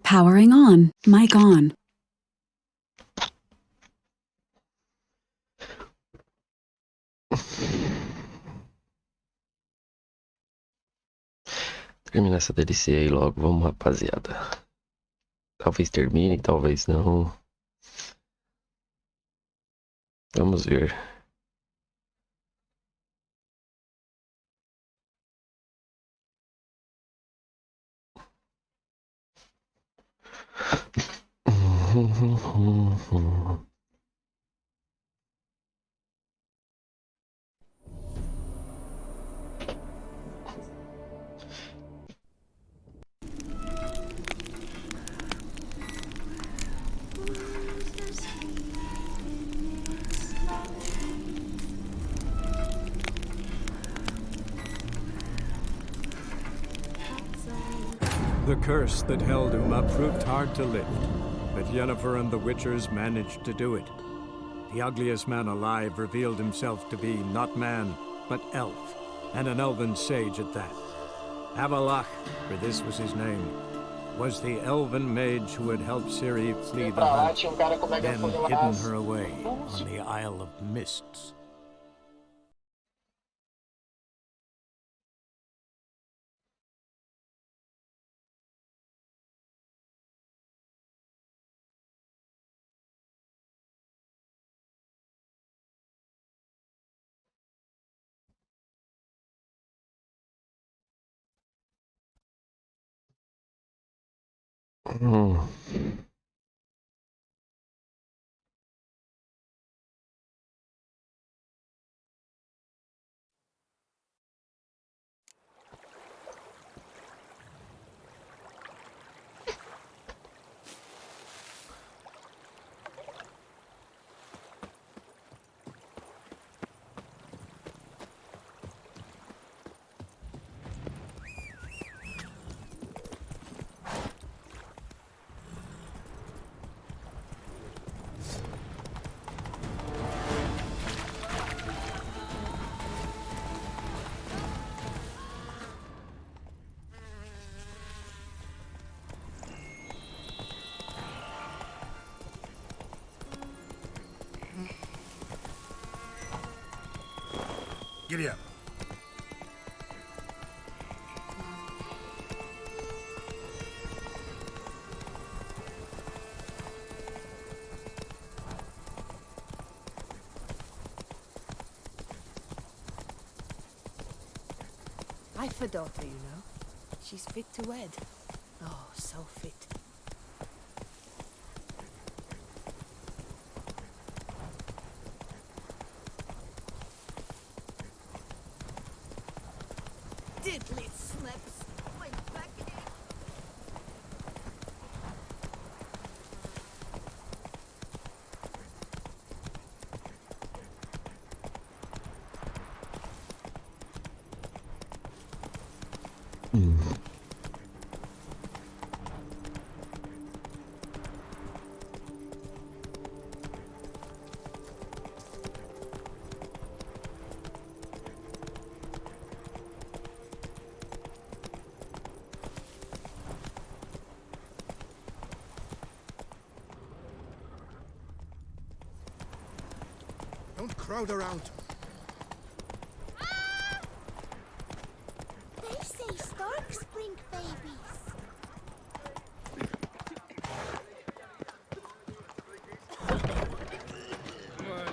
Powering on. Mic on. Termina essa DLC aí logo, vamos, rapaziada. Talvez termine, talvez não. Vamos ver. The curse that held Uma proved hard to lift, but Yennefer and the Witchers managed to do it. The ugliest man alive revealed himself to be not man, but elf, and an elven sage at that. Avalach, for this was his name, was the elven mage who had helped Ciri flee the hunt, then hidden her away on the Isle of Mists. Giddy up. I've a daughter, you know. She's fit to wed. Oh, so fit. Diddly snaps! My back ache! Don't crowd around. They say storks bring babies.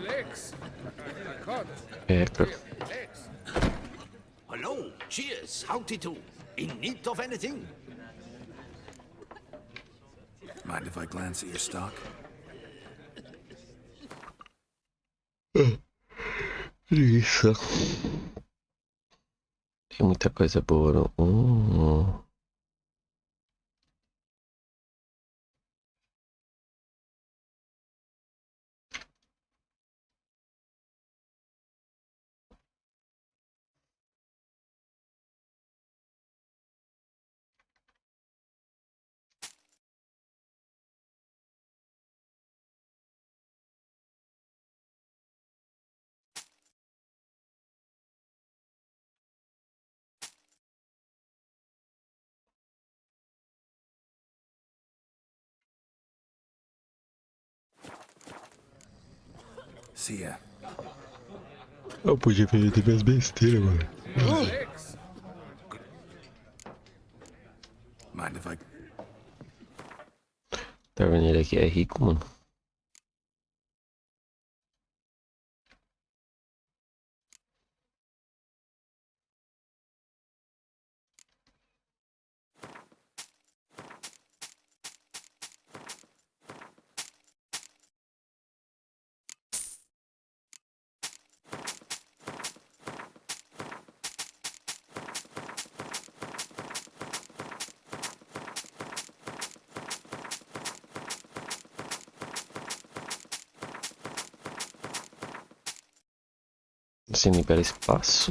Legs. I can't. Eca. Legs. Hello, cheers, howdy do. In need of anything? Mind if I glance at your stock? Isso. Tem muita coisa boa. See ya. Eu podia ver de minhas besteiras, mano. Alex! Mind if I... Tá vendo? Ele aqui é rico, mano. Sem liberar espaço.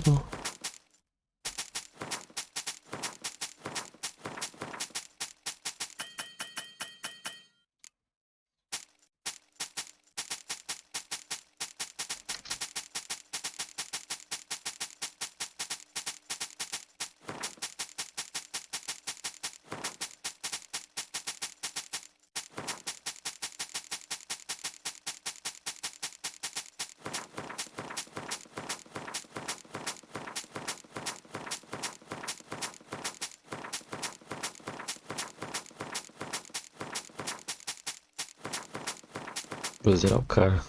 Vou zerar o cara.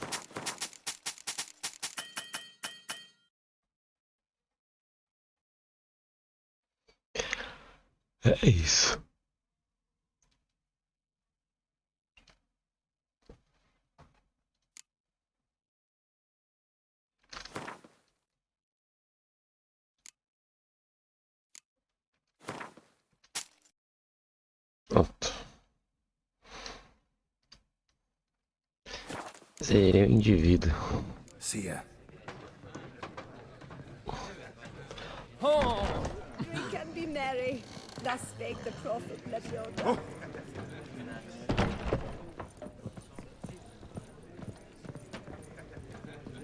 É isso. Pronto. Zerei o indivíduo. See ya. We can be merry. Thus spake the prophet Legendado.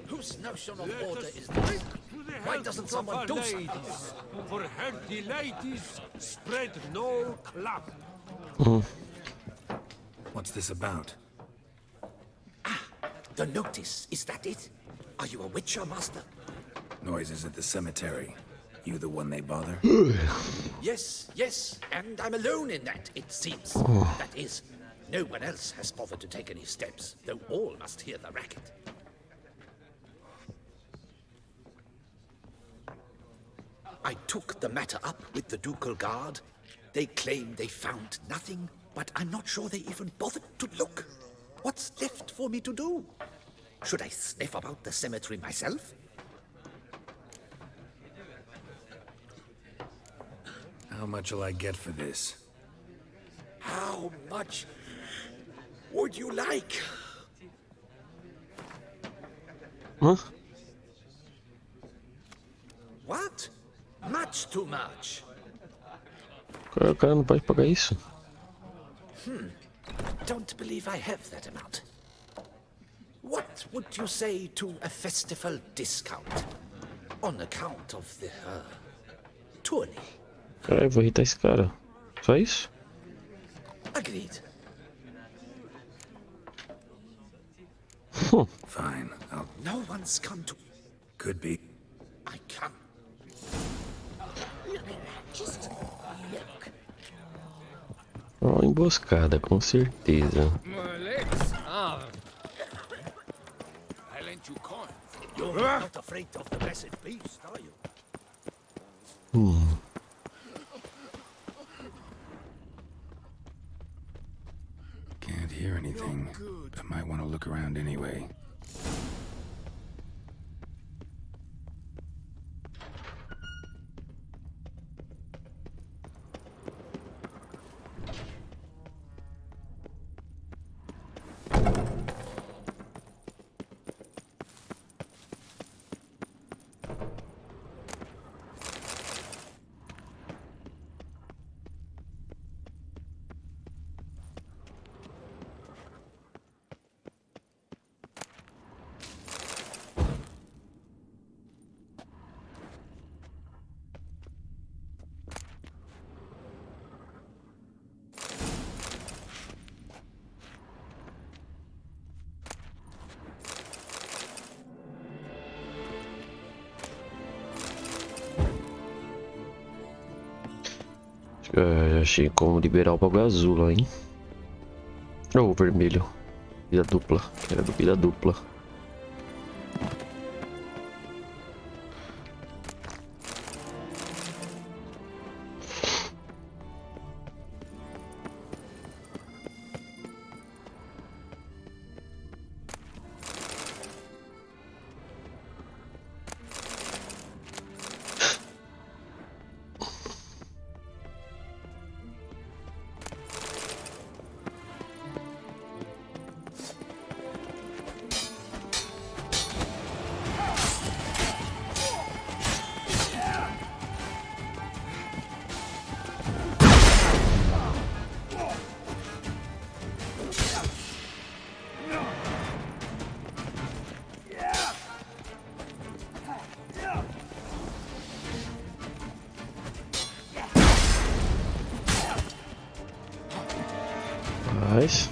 Whose notion of order is this? Why doesn't someone do something? Ladies, for healthy ladies, spread no cloth. What's this about? The notice, is that it? Are you a witcher, master? Noises at the cemetery. You the one they bother? Yes, yes, and I'm alone in that, it seems. That is, no one else has bothered to take any steps, though all must hear the racket. I took the matter up with the ducal guard. They claim they found nothing, but I'm not sure they even bothered to look. What's left for me to do? Should I sniff about the cemetery myself? How much will I get for this? How much would you like? Hã? What? Much too much. O cara não pode pagar isso. Don't believe I have that amount. What would you say to a festival discount? On account of the tourney. Caralho, vou irritar esse cara. Só isso? Agreed. Fine, I'll... No one's come to... Could be. I come. Look at that. Just look. Ó, emboscada, com certeza. Alex! Ah, I lent you coin. You're not afraid of the blessed beast, are you? Can't hear anything, but I might want to look around anyway. Achei como liberar o bagulho azul lá, hein? Ou o vermelho. Vida dupla. Era do vida dupla. Mas...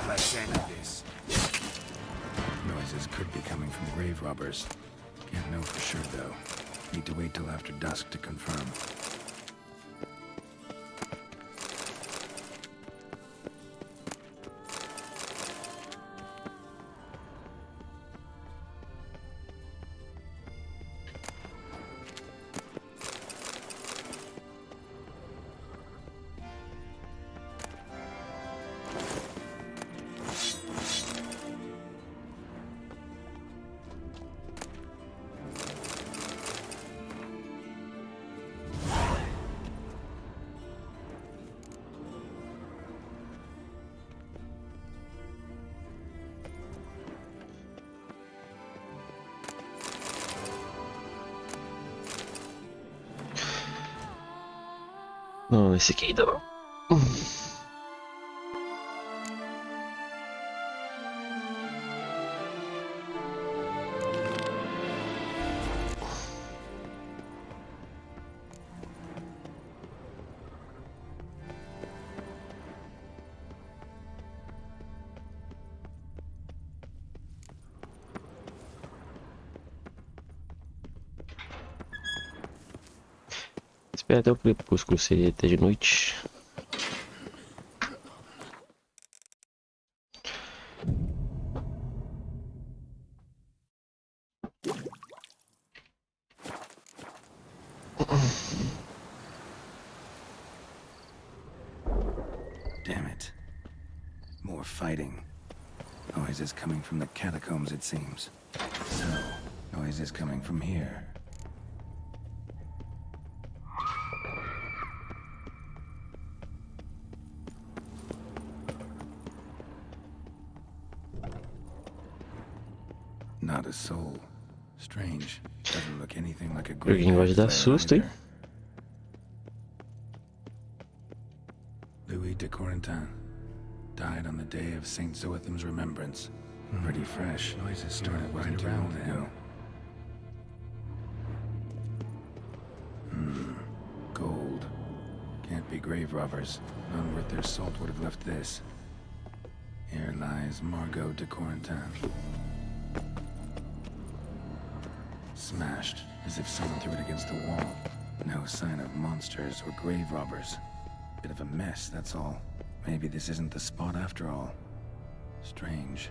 Let's end this. Noises could be coming from grave robbers. Can't know for sure, though. Need to wait till after dusk to confirm. Não, esse aqui ainda não. Espera até o crepúsculo, seria até de noite. Damn it. More fighting. Noises coming from the catacombs, it seems. So, noises coming from here. Not a soul. Strange. Doesn't look anything like a Joguinho gosta de dar susto, hein? Louis de Corentin died on the day of Saint Zoetham's remembrance. Pretty fresh. Noises started right around now. Gold. Can't be grave robbers. None worth their salt would have left this. Here lies Margot de Corentin. Smashed, as if someone threw it against the wall. No sign of monsters or grave robbers. Bit of a mess, that's all. Maybe this isn't the spot after all. Strange.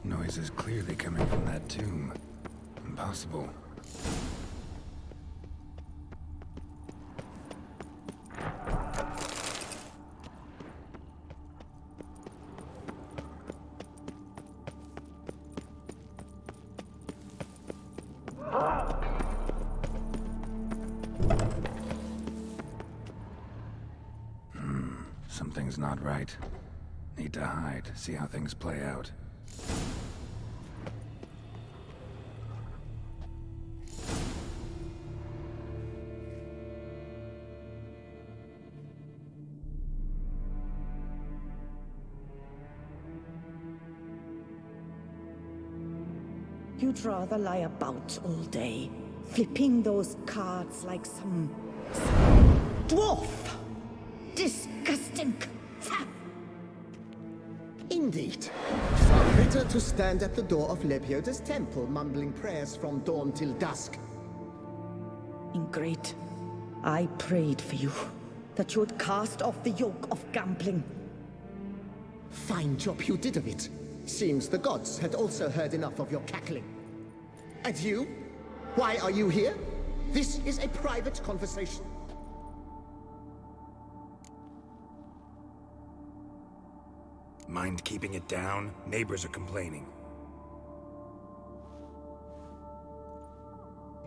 Noise is clearly coming from that tomb. Impossible. Something's not right. Need to hide, see how things play out. You'd rather lie about all day, flipping those cards like some dwarf. Disgusting. Indeed. Far better to stand at the door of Lebioda's temple, mumbling prayers from dawn till dusk. Ingrate. I prayed for you, that you would cast off the yoke of gambling. Fine job you did of it. Seems the gods had also heard enough of your cackling. And you? Why are you here? This is a private conversation. Mind keeping it down? Neighbors are complaining.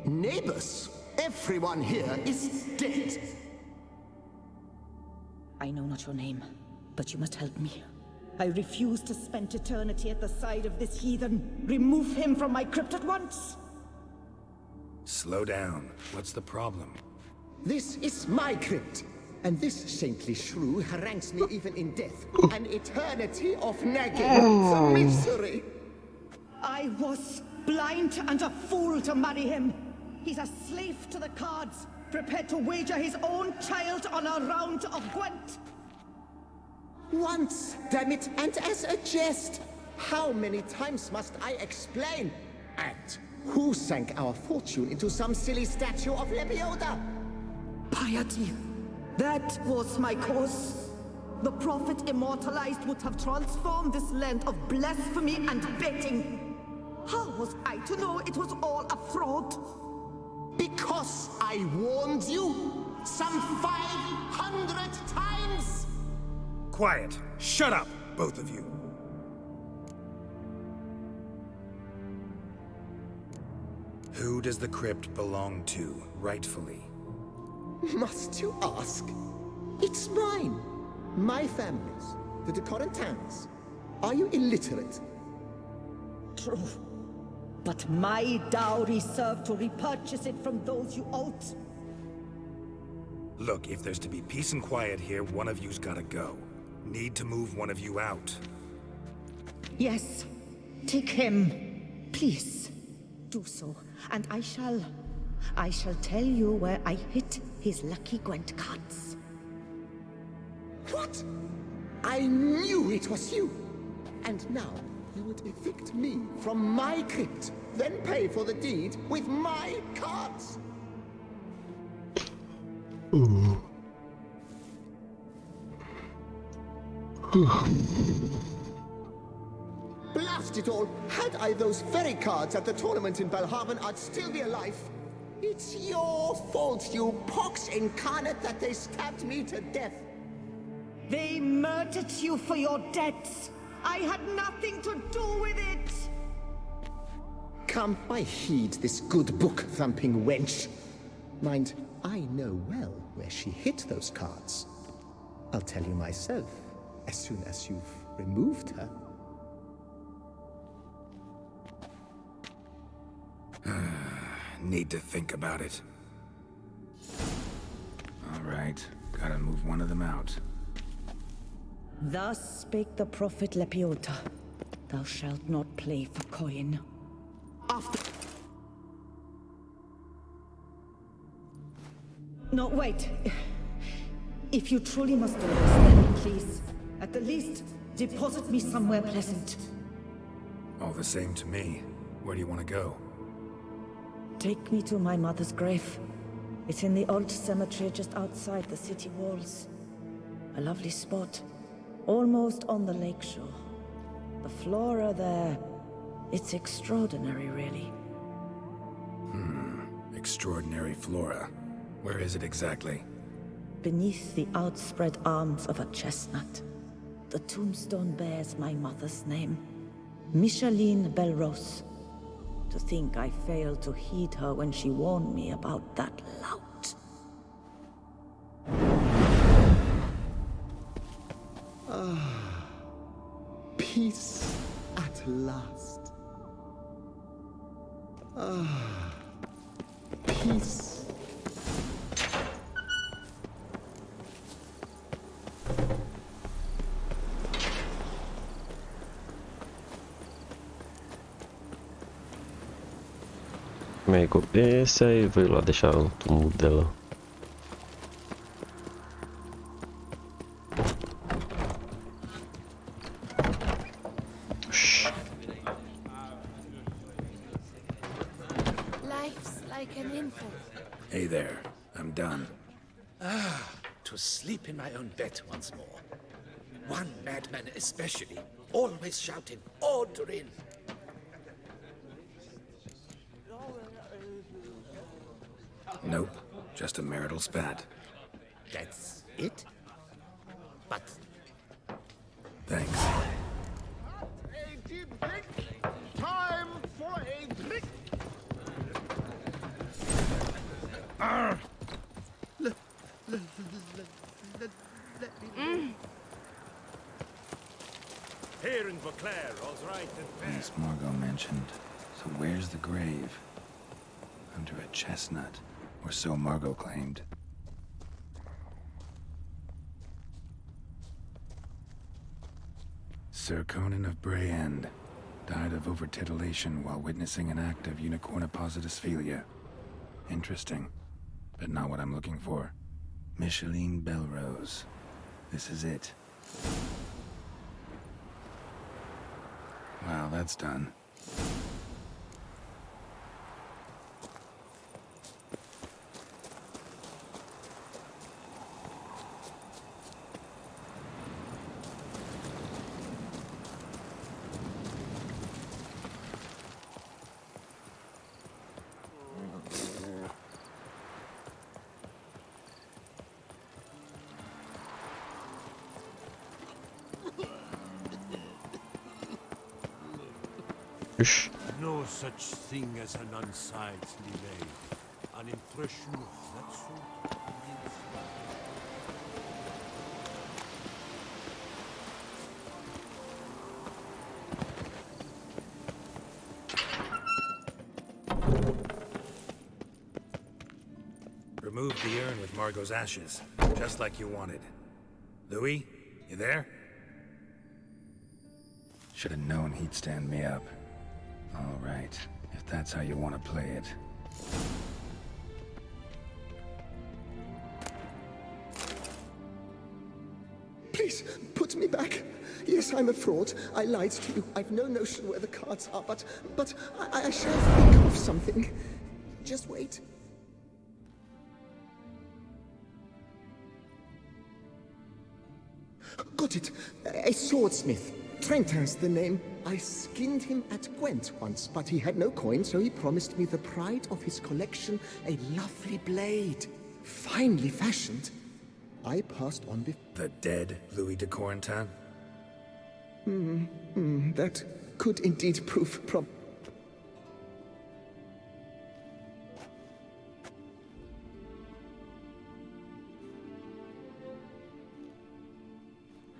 Neighbors? Everyone here is dead. I know not your name, but you must help me. I refuse to spend eternity at the side of this heathen. Remove him from my crypt at once! Slow down. What's the problem? This is my crypt, and this saintly shrew harangues me even in death. An eternity of nagging. The misery! I was blind and a fool to marry him. He's a slave to the cards, prepared to wager his own child on a round of Gwent. Once, damn it, and as a jest. How many times must I explain? And who sank our fortune into some silly statue of Lebioda? Piety. That was my cause. The prophet immortalized would have transformed this land of blasphemy and betting. How was I to know it was all a fraud? Because I warned you some 500 times! Quiet! Shut up, both of you! Who does the crypt belong to, rightfully? Must you ask? It's mine. My family's. The de Corentans. Are you illiterate? True. But my dowry served to repurchase it from those you owed. Look, if there's to be peace and quiet here, one of you's gotta go. Need to move one of you out. Yes. Take him. Please. Do so. And I shall tell you where I hid his lucky Gwent cards. What? I knew it was you. And now you would evict me from my crypt, then pay for the deed with my cards. Blast it all! Had I those very cards at the tournament in Belhaven, I'd still be alive. It's your fault, you pox incarnate, that they stabbed me to death. They murdered you for your debts. I had nothing to do with it. Come, I heed this good book-thumping wench. Mind, I know well where she hid those cards. I'll tell you myself, as soon as you've removed her. Need to think about it. All right, gotta move one of them out. Thus spake the prophet Lepiota. Thou shalt not play for coin. After... No, wait. If you truly must do this, then please, at the least, deposit me somewhere pleasant. All the same to me. Where do you want to go? Take me to my mother's grave. It's in the old cemetery just outside the city walls. A lovely spot, almost on the lakeshore. The flora there, it's extraordinary, really. Extraordinary flora. Where is it exactly? Beneath the outspread arms of a chestnut. The tombstone bears my mother's name, Micheline Belrose. To think I failed to heed her when she warned me about that lout. Peace at last. Peace. Mego, esse aí veio lá deixar o túmulo dela. Shhh. Life's like an infant. Hey there, I'm done. To sleep in my own bed once more. One madman especially, always shouting, order in. Nope, just a marital spat. That's it? But Thanks. Time for a drink. Here in Vauclair, all's right and fair. As Margot mentioned. So where's the grave? Under a chestnut, or so Margot claimed. Sir Conan of Brayend died of overtitillation while witnessing an act of unicorniposidisphilia. Interesting, but not what I'm looking for. Micheline Belrose. This is it. Wow, that's done. Shhh. No such thing as an unsightly lady. An impression of that sort. Remove the urn with Margot's ashes, just like you wanted. Louis, you there? Should have known he'd stand me up. All right, if that's how you want to play it. Please, put me back. Yes, I'm a fraud. I lied to you. I've no notion where the cards are, but I shall think of something. Just wait. Got it. A swordsmith. Trentin's the name. I skinned him at Gwent once, but he had no coin, so he promised me the pride of his collection, a lovely blade. Finely fashioned. I passed on The dead Louis de Corentin? that could indeed prove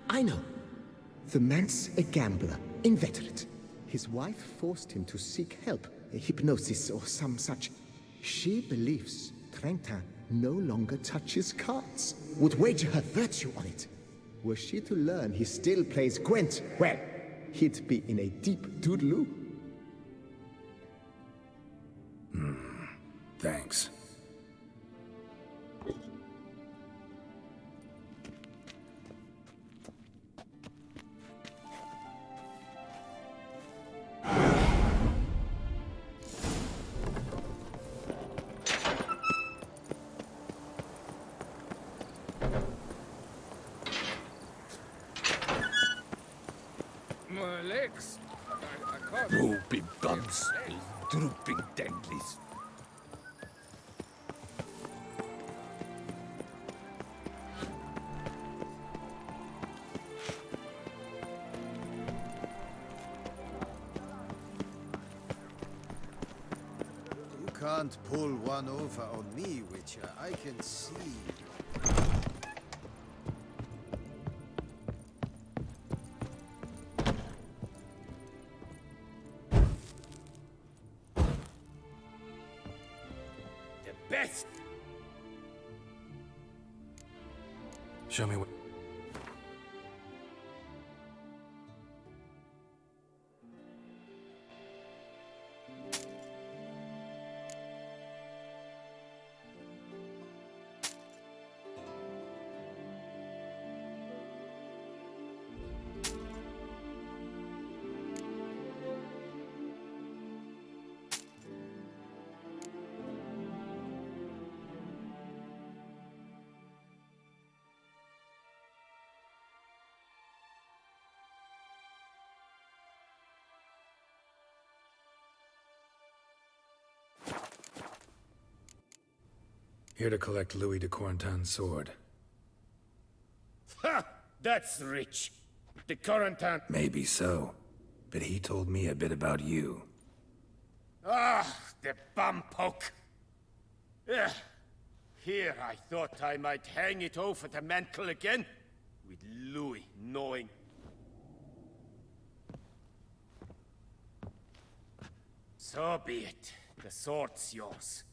I know. The man's a gambler, inveterate. His wife forced him to seek help, a hypnosis or some such. She believes Trentin no longer touches cards, would wager her virtue on it. Were she to learn he still plays Gwent, well, he'd be in a deep doodaloo. Thanks. My legs. I can't. drooping bumps, drooping danglies. can't pull one over on me, Witcher. I can see. The best. Show me what. Here to collect Louis de Corentin's sword. Ha! That's rich. The Corentin. Maybe so, but he told me a bit about you. Ah, the bumpoke. Ugh. Here I thought I might hang it over the mantle again, with Louis knowing. So be it. The sword's yours.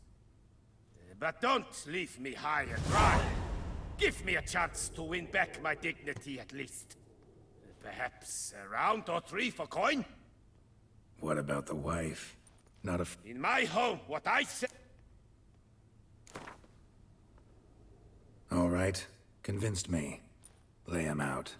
But don't leave me high and dry. Give me a chance to win back my dignity at least. Perhaps a round or three for coin? What about the wife? Not a In my home, what I say... All right. Convinced me. Lay him out.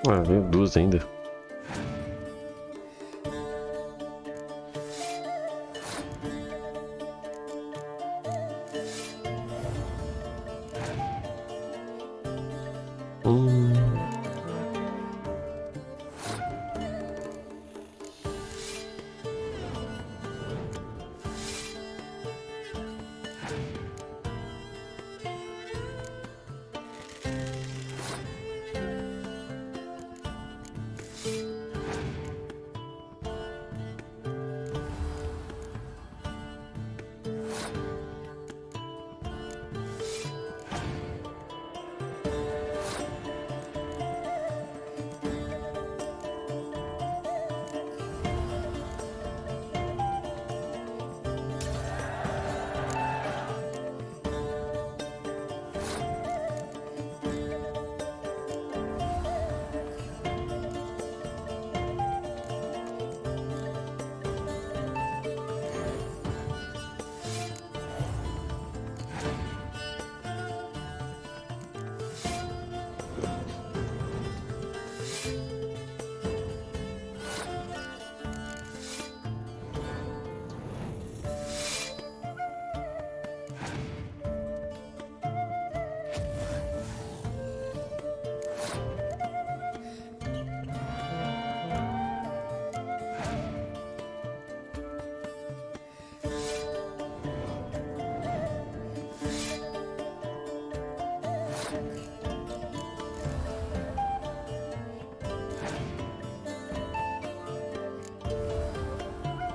Ah, veio duas ainda.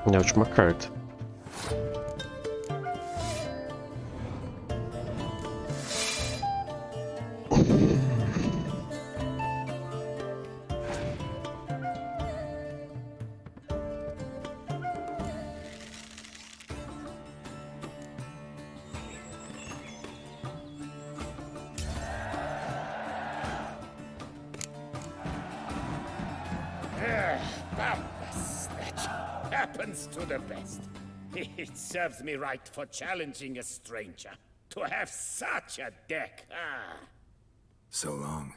É a última carta. Happens to the best. It serves me right for challenging a stranger. To have such a deck, ah. So long.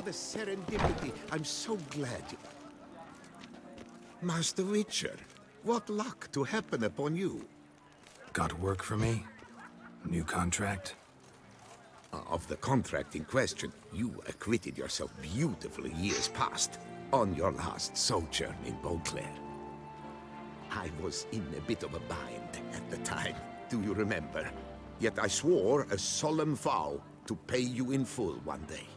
The serendipity. I'm so glad. Master Witcher, what luck to happen upon you. Got work for me? New contract? Of the contract in question, you acquitted yourself beautifully years past, on your last sojourn in Beauclair. I was in a bit of a bind at the time, do you remember? Yet I swore a solemn vow to pay you in full one day.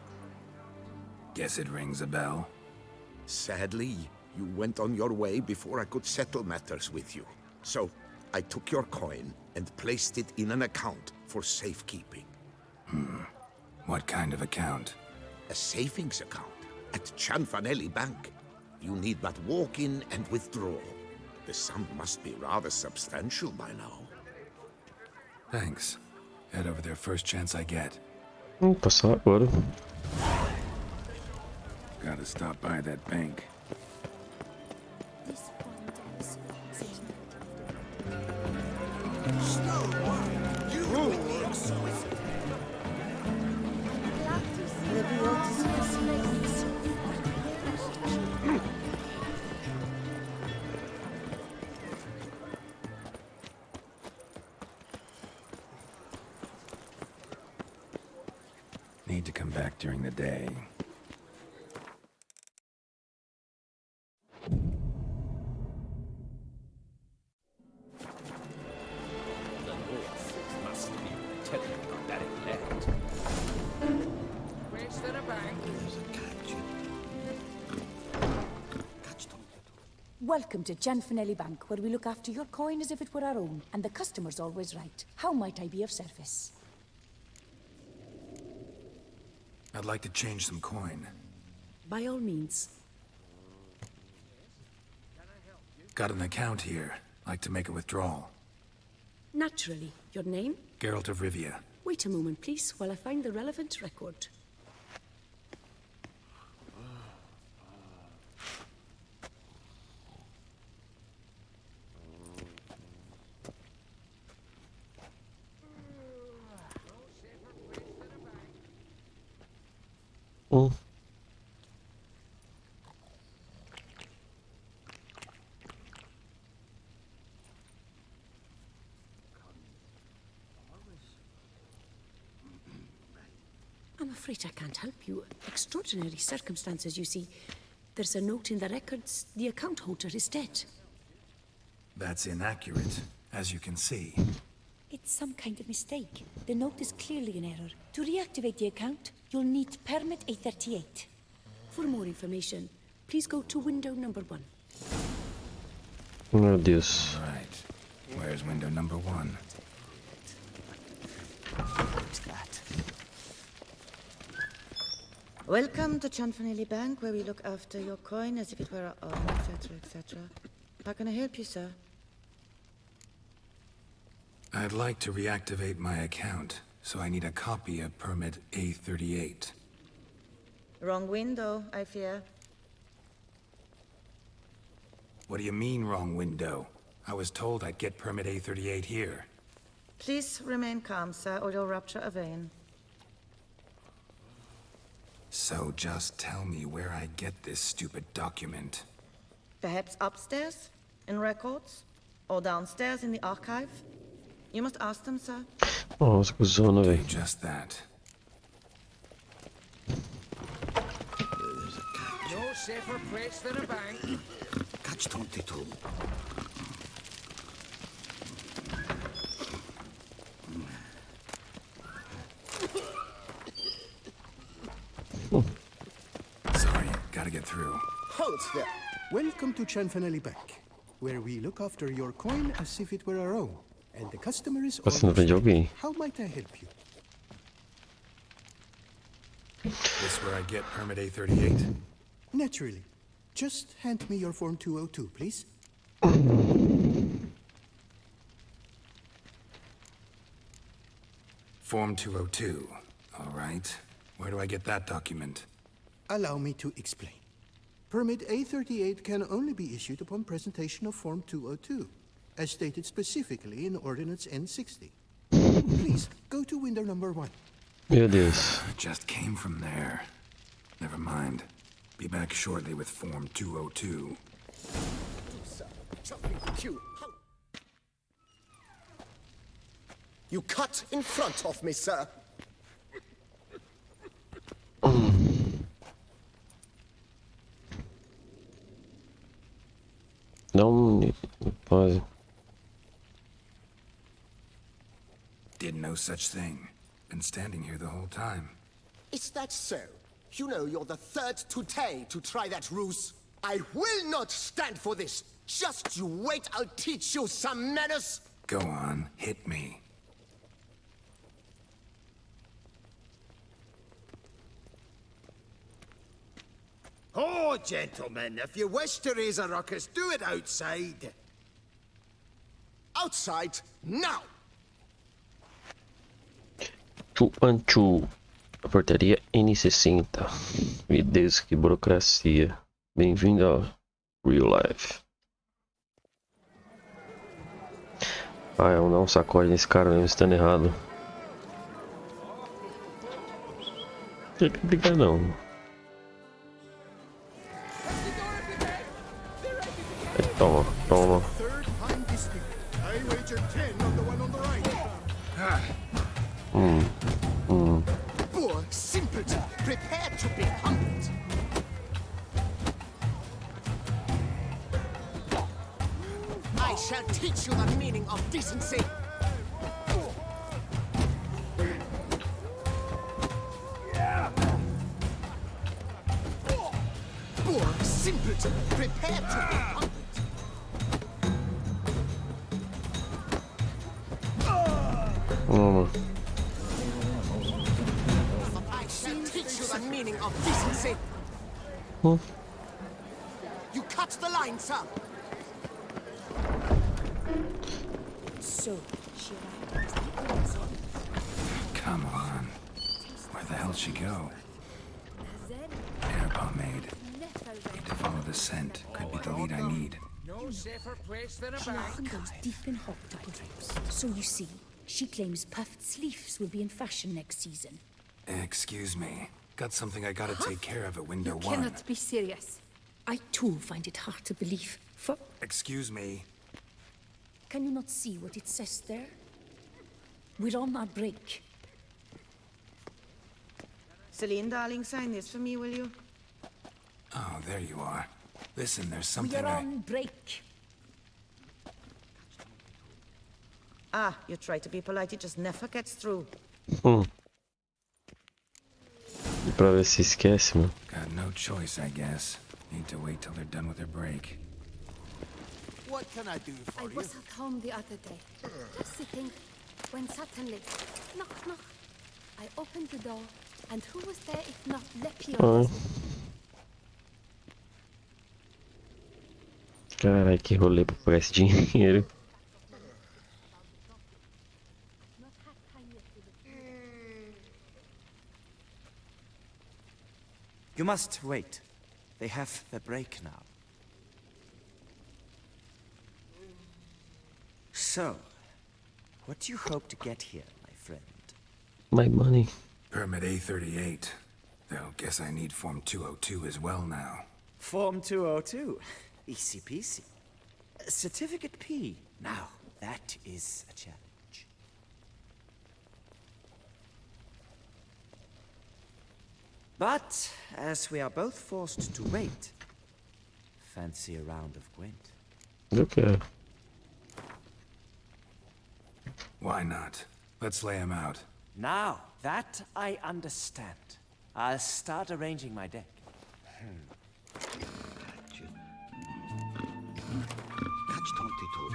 Guess it rings a bell. Sadly, you went on your way before I could settle matters with you. So, I took your coin and placed it in an account for safekeeping. What kind of account? A savings account at Cianfanelli Bank. You need but walk in and withdraw. The sum must be rather substantial by now. Thanks. Head over there first chance I get. Passar agora. Gotta stop by that bank. Need to come back during the day. Welcome to Cianfanelli Bank, where we look after your coin as if it were our own, and the customer's always right. How might I be of service? I'd like to change some coin. By all means. Got an account here. Like to make a withdrawal. Naturally. Your name? Geralt of Rivia. Wait a moment, please, while I find the relevant record. I'm afraid I can't help you. Extraordinary circumstances, you see. There's a note in the records. The account holder is dead. That's inaccurate, as you can see. It's some kind of mistake. The note is clearly in error. To reactivate the account, you'll need permit A38. For more information, please go to window number 1. Meu Deus. Right. Where's window number 1? What's that? Welcome to Cianfanelli Bank, where we look after your coin as if it were our own, etc., etc. How can I help you, sir? I'd like to reactivate my account, so I need a copy of permit A38. Wrong window, I fear. What do you mean, wrong window? I was told I'd get permit A38 here. Please remain calm, sir, or you'll rupture a vein. So just tell me where I get this stupid document. Perhaps upstairs, in records? Or downstairs in the archive? You must ask them, sir. Oh, scusona, Do velho. just that. No safer place than a bank. Catch 22. Sorry, gotta get through. Halt there! Welcome to Cianfanelli Bank, where we look after your coin as if it were our own, and the customer is Você não vende alguém. How might I help you? This where I get permit A38? Naturally. Just hand me your Form 202, please. Form 202. All right. Where do I get that document? Allow me to explain. Permit A38 can only be issued upon presentation of Form 202, as stated specifically in Ordinance N60. Please, go to window number 1. Meu Deus. Just came from there. Never mind. Be back shortly with Form 202. You cut in front of me, sir. Não pode. Did no such thing. Been standing here the whole time. Is that so? You know you're the third today to try that ruse. I will not stand for this. Just you wait, I'll teach you some manners. Go on, hit me. Oh, gentlemen, if you wish to raise a ruckus, do it outside. Outside, now! 212. A portaria N60. Meu Deus, que burocracia. Bem-vindo ao Real Life. Ah, eu não sacode nesse cara mesmo, estando errado. Não tem que brigar não. Toma, toma. Poor simpleton, prepare to be humbled. I shall teach you the meaning of decency. Poor simpleton, prepare to be humbled. I shall teach you the meaning of decency. You cut the line, sir. So, she Come on. Where the hell'd she go? Hair pomade. Need to follow the scent. Could be the lead I need. No safer place than a She often bank. goes deep in octopuses. So you see, she claims puffed sleeves will be in fashion next season. Excuse me. Got something I gotta take care of at window 1. Cannot be serious. I too find it hard to believe. For Excuse me. can you not see what it says there? We're on our break. Celine, darling, sign this for me, will you? Oh, there you are. Listen, there's We something are on break. Ah, you try to be polite, it just never gets through. E pra ver se esquece, mano. Got no choice, I guess. Need to wait till they're done with their break. What can I do for I you? was at home the other day, just sitting, when suddenly, knock, knock. I opened the door, and who was there if not Lepion? Carai, que rolê pra pagar esse dinheiro. You must wait. They have their break now. So, what do you hope to get here, my friend? My money. Permit A38. Though, guess I need Form 202 as well now. Form 202. Easy peasy. Certificate P. Now, that is a challenge. But, as we are both forced to wait, fancy a round of Gwent. Okay. Why not? Let's lay him out. Now, that I understand. I'll start arranging my deck. Catch 22.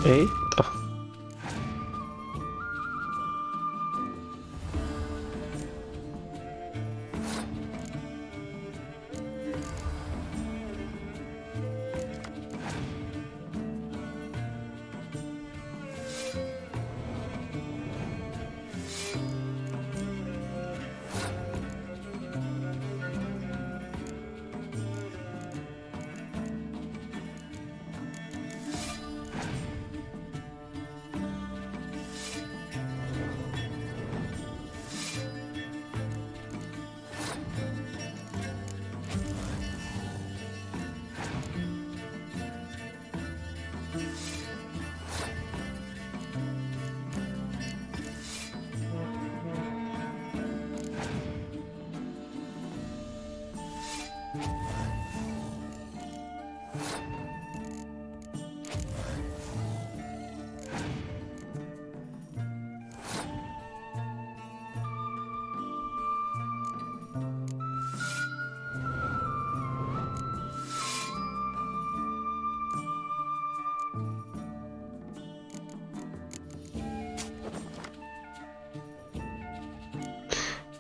Eita.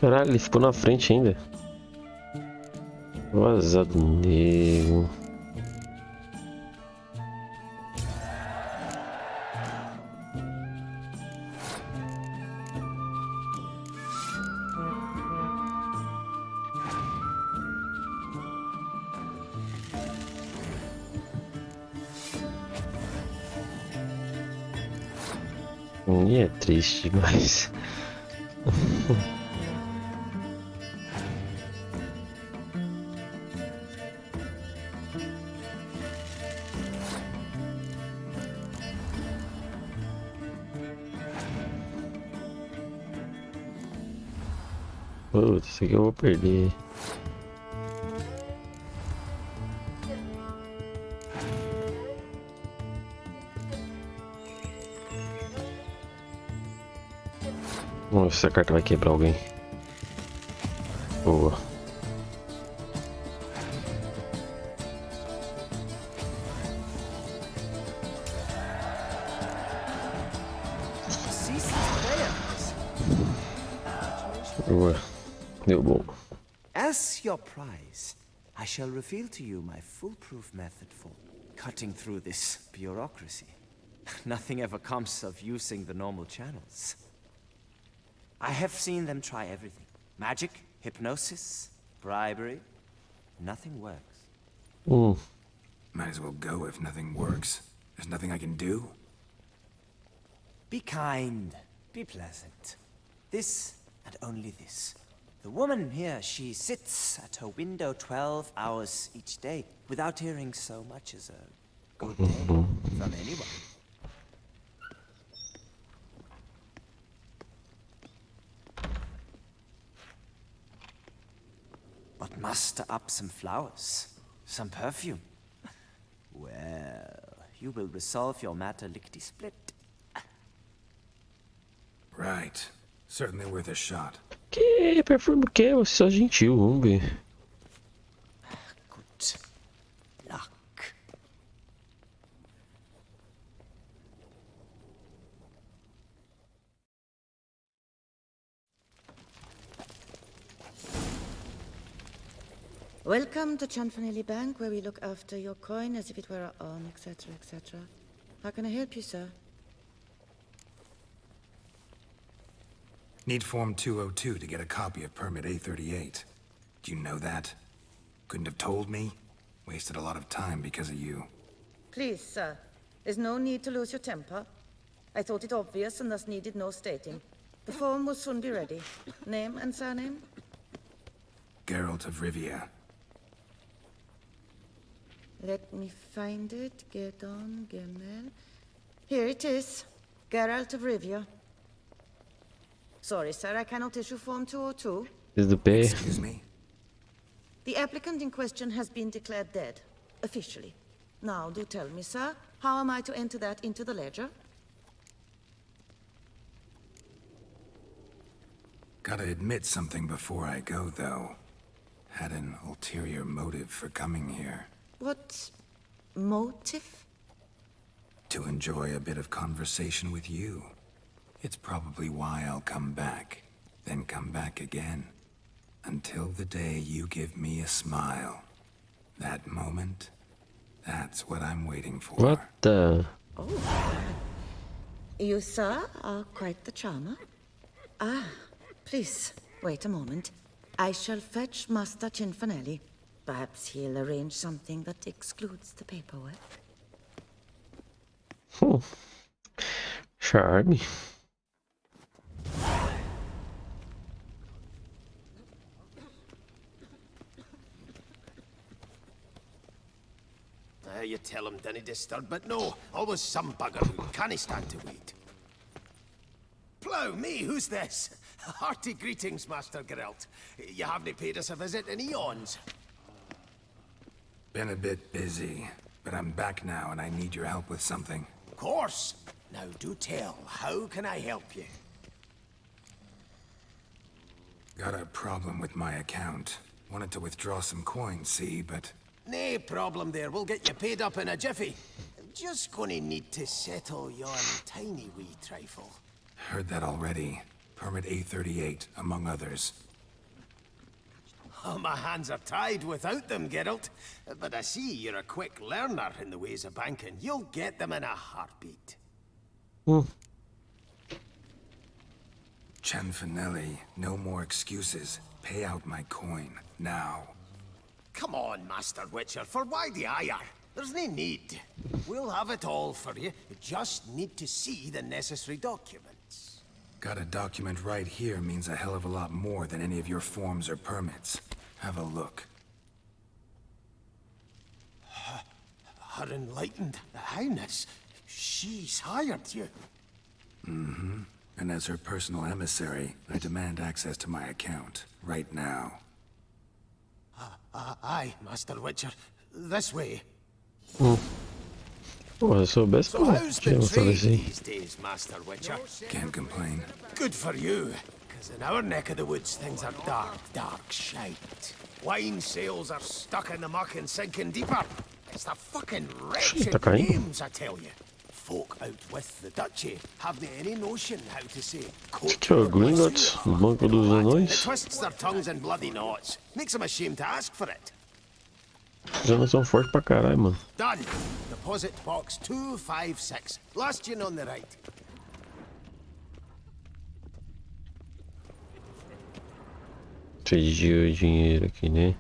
Caralho, ele ficou na frente ainda. Vazado nego. É triste, mas... Putz, isso aqui eu vou perder. Vamos ver se essa carta vai quebrar alguém. Boa. Boa. Deu bom. As your prize, I shall reveal to you my foolproof method for cutting through this bureaucracy. Nothing ever comes of using the normal channels. I have seen them try everything. Magic, hypnosis, bribery. Nothing works. Might as well go if nothing works. There's nothing I can do. Be kind. Be pleasant. This and only this. The woman here, she sits at her window 12 hours each day without hearing so much as a good day from anyone. But muster up some flowers, some perfume. Well, you will resolve your matter lickety-split. Right. Certainly worth a shot. Que perfume que? Você só gentil, vamos ver. Good luck. Welcome to Chanfanelli Bank, where we look after your coin as if it were our own, etc., etc. How can I help you, sir? Need Form 202 to get a copy of Permit A38. Do you know that? Couldn't have told me? Wasted a lot of time because of you. Please, sir. There's no need to lose your temper. I thought it obvious and thus needed no stating. The form will soon be ready. Name and surname? Geralt of Rivia. Let me find it. Get on, Gemel. Here it is. Geralt of Rivia. Sorry, sir, I cannot issue Form 202. Is the pay? Excuse me? The applicant in question has been declared dead, officially. Now, do tell me, sir, how am I to enter that into the ledger? Gotta admit something before I go, though. Had an ulterior motive for coming here. What motive? To enjoy a bit of conversation with you. It's probably why I'll come back, then come back again. Until the day you give me a smile. That moment, that's what I'm waiting for. What the? Oh. You, sir, are quite the charmer. Ah, please, wait a moment. I shall fetch Master Cinfanelli. Perhaps he'll arrange something that excludes the paperwork. Charme. You tell him, dinna disturb, but no, always some bugger who can't stand to wait. Plough me, who's this? Hearty greetings, Master Geralt. You haven't paid us a visit in eons. Been a bit busy, but I'm back now and I need your help with something. Of course. Now do tell, how can I help you? Got a problem with my account. Wanted to withdraw some coins, see, but... Nae problem there, we'll get you paid up in a jiffy. Just gonna need to settle yon tiny wee trifle. Heard that already. Permit A38, among others. Oh, my hands are tied without them, Geralt. But I see you're a quick learner in the ways of banking. You'll get them in a heartbeat. Cinfanelli, no more excuses. Pay out my coin, now. Come on, Master Witcher, for why the ire? There's no need. We'll have it all for you. You just need to see the necessary documents. Got a document right here means a hell of a lot more than any of your forms or permits. Have a look. Her enlightened highness. She's hired you. Mm-hmm. And as her personal emissary, I demand access to my account, right now. Aye, Master Witcher. This way. Porra, soubesse So how's the tinha trade assim. these days, Master Witcher? Can't complain. Good for you, because in our neck of the woods, things are dark, dark shite. Wine sales are stuck in the muck and sinking deeper. It's the fucking wretched Tá caindo. names, I tell you. Folk out with the duchy haven't any notion how to say coat Tchau, Gringotts, Banco dos It Anões. twists their tongues in bloody knots. Makes them ashamed to ask for it. Os anões são fortes pra caralho, mano. Done. Deposit box 256. Last one on the right. Pediu o dinheiro aqui, né?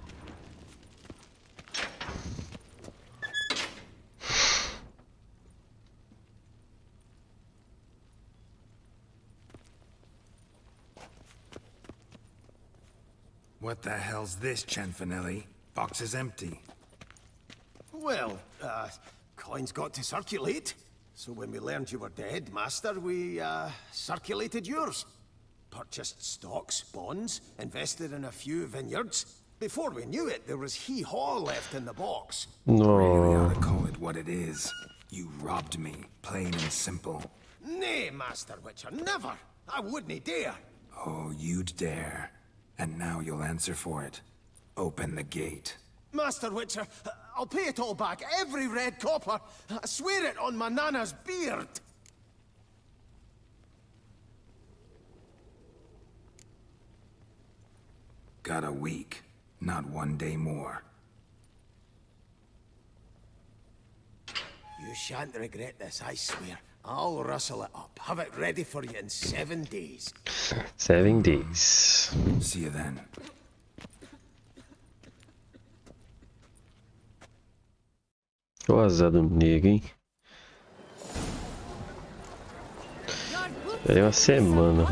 What the hell's this, Cinfanelli? Box is empty. Well, coins got to circulate. So when we learned you were dead, Master, we, circulated yours. Purchased stocks, bonds, invested in a few vineyards. Before we knew it, there was hee-haw left in the box. Really ought to call it what it is. You robbed me, plain and simple. Nay, Master Witcher, never. I wouldn't dare. Oh, you'd dare. And now you'll answer for it. Open the gate. Master Witcher, I'll pay it all back, every red copper. I swear it on my nana's beard. Got a week, not 1 day more. You shan't regret this, I swear. I'll rustle it up. Have it ready for you in 7 days. 7 days. See you then. O azar do nego, hein? Esperei uma semana.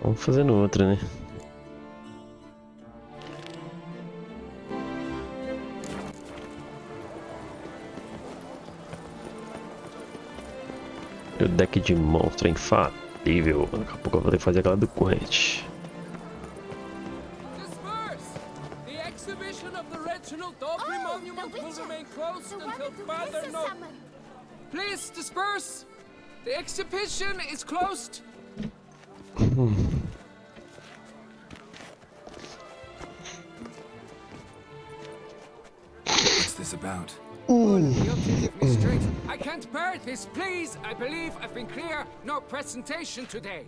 Vamos fazendo outra, né? O deck de monstro é infalível. Daqui a pouco eu vou ter que fazer aquela do corrente. The exhibition of the Reginald Dobry monument will remain closed until further notice. Please disperse. The exhibition is closed. What's What's this about? You'll give me straight. I can't bear this, please. I believe I've been clear. No presentation today.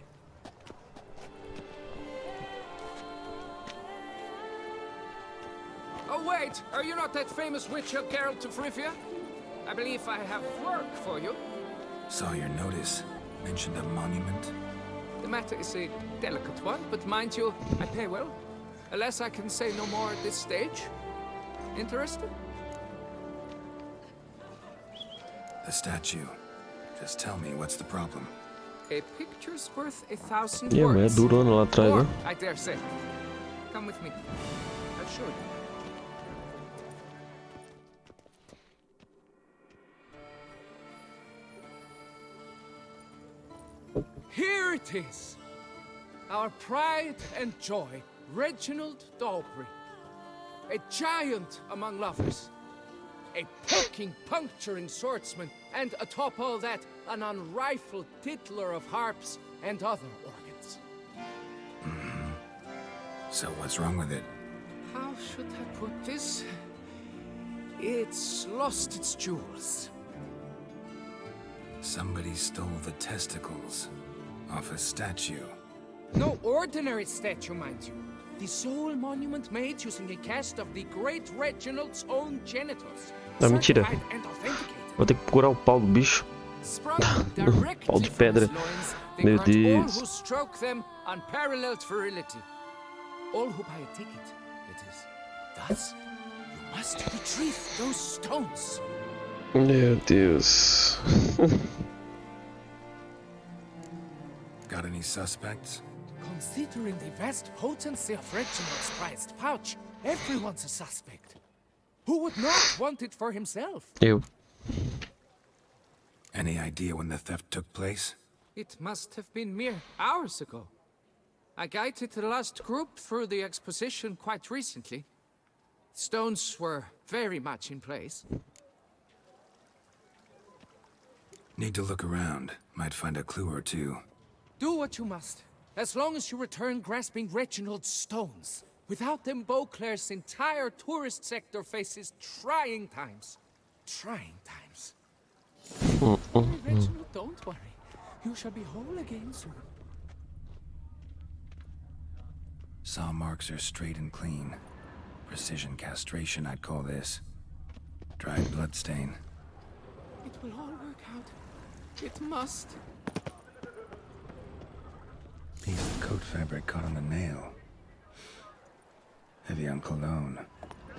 Oh, wait. Are you not that famous witch of Geralt of Rivia? I believe I have work for you. Saw your notice. Mentioned a monument. The matter is a delicate one, but mind you, I pay well. Alas, I can say no more at this stage. Interested? The statue. Just tell me, what's the problem? A picture's worth 1,000 Yeah, mas é words. durona lá atrás, More, né? I dare say. Come with me. I'll show you. Here it is. Our pride and joy, Reginald Dalbury. A giant among lovers. A poking, puncturing swordsman, and atop all that, an unrifled tittler of harps and other organs. So what's wrong with it? How should I put this? It's lost its jewels. Somebody stole the testicles off a statue. No ordinary statue, mind you. The sole monument made using a cast of the great Reginald's own genitals. Não, mentira. Certified and authenticated. Vou ter que procurar o pau do bicho. Sprung directly Pau de from pedra. his loins, they Meu grant all Deus. who stroke them unparalleled virility. All who buy a ticket, it is. Thus, you must retrieve those stones. Meu Deus. Got any suspects? Considering the vast potency of Reginald's prized pouch, everyone's a suspect. Who would not want it for himself? Eu. Any idea when the theft took place? It must have been mere hours ago. I guided the last group through the exposition quite recently. Stones were very much in place. Need to look around. Might find a clue or two. Do what you must, as long as you return grasping Reginald's stones. Without them, Beauclair's entire tourist sector faces trying times. Trying times. Reginald, don't worry. You shall be whole again soon. Saw marks are straight and clean. Precision castration, I'd call this. Dried bloodstain. It will all work out. It must. Piece of coat fabric caught on the nail. Heavy on cologne.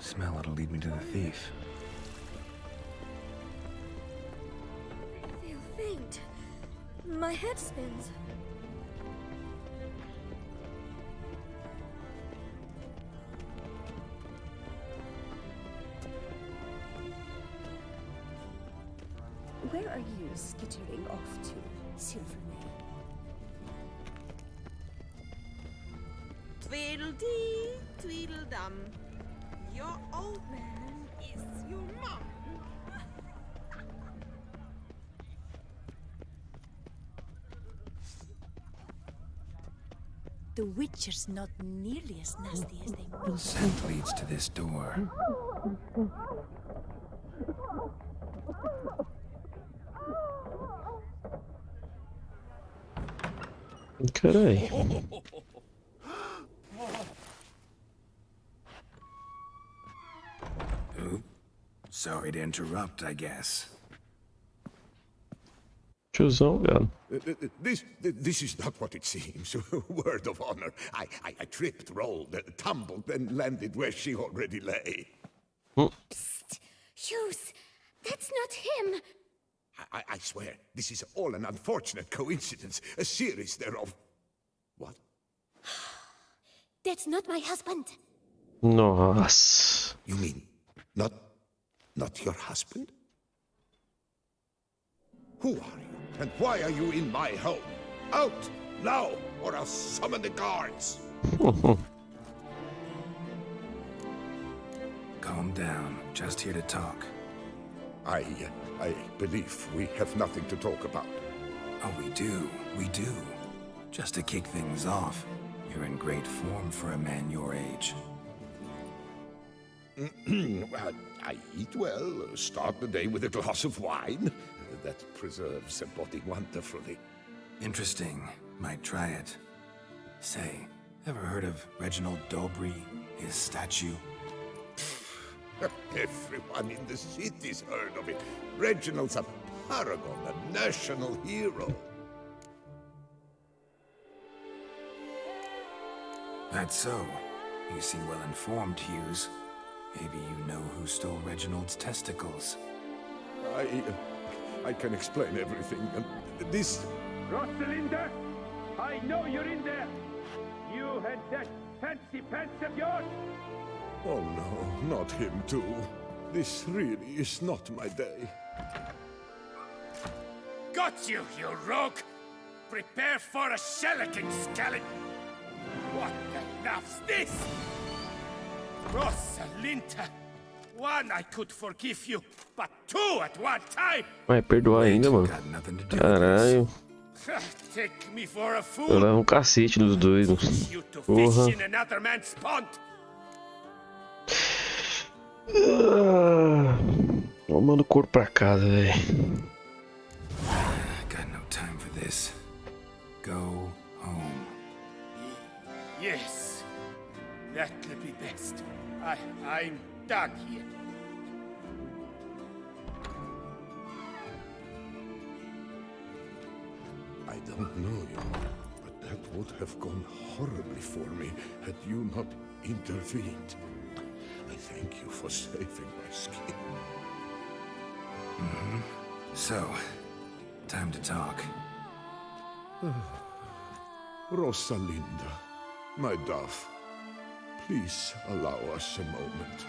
Smell it'll lead me to the thief. I feel faint. My head spins. Where are you skittering off to, Silvermane? Tweedledee, tweedledum. Your old man is your mom. The Witcher's not nearly as nasty as they The scent leads to this door. Carai. Oop. Sorry to interrupt, I guess. Tiozão, velho. This is not what it seems. Word of honor. I tripped, rolled, tumbled, and landed where she already lay. Psst! Hughes, that's not him. I swear, this is all an unfortunate coincidence. A series thereof. What? That's not my husband. Nossa. You mean not your husband? Who are you? And why are you in my home? Out! Now! Or I'll summon the guards! Calm down. Just here to talk. I believe we have nothing to talk about. Oh, we do. We do. Just to kick things off, you're in great form for a man your age. Well, I eat well, start the day with a glass of wine. That preserves the body wonderfully. Interesting. Might try it. Say, ever heard of Reginald Dobry, his statue? Everyone in the city's heard of it. Reginald's a paragon, a national hero. That's so. You seem well informed, Hughes. Maybe you know who stole Reginald's testicles. I can explain everything. This... Rosalinda, I know you're in there. You and that fancy pants of yours. Oh no, not him too. This really is not my day. Got you, you rogue! Prepare for a shellacking, scallop! What the laugh's this? Rosalinda! One, I could forgive you, but two at one time! Vai perdoar ainda, mano. Caralho. Take me for a fool! Eu levo um cacete nos dois, mano. You to Porra. fish in another man's pond! Eu mando o corpo pra casa, velho. Got no time for this. Go home. Yes, that'll be best. I'm done here. I don't know you, but that would have gone horribly for me had you not intervened. I thank you for saving my skin. So, time to talk. Rosalinda, my dove, please allow us a moment.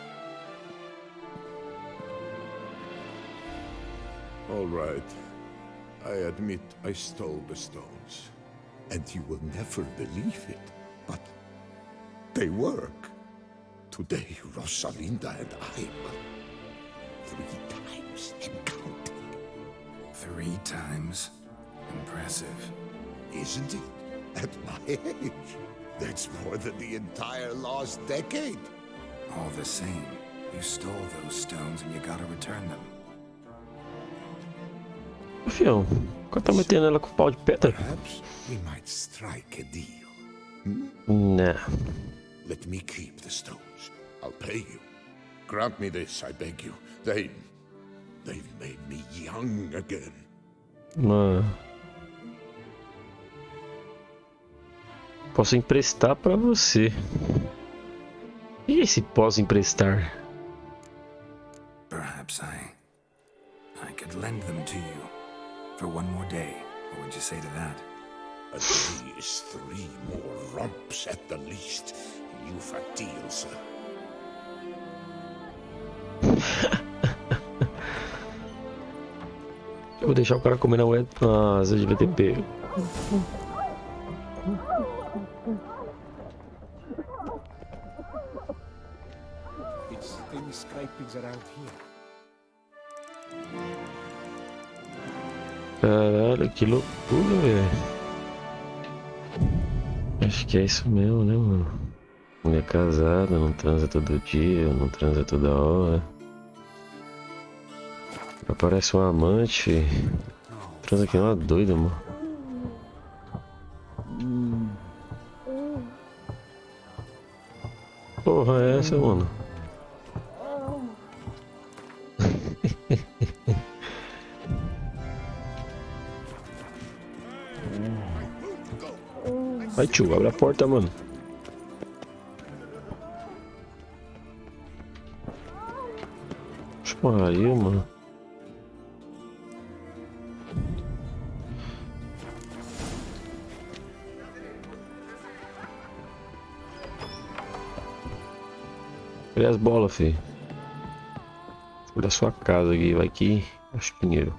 All right. I admit I stole the stones. And you will never believe it, but they work. Today, Rosalinda and I will 3 times and counting. 3 times? Impressive. Isn't it? At my age. That's more than the entire last decade. All the same, you stole those stones and you gotta return them. Fião, o cara tá metendo ela com pau de pedra? Perhaps we might strike a deal. Nah. Let me keep the stones. I'll pay you. Grant me this, I beg you. They've made me young again. Mano. Posso emprestar pra você. E esse posso emprestar? Perhaps I could lend them to you for 1 more day. What would you say to that? A day is 3 more romps at the least. You've a deal, sir. Eu vou deixar o cara comer na asa de BTP. It's thin scrapings around here. Caralho, que loucura, velho. Acho que é isso mesmo, né, mano? Mulher casada, não transa todo dia, não transa toda hora. Aparece um amante, transa aqui uma doida, mano. Porra é essa, mano? Vai, tio, abre a porta, mano. Maria, mano. Cadê as bolas, filho? Olha a sua casa aqui, vai que acho dinheiro.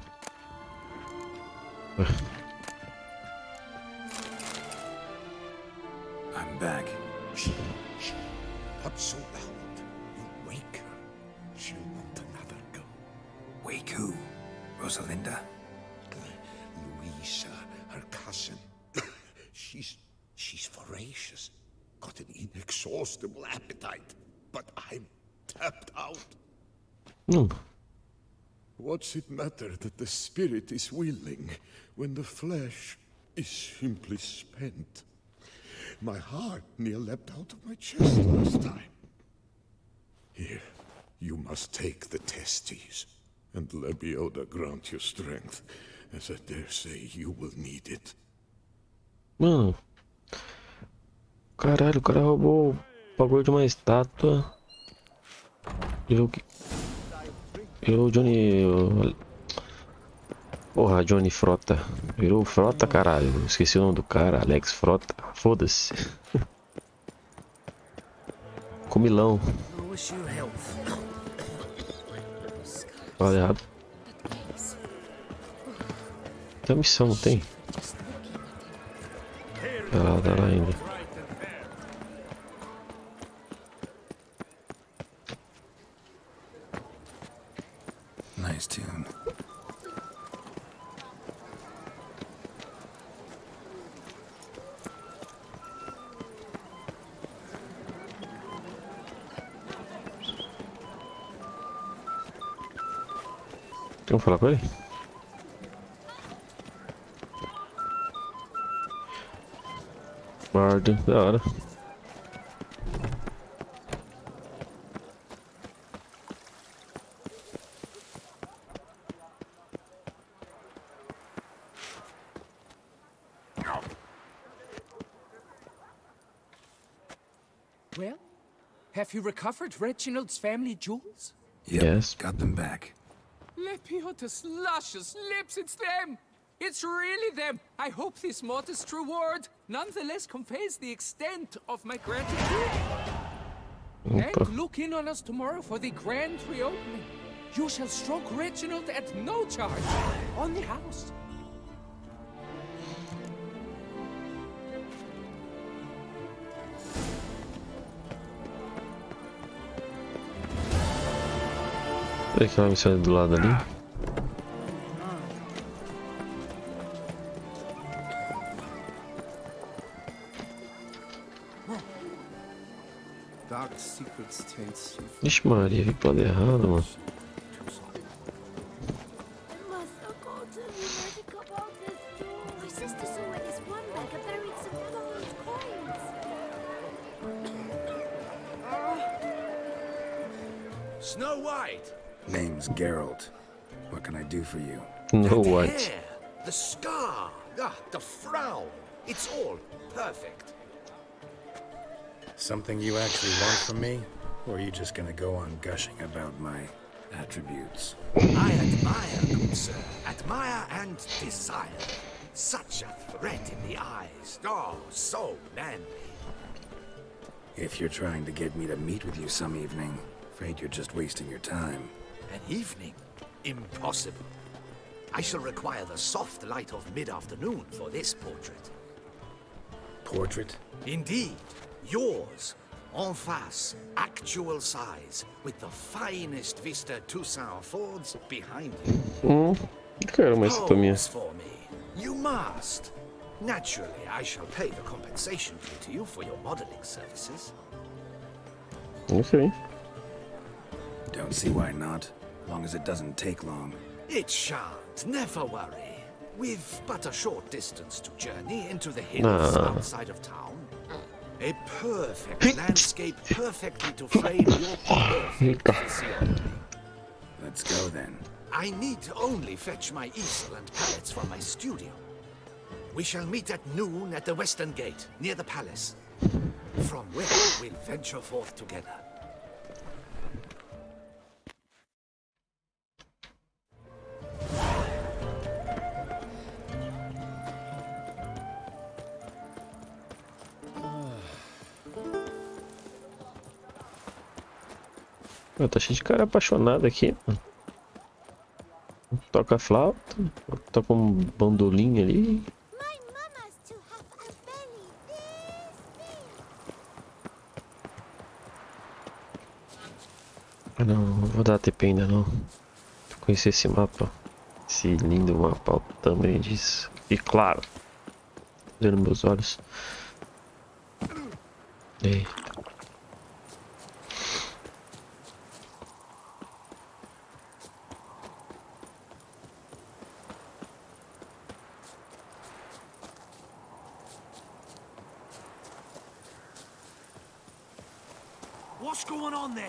I'm back. Not so loud. You wake her. She'll want another go. Wake who? Rosalinda? Louisa, her cousin. She's voracious. Got an inexhaustible appetite. But I'm tapped out. What's it matter that the spirit is willing when the flesh is simply spent? My heart near leapt out of my chest last time. Here, you must take the testes, and Lebioda grant you strength, as I dare say you will need it. Mano. Caralho, o cara roubou o bagulho de uma estátua. Eu, Johnny... Porra, Johnny Frota. Virou Frota, caralho. Esqueci o nome do cara. Alex Frota. Foda-se. Comilão. Fala errado. Tem missão, não tem? Tá lá ainda. Nice tune. Vamos falar com ele? Bardo, da hora. Well, have you recovered Reginald's family jewels? Yep, yes. Got them back. Lepioda's luscious lips, it's them! It's really them! I hope this modest reward nonetheless conveys the extent of my gratitude. And look in on us tomorrow for the grand reopening. You shall stroke Reginald at no charge on the house. Tem aquela missão do lado ali. Ixi, Maria, vi pro lado errado, mano. My sister saw in this one bag are buried some gold coins. Snow White! Name's Geralt. What can I do for you? No The White. hair, the scar, the frown. It's all perfect. Something you actually want from me? Or are you just gonna go on gushing about my attributes? I admire, good sir. Admire and desire. Such a threat in the eyes. Oh, so manly. If you're trying to get me to meet with you some evening, afraid you're just wasting your time. An evening? Impossible. I shall require the soft light of mid-afternoon for this portrait. Portrait? Indeed. Yours. En face. Actual size. With the finest vista Toussaint affords behind you. Quero uma estátua minha. Pose for me. You must. Naturally, I shall pay the compensation fee to you for your modeling services. Okay. Don't see why not. As long as it doesn't take long. It shan't. Never worry. We've but a short distance to journey into the hills outside of town. A perfect landscape perfectly to frame your perfect physiognomy. Let's go then. I need only fetch my easel and pallets from my studio. We shall meet at noon at the western gate, near the palace. From where we'll venture forth together. Tá cheio de cara apaixonado aqui, mano. Toca flauta, toca um bandolim ali. Não vou dar TP ainda não. Vou conhecer esse mapa. Esse lindo mapa ao tamanho disso. E claro, vendo meus olhos. What's going on there?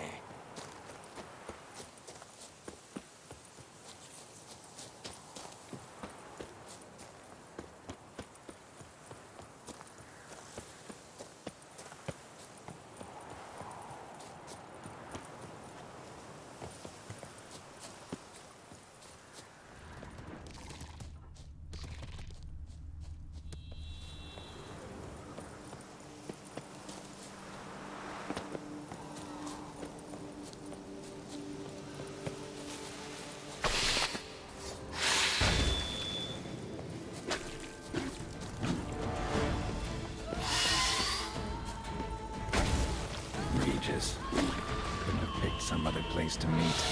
Couldn't have picked some other place to meet.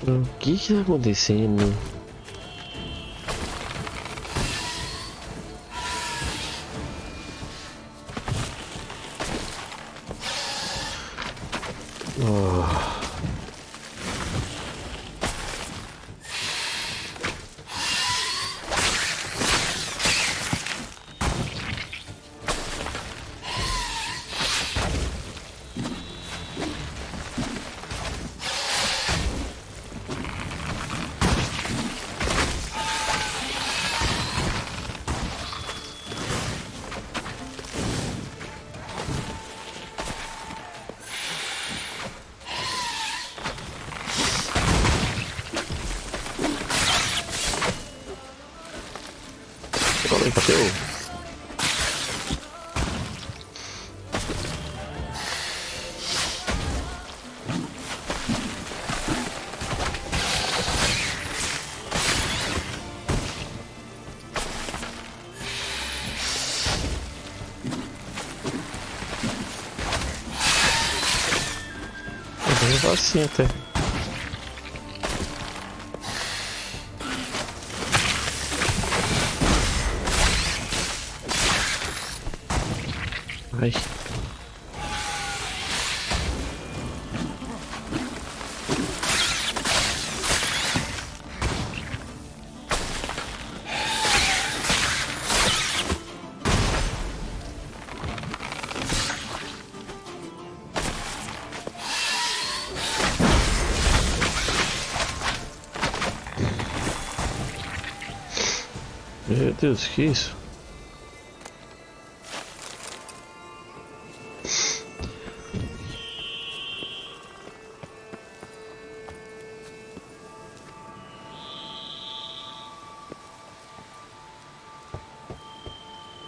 O que tá acontecendo? Calma aí, bateu. Eu vou assim até. Ai. Meu Deus, que isso?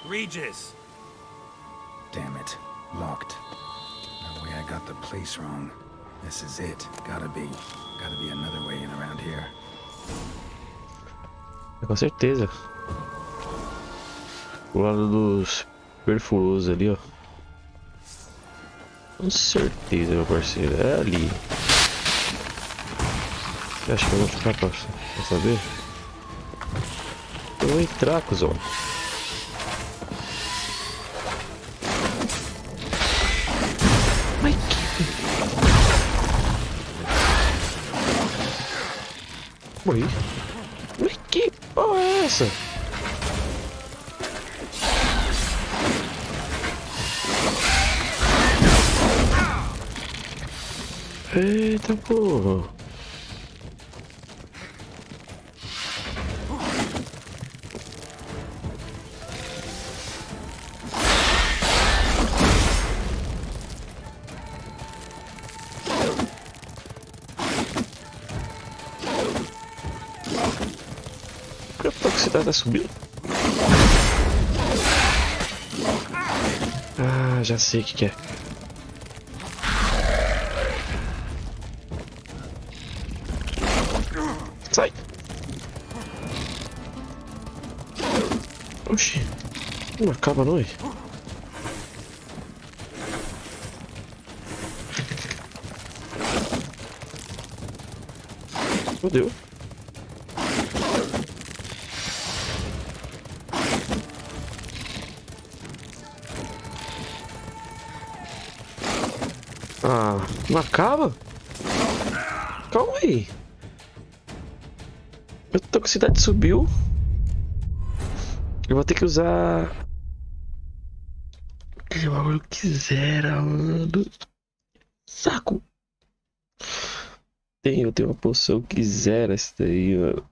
Regis! Damn it. Locked. No way, I got the place wrong. This is it. Gotta be another way in around here. Com certeza. O lado dos perfurosos ali, ó. Com certeza, meu parceiro. É ali. Você acha que eu vou ficar pra saber? Eu vou entrar, cuzão. Morri. Mas que porra é essa? Eita porra. A toxicidade tá subindo. Ah, já sei o que é. Sai. Oxi. Não acaba não, hein? Fodeu. Ah, não acaba? Calma aí. A toxicidade subiu. Eu vou ter que usar... Caralho, o bagulho que zera, mano. Saco. Eu tenho uma poção que zera isso daí, mano.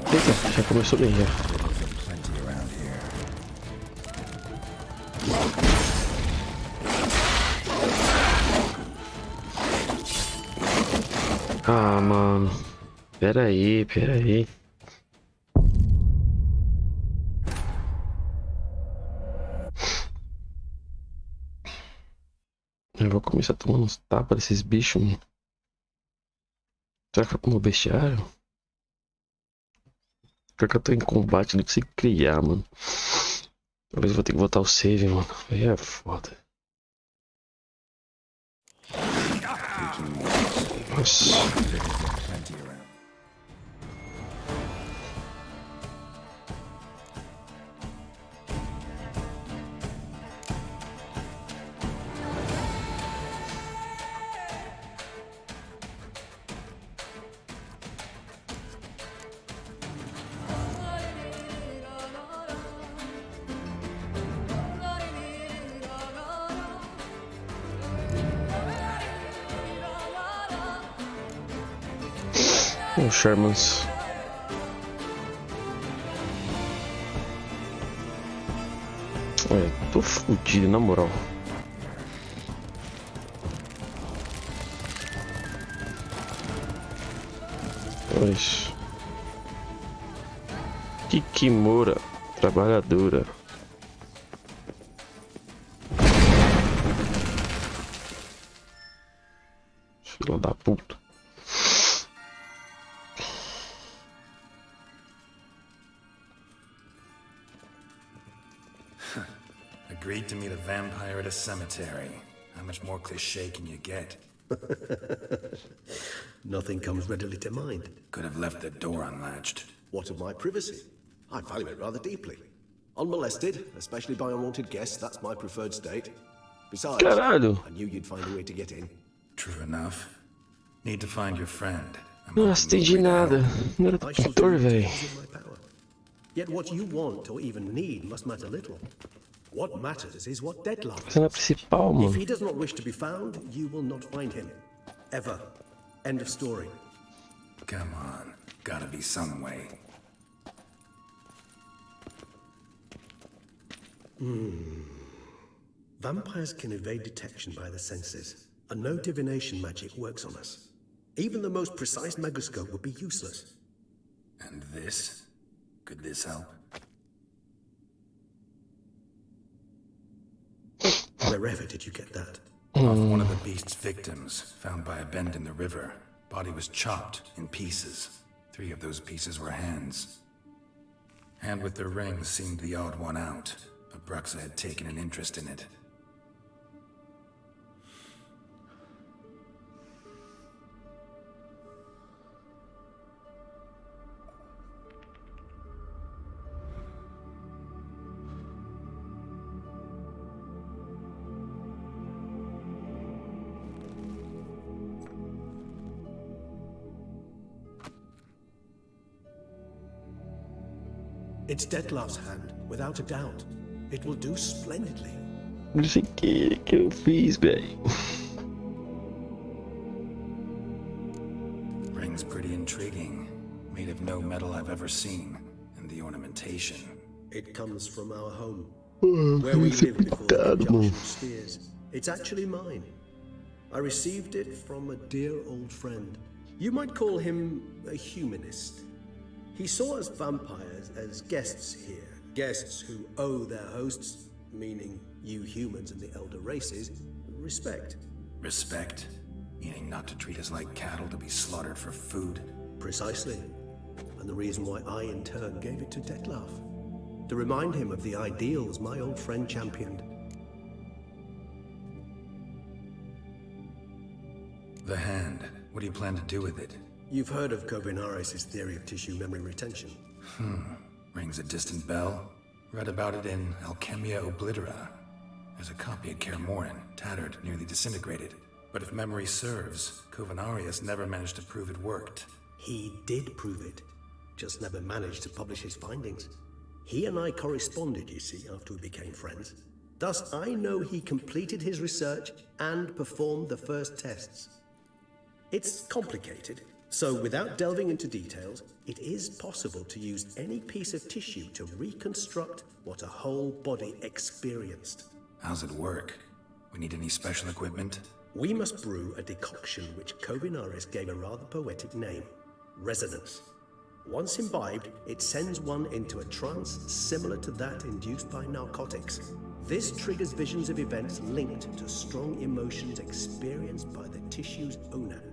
Eita, já começou bem já. Ah, mano. Pera aí. Eu vou começar tomando uns tapas desses bichos, mano. Será que eu tomo bestiário? Será que eu tô em combate, não consigo criar, mano. Talvez eu vou ter que botar o save, mano. Aí é foda. Nossa. Os Shermans. Olha, tô fudido, na moral. Pois. Kikimura, trabalhadora. Filha da puta. Agreed to meet a vampire at a cemetery. How much more cliché can you get? Nothing comes readily to mind. Could have left the door unlatched. What of my privacy? I value it rather deeply. Unmolested, especially by unwanted guests, that's my preferred state. Besides, Caralho. I knew you'd find a way to get in. True enough. Need to find your friend. Não entendi nada. Não era pintor, velho. Yet what you want or even need must matter little. What matters is what Dettlaff Essa é a principal, If mano. he does not wish to be found, you will not find him. Ever. End of story. Come on. Gotta be some way. Vampires can evade detection by the senses, and no divination magic works on us. Even the most precise megascope would be useless. And this? Could this help? Wherever did you get that? Off one of the beast's victims, found by a bend in the river. Body was chopped in pieces. 3 of those pieces were hands. Hand with the ring seemed the odd one out, but Bruxa had taken an interest in it. It's Dettlaff's hand, without a doubt. It will do splendidly. Não sei o que eu fiz, velho. Ring's pretty intriguing. Made of no metal I've ever seen. And the ornamentation. It comes from our home, where we lived before the injunction of spheres. It's actually mine. I received it from a dear old friend. You might call him a humanist. He saw us vampires as guests here, guests who owe their hosts, meaning you humans and the elder races, respect. Respect? Meaning not to treat us like cattle to be slaughtered for food? Precisely. And the reason why I in turn gave it to Dettlaff. To remind him of the ideals my old friend championed. The hand. What do you plan to do with it? You've heard of Kobinares' theory of tissue memory retention. Rings a distant bell. Read about it in Alchemia Oblitera. There's a copy of Kaer Morhen, tattered, nearly disintegrated. But if memory serves, Covenarius never managed to prove it worked. He did prove it, just never managed to publish his findings. He and I corresponded, you see, after we became friends. Thus, I know he completed his research and performed the first tests. It's complicated, so without delving into details, it is possible to use any piece of tissue to reconstruct what a whole body experienced. How's it work? We need any special equipment? We must brew a decoction which Covenarius gave a rather poetic name, resonance. Once imbibed, it sends one into a trance similar to that induced by narcotics. This triggers visions of events linked to strong emotions experienced by the tissue's owner.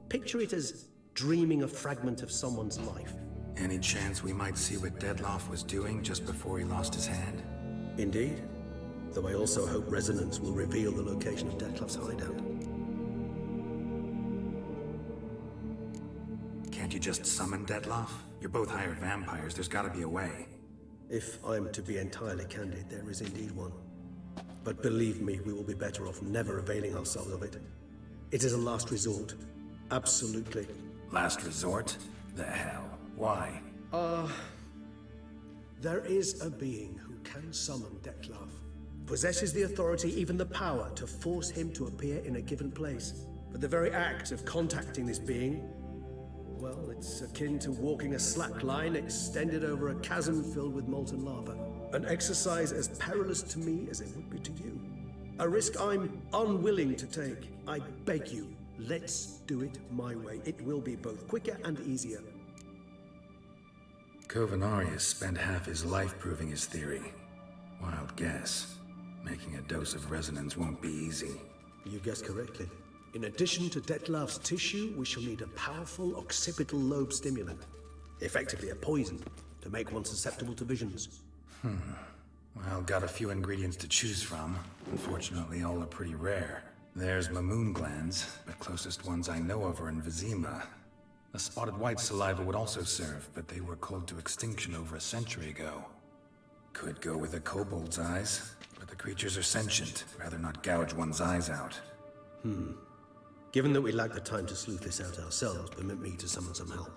Picture it as dreaming a fragment of someone's life. Any chance we might see what Dettlaff was doing just before he lost his hand? Indeed. Though I also hope resonance will reveal the location of Dettlaff's hideout. Can't you just summon Dettlaff? You're both hired vampires, there's gotta be a way. If I'm to be entirely candid, there is indeed one. But believe me, we will be better off never availing ourselves of it. It is a last resort. Absolutely. Last resort? The hell? Why? There is a being who can summon Dettlaff. Possesses the authority, even the power, to force him to appear in a given place. But the very act of contacting this being, well, it's akin to walking a slack line extended over a chasm filled with molten lava. An exercise as perilous to me as it would be to you. A risk I'm unwilling to take. I beg you, let's do it my way. It will be both quicker and easier. Covenarius spent half his life proving his theory. Wild guess. Making a dose of resonance won't be easy. You guessed correctly. In addition to Dettlaff's tissue, we shall need a powerful occipital lobe stimulant. Effectively a poison, to make one susceptible to visions. Well, got a few ingredients to choose from. Unfortunately, all are pretty rare. There's Mamoon glands, but closest ones I know of are in Vizima. A spotted white saliva would also serve, but they were cold to extinction over a century ago. Could go with a kobold's eyes, but the creatures are sentient. Rather not gouge one's eyes out. Given that we lack the time to sleuth this out ourselves, permit me to summon some help.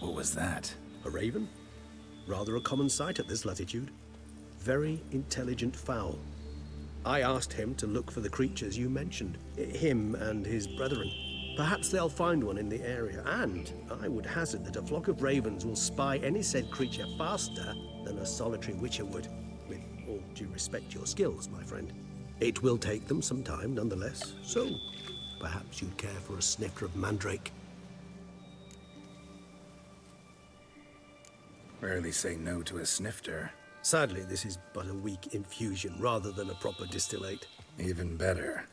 What was that? A raven? Rather a common sight at this latitude. Very intelligent fowl. I asked him to look for the creatures you mentioned. Him and his brethren. Perhaps they'll find one in the area, and I would hazard that a flock of ravens will spy any said creature faster than a solitary witcher would. With all due respect to your skills, my friend. It will take them some time, nonetheless, so perhaps you'd care for a snifter of mandrake. Rarely say no to a snifter. Sadly, this is but a weak infusion rather than a proper distillate. Even better.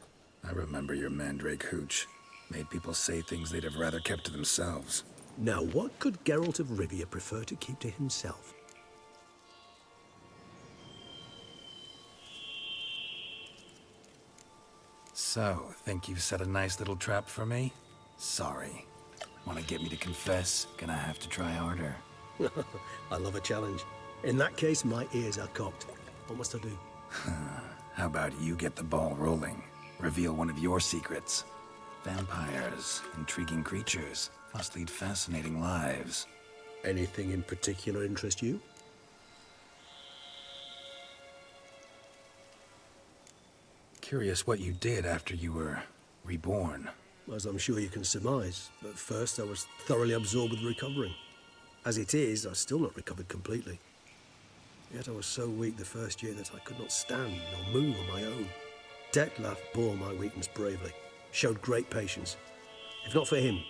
I remember your mandrake hooch. Made people say things they'd have rather kept to themselves. Now, what could Geralt of Rivia prefer to keep to himself? So, think you've set a nice little trap for me? Sorry. Want to get me to confess? Gonna have to try harder. I love a challenge. In that case, my ears are cocked. What must I do? How about you get the ball rolling? Reveal one of your secrets. Vampires, intriguing creatures, must lead fascinating lives. Anything in particular interest you? Curious what you did after you were reborn. As I'm sure you can surmise, but first I was thoroughly absorbed with recovering. As it is, I've still not recovered completely. Yet I was so weak the first year that I could not stand nor move on my own. Dettlaff bore my weakness bravely, Showed great patience. If not for him,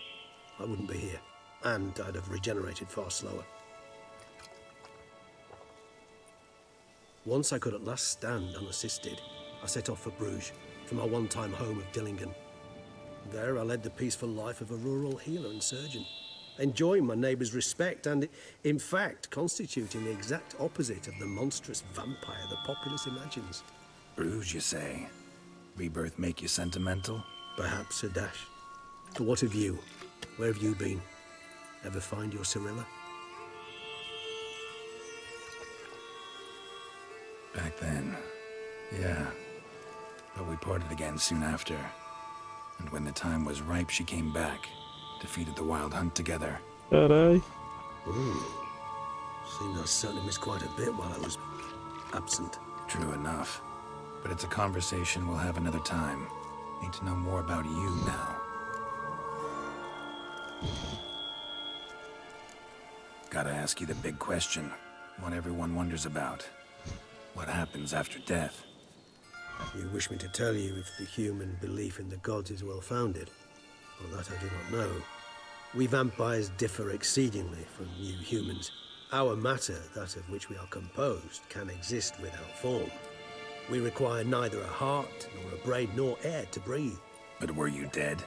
I wouldn't be here. And I'd have regenerated far slower. Once I could at last stand unassisted, I set off for Bruges, from my one-time home of Dillingen. There I led the peaceful life of a rural healer and surgeon, enjoying my neighbours' respect and, in fact, constituting the exact opposite of the monstrous vampire the populace imagines. Bruges, you say? Rebirth make you sentimental? Perhaps a dash. But what of you? Where have you been? Ever find your Cyrilla? Back then, yeah. But we parted again soon after. And when the time was ripe, she came back. Defeated the Wild Hunt together. Carai. Seemed I certainly missed quite a bit while I was absent. True enough. But it's a conversation we'll have another time. Need to know more about you now. Gotta ask you the big question. What everyone wonders about. What happens after death? You wish me to tell you if the human belief in the gods is well-founded? Well, that I do not know. We vampires differ exceedingly from you humans. Our matter, that of which we are composed, can exist without form. We require neither a heart, nor a brain, nor air to breathe. But were you dead?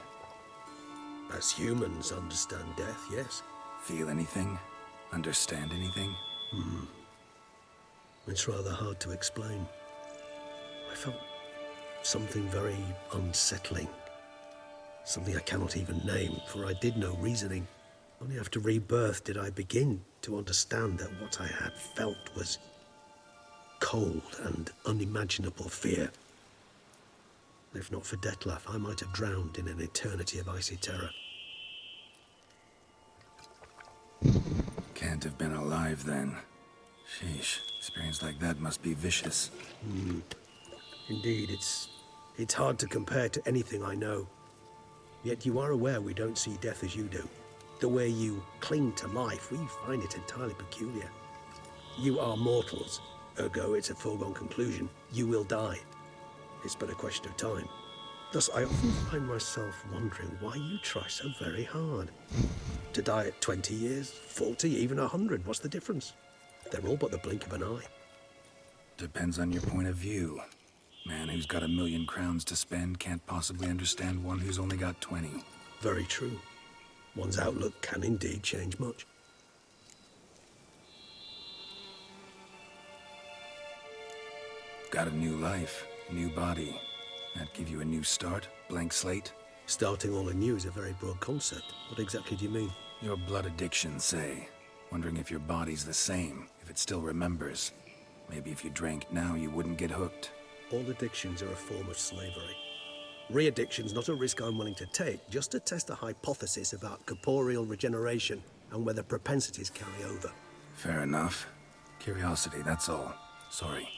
As humans understand death, yes. Feel anything? Understand anything? It's rather hard to explain. I felt something very unsettling. Something I cannot even name, for I did no reasoning. Only after rebirth did I begin to understand that what I had felt was cold and unimaginable fear. If not for Detlef, I might have drowned in an eternity of icy terror. Can't have been alive then. Sheesh, experience like that must be vicious. Indeed, it's hard to compare to anything I know. Yet you are aware we don't see death as you do. The way you cling to life, we find it entirely peculiar. You are mortals, ergo it's a foregone conclusion. You will die. It's but a question of time. Thus, I often find myself wondering why you try so very hard. To die at 20 years, 40, even 100, what's the difference? They're all but the blink of an eye. Depends on your point of view. Man who's got 1,000,000 crowns to spend can't possibly understand one who's only got 20. Very true. One's outlook can indeed change much. Got a new life, new body. That give you a new start, blank slate? Starting all anew is a very broad concept. What exactly do you mean? Your blood addiction, say. Wondering if your body's the same, if it still remembers. Maybe if you drank now, you wouldn't get hooked. All addictions are a form of slavery. Re-addiction's not a risk I'm willing to take, just to test a hypothesis about corporeal regeneration and whether propensities carry over. Fair enough. Curiosity, that's all. Sorry.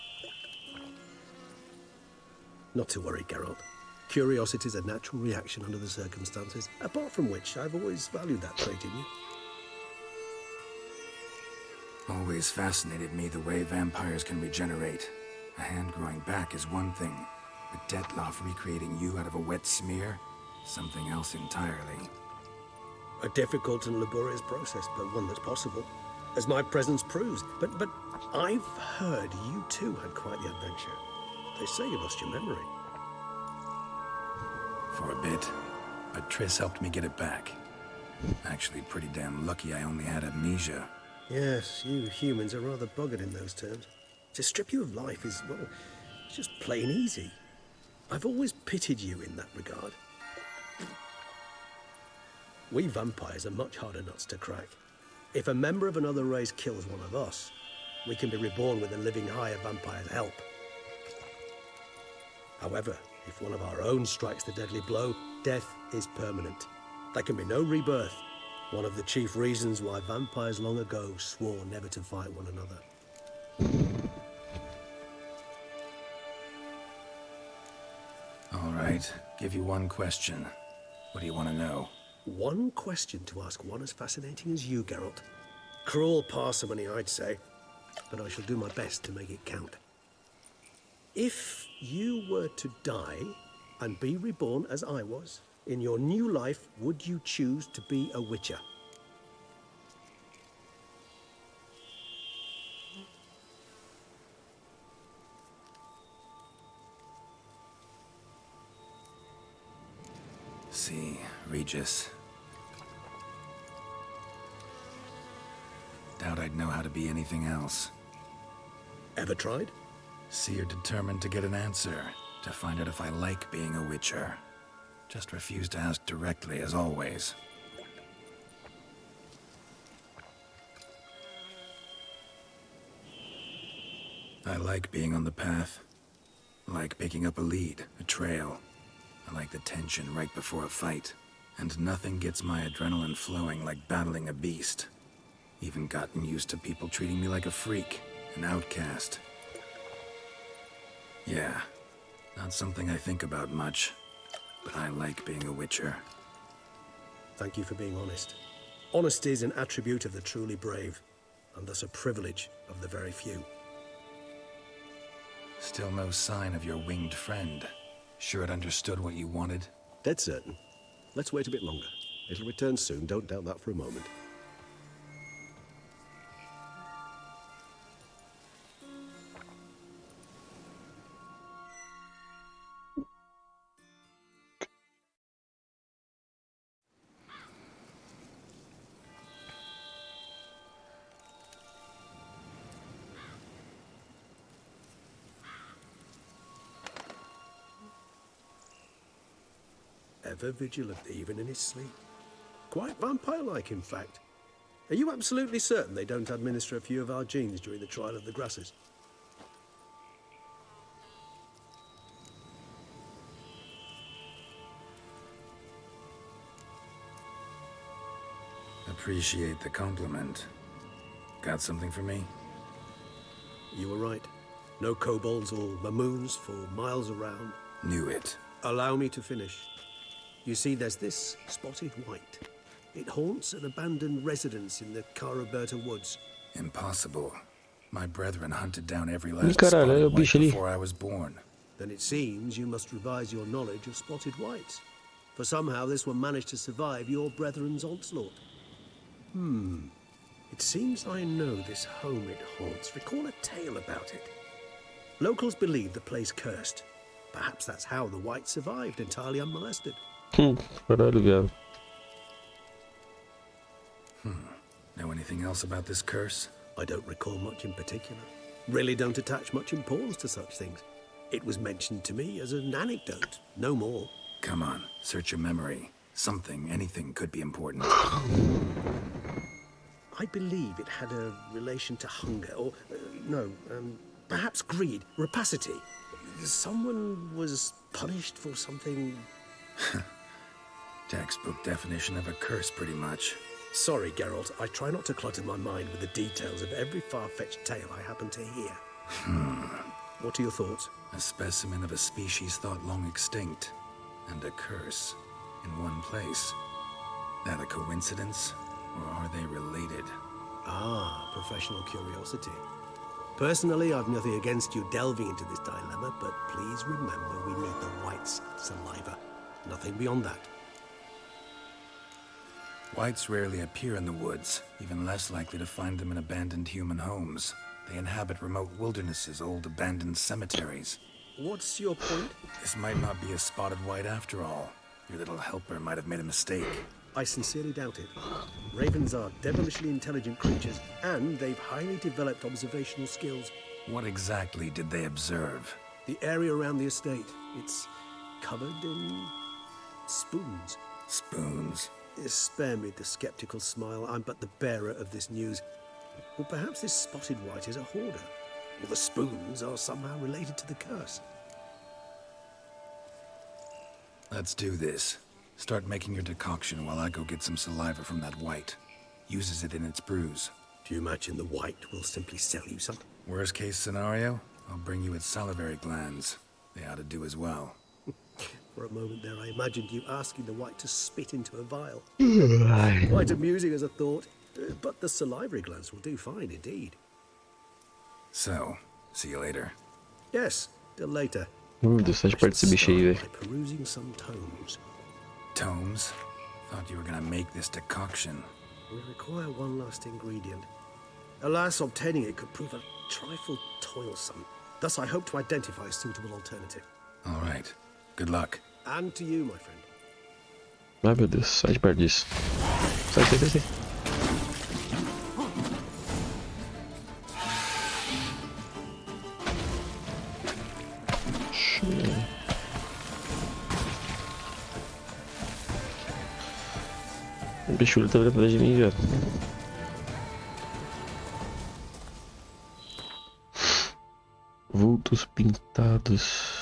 Not to worry, Geralt. Curiosity is a natural reaction under the circumstances, apart from which I've always valued that trait in you. Always fascinated me the way vampires can regenerate. A hand growing back is one thing, but Detlef recreating you out of a wet smear? Something else entirely. A difficult and laborious process, but one that's possible, as my presence proves. But I've heard you too had quite the adventure. They say you lost your memory. For a bit, but Triss helped me get it back. Actually pretty damn lucky I only had amnesia. Yes, you humans are rather buggered in those terms. To strip you of life is, well, it's just plain easy. I've always pitied you in that regard. We vampires are much harder nuts to crack. If a member of another race kills one of us, we can be reborn with a living higher vampire's help. However, if one of our own strikes the deadly blow, death is permanent. There can be no rebirth. One of the chief reasons why vampires long ago swore never to fight one another. All right, give you one question. What do you want to know? One question to ask one as fascinating as you, Geralt. Cruel parsimony, I'd say, but I shall do my best to make it count. If you were to die and be reborn as I was. In your new life, would you choose to be a witcher? See, Regis. Doubt I'd know how to be anything else. Ever tried? See, you're determined to get an answer, to find out if I like being a witcher. Just refuse to ask directly, as always. I like being on the path. I like picking up a lead, a trail. I like the tension right before a fight. And nothing gets my adrenaline flowing like battling a beast. Even gotten used to people treating me like a freak, an outcast. Yeah, not something I think about much, but I like being a witcher. Thank you for being honest. Honesty is an attribute of the truly brave, and thus a privilege of the very few. Still no sign of your winged friend. Sure it understood what you wanted? Dead certain. Let's wait a bit longer. It'll return soon, don't doubt that for a moment. Ever vigilant, even in his sleep. Quite vampire-like, in fact. Are you absolutely certain they don't administer a few of our genes during the trial of the grasses? Appreciate the compliment. Got something for me? You were right. No kobolds or mamoons for miles around. Knew it. Allow me to finish. You see, there's this spotted white. It haunts an abandoned residence in the Caraberta woods. Impossible. My brethren hunted down every last Caralho, spotted o white bicho ali. before I was born. Then it seems you must revise your knowledge of spotted whites. For somehow this one managed to survive your brethren's onslaught. It seems I know this home it haunts. Recall a tale about it. Locals believe the place cursed. Perhaps that's how the white survived entirely unmolested. Caralho, viado. Know anything else about this curse? I don't recall much in particular. Really don't attach much importance to such things. It was mentioned to me as an anecdote, no more. Come on, search your memory. Something, anything could be important. I believe it had a relation to hunger, or, perhaps greed, rapacity. Someone was punished for something... Textbook definition of a curse, pretty much. Sorry, Geralt, I try not to clutter my mind with the details of every far-fetched tale I happen to hear. What are your thoughts? A specimen of a species thought long extinct, and a curse in one place. That a coincidence, or are they related? Ah, professional curiosity. Personally, I've nothing against you delving into this dilemma, but please remember we need the white's saliva. Nothing beyond that. Whites rarely appear in the woods, even less likely to find them in abandoned human homes. They inhabit remote wildernesses, old abandoned cemeteries. What's your point? This might not be a spotted white after all. Your little helper might have made a mistake. I sincerely doubt it. Ravens are devilishly intelligent creatures, and they've highly developed observational skills. What exactly did they observe? The area around the estate. It's covered in spoons. Spoons? Spare me the skeptical smile. I'm but the bearer of this news. Or perhaps this spotted white is a hoarder. Or the spoons are somehow related to the curse. Let's do this. Start making your decoction while I go get some saliva from that white. Uses it in its brews. Do you imagine the white will simply sell you some? Worst case scenario, I'll bring you its salivary glands. They ought to do as well. For a moment there, I imagined you asking the white to spit into a vial. Quite amusing as a thought, but the salivary glands will do fine indeed. So, see you later. Yes, till later. Deus, sai de perto desse bicho aí, velho. By perusing some tomes. Tomes? Thought you were gonna make this decoction. We require one last ingredient. Alas, obtaining it could prove a trifle toilsome. Thus, I hope to identify a suitable alternative. All right. Good luck. And to you, my friend. Ai meu Deus, sai de perto disso. Sai, sai, sai, sai. O bicho tá vindo atrás de mim já. Vultos pintados.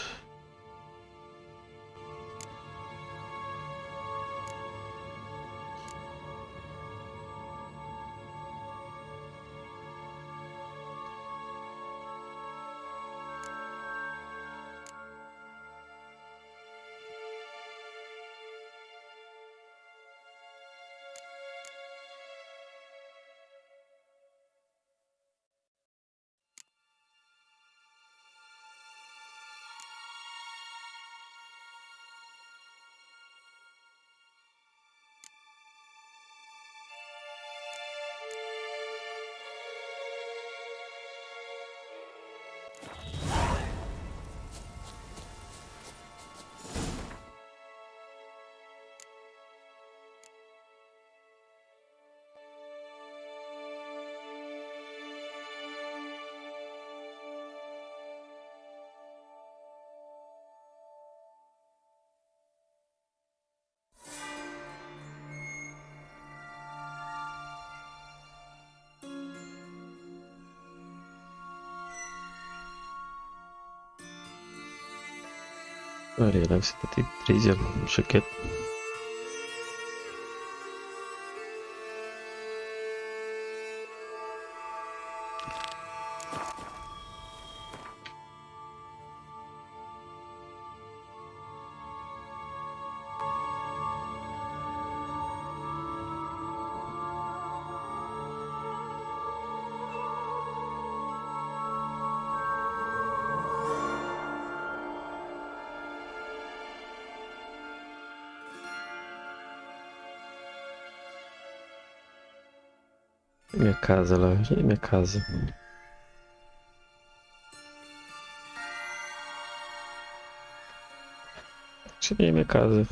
Olha, deve ser 73 já, deixa quieto. Minha casa lá, já é minha casa. Cheguei à minha casa.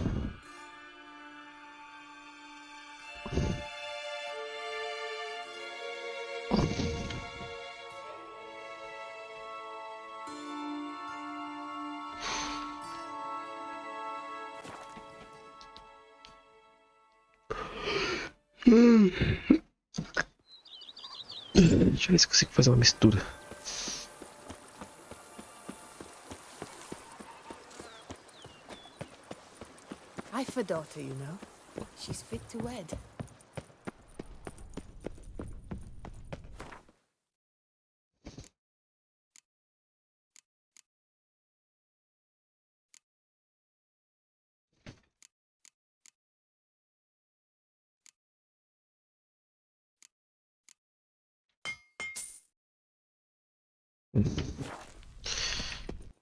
Deixa eu ver se consigo fazer uma mistura. I've a daughter, you know. She's fit to wed.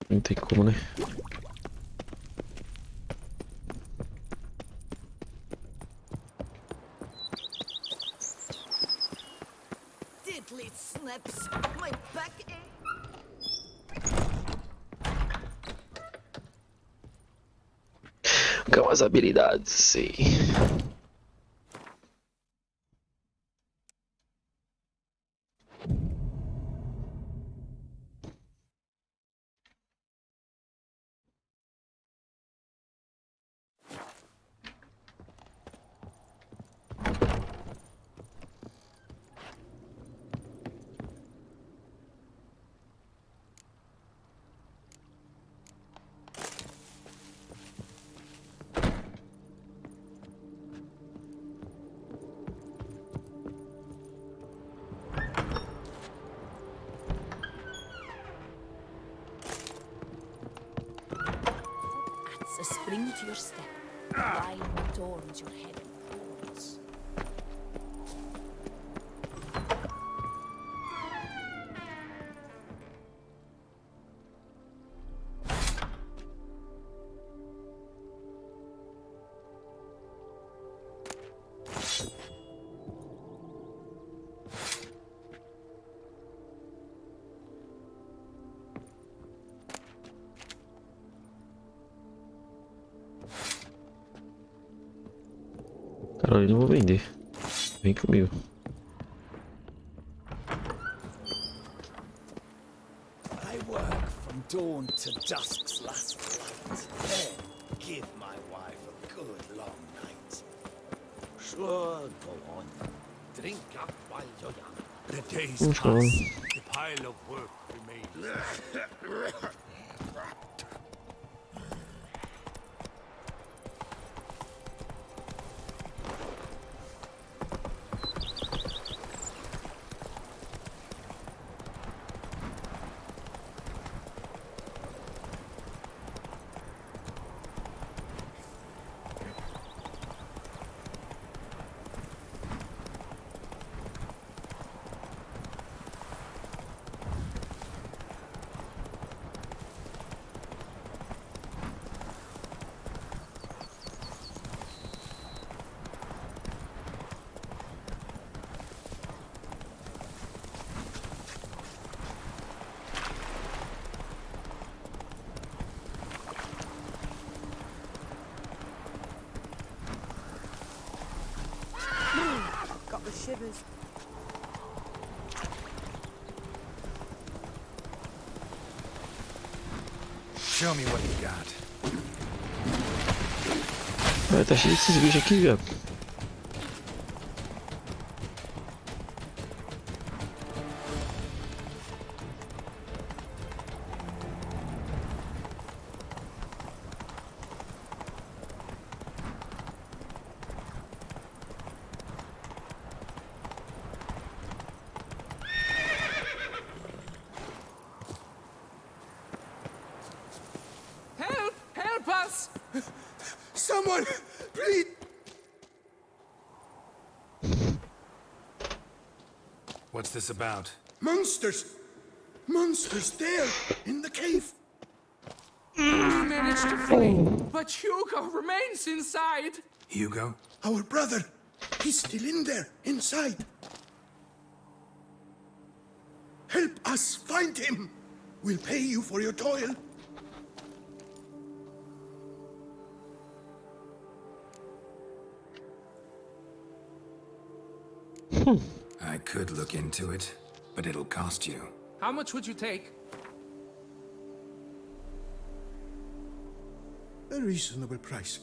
Não tem como, né? Diddly snaps, my back ache. Com as habilidades, sim. A spring to your step. Wine adorns your head with thorns. Carolina, eu vou vender. Vem comigo. I work from dawn to dusk's last light, then give my wife a good long night. Sure, go on. Drink up while you're young. The days Vamos falar. pass, the pile of work remains. Got the shivers. Show me what you got. Tá cheio desses bichos aqui, velho. Help! Help us! Someone, please! What's this about? Monsters! Monsters there, in the cave! We managed to flee, but Hugo remains inside. Hugo? Our brother! He's still in there, inside! Help us find him! We'll pay you for your toil. I could look into it, but it'll cost you. How much would you take? A reasonable price.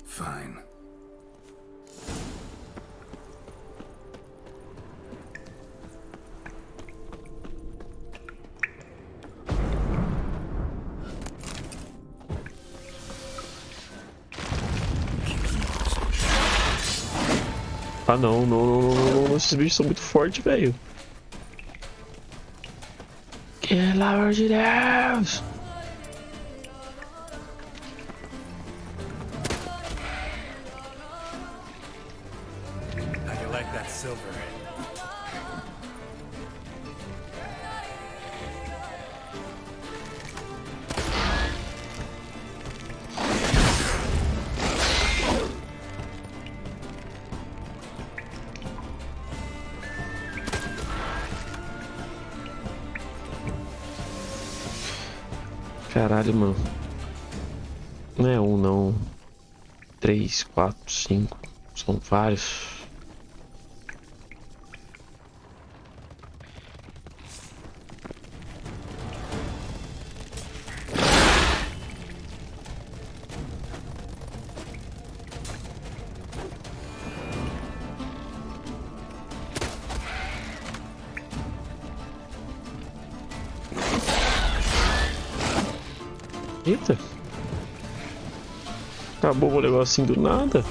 Fine. Ah, não, não. Esses bichos são muito fortes, velho. Pelo amor de Deus! How do you like that silver? Caralho, mano. Não é um, não. 3, 4, 5. São vários. Eita! Acabou o negocinho do nada.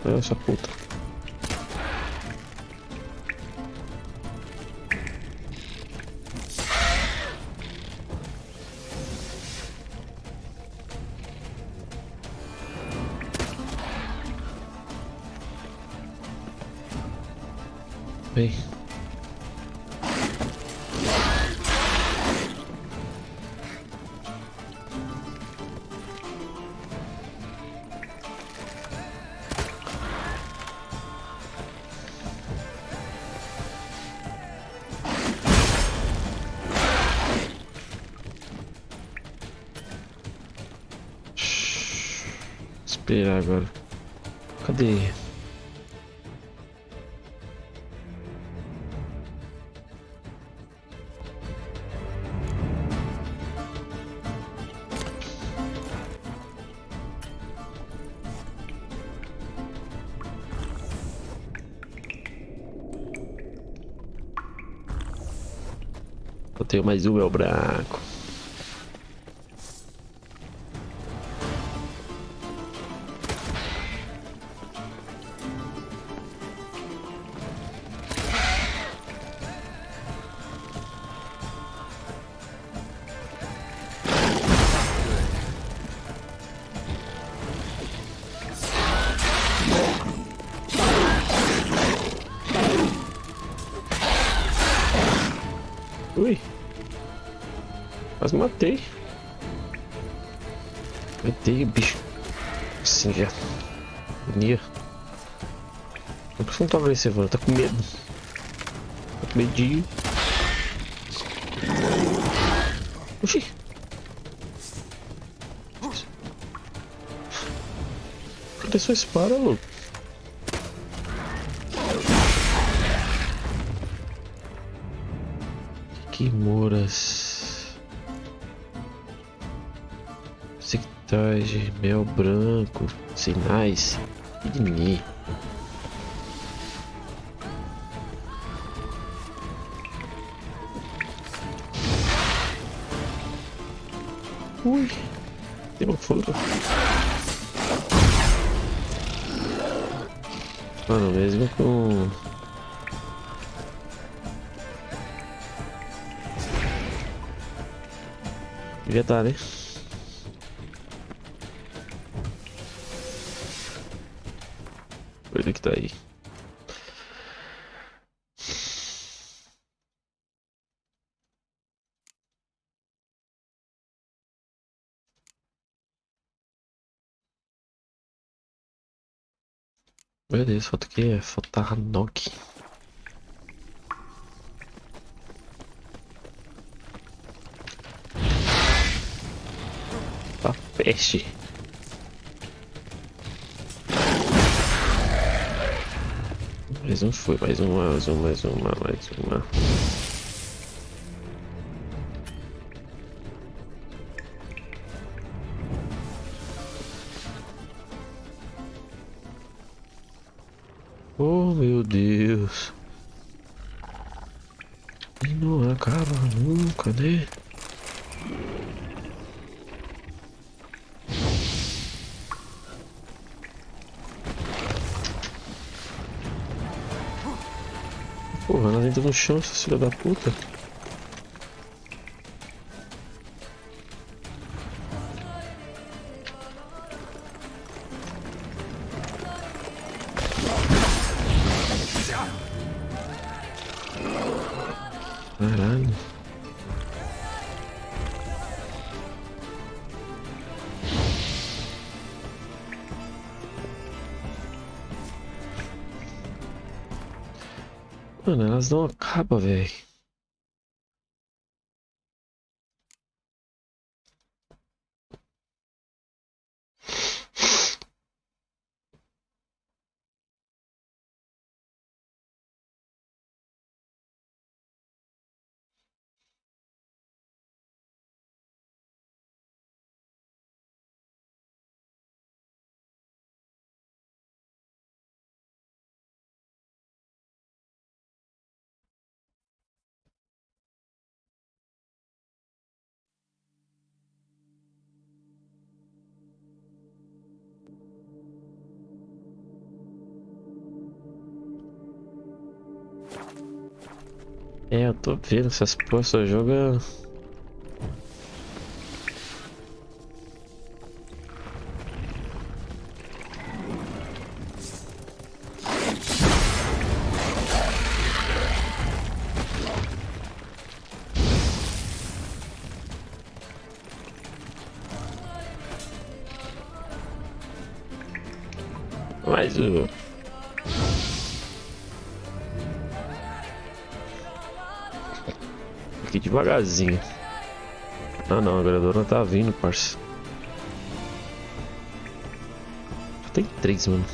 Essa puta. Vem. Esperar agora. Cadê? Eu tenho mais um, meu branco. Ui. Quase matei. Matei o bicho. Assim já. Agonia. Por que você não tá agressivo? Tá com medo. Tá com medinho. Oxi. Cadê sua espada, louco? Quimuras, sectagem, mel branco, sinais, Igni. Ui, tem uma fogo. Mano, mesmo com... devia estar, né? Ele que tá aí. Beleza, falta aqui é Fotarnok. A peste. Mais um foi, mais uma. Oh meu Deus. E não acaba nunca, né? Porra, ela entra no chão, essa filha da puta. Caralho. Mano, elas não acabam, velho. É, eu tô vendo essas porra, só joga. Mais um. Aqui devagarzinho. Ah não, a gradora tá vindo, parça. Tem 3, mano.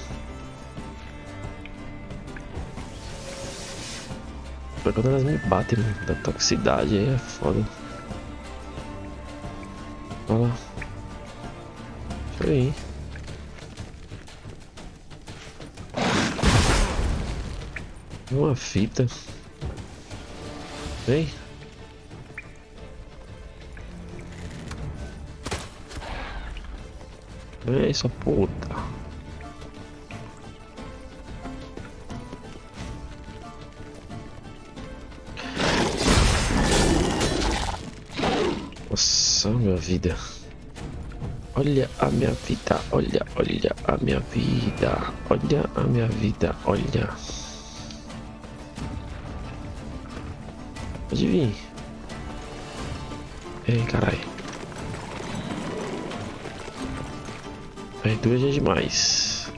Pra quando elas me batem, mano. Da toxicidade aí é foda. Olha lá. Isso aí. Uma fita. Vem. É essa puta. Nossa, minha vida. Olha a minha vida, olha a minha vida, olha a minha vida, olha. Pode vir. Ei, caralho. Aí 2 é demais.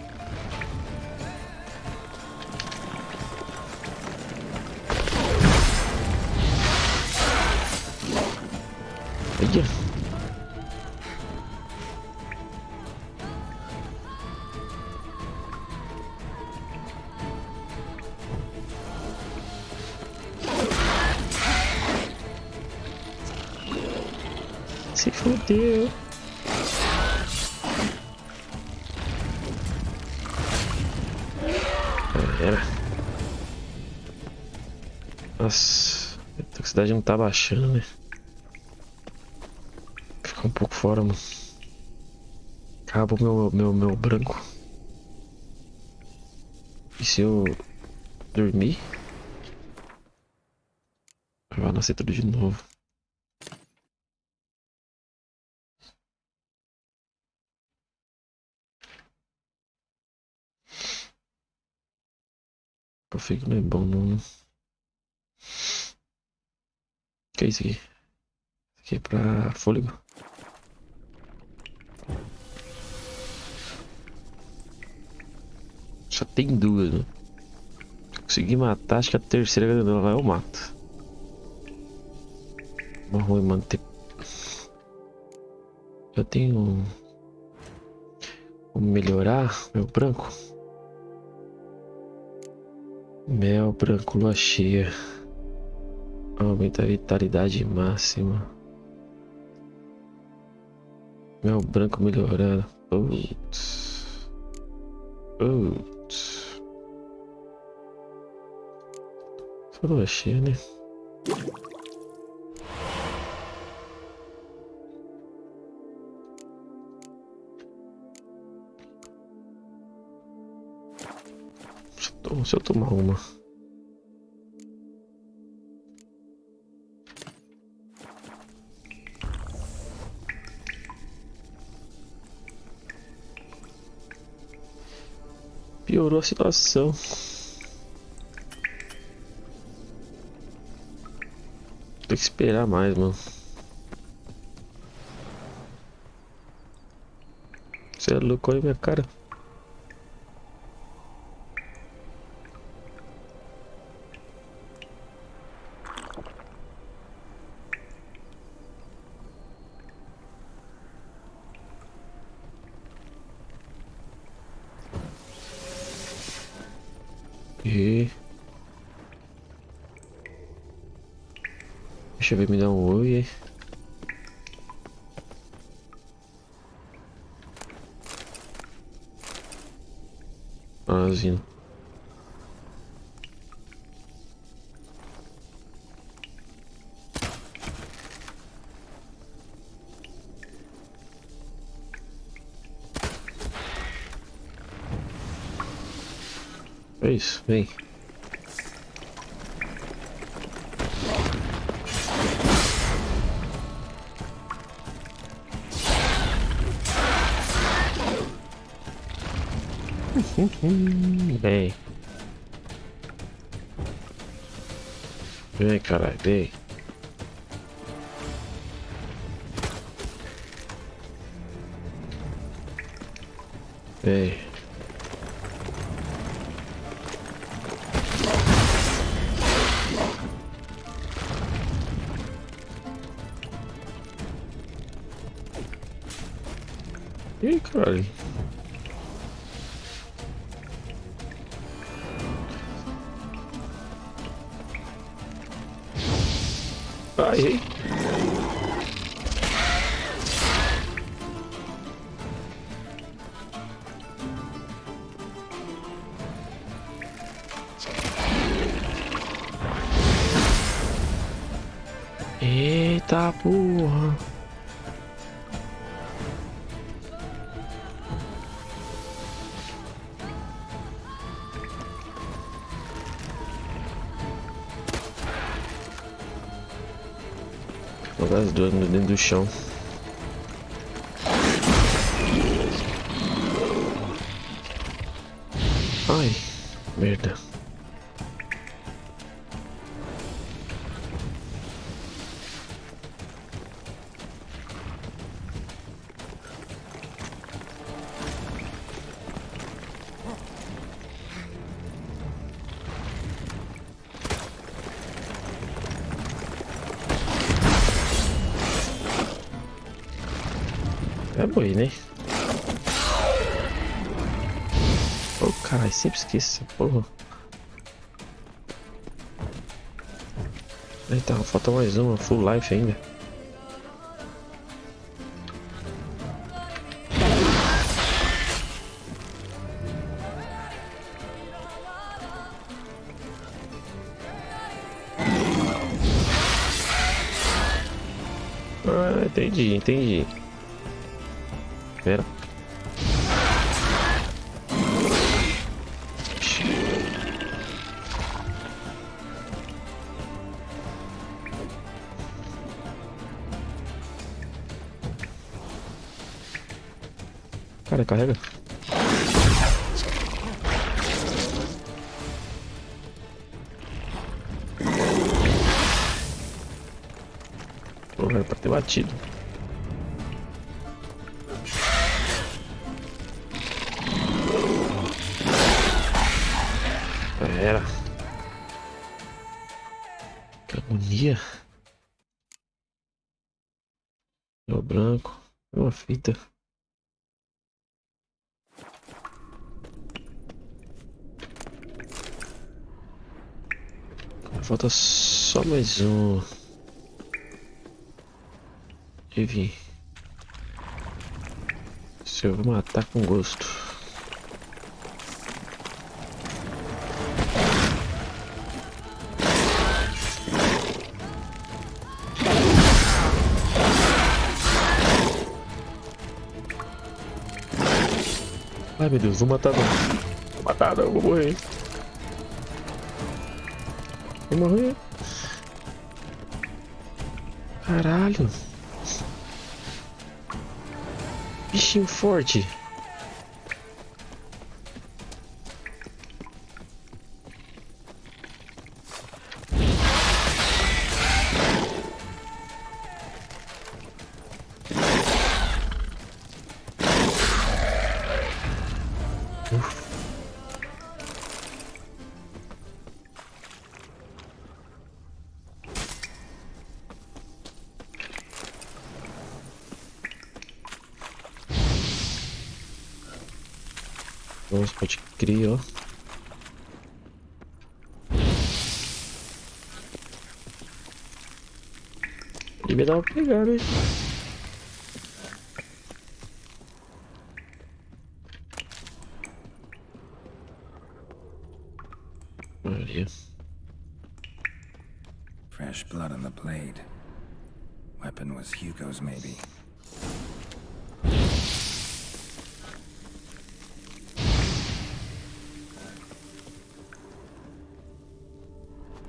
Olha. Se fodeu. Era. Nossa, a toxicidade não tá baixando, né? Ficar um pouco fora, mano. Acabou meu branco. E se eu dormir? Vai nascer tudo de novo. Eu fico não é bom não. O que é isso aqui? Isso aqui é pra fôlego. Só tem 2, né? Se eu conseguir matar, acho que a terceira eu mato. Mó ruim, mano. Eu tenho como melhorar meu branco. Mel branco, lua cheia. Aumenta a vitalidade máxima. Mel branco melhorando. Putz. Putz. Só lua cheia, né? Se eu tomar uma. Piorou a situação. Tem que esperar mais, mano. Você é louco, olha minha cara. E... deixa eu ver, me dar um oi. Vindo. É isso, vem. Vem. Vem, caralho, vem. Vem. Ih, caralho. Ai, ei. Eita porra. Jogar as duas dentro do chão. Ai, merda. É boi, né? Oh, caralho, sempre esqueço essa porra. Eita, falta mais uma, full life ainda. Ah, entendi. Pera. Cara, carrega. Pô, era pra ter batido. Era. Que agonia. Deu branco. Uma fita. Falta só mais um. Enfim. Se eu vou matar com gosto. Ai meu Deus, vou matar não. Vou matar não, vou morrer. Vou morrer. Caralho. Bichinho forte. Nossa, pode crer, ó. Devia dar pra pegar, né? Maria. Fresh blood on the blade. Weapon was Hugo's, maybe.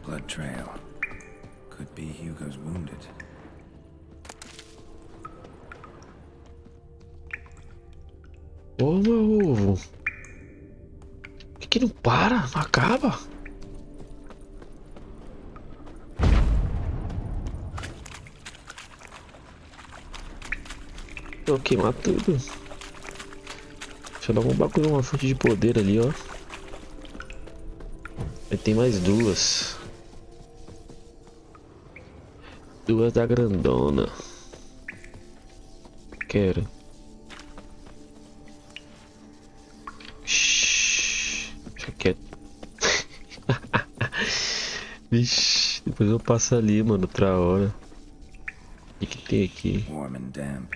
Blood trail. Could be Hugo's wounded. Ô, meu ovo. Que não para? Não acaba? Vou queimar tudo. Deixa eu dar um bagulho, uma fonte de poder ali, ó. Aí tem mais duas. Duas da grandona. Quero. Vixe, depois eu passo ali, mano, outra hora. O que tem aqui? Warm and damp.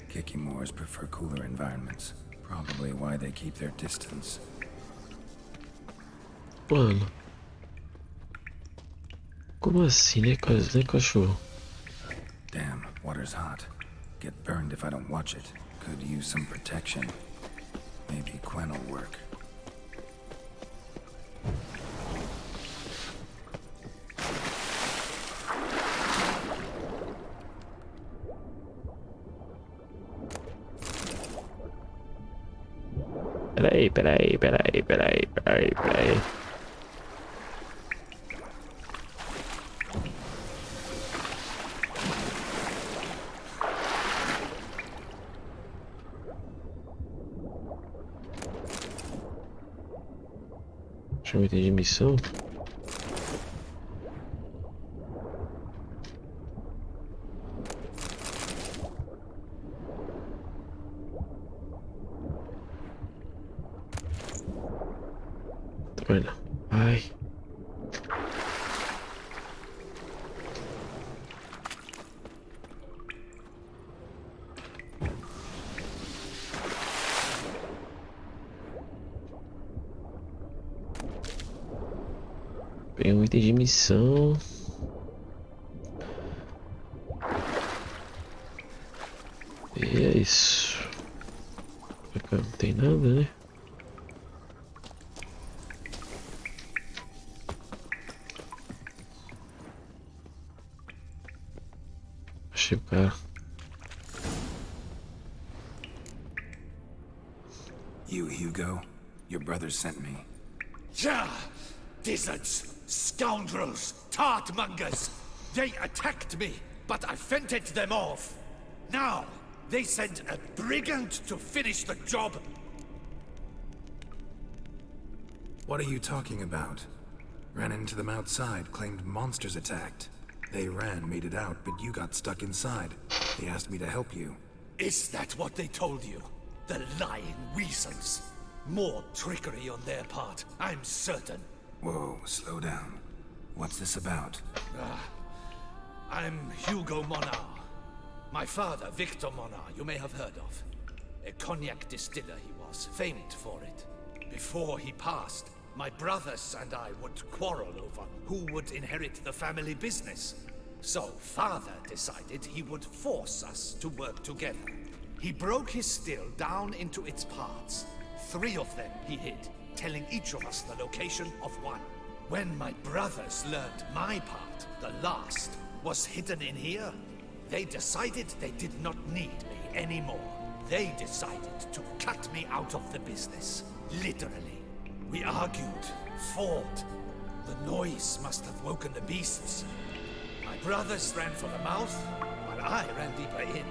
Kikimores prefer cooler environments. Probably why they keep their distance. Mano. Como assim, né, cachorro? Damn, water's hot. Get burned if I don't watch it. Could use some protection. Maybe Quen will work. Peraí. Deixa eu entender missão. Olha, ai. Peguei um item de missão. E é isso. Pra cá não tem nada, né? Achei o cara. You, Hugo? Your brother sent me. Ja! Dizzards! Scoundrels! Tartmongers! They attacked me, but I fended them off. Now, they send a brigand to finish the job. What are you talking about? Ran into them outside, claimed monsters attacked. They ran, made it out, but you got stuck inside. They asked me to help you. Is that what they told you? The lying weasels. More trickery on their part, I'm certain. Whoa, slow down. What's this about? I'm Hugo Monar. My father, Victor Monar, you may have heard of. A cognac distiller he was, famed for it. Before he passed, my brothers and I would quarrel over who would inherit the family business. So father decided he would force us to work together. He broke his still down into its parts. 3 of them he hid, telling each of us the location of one. When my brothers learned my part, the last, was hidden in here, they decided they did not need me anymore. They decided to cut me out of the business, literally. We argued, fought. The noise must have woken the beasts. My brothers ran for the mouth, while I ran deeper in.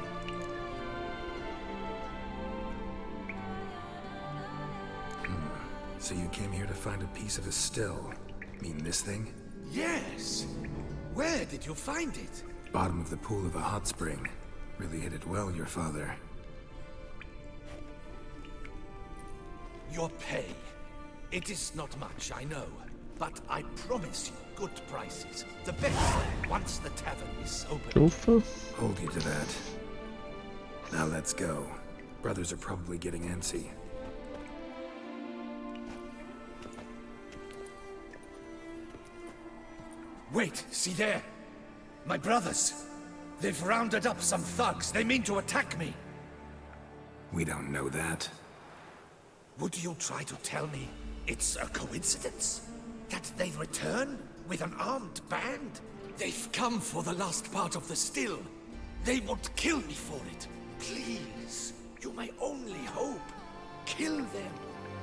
So you came here to find a piece of a still? Mean this thing? Yes! Where did you find it? Bottom of the pool of a hot spring. Really hit it well, your father. Your pay. It is not much, I know. But I promise you good prices. The best, once the tavern is open. Ufa. Hold you to that. Now let's go. Brothers are probably getting antsy. Wait, see there? My brothers. They've rounded up some thugs. They mean to attack me. We don't know that. Would you try to tell me it's a coincidence? That they return with an armed band? They've come for the last part of the still. They would kill me for it. Please, you my only hope. Kill them.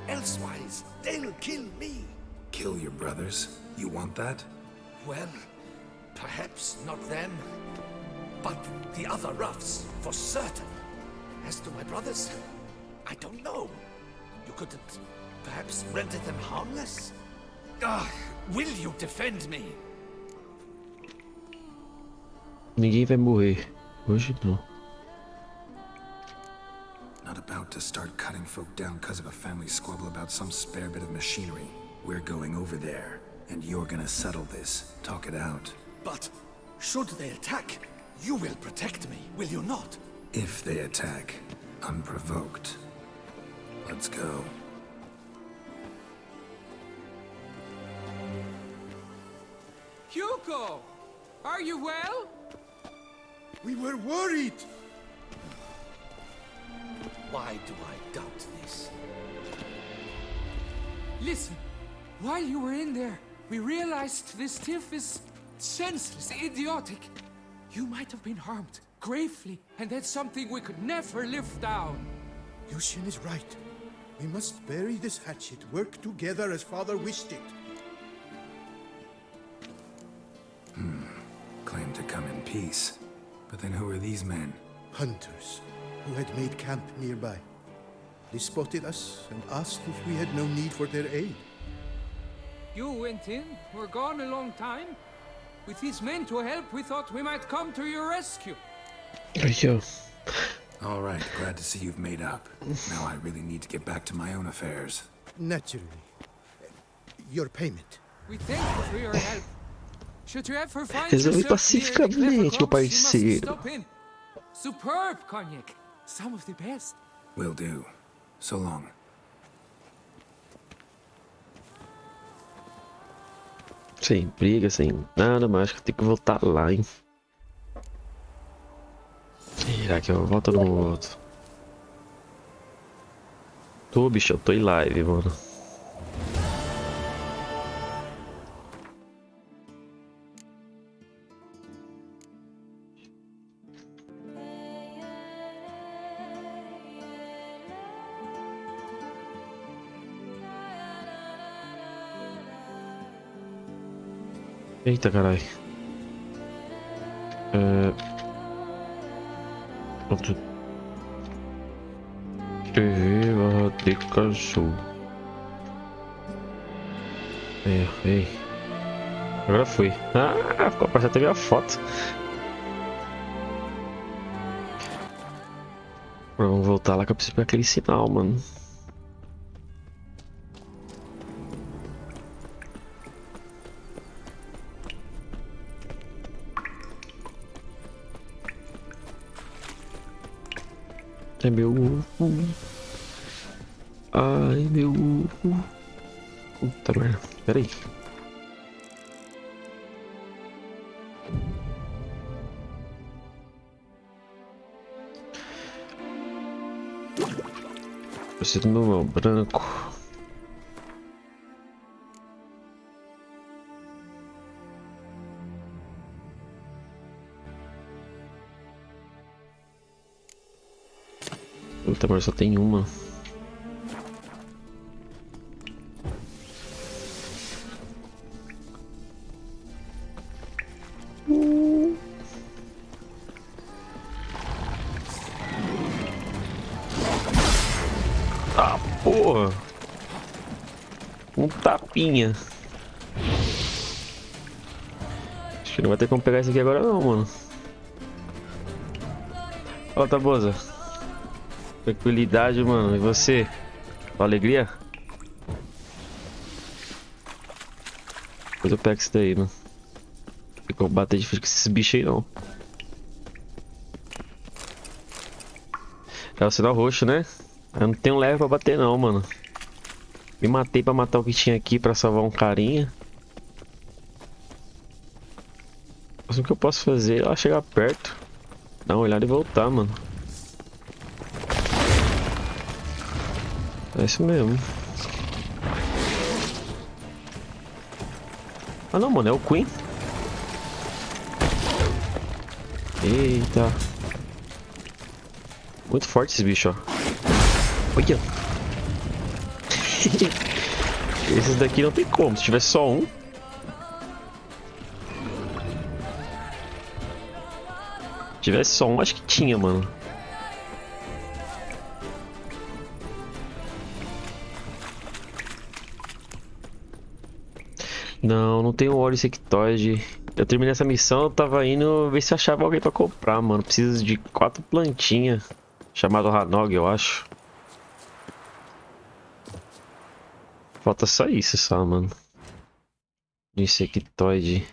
Elsewise, they'll kill me. Kill your brothers? You want that? Well, perhaps not them, but the other roughs, for certain. As to my brothers, I don't know. You couldn't perhaps render them harmless? Will you defend me? Ninguém vai morrer. Hoje não. Not about to start cutting folk down because of a family squabble about some spare bit of machinery. We're going over there. And you're gonna settle this. Talk it out. But should they attack, you will protect me, will you not? If they attack, unprovoked. Let's go. Hugo! Are you well? We were worried. Why do I doubt this? Listen, while you were in there, we realized this tiff is senseless, idiotic. You might have been harmed, gravely, and that's something we could never live down. Lucian is right. We must bury this hatchet, work together as Father wished it. Claim to come in peace. But then who are these men? Hunters who had made camp nearby. They spotted us and asked if we had no need for their aid. You went in, were gone a long time. With these men to help, we thought we might come to your rescue. All right, glad to see you've made up. Now I really need to get back to my own affairs. Naturally. Your payment. We thank you for your help. Should you ever find Resolvi yourself near the pacificamente, meu clever clubs, you must parceiro. stop in. Superb cognac. Some of the best. Will do. So long. Sem briga, sem nada, mas acho que eu tenho que voltar lá, hein. Será que eu volto no outro? Tô, bicho, eu tô em live, mano. Eita, caralho. Pronto. TV barra de cachorro. Ei. Agora foi. Ah, ficou aparecendo até minha foto. Agora vamos voltar lá que eu preciso pegar aquele sinal, mano. É meu ai, meu puta merda. Pera aí. Preciso do meu branco. Puta, mas só tem uma. Ah, porra. Um tapinha. Acho que não vai ter como pegar isso aqui agora não, mano. Ó, Tabosa. Tranquilidade, mano. E você? Com alegria? Depois eu pego isso daí, mano. Não tem como bater de frente com esses bichos aí, não. É o sinal roxo, né? Eu não tenho leve pra bater, não, mano. Me matei pra matar o que tinha aqui pra salvar um carinha. Mas o que eu posso fazer é lá chegar perto, dar uma olhada e voltar, mano. É isso mesmo. Ah não, mano, é o Queen. Eita. Muito forte esse bicho, ó. Olha. Esses daqui não tem como. Se tivesse só um. Se tivesse só um, acho que tinha, mano. Não tem o óleo insectoide. Eu terminei essa missão, eu tava indo ver se achava alguém pra comprar, mano. Preciso de 4 plantinhas. Chamado Hanog, eu acho. Falta só isso, só, mano. Insectoide.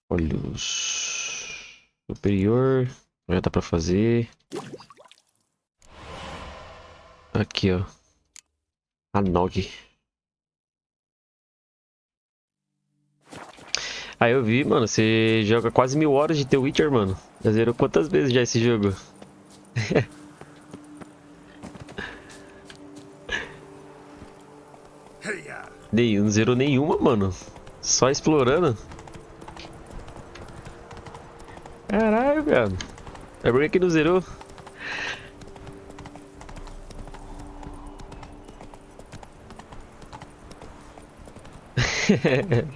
Olhos. Superior. Já dá pra fazer. Aqui, ó. A Nog. Aí eu vi, mano, você joga quase 1000 horas de The Witcher, mano. Já zerou quantas vezes já esse jogo? Não zerou nenhuma, mano. Só explorando. Caralho, velho. É por que não zerou?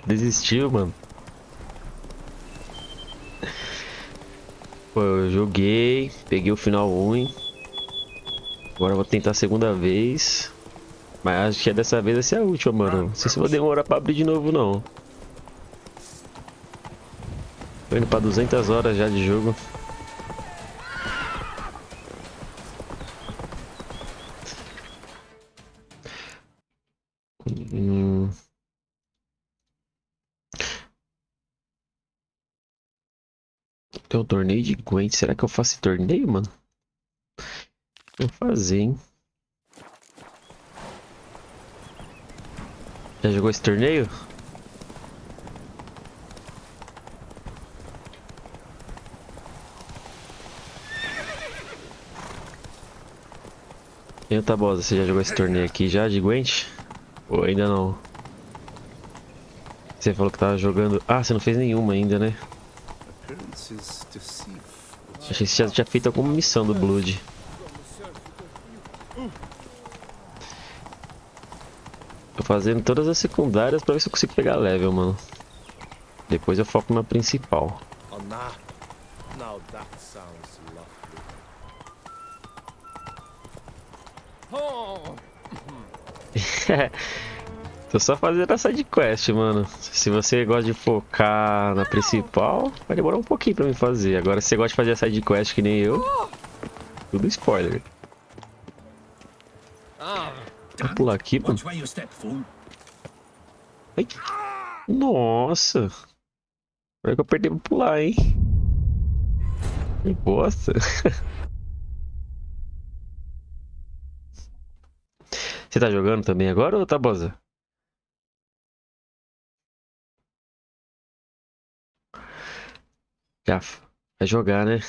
Desistiu, mano. Pô, eu joguei, peguei o final ruim. Agora eu vou tentar a segunda vez. Mas acho que dessa vez vai ser a última, mano. Não sei se vou demorar pra abrir de novo, não. Tô indo pra 200 horas já de jogo. Tem um torneio de Gwent. Será que eu faço esse torneio, mano? Vou fazer, hein? Já jogou esse torneio? E o Tabosa, você já jogou esse torneio aqui já de Gwent? Ou ainda não? Você falou que tava jogando... Ah, você não fez nenhuma ainda, né? Achei que você já tinha feito alguma missão do Blood. Tô fazendo todas as secundárias pra ver se eu consigo pegar level, mano. Depois eu foco na principal. Tô só fazendo a side quest, mano. Se você gosta de focar na principal, vai demorar um pouquinho pra me fazer. Agora, se você gosta de fazer a side quest que nem eu, tudo spoiler. Vou pular aqui, mano. Ai. Nossa. Agora que eu apertei pra pular, hein? Que bosta. Você tá jogando também agora ou tá, Boza? Já vai jogar, né?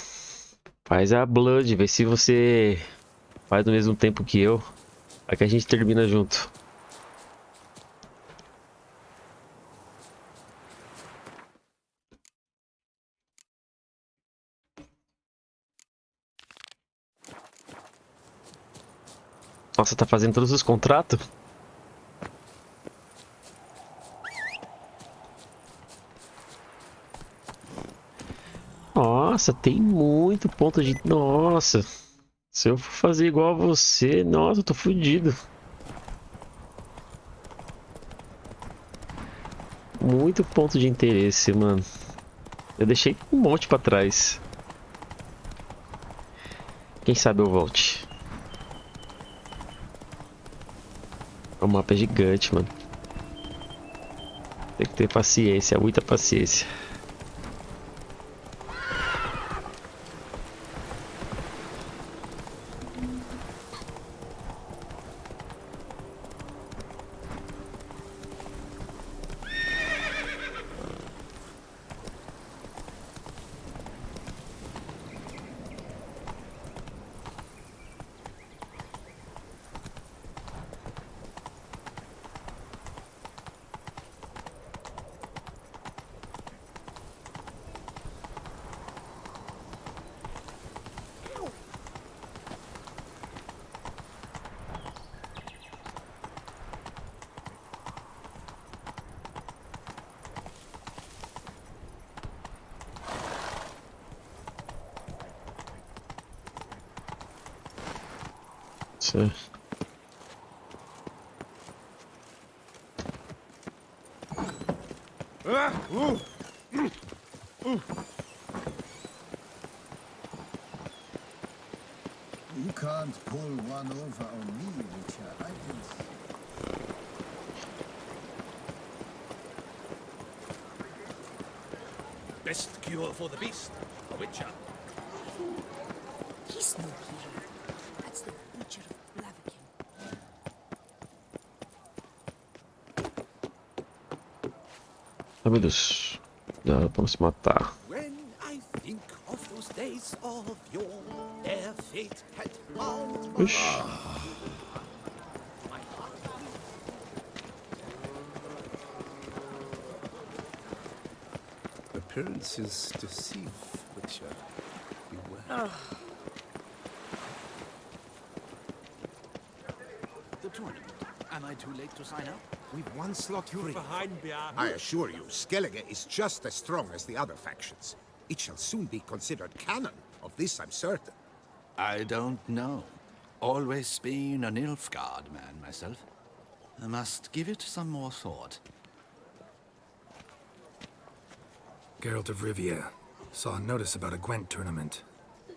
Faz a Blood, vê se você faz no mesmo tempo que eu. Aí que a gente termina junto. Nossa, tá fazendo todos os contratos? Nossa, tem muito ponto de... Nossa. Se eu for fazer igual a você... Nossa, eu tô fudido. Muito ponto de interesse, mano. Eu deixei um monte pra trás. Quem sabe eu volte. O mapa é gigante, mano. Tem que ter paciência, muita paciência. Certo. You can't pull one over on me, Witcher. I can... Best cure for the beast, a witcher. He's no hero. That's the Butcher of Blaviken. Ai meu Deus. Não, vamos se matar. When I think of those days of yore, their fate had bound my Appearances deceive, Witcher. Beware. The tournament. Am I too late to sign up? We've one slot free. I assure you, Skellige is just as strong as the other factions. It shall soon be considered canon. Of this I'm certain. I don't know. Always been a Nilfgaard man myself. I must give it some more thought. Geralt of Rivia. Saw a notice about a Gwent tournament.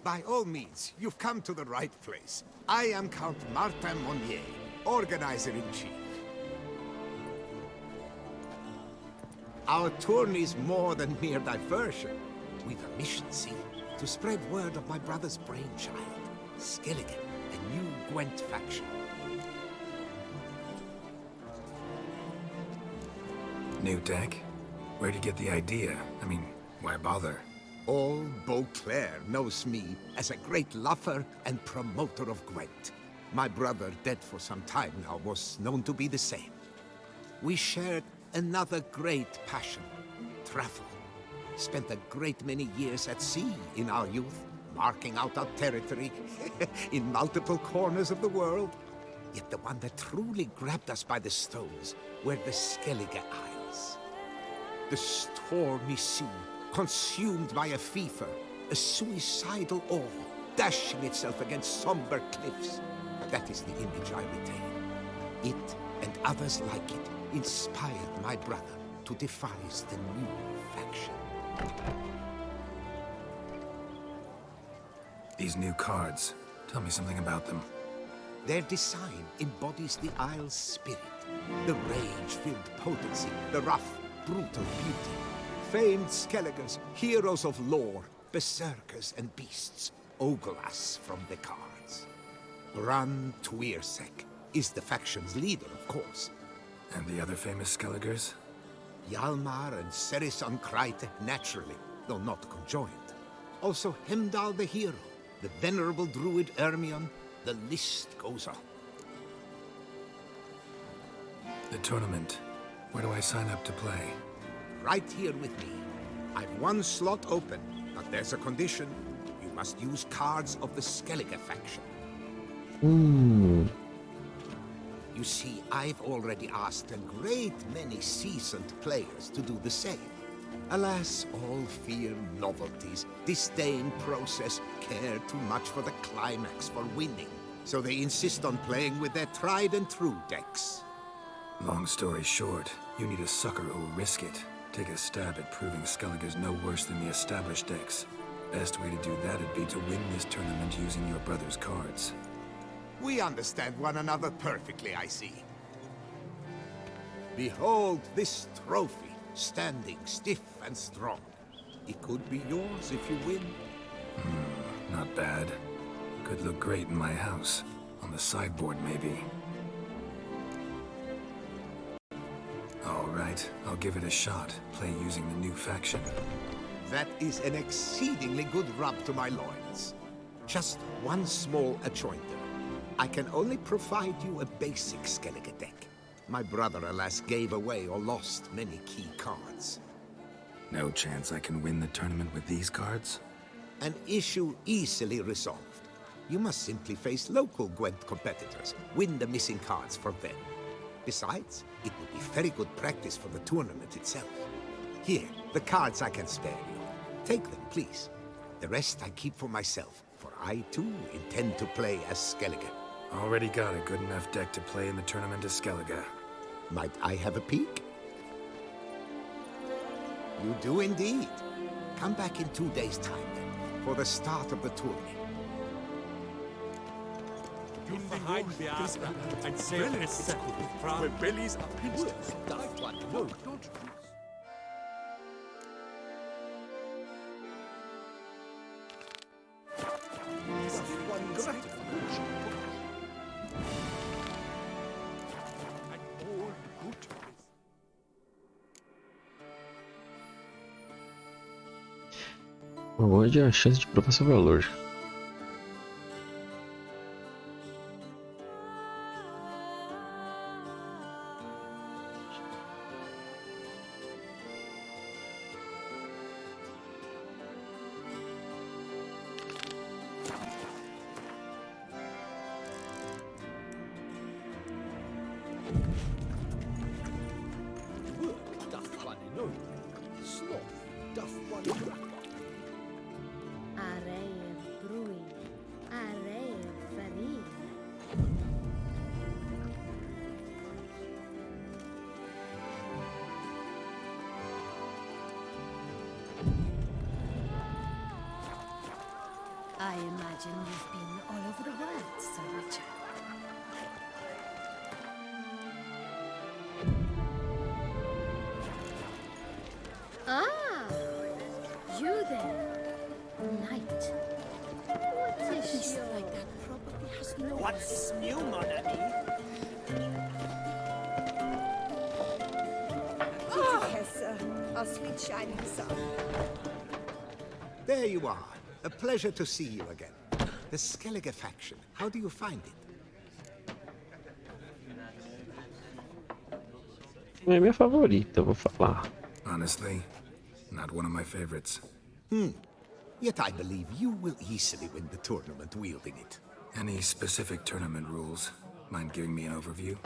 By all means, you've come to the right place. I am Count Martin Monnier, Organizer-in-Chief. Our tourney's more than mere diversion. We've a mission, see? To spread word of my brother's brainchild, Skellige, the new Gwent faction. New deck? Where'd you get the idea? I mean, why bother? All Beauclair knows me as a great lover and promoter of Gwent. My brother, dead for some time now, was known to be the same. We shared another great passion, travel. Spent a great many years at sea in our youth, marking out our territory in multiple corners of the world. Yet the one that truly grabbed us by the stones were the Skellige Isles. The stormy sea, consumed by a fever, a suicidal awe, dashing itself against somber cliffs. That is the image I retain. It, and others like it, inspired my brother to devise the new faction. These new cards. Tell me something about them. Their design embodies the Isle's spirit. The rage-filled potency, the rough, brutal beauty. Famed Skelligers, heroes of lore, berserkers and beasts, ogle us from the cards. Bran Tuirsek is the faction's leader, of course. And the other famous Skelligers? Hjalmar and Serisan Kreite, naturally, though not conjoined. Also Hemdall the hero, the venerable druid Ermion, the list goes on. The tournament. Where do I sign up to play? Right here with me. I've one slot open, but there's a condition. You must use cards of the Skellige faction. You see, I've already asked a great many seasoned players to do the same. Alas, all fear novelties, disdain process, care too much for the climax, for winning. So they insist on playing with their tried and true decks. Long story short, you need a sucker who'll risk it. Take a stab at proving Skellige's no worse than the established decks. Best way to do that would be to win this tournament using your brother's cards. We understand one another perfectly, I see. Behold this trophy, standing stiff and strong. It could be yours if you win. Not bad. Could look great in my house. On the sideboard, maybe. All right, I'll give it a shot. Play using the new faction. That is an exceedingly good rub to my loins. Just one small adjoinder. I can only provide you a basic Skellige deck. My brother, alas, gave away or lost many key cards. No chance I can win the tournament with these cards? An issue easily resolved. You must simply face local Gwent competitors, win the missing cards from them. Besides, it would be very good practice for the tournament itself. Here, the cards I can spare you. Take them, please. The rest I keep for myself, for I, too, intend to play as Skellige. Already got a good enough deck to play in the tournament as Skellige. Might I have a peek? You do indeed. Come back in 2 days' time, then, for the start of the tourney. Ein sehr Rebellis are pinched. Don't Onde a chance de provar seu valor. Work doth one know. Sloth doth one know. Areir brui, areir farin. I imagine you've been all over the world, Sir Richard. Ah, you there, knight. What is Beast your... like that probably has no... What's new, mon ami? Yes, our sweet shining sun. There you are. A pleasure to see you again. The Skellige faction, how do you find it? Não é minha favorita, eu vou falar. Honestly, not one of my favorites. Yet I believe you will easily win the tournament wielding it. Any specific tournament rules? Mind giving me an overview?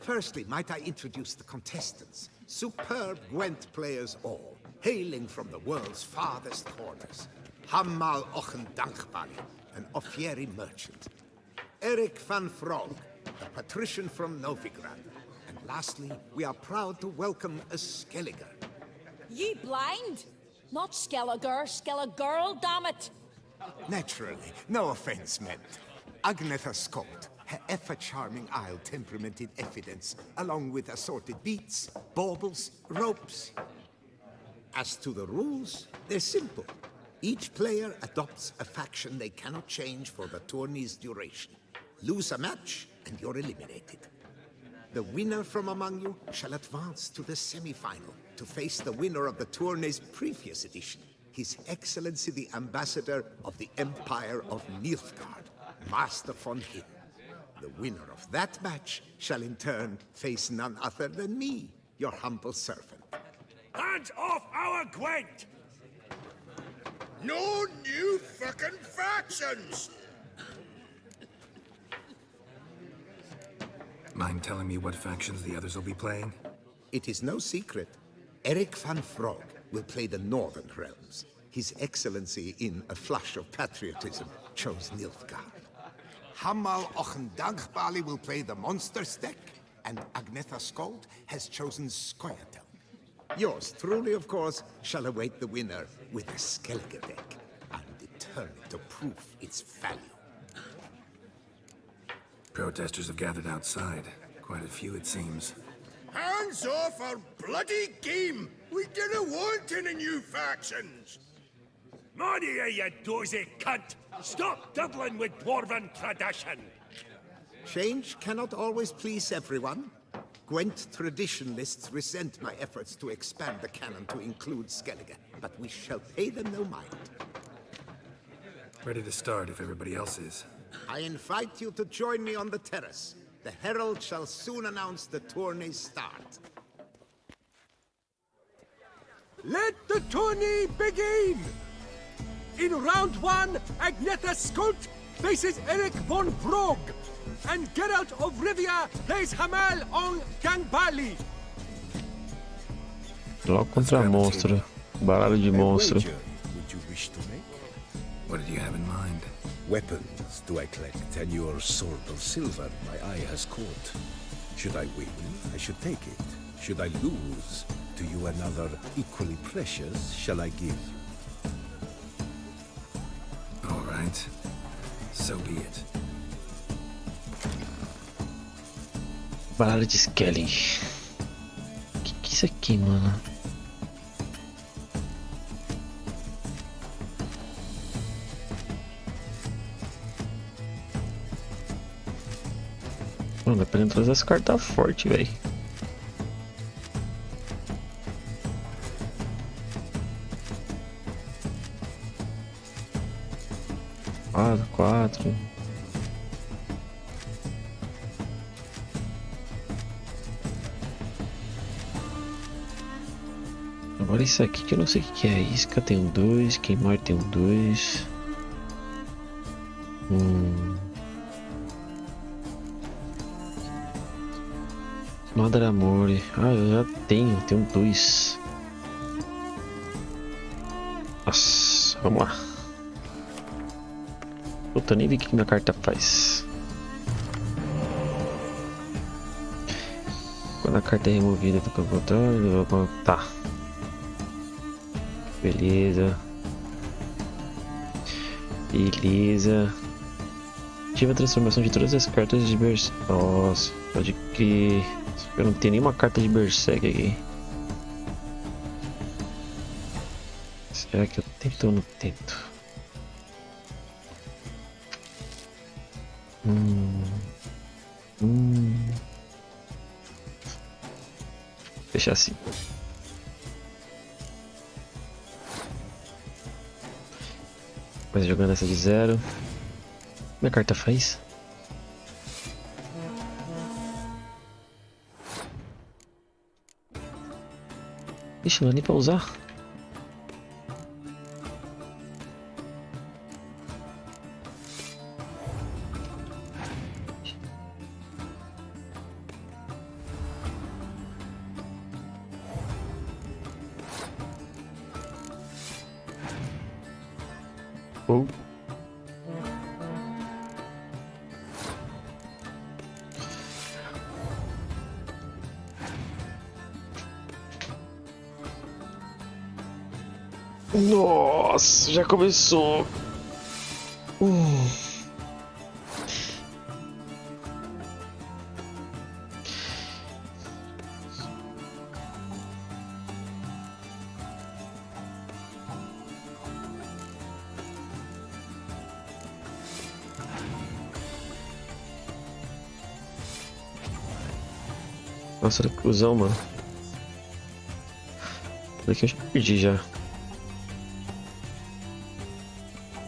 Firstly, might I introduce the contestants? Superb Gwent players all, hailing from the world's farthest corners. Hammal Ochen Dankbali, an Offieri merchant. Eric van Frog, a patrician from Novigrad. And lastly, we are proud to welcome a Skelliger. Ye blind? Not Skelliger, damn it! Naturally, no offense meant. Agnetha Scott, her ever-charming Isle temperamented evidence, along with assorted beats, baubles, ropes. As to the rules, they're simple. Each player adopts a faction they cannot change for the tourney's duration. Lose a match, and you're eliminated. The winner from among you shall advance to the semi-final to face the winner of the tourney's previous edition, His Excellency the Ambassador of the Empire of Nilfgaard, Master von Hin. The winner of that match shall in turn face none other than me, your humble servant. Hands off our Gwent! No new fucking factions! Mind telling me what factions the others will be playing? It is no secret. Eric van Frog will play the Northern Realms. His Excellency, in a flush of patriotism, chose Nilfgaard. Hammal Ochendankbali will play the Monsters deck, and Agnetha Skold has chosen Skoyatel. Yours truly, of course, shall await the winner with a Skellige deck. I'm determined to prove its value. Protesters have gathered outside. Quite a few, it seems. Hands off our bloody game! We didn't want any new factions! Money, you dozy cunt! Stop doubling with dwarven tradition! Change cannot always please everyone. Gwent traditionalists resent my efforts to expand the canon to include Skellige, but we shall pay them no mind. Ready to start if everybody else is. I invite you to join me on the terrace. The herald shall soon announce the tourney's start. Let the tourney begin! In round one, Agnetha Skolt faces Eric von Vrog, and Geralt of Rivia plays Hamal on Gangbali. Logo contra monstro. Baralho de monstro. Would you wish to make? What did you have in mind? Weapons do I collect, and your sword of silver my eye has caught. Should I win, I should take it. Should I lose, to you another equally precious shall I give. All right. So be it. Baralho de Skelly. Que é isso aqui, mano? Mano, dá pra trazer essa carta forte, velho. 4. Agora isso aqui que eu não sei o que é. Isca tem um 2, queimar tem um 2. Marcha da Morte. Ah, eu já tenho 2. Nossa, vamos lá. Puta, nem vi o que minha carta faz. Quando a carta é removida, fica contrário. Tá. Beleza. Beleza. Ativa a transformação de todas as cartas de Berserk. Nossa, pode crer. Eu não tenho nenhuma carta de Berserk aqui. Será que eu tento ou não tento? Deixa assim. Mas jogando essa de 0. Minha carta faz? Ixi, não é nem pra usar. Oh. Nossa, já começou. Nossa, olha que cuzão, mano. Daqui eu já perdi já.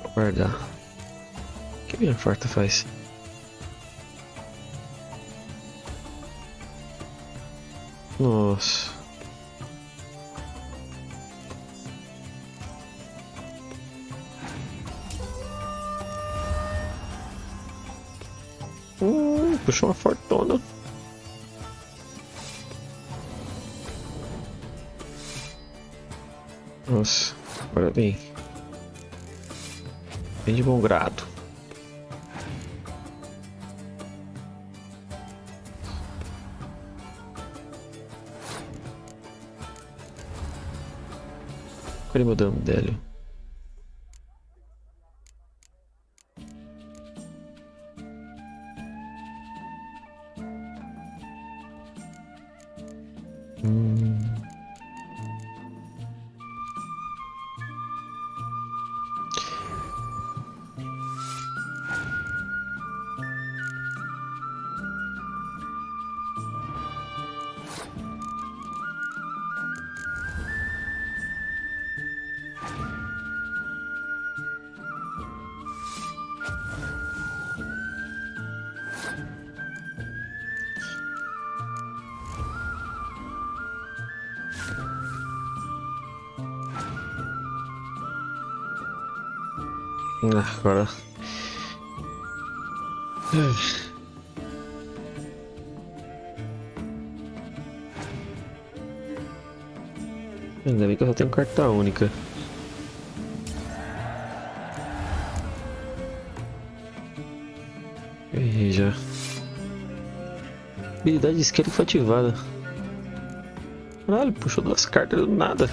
Vou guardar. O que minha farta faz? Nossa. Puxou uma fortuna. Nossa, agora bem. Bem de bom grado. Cadê meu dano dele? Agora. Ainda bem que eu só tenho carta única. E já. Habilidade de esquerda foi ativada. Caralho, puxou 2 cartas do nada.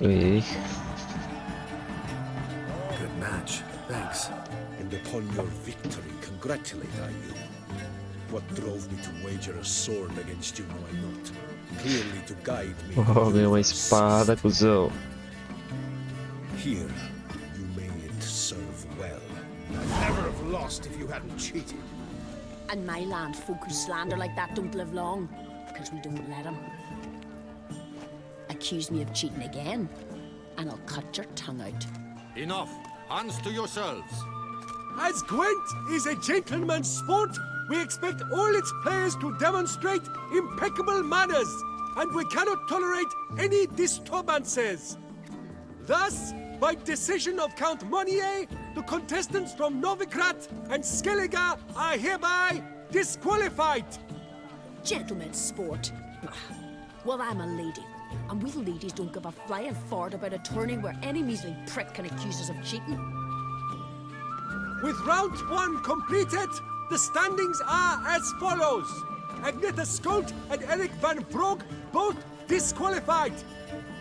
Ei. Good match. Thanks. And upon your victory, congratulate I you. What drove me to wager a sword against you know I not. Clearly to guide me. Oh, ganhou uma espada, cuzão. Here, you made it serve well. I'd never have lost if you hadn't cheated. And my land folk who slander like that don't live long, because we don't let them. Accuse me of cheating again, and I'll cut your tongue out. Enough. Hands to yourselves. As Gwent is a gentleman's sport, we expect all its players to demonstrate impeccable manners, and we cannot tolerate any disturbances. Thus, by decision of Count Monnier, the contestants from Novigrad and Skellige are hereby disqualified. Gentlemen's sport. Well, I'm a lady, and we ladies don't give a flying fart about a tourney where any measly prick can accuse us of cheating. With round 1 completed, the standings are as follows. Agneta Scott and Eric van Brogg both disqualified.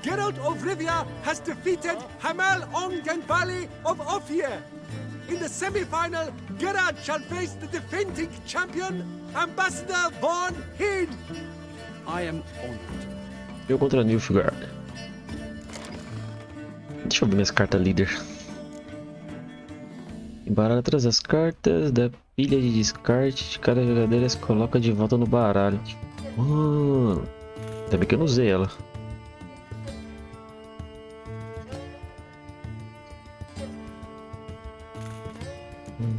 Geralt of Rivia has defeated Hamal Ongenbali of Ophir. In the semi-final, Gerard shall face the defending champion, Ambassador Von Hill. I am honored. Eu contra Nilfgaard. Deixa eu ver minhas cartas líder. Embaralha todas as cartas da pilha de descarte de cada jogador e as coloca de volta no baralho. Mano, ainda bem que eu não usei ela.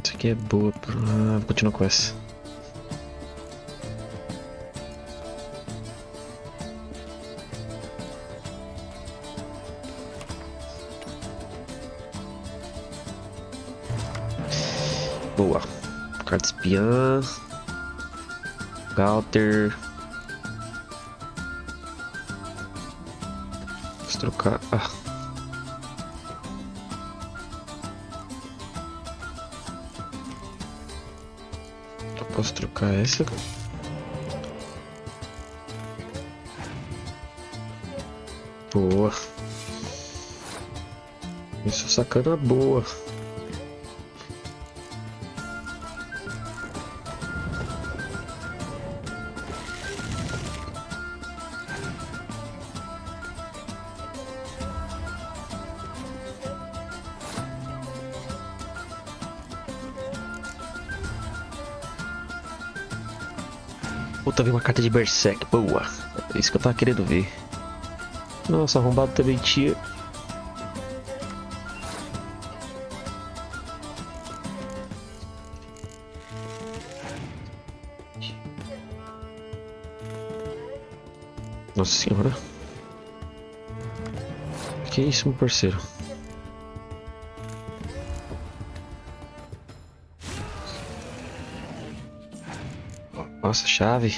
Isso aqui é boa pra... vou continuar com essa. Boa. Carta espiã. Galter. Vamos trocar. Eu posso trocar essa? Boa. Isso, sacana boa. Puta, veio uma carta de Berserk, boa. É isso que eu tava querendo ver. Nossa, arrombado também tinha. Nossa senhora. Que isso, meu parceiro? Nossa, chave.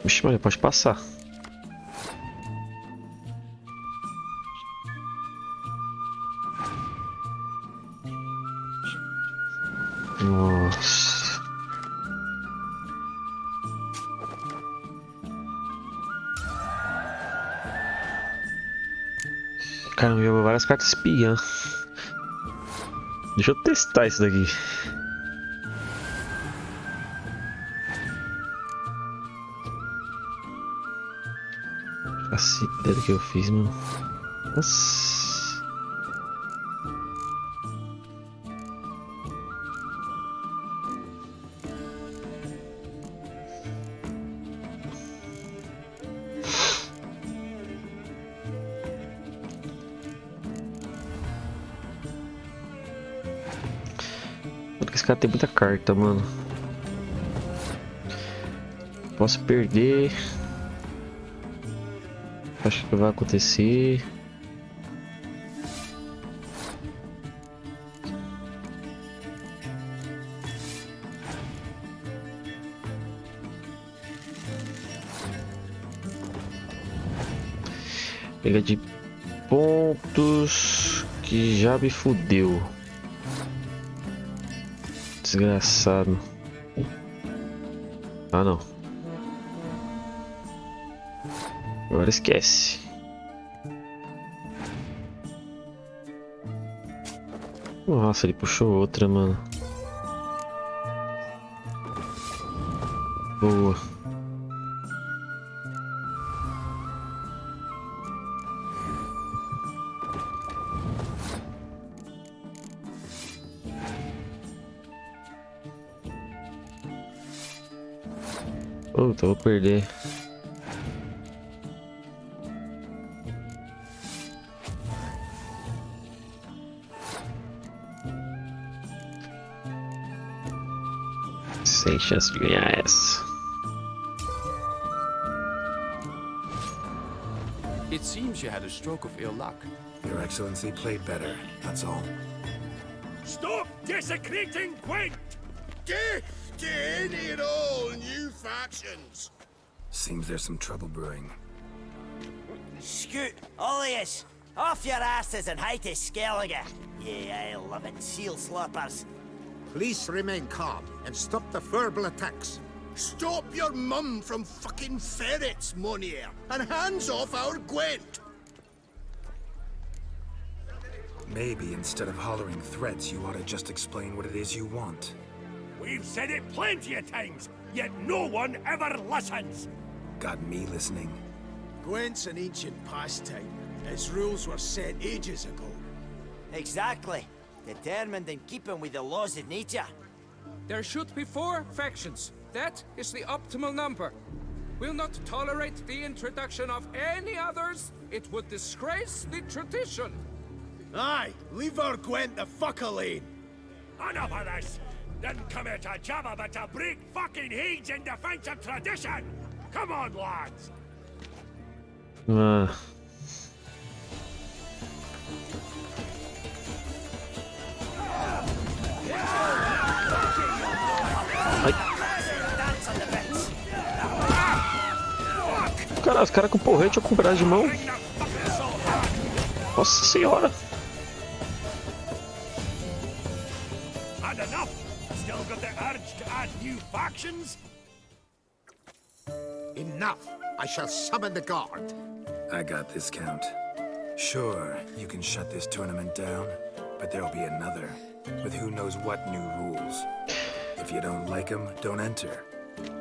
Vixe, mas pode passar. Nossa. Caramba, eu várias cartas espiã. Deixa eu testar isso daqui. Faço ideia do que eu fiz, mano. Nossa. Porque esse cara tem muita carta, mano. Posso perder. Acho que vai acontecer. Pega de pontos que já me fudeu. Desgraçado. Ah, não. Agora esquece. Nossa, ele puxou outra, mano. Boa. Puta, vou perder. Sem chance de ganhar essa. It seems you had a stroke of ill luck. Your Excellency played better, that's all. Stop desecrating Gwent! Death to any and all new factions! Seems there's some trouble brewing. Scoot, all of yous! Off your asses and hide to Skellige, ye eye-loving seal sloppers. Please remain calm and stop the verbal attacks. Stop your mum from fucking ferrets, Monier, and hands off our Gwent! Maybe instead of hollering threats, you ought to just explain what it is you want. We've said it plenty of times, yet no one ever listens. Got me listening. Gwent's an ancient pastime. Its rules were set ages ago. Exactly. Determined in keeping with the laws of nature. There should be 4 factions. That is the optimal number. We'll not tolerate the introduction of any others. It would disgrace the tradition. Aye, leave our Gwent the fuck alone. Enough of this! Didn't come here to jabber, but to break fucking heads in defense of tradition! Come on, lads! Cara, os caras com porrete ou com braço de mão. Nossa senhora. Had enough? Still got the urge to add new factions? Enough! I shall summon the guard. I got this, Count. Sure, you can shut this tournament down, but there'll be another, with who knows what new rules. If you don't like them, don't enter.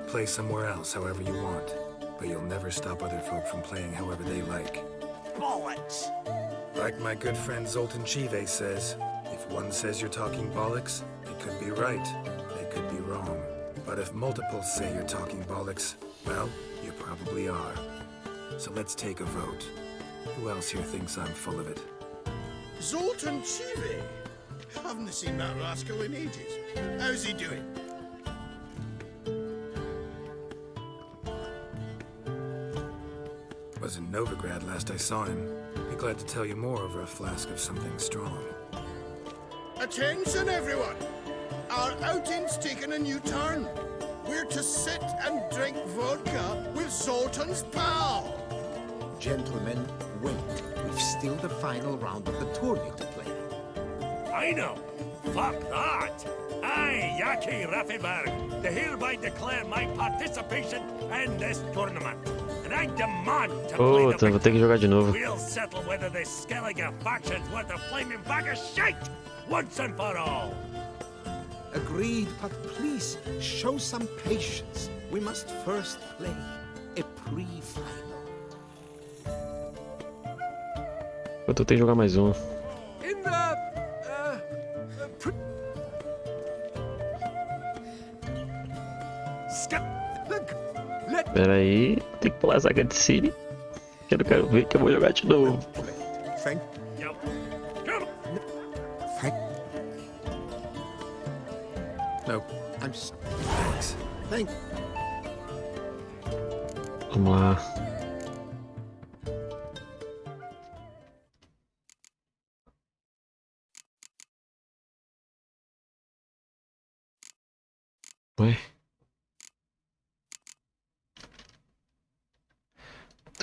Play somewhere else however you want, but you'll never stop other folk from playing however they like. Bollocks! Like my good friend Zoltan Chive says, if one says you're talking bollocks, it could be right, they could be wrong. But if multiples say you're talking bollocks, well, you probably are. So let's take a vote. Who else here thinks I'm full of it? Zoltan Chive? Haven't seen that rascal in ages. How's he doing? Was in Novigrad last I saw him. Be glad to tell you more over a flask of something strong. Attention, everyone! Our outing's taken a new turn. We're to sit and drink vodka with Zoltan's pal. Gentlemen, wait. We've still the final round of the tourney to play. I know. Fuck that. I, Yaki Raffenberg, do hereby declare my participation in this tournament. And I demand to play the vou ter que jogar de novo. We'll settle whether this Skellige faction's worth a flaming bag of shite once and for all. Agreed, but please, show some patience. We must first play a pre-final. Eu tô tentando jogar mais um. In Pera aí, tem que pular essa cutscene. Quero ver que eu vou jogar de novo. Thank you. No. Thanks. Thank. Vamos lá. Ué?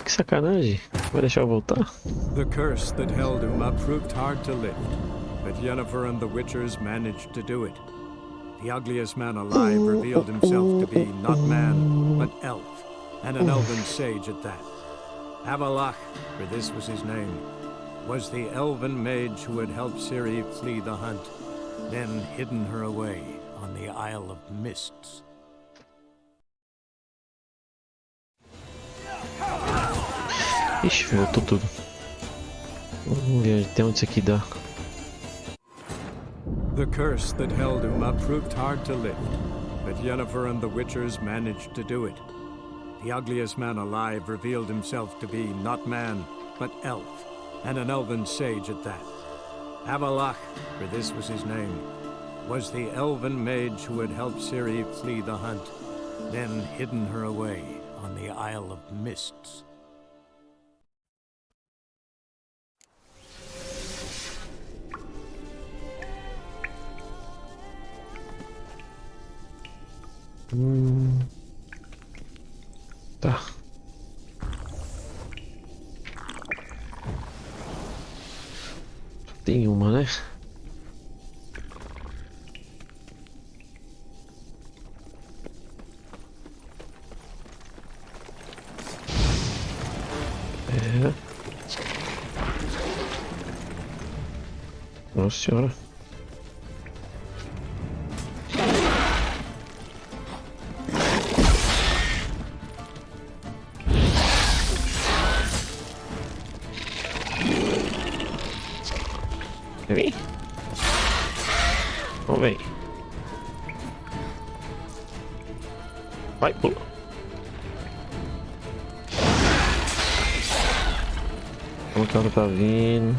Que sacanagem. Vai deixar eu voltar? The curse that held Uma proved hard to lift, but Yennefer and the Witchers managed to do it. The ugliest man alive revealed himself to be not man, but elf, and an elven sage at that. Avalach, for this was his name, was the elven mage who had helped Ciri flee the hunt, then hidden her away on the Isle of Mists. Ixi, voltou tudo. Vamos ver até onde isso aqui dá. The curse that held Uma proved hard to lift, but Yennefer and the Witchers managed to do it. The ugliest man alive revealed himself to be not man, but elf, and an elven sage at that. Avalach, for this was his name, was the elven mage who had helped Ciri flee the hunt, then hidden her away on the Isle of Mists. Tá. Tem uma, né? É. Nossa senhora. Vem. Vamos ver. Vai, pula. Como que ela tá vindo?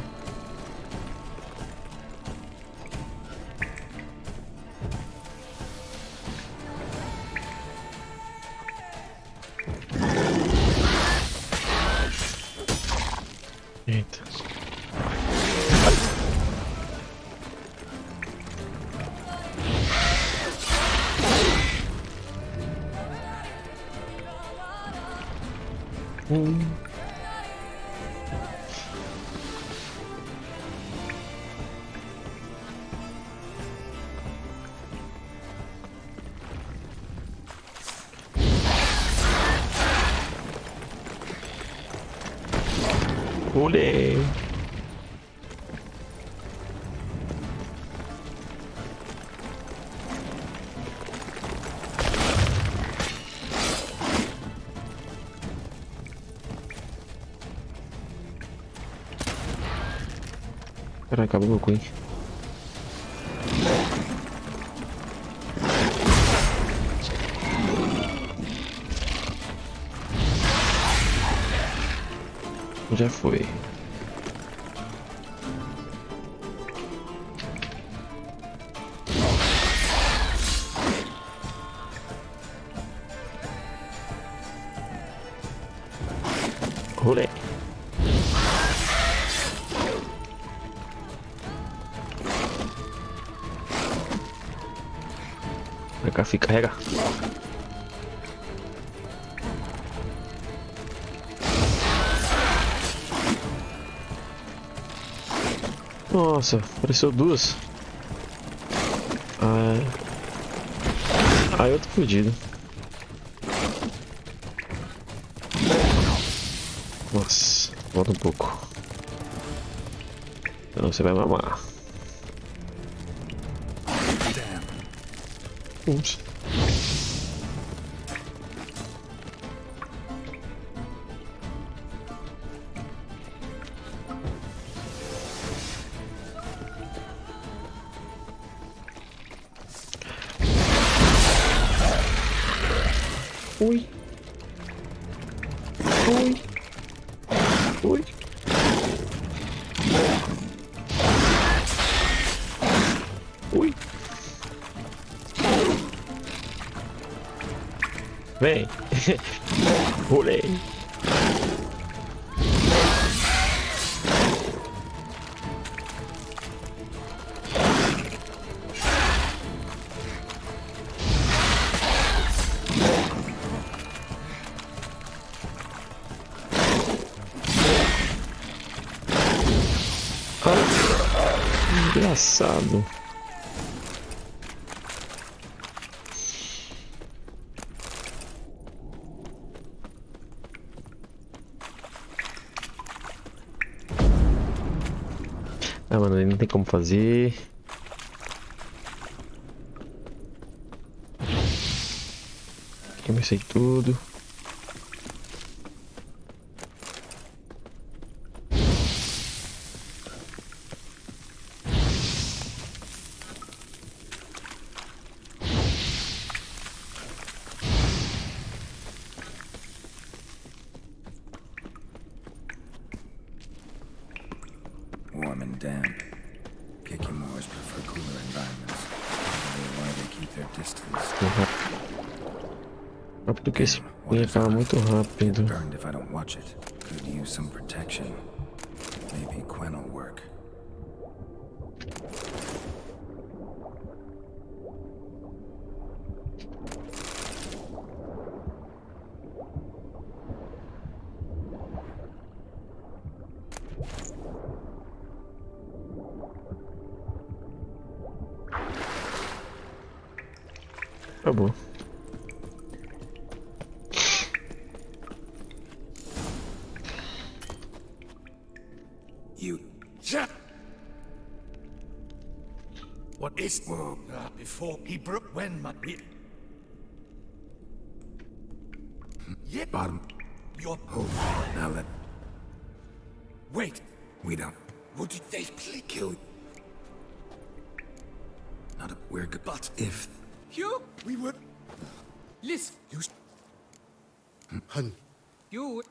Eita. Olê. Caralho, acabou meu coin. Já foi. Rolê. Vai cá, fica, carrega. Nossa, apareceu duas. Ah, eu tô fudido. Nossa, volta um pouco. Então você vai mamar. Ups. Ui. Ui. Ui. Ui. Vem. Rolei. Engraçado. Ah, mano, aí não tem como fazer. Comecei tudo. Warm and damp. Kikimores prefer cooler environments. their distance. Rápido que esse ia falar muito rápido. Burned if I don't watch it. Could use some protection. Maybe Quen will work. Acabou. You... What is... before he broke when my... Yeah. Bottom. Your... Oh, now let... Wait. We don't... Would they kill... Not a... We're good. But... If... You? We would... Listen. You... Hun. You...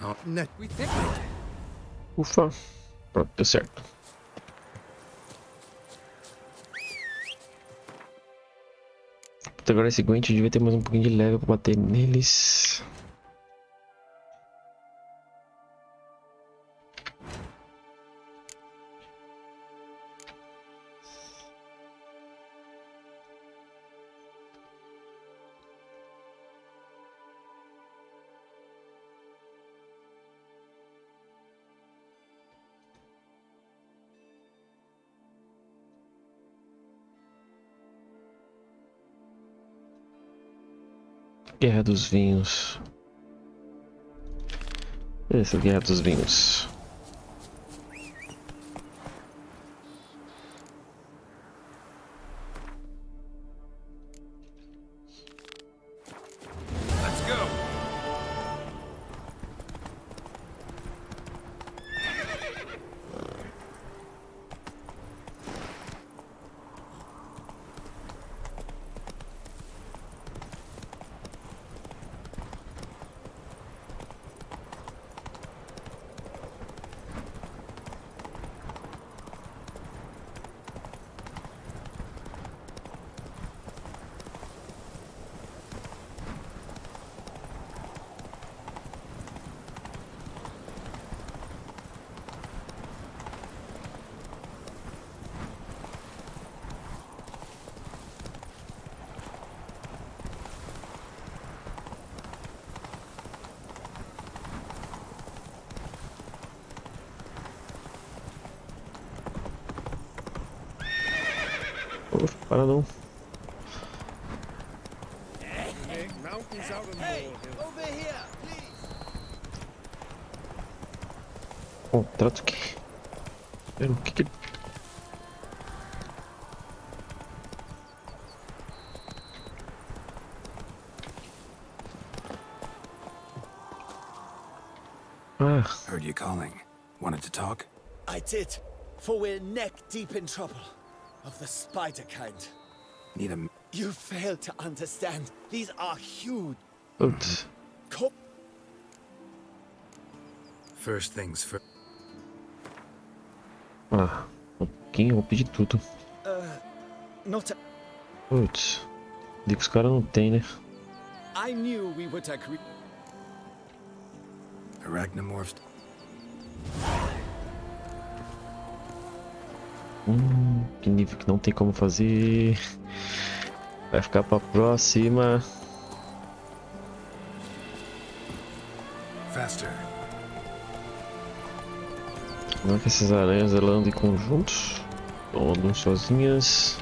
Oh, net. We think... Ufa. Pronto, deu certo. Puta, agora esse Gwent devia ter mais um pouquinho de level pra bater neles. Guerra dos Vinhos. Essa Guerra dos Vinhos. Let's go. Para não. Contrato que... Pera, o que que... Ah. Heard you calling. Wanted to talk? I did, for we're neck deep in trouble. Of the spider kind. Need a... You fail to understand. These are huge. Oops. First things first. Ah, um pouquinho, vou pedir tudo. Not a... Putz. Digo que os caras não tem, né? I knew we would agree. Arachnomorphs. Que nível que não tem como fazer. Vai ficar pra próxima. Faster. Como é que essas aranhas elas andam em conjuntos? Ou andam sozinhas?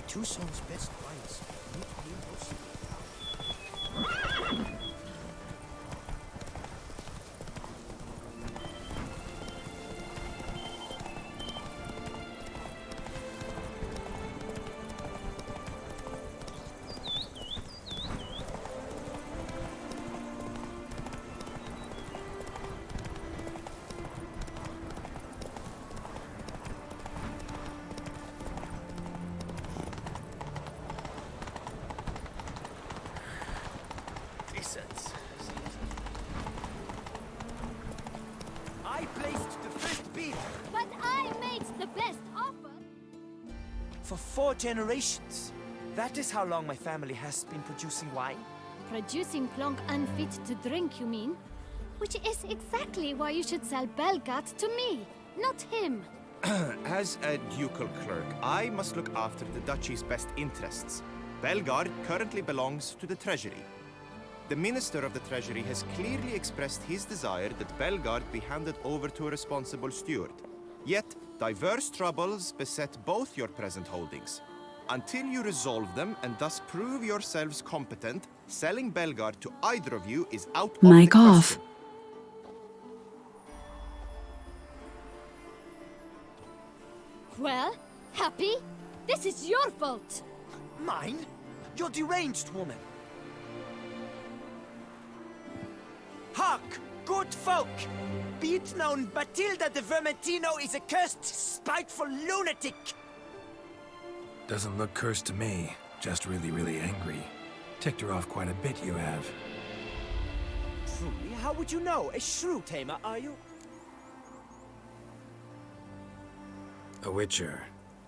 Tucson's best bites. For 4 generations. That is how long my family has been producing wine. Producing plonk unfit to drink, you mean? Which is exactly why you should sell Belgat to me, not him. As a ducal clerk, I must look after the duchy's best interests. Belgard currently belongs to the treasury. The minister of the treasury has clearly expressed his desire that Belgard be handed over to a responsible steward. Yet, diverse troubles beset both your present holdings. Until you resolve them and thus prove yourselves competent, selling Belgard to either of you is out of the Mic off. question. Well, Happy? This is your fault. Mine? You're deranged, woman. Hark, good folk! Be it known, Batilda de Vermentino is a cursed, spiteful lunatic! Doesn't look cursed to me. Just really, really angry. Ticked her off quite a bit, you have. Truly, how would you know? A shrew tamer, are you? A witcher.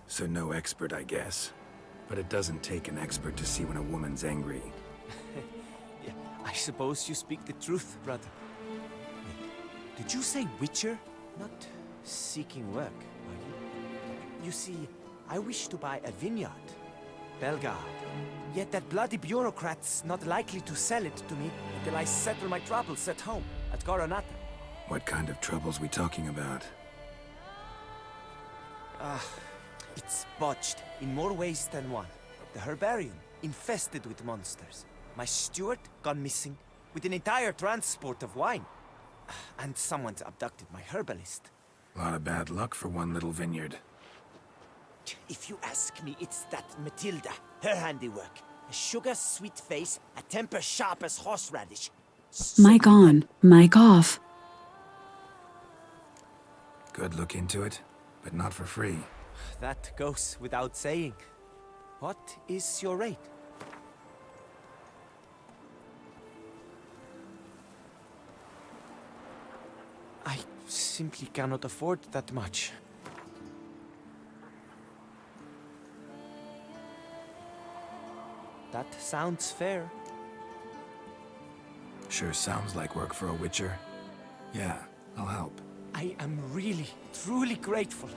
So no expert, I guess. But it doesn't take an expert to see when a woman's angry. Yeah, I suppose you speak the truth, brother. Wait, did you say witcher? Not seeking work, are you? You see, I wish to buy a vineyard. Belgard. Yet that bloody bureaucrat's not likely to sell it to me until I settle my troubles at home, at Coronata. What kind of troubles we talking about? It's botched in more ways than one. The herbarium, infested with monsters. My steward, gone missing, with an entire transport of wine. And someone's abducted my herbalist. A lot of bad luck for one little vineyard. If you ask me, it's that Matilda, her handiwork. A sugar-sweet face, a temper sharp as horseradish. Mic on. Mic off. Good look into it, but not for free. That goes without saying. What is your rate? I simply cannot afford that much. That sounds fair. Sure sounds like work for a witcher. Yeah, I'll help. I am really, truly grateful.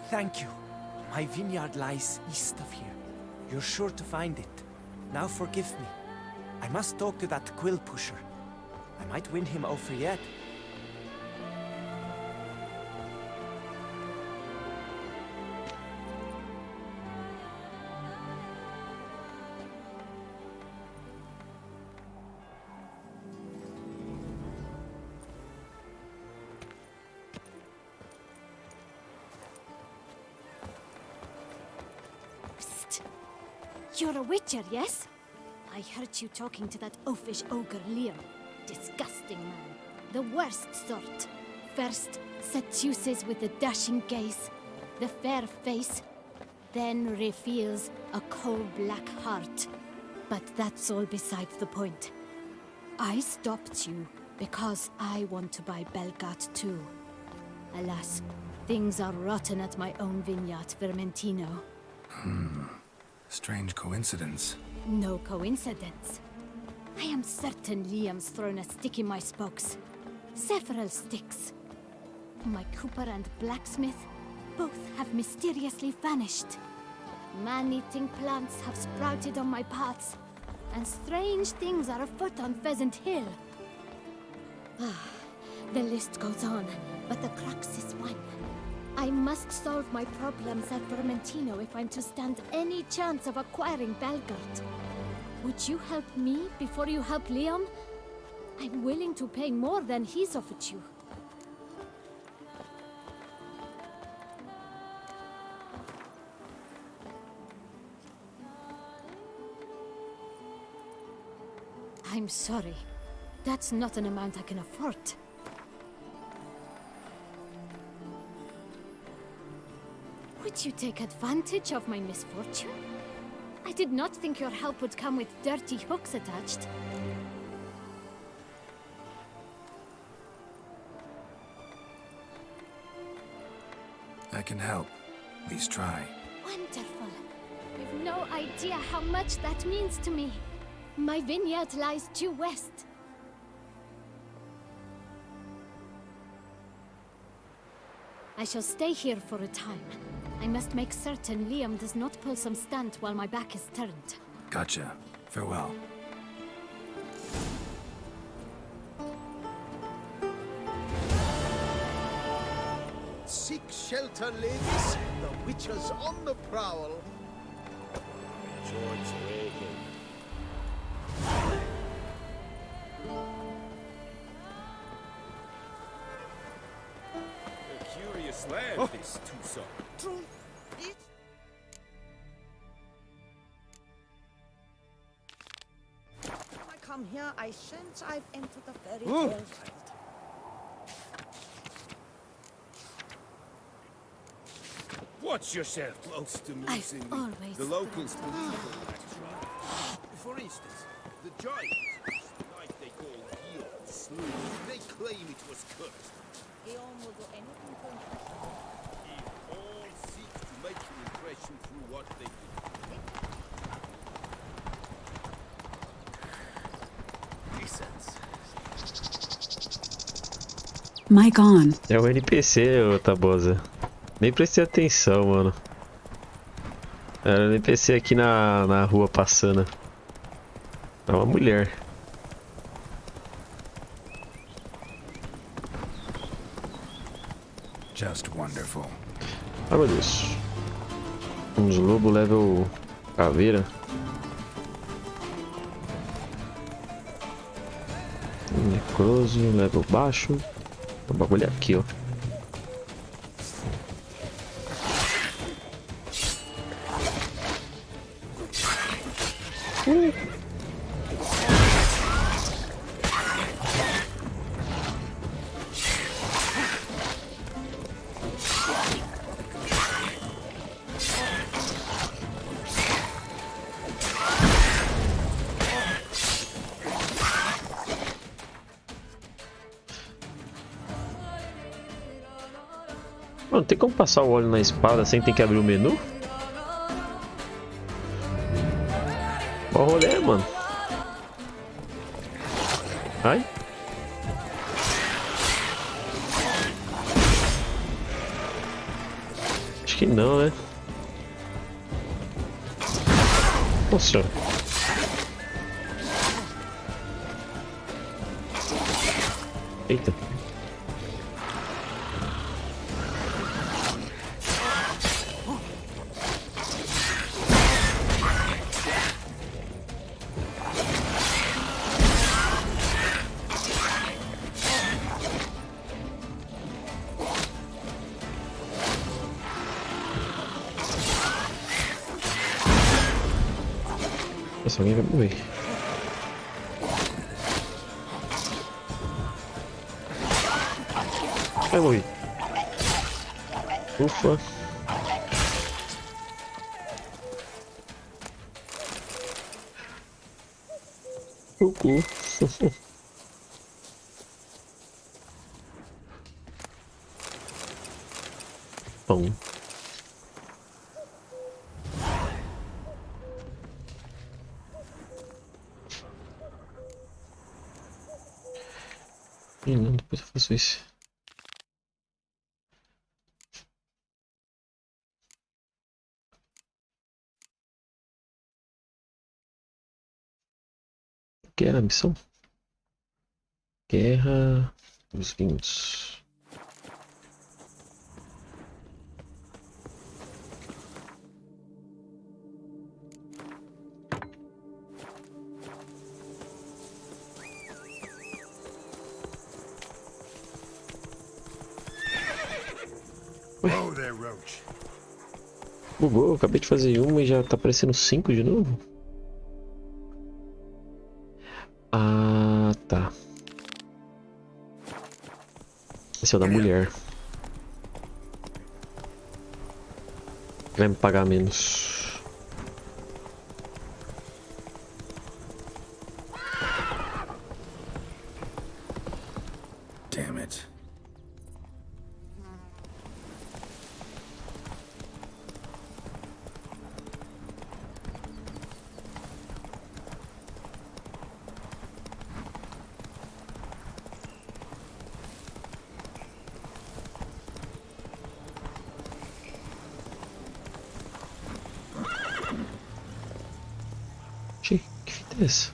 Thank you. My vineyard lies east of here. You're sure to find it. Now forgive me. I must talk to that quill pusher. I might win him over yet. You're a witcher, yes? I heard you talking to that oafish ogre Liam. Disgusting man. The worst sort. First, seduces with the dashing gaze, the fair face, then reveals a coal-black heart. But that's all beside the point. I stopped you because I want to buy Belgat too. Alas, things are rotten at my own vineyard, Vermentino. Strange coincidence. No coincidence. I am certain Liam's thrown a stick in my spokes. Several sticks. My cooper and blacksmith both have mysteriously vanished. Man-eating plants have sprouted on my paths, and strange things are afoot on Pheasant Hill. The list goes on, but the crux is one. I must solve my problems at Vermentino if I'm to stand any chance of acquiring Belgard. Would you help me before you help Liam? I'm willing to pay more than he's offered you. I'm sorry. That's not an amount I can afford. Would you take advantage of my misfortune? I did not think your help would come with dirty hooks attached. I can help. At least try. Wonderful. You've no idea how much that means to me. My vineyard lies due west. I shall stay here for a time. I must make certain Liam does not pull some stunt while my back is turned. Gotcha. Farewell. Seek shelter, ladies. The Witcher's on the prowl. George Reagan. A curious land, this Tucson. When I come here, I sense I've entered a fairy Ooh. tale. Watch yourself close to me, I've Cindy. always The locals believe in that tribe. For instance, the giant, the knife they call Guild, slew. They claim it was cursed. Eon will do anything to impress you. All seek to make an impression through what they do. Mic on. É o NPC, ô Tabosa. Nem prestei atenção, mano. Era o NPC aqui na rua passando. É uma mulher. Just wonderful. Ah, meu Deus. Uns lobo level caveira. Necrose, level baixo. O bagulho é aqui, ó. Mano, tem como passar o óleo na espada sem ter que abrir o menu? Qual o rolê, mano? Ai. Acho que não, né? Nossa. Eita. Nossa, alguém vai morrer. Vai morrer. Ufa. Cucu. Pão. Não, depois eu faço isso. O que era a missão? Guerra dos Vinhos. Oh, there, Roach. Bugou, eu acabei de fazer uma e já tá aparecendo 5 de novo? Ah, tá. Esse é o da mulher. Vai me pagar menos. Damn it. Que fita é essa?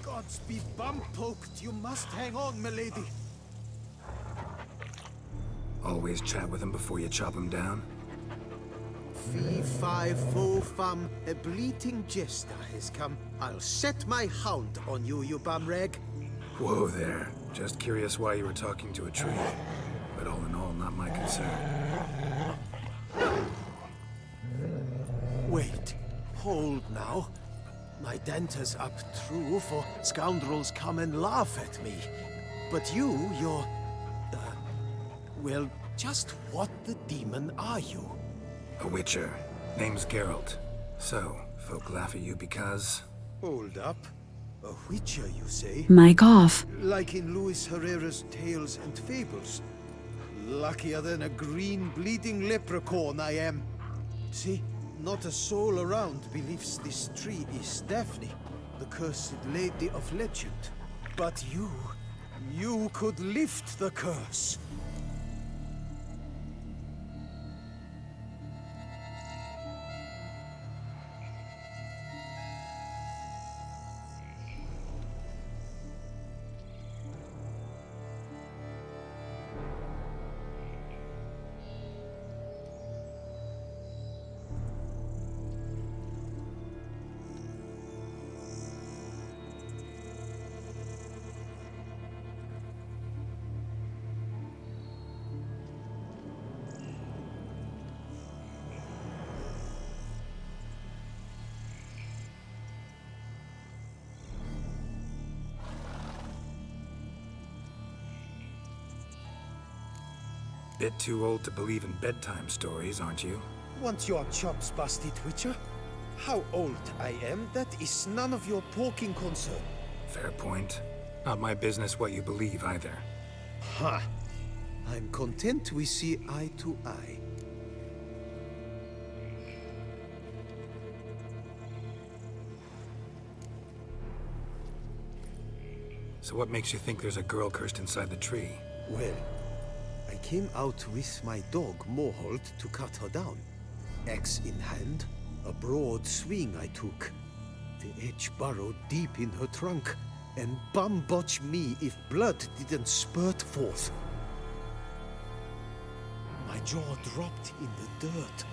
Gods be bum-poked. You must hang on, milady. Always chat with him before you chop him down? Fee, fi, fo, fum, a bleating jester has come. I'll set my hound on you, you bum-rag. Whoa there. Just curious why you were talking to a tree. But all in all, not my concern. Wait, hold now. My denter's up true, for scoundrels come and laugh at me. But you're... well, just what the demon are you? A witcher. Name's Geralt. So, folk laugh at you because... Hold up. A witcher, you say? Mic off. Like in Luis Herrera's Tales and Fables. Luckier than a green bleeding leprechaun I am. See, not a soul around believes this tree is Daphne, the cursed lady of legend. But you could lift the curse. Bit too old to believe in bedtime stories, aren't you? Want your chops busted, Witcher? How old I am, that is none of your poking concern. Fair point. Not my business what you believe either. Ha! I'm content we see eye to eye. So what makes you think there's a girl cursed inside the tree? Well, I came out with my dog, Moholt, to cut her down. Axe in hand, a broad swing I took. The edge burrowed deep in her trunk, and bum-botch me if blood didn't spurt forth. My jaw dropped in the dirt.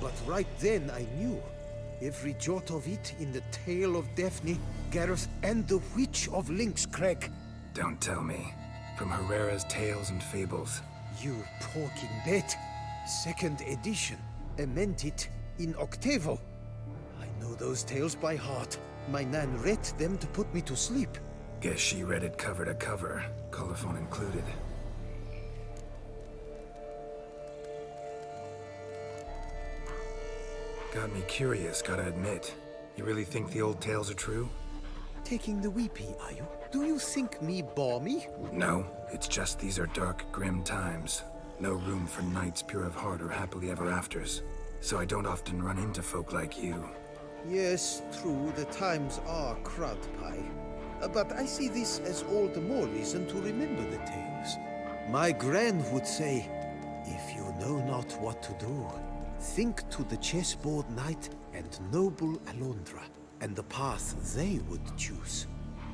But right then I knew. Every jot of it in the tale of Daphne, Gareth, and the Witch of Lynxcrag. Don't tell me. From Herrera's Tales and Fables. You talking bet. Second edition. I meant it in octavo. I know those tales by heart. My nan read them to put me to sleep. Guess she read it cover to cover, colophon included. Got me curious, gotta admit. You really think the old tales are true? Taking the weepy, are you? Do you think me balmy? No, it's just these are dark, grim times. No room for knights pure of heart or happily ever afters. So I don't often run into folk like you. Yes, true, the times are crud pie. But I see this as all the more reason to remember the tales. My gran would say, if you know not what to do, think to the chessboard knight and noble Alondra, and the path they would choose.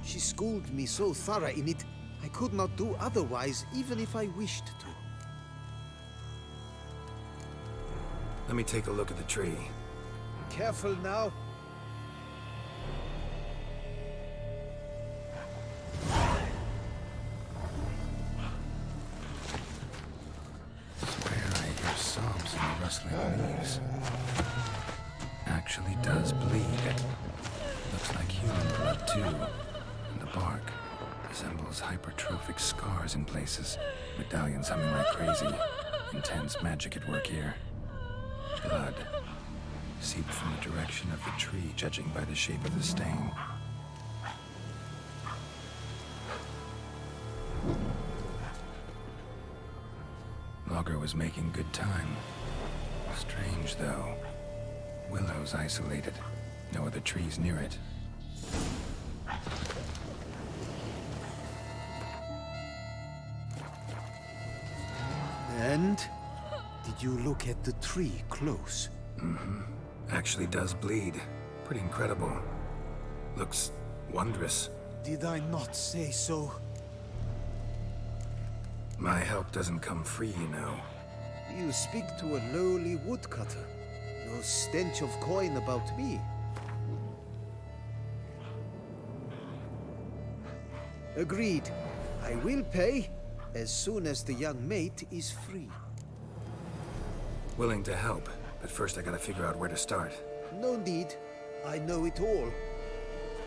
She schooled me so thorough in it, I could not do otherwise, even if I wished to. Let me take a look at the tree. Careful now. Swear I hear sobs in the rustling leaves. Actually does bleed. Looks like human blood too. And the bark resembles hypertrophic scars in places. Medallions humming like crazy. Intense magic at work here. Blood seeped from the direction of the tree, judging by the shape of the stain. Logger was making good time. Strange, though. Willow's isolated. No other trees near it. And? Did you look at the tree close? Mm-hmm. Actually does bleed. Pretty incredible. Looks wondrous. Did I not say so? My help doesn't come free, you know. You speak to a lowly woodcutter. No stench of coin about me. Agreed. I will pay as soon as the young mate is free. Willing to help, but first I gotta figure out where to start. No need. I know it all.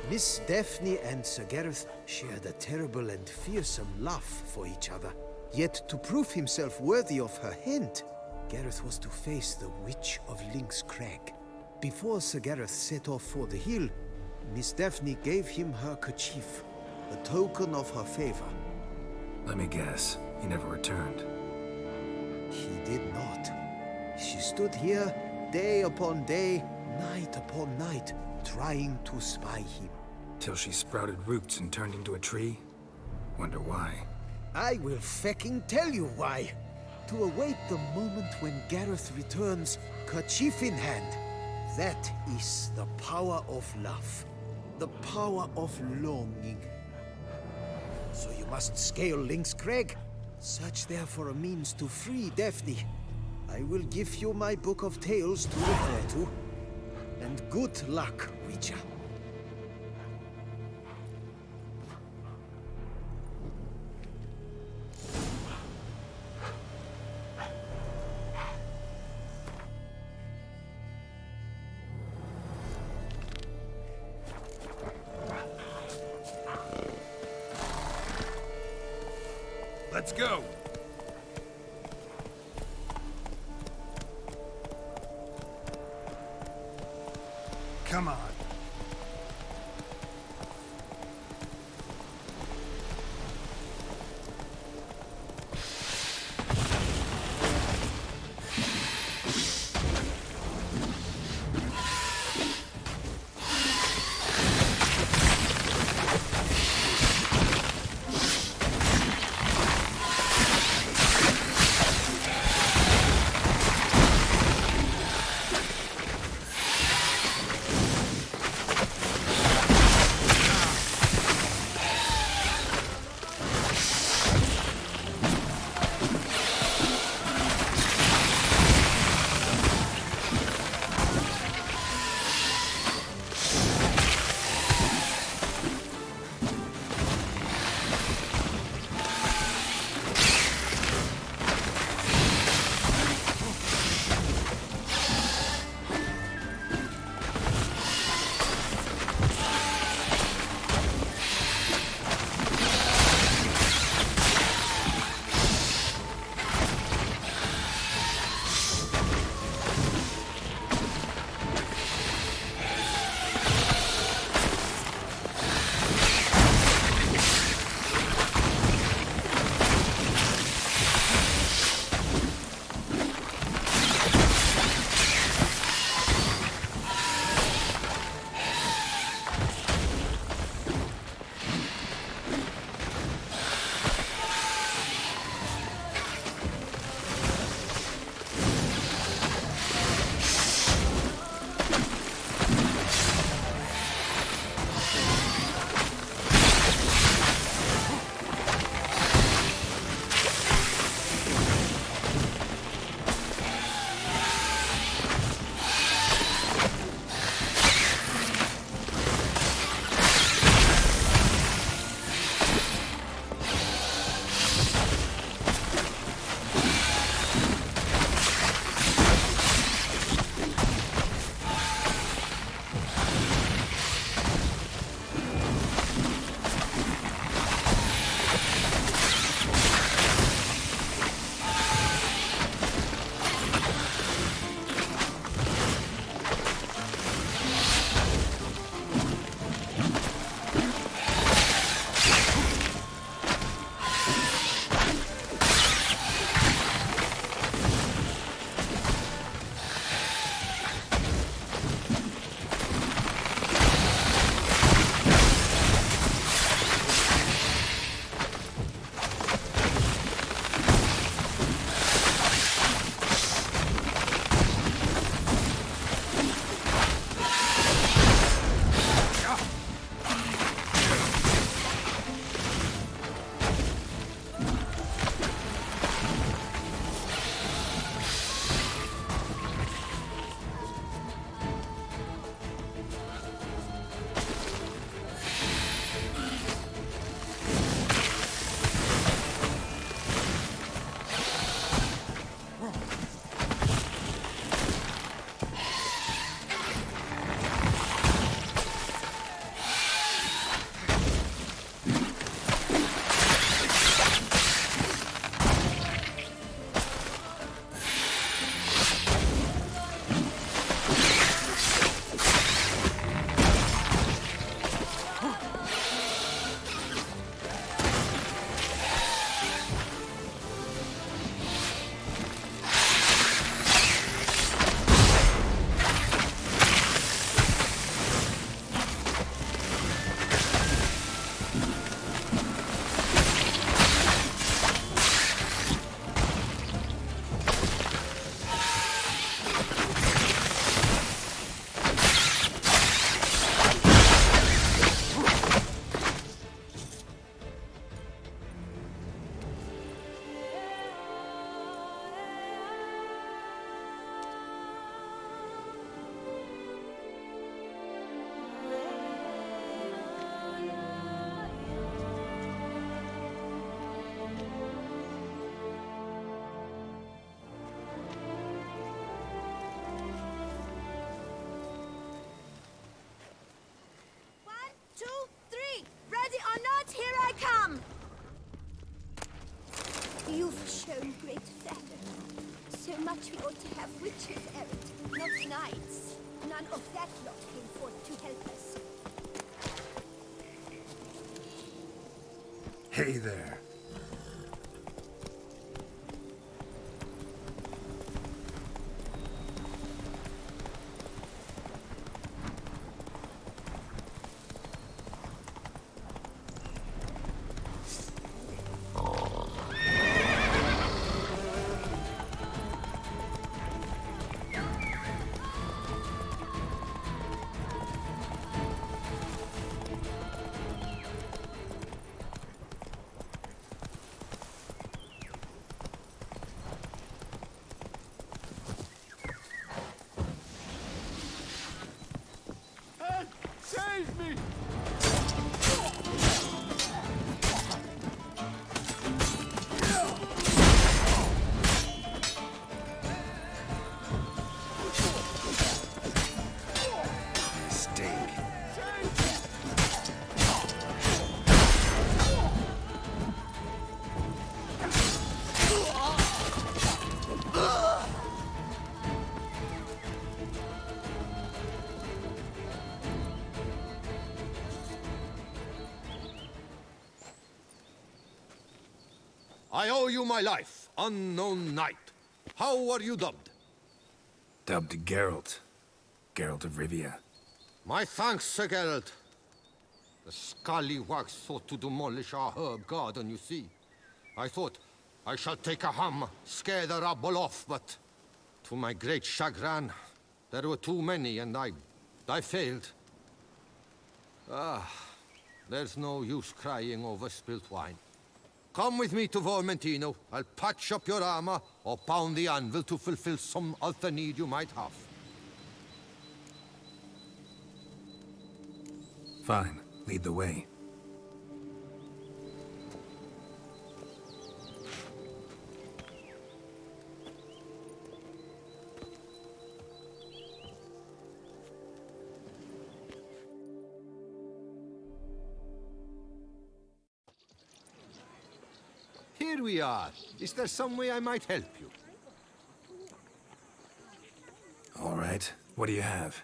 Miss Daphne and Sir Gareth shared a terrible and fearsome love for each other. Yet to prove himself worthy of her hand, Gareth was to face the Witch of Link's Crag. Before Sir Gareth set off for the hill, Miss Daphne gave him her kerchief, a token of her favor. Let me guess, he never returned. He did not. She stood here day upon day, night upon night, trying to spy him. Till she sprouted roots and turned into a tree? Wonder why. I will fecking tell you why. To await the moment when Gareth returns, kerchief in hand. That is the power of love. The power of longing. So you must scale Link's Crag. Search there for a means to free Daphne. I will give you my book of tales to refer to. And good luck, Witcher. Let's go! Come on. shown great valor. So much we ought to have witches, Eric, not knights. None of that lot came forth to help us. Hey there. Save me! I owe you my life, unknown knight. How are you dubbed? Dubbed Geralt. Geralt of Rivia. My thanks, Sir Geralt. The scallywags sought to demolish our herb garden, you see. I thought, I shall take a hammer, scare the rabble off, but to my great chagrin, there were too many and I failed. Ah, there's no use crying over spilt wine. Come with me to Vermentino. I'll patch up your armor or pound the anvil to fulfill some other need you might have. Fine. Lead the way. Here we are. Is there some way I might help you? All right. What do you have?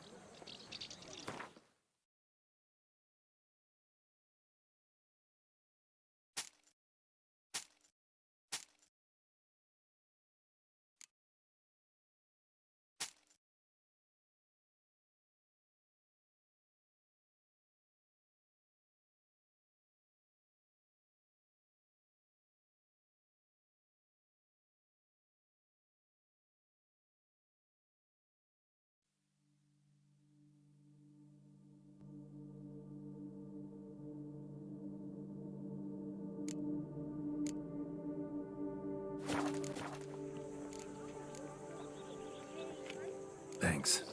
Thanks.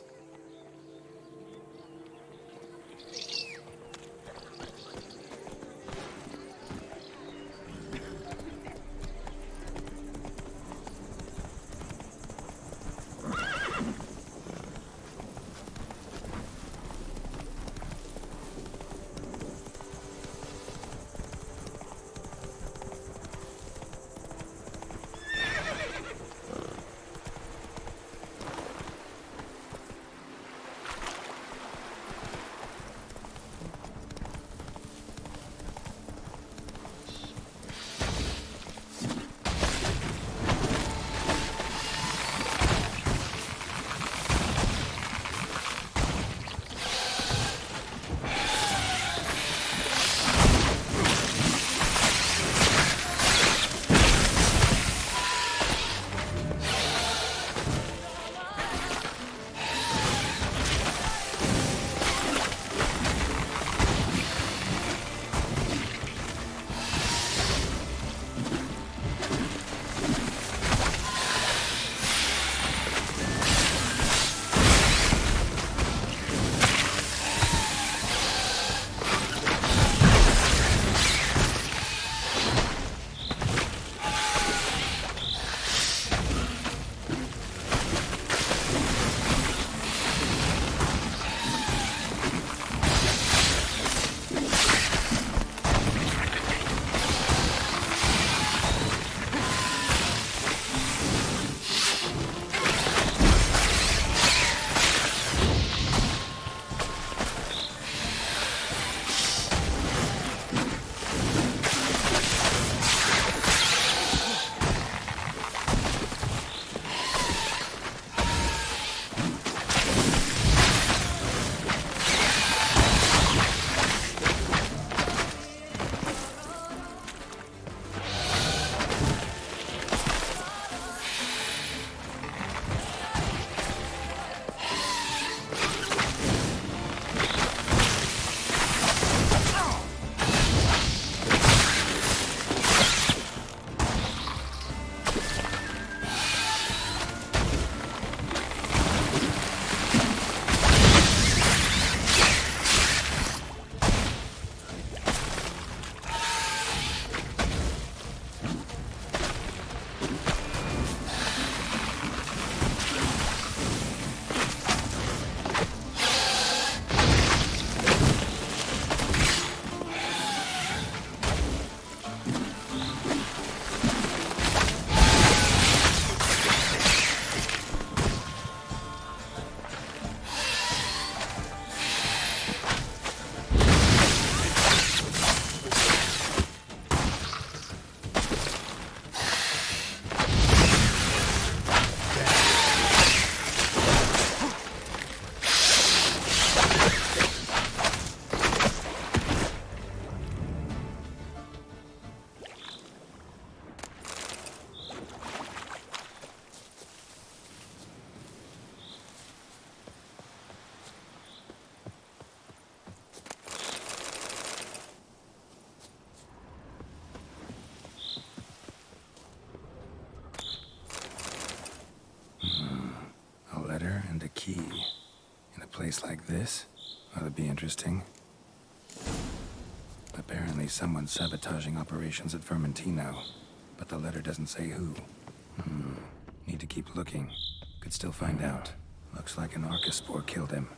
place like this? That'd be interesting. Apparently someone's sabotaging operations at Vermentino, but the letter doesn't say who. Need to keep looking. Could still find out. Looks like an Archospore killed him.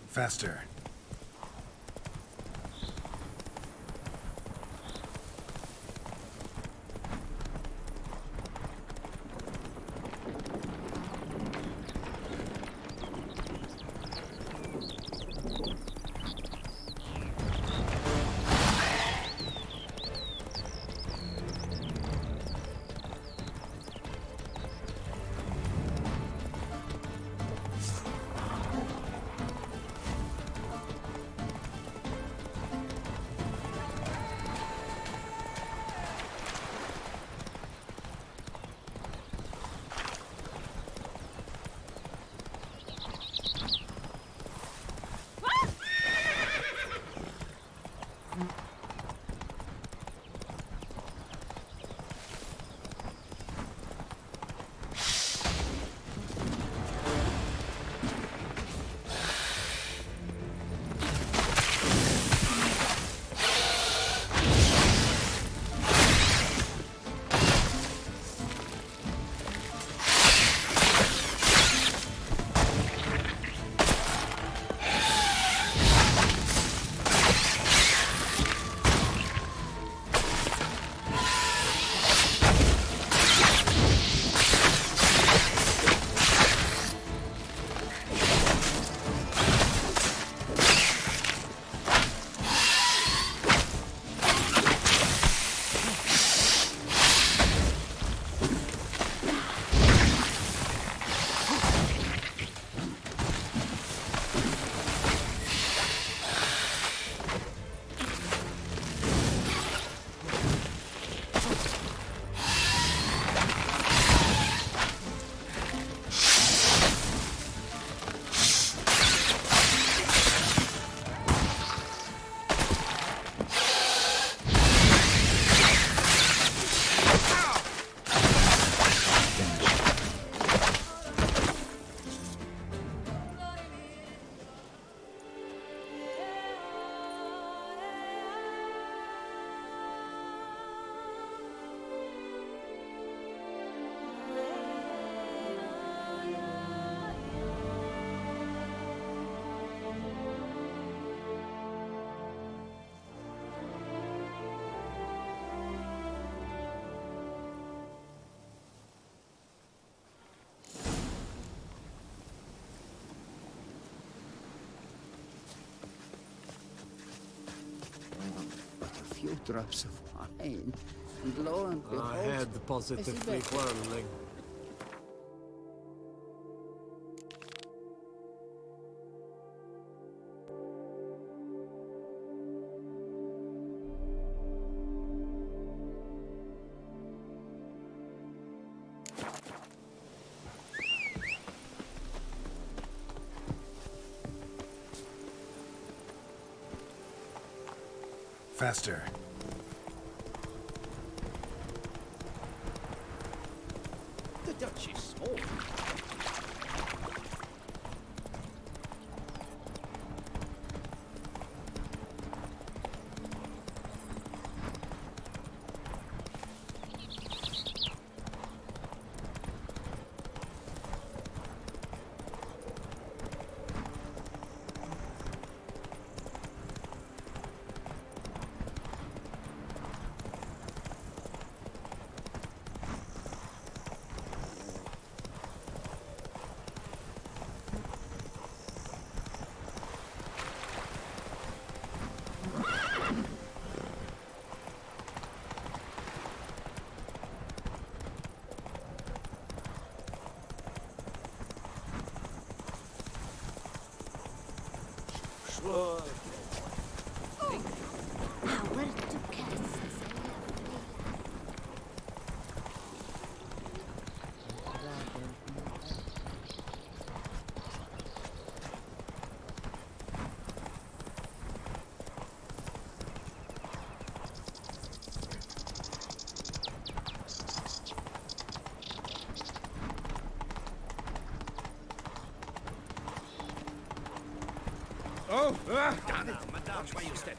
Faster. Few drops of wine, and lo and behold, head positively whirling. faster. The Dutch is small. Oh, damn it! Watch where you step.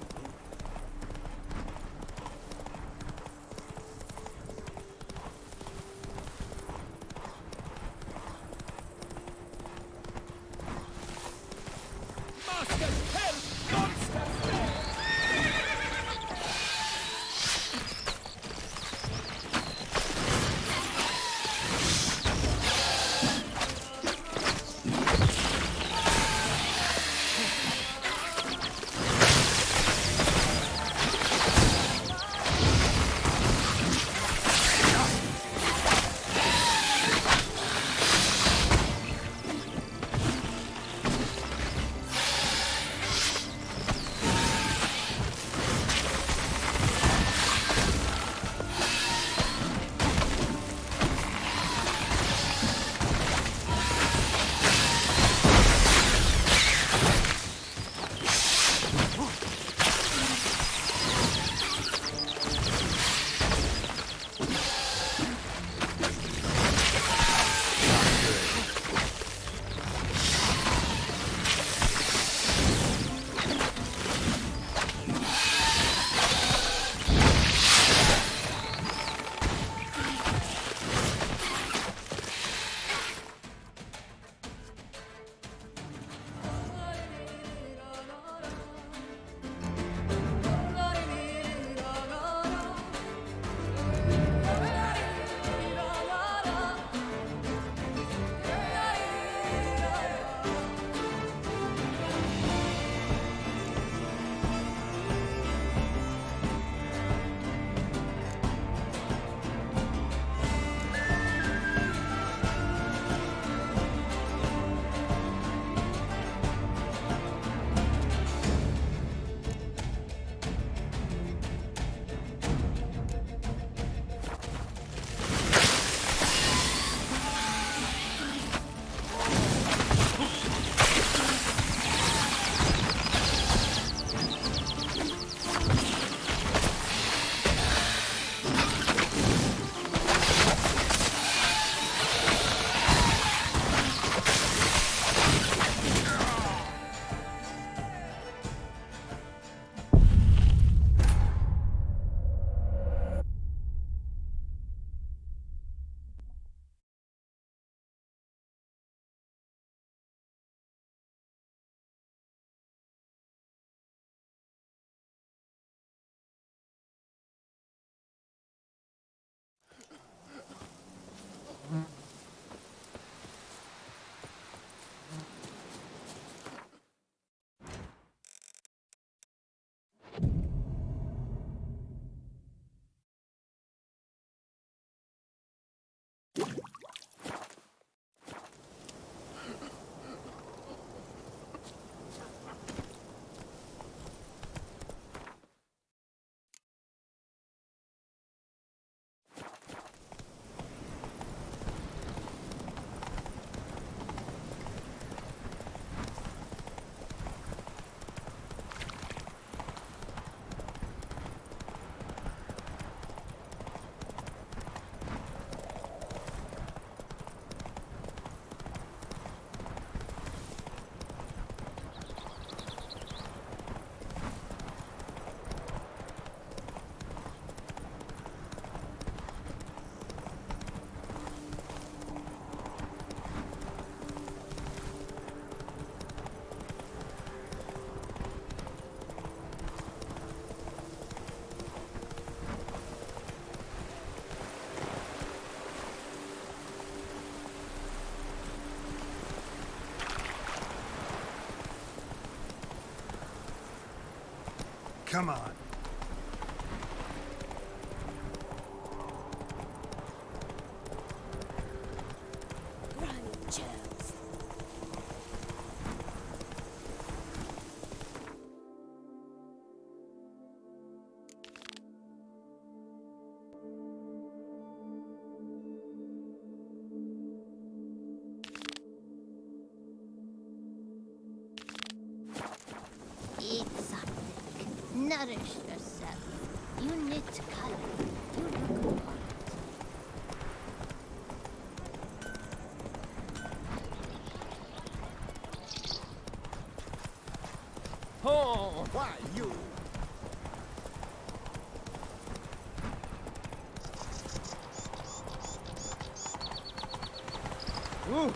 Come on. Eat something. Nourish yourself. You knit color. You look hot. Oh, why you? Ooh.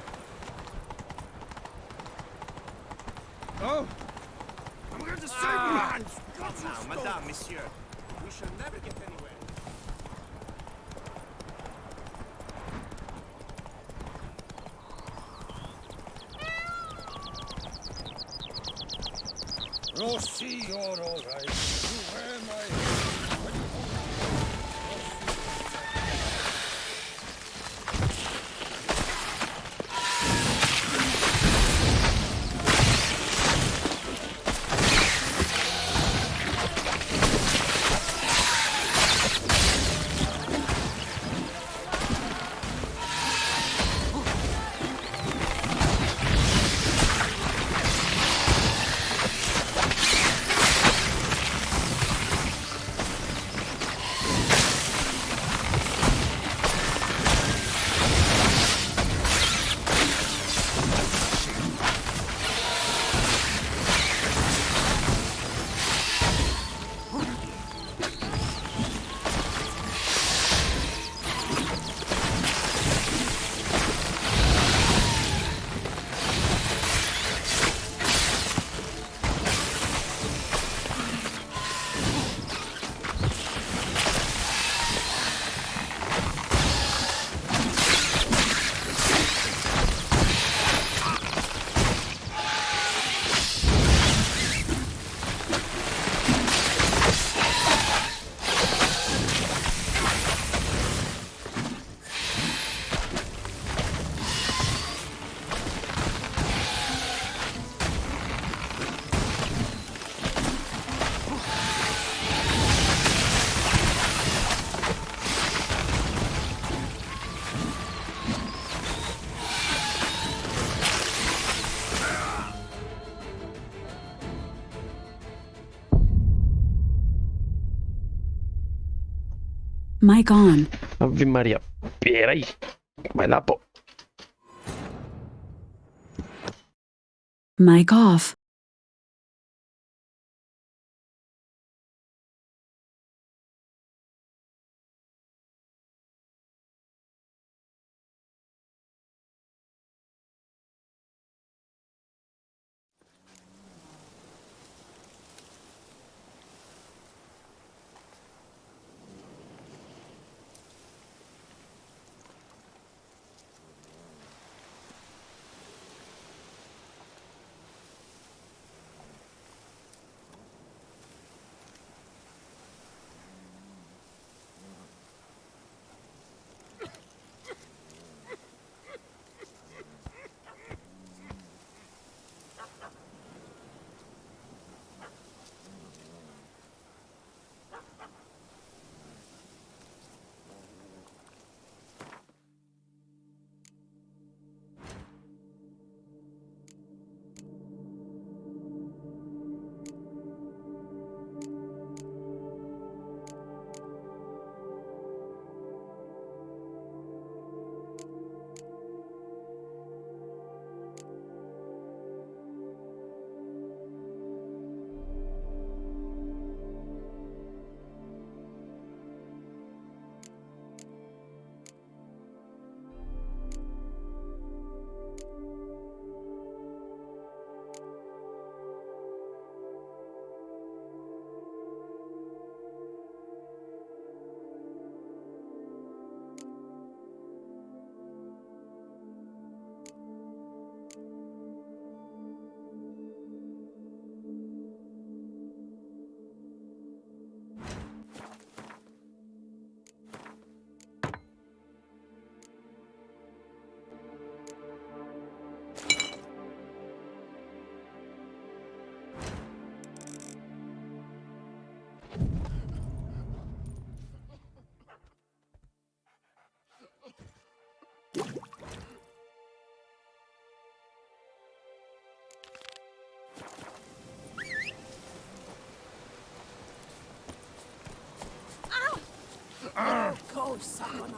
Oh! I'm going to save Ah. you! Now, madame, monsieur, we shall never get anywhere. Rossi, you're all right. You wear my... Mic on. Ave Maria. Pera aí. Vai lá, pô. Mic off.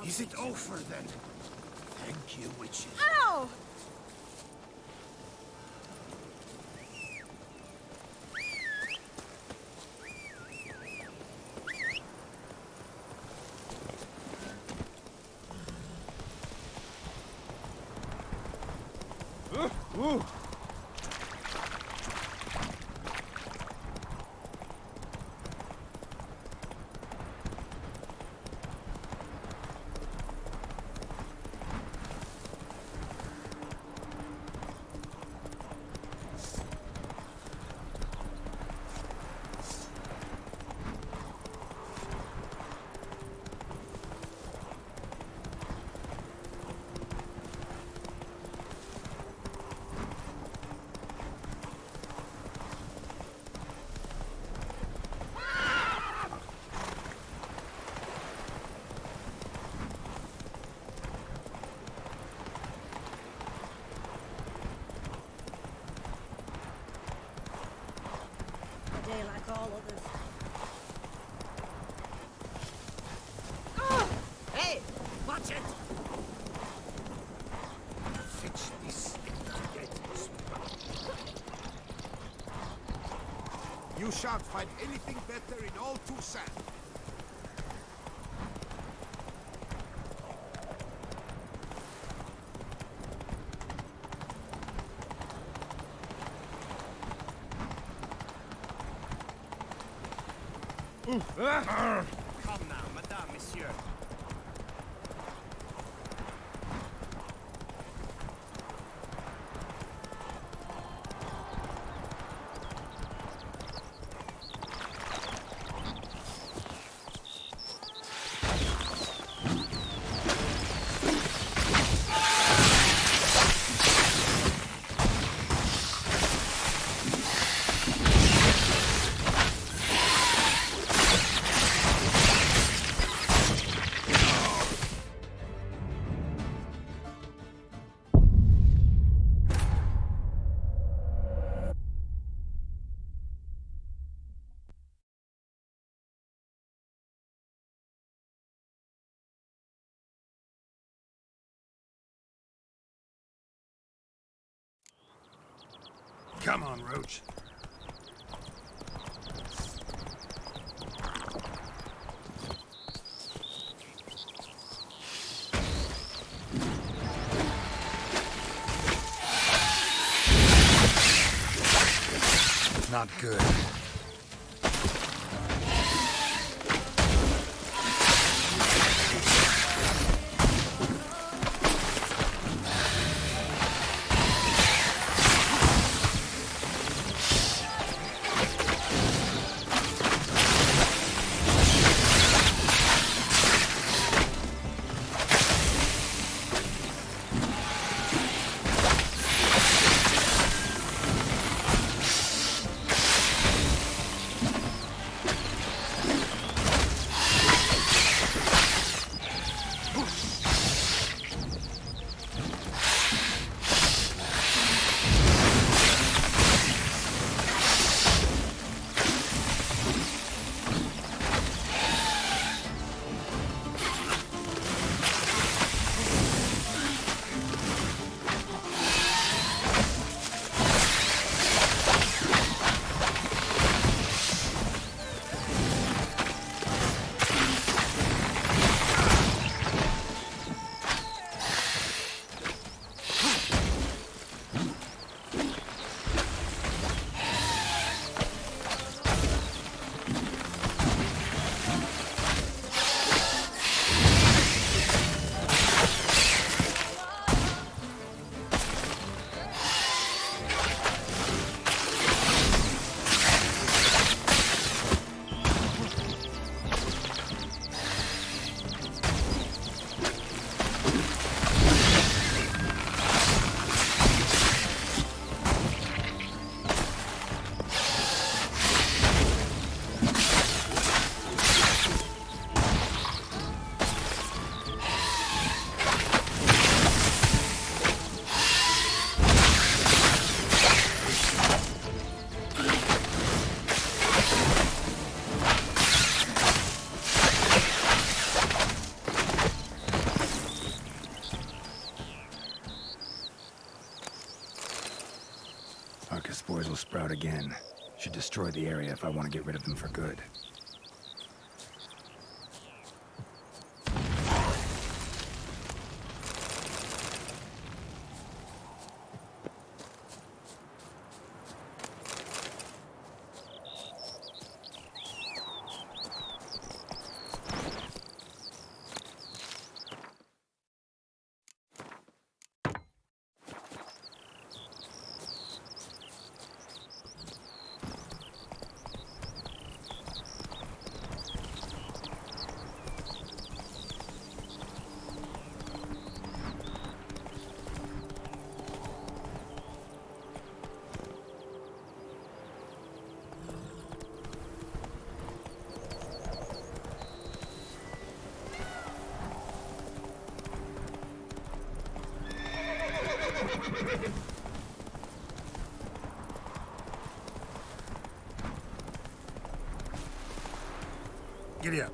Is it over then? Thank you, witches. Ow! Ooh. A day like all others. Hey! Watch it! Fetch this into dead. You shan't find anything better in all Toussaint. Come now, madame, monsieur. Come on, Roach. Not good. Arca spores will sprout again. Should destroy the area if I want to get rid of them for good. Giddy up.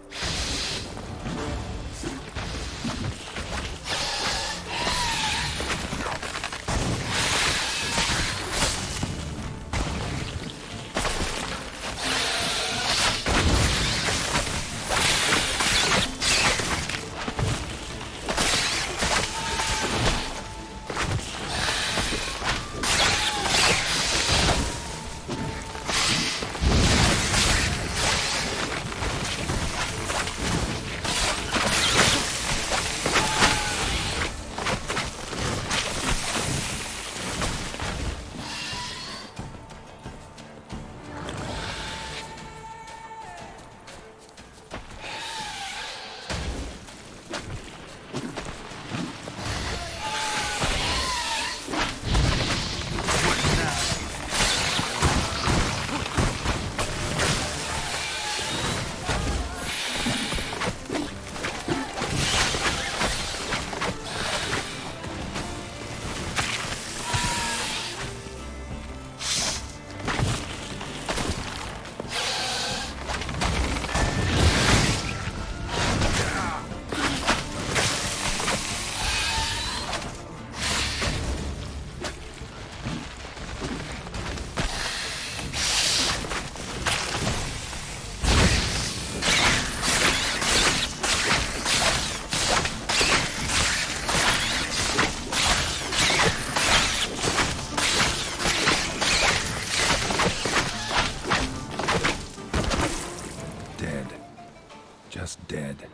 Dead.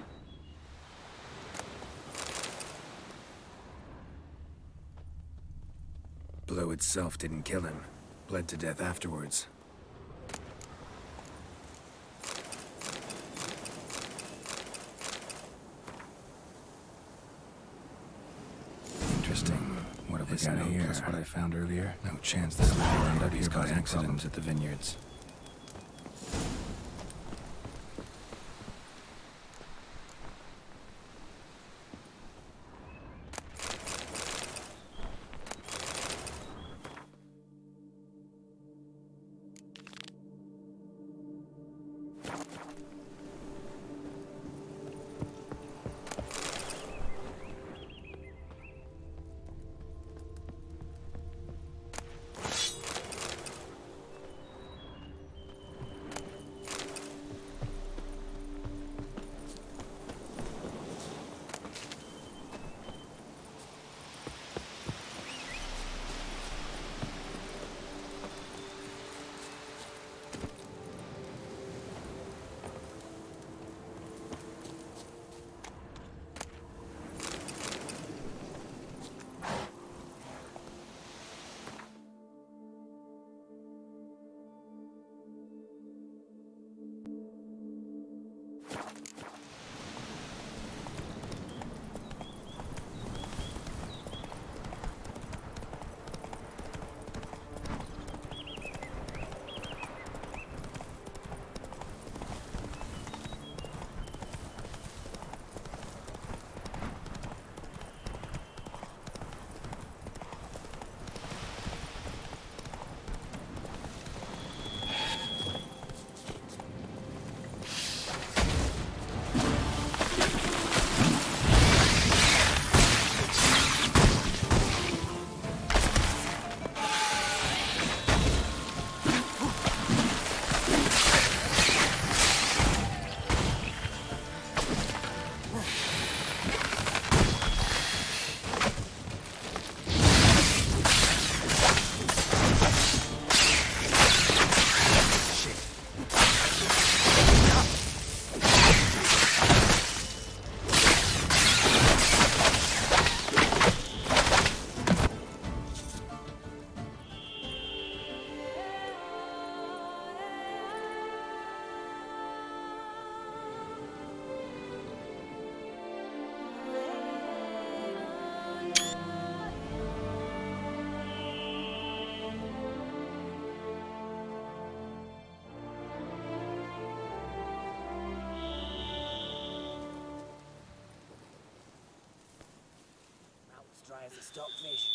Blow itself didn't kill him. Bled to death afterwards. Interesting. What have we got here? Plus what I found earlier? No chance this will end up here causing problems at the vineyards. Stockfish.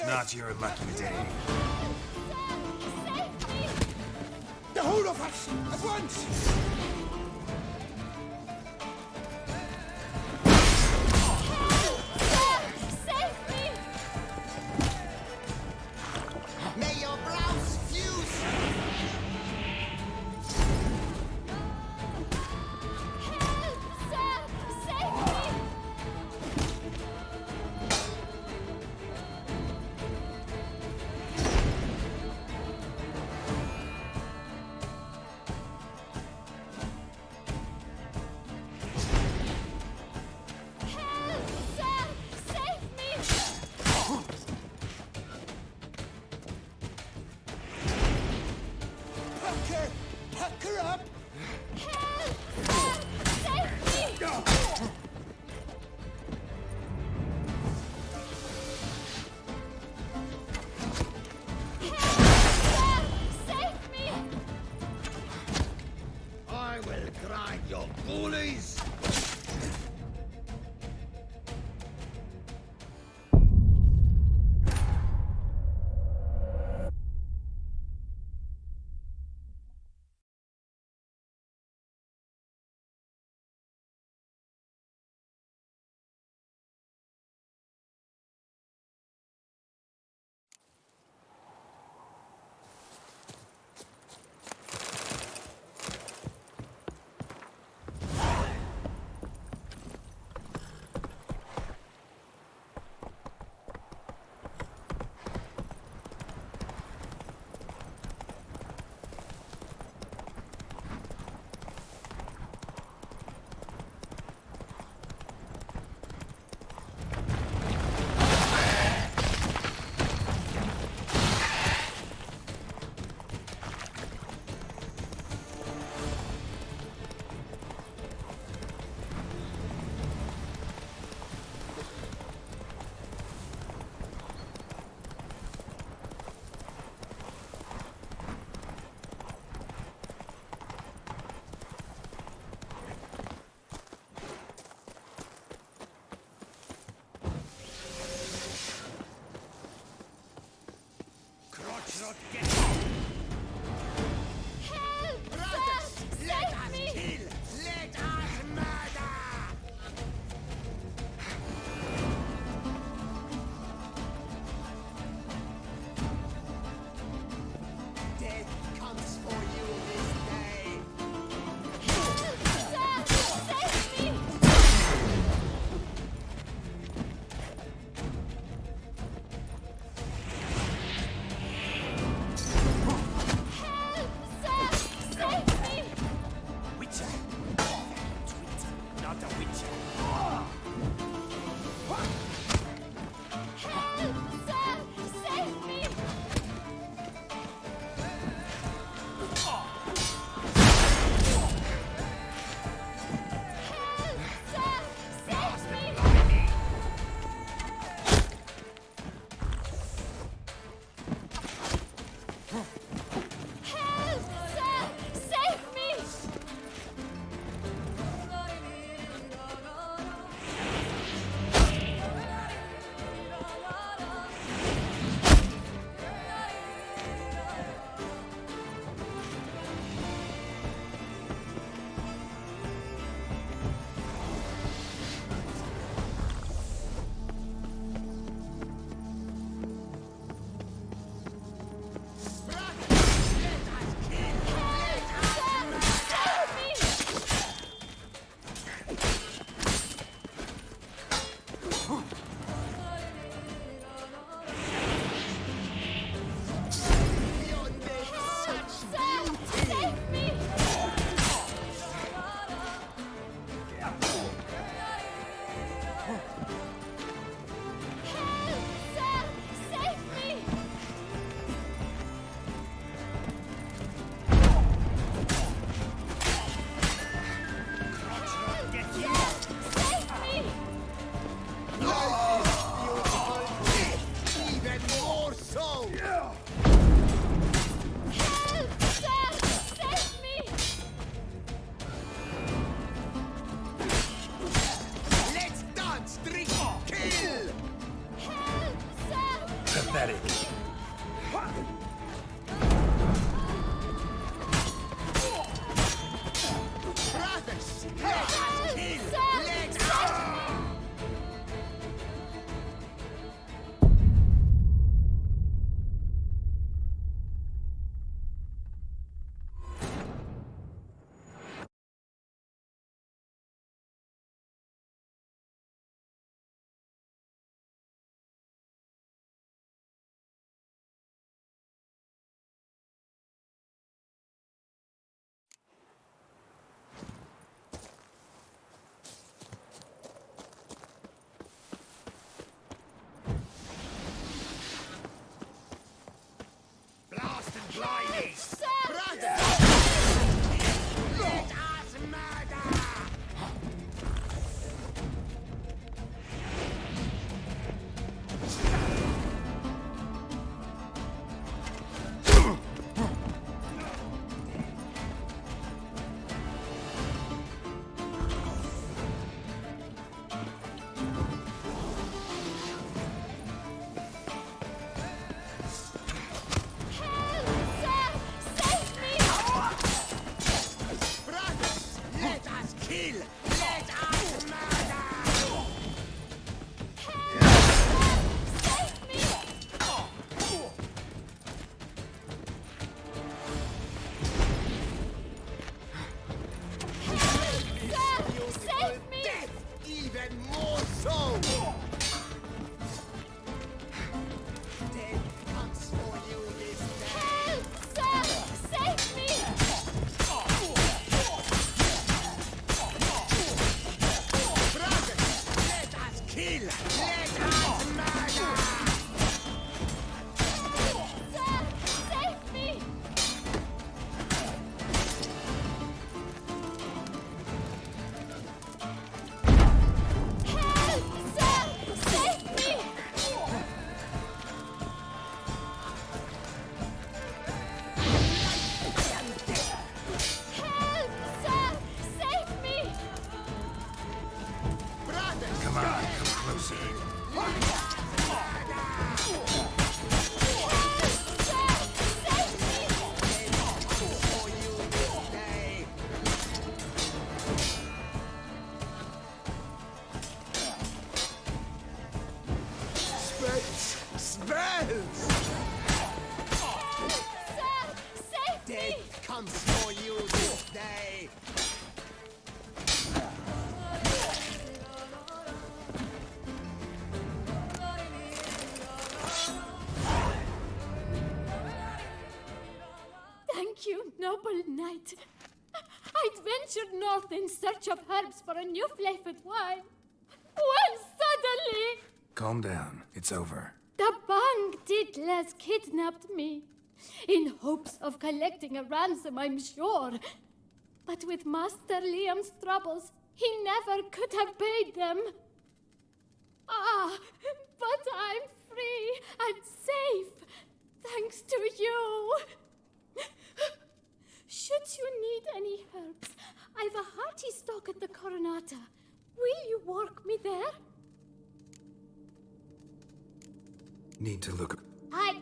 Not your lucky day. The whole of us, at once! Save me! May your blouse fuse! Help, sir! Save me! Help, sir! Save me! Pack her up! Help, sir! Save me! Help, sir! Save me! I will grind your ghoulies! come for you this day. Thank you, noble knight. I'd ventured north in search of herbs for a new flavored wine. When suddenly, Calm down. It's over. the Bang Diddlers kidnapped me. In hopes of collecting a ransom, I'm sure. But with Master Liam's troubles, he never could have paid them. Ah, but I'm free and safe, thanks to you. Should you need any herbs, I've a hearty stock at the Coronata. Will you work me there? Need to look. I...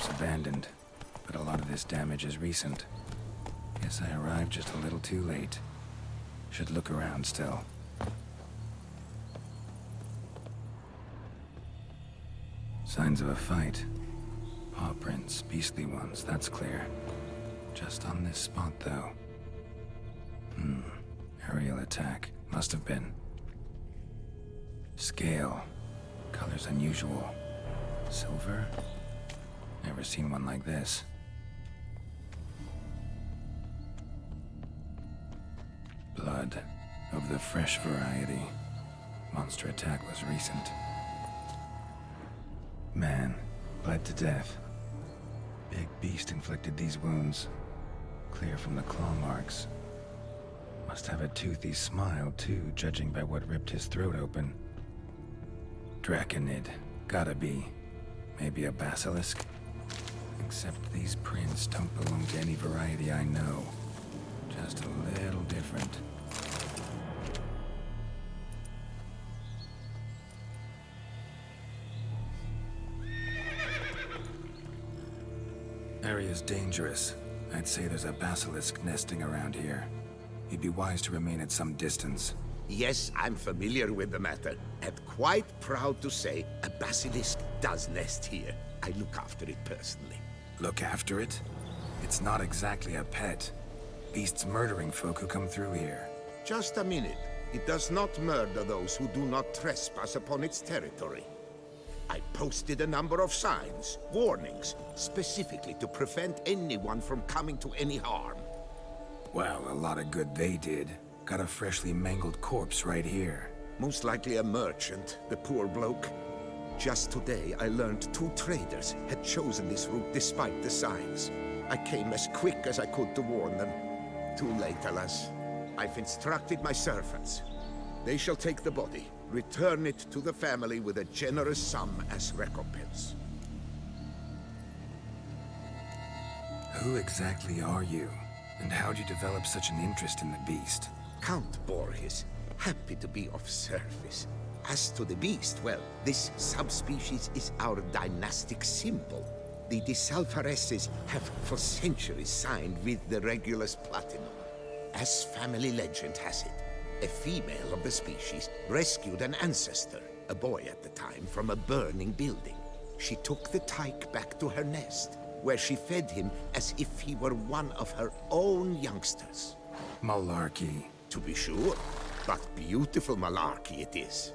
Abandoned, but a lot of this damage is recent. Guess I arrived just a little too late. Should look around still. Signs of a fight. Paw prints, beastly ones, that's clear. Just on this spot, though. Aerial attack. Must have been. Scale. Colors unusual. Silver? Never seen one like this. Blood. Of the fresh variety. Monster attack was recent. Man. Bled to death. Big beast inflicted these wounds. Clear from the claw marks. Must have a toothy smile, too, judging by what ripped his throat open. Draconid. Gotta be. Maybe a basilisk? Except these prints don't belong to any variety I know. Just a little different. Area's dangerous. I'd say there's a basilisk nesting around here. You'd be wise to remain at some distance. Yes, I'm familiar with the matter, and quite proud to say a basilisk does nest here. I look after it personally. Look after it? It's not exactly a pet. Beasts murdering folk who come through here. Just a minute. It does not murder those who do not trespass upon its territory. I posted a number of signs, warnings, specifically to prevent anyone from coming to any harm. Well, a lot of good they did. Got a freshly mangled corpse right here. Most likely a merchant, the poor bloke. Just today, I learned 2 traders had chosen this route despite the signs. I came as quick as I could to warn them. Too late, alas. I've instructed my servants. They shall take the body, return it to the family with a generous sum as recompense. Who exactly are you? And how'd you develop such an interest in the beast? Count Borges, happy to be of service. As to the beast, well, this subspecies is our dynastic symbol. The Disalfareses have for centuries signed with the Regulus Platinum. As family legend has it, a female of the species rescued an ancestor, a boy at the time, from a burning building. She took the tyke back to her nest, where she fed him as if he were one of her own youngsters. Malarkey. To be sure, but beautiful malarkey it is.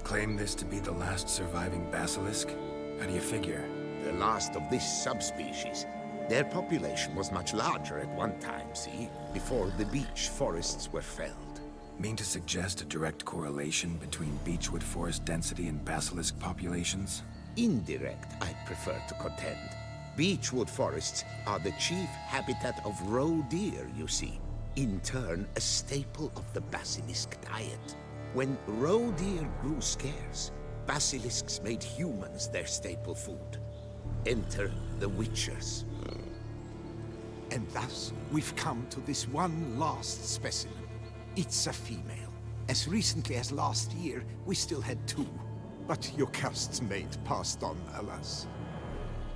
Claim this to be the last surviving basilisk? How do you figure? The last of this subspecies. Their population was much larger at one time, see? Before the beech forests were felled. Mean to suggest a direct correlation between beechwood forest density and basilisk populations? Indirect, I prefer to contend. Beechwood forests are the chief habitat of roe deer, you see. In turn, a staple of the basilisk diet. When roe deer grew scarce, basilisks made humans their staple food. Enter the witchers. And thus, we've come to this one last specimen. It's a female. As recently as last year, we still had 2. But Jocast's mate passed on, alas.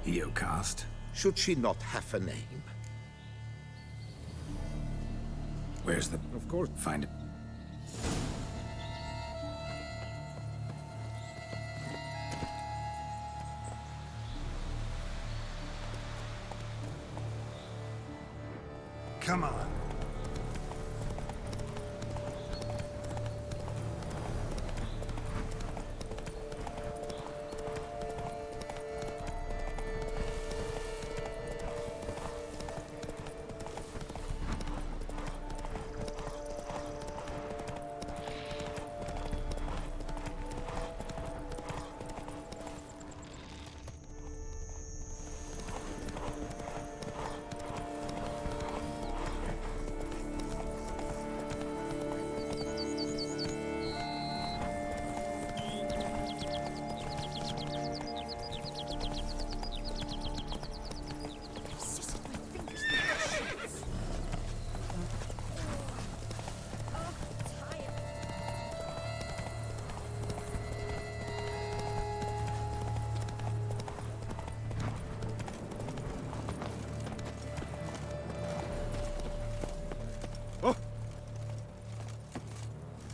Jocast? Should she not have a name? Where's the... Of course. Find it. Come on.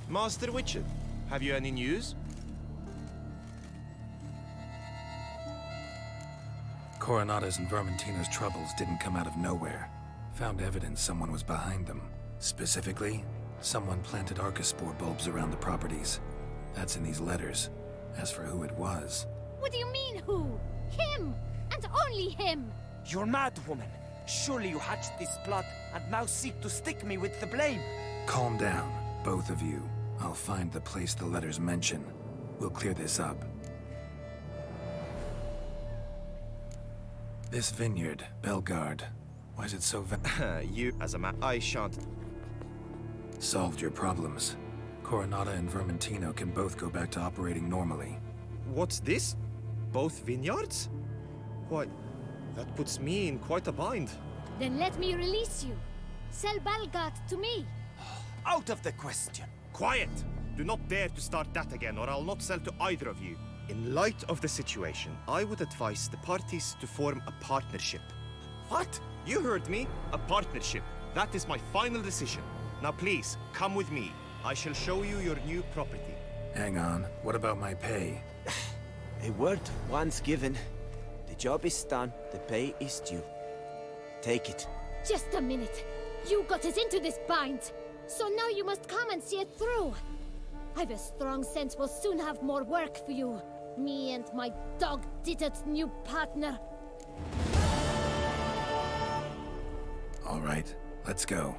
Master Witcher, have you any news? Coronada's and Vermentino's troubles didn't come out of nowhere. Found evidence someone was behind them. Specifically, someone planted archospore bulbs around the properties. That's in these letters. As for who it was... What do you mean, who? Him! And only him! You're mad, woman. Surely you hatched this plot and now seek to stick me with the blame. Calm down, both of you. I'll find the place the letters mention. We'll clear this up. This vineyard, Belgard. Why is it so You, as a man, I shan't... Solved your problems. Coronada and Vermentino can both go back to operating normally. What's this? Both vineyards? Why, that puts me in quite a bind. Then let me release you. Sell Belgard to me. Out of the question. Quiet! Do not dare to start that again, or I'll not sell to either of you. In light of the situation, I would advise the parties to form a partnership. What? You heard me. A partnership. That is my final decision. Now please, come with me. I shall show you your new property. Hang on. What about my pay? A word once given. The job is done. The pay is due. Take it. Just a minute. You got us into this bind. So now you must come and see it through. I've a strong sense we'll soon have more work for you. Me and my dog-titted new partner. All right, let's go.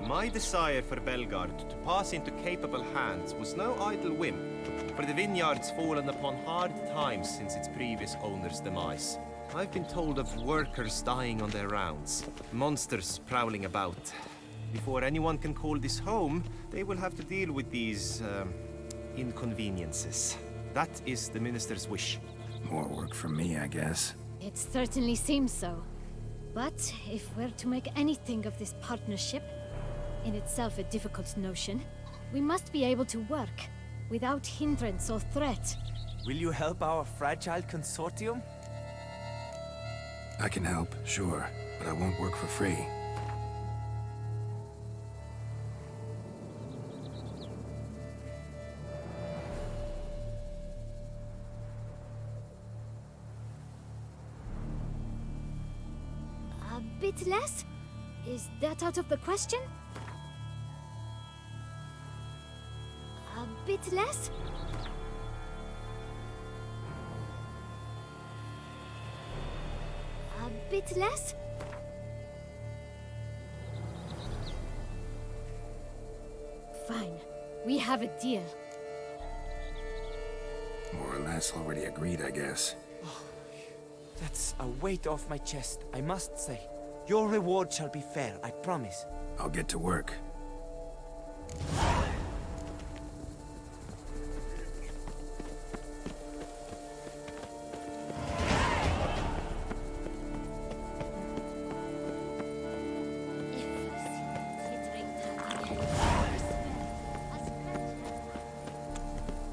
My desire for Belgard to pass into capable hands was no idle whim, for the vineyard's fallen upon hard times since its previous owner's demise. I've been told of workers dying on their rounds, monsters prowling about. Before anyone can call this home, they will have to deal with these, inconveniences. That is the minister's wish. More work for me, I guess. It certainly seems so. But if we're to make anything of this partnership, in itself a difficult notion, we must be able to work without hindrance or threat. Will you help our fragile consortium? I can help, sure, but I won't work for free. A bit less? Is that out of the question? A bit less? A bit less? Fine. We have a deal. More or less already agreed, I guess. That's a weight off my chest, I must say. Your reward shall be fair, I promise. I'll get to work.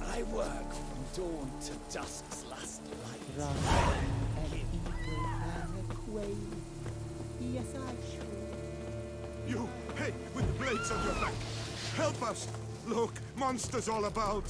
I work from dawn to dusk's last light. Yes, I should. You, hey, with the blades on your back. Help us! Look, monsters all about.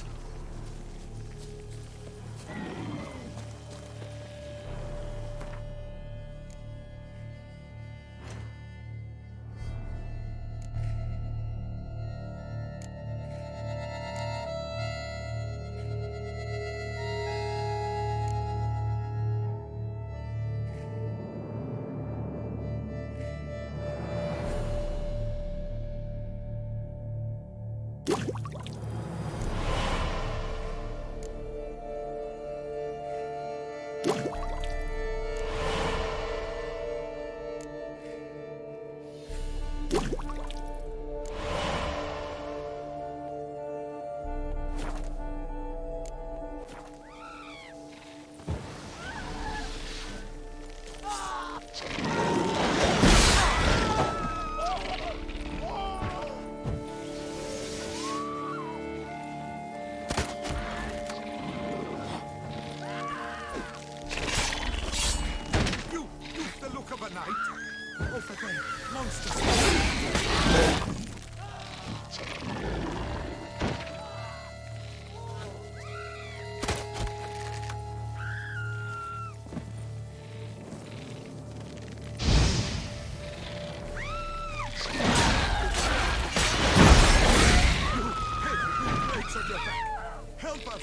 Help us!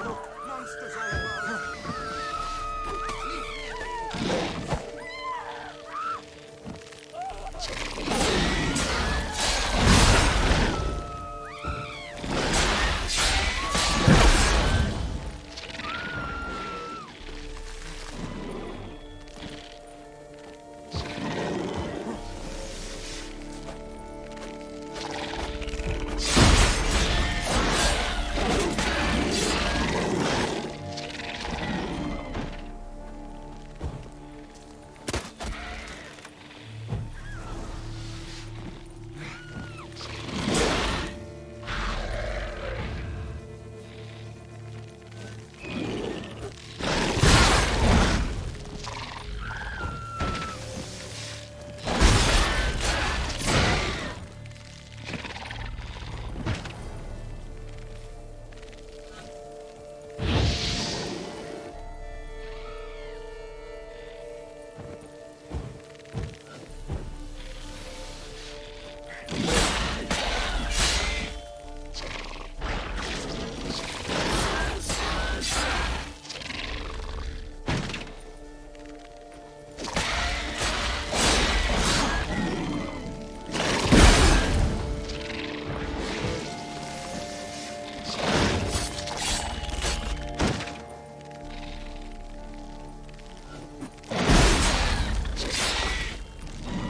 Look, monsters all about.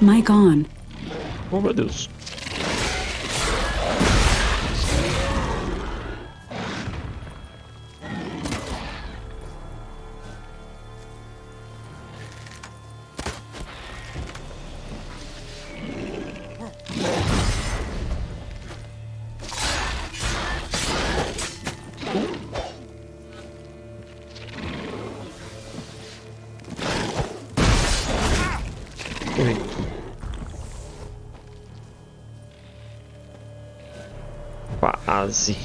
Mic on. Oh meu Deus. Quase.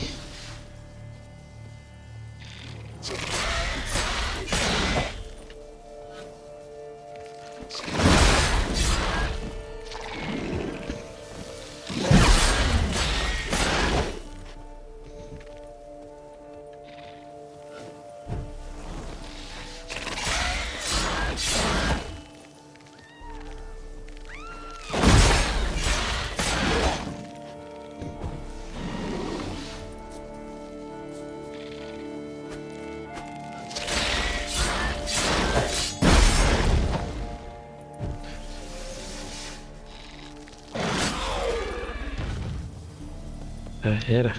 Era.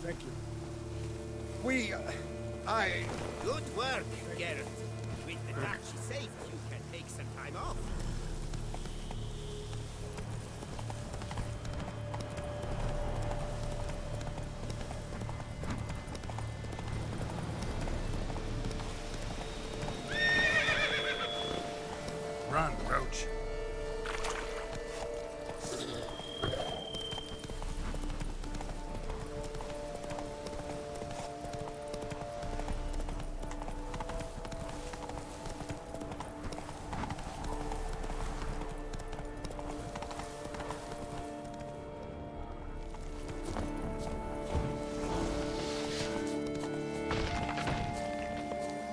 Thank you. Good work, Geralt. With the duchy safe, you can take some time off. Run, Roach.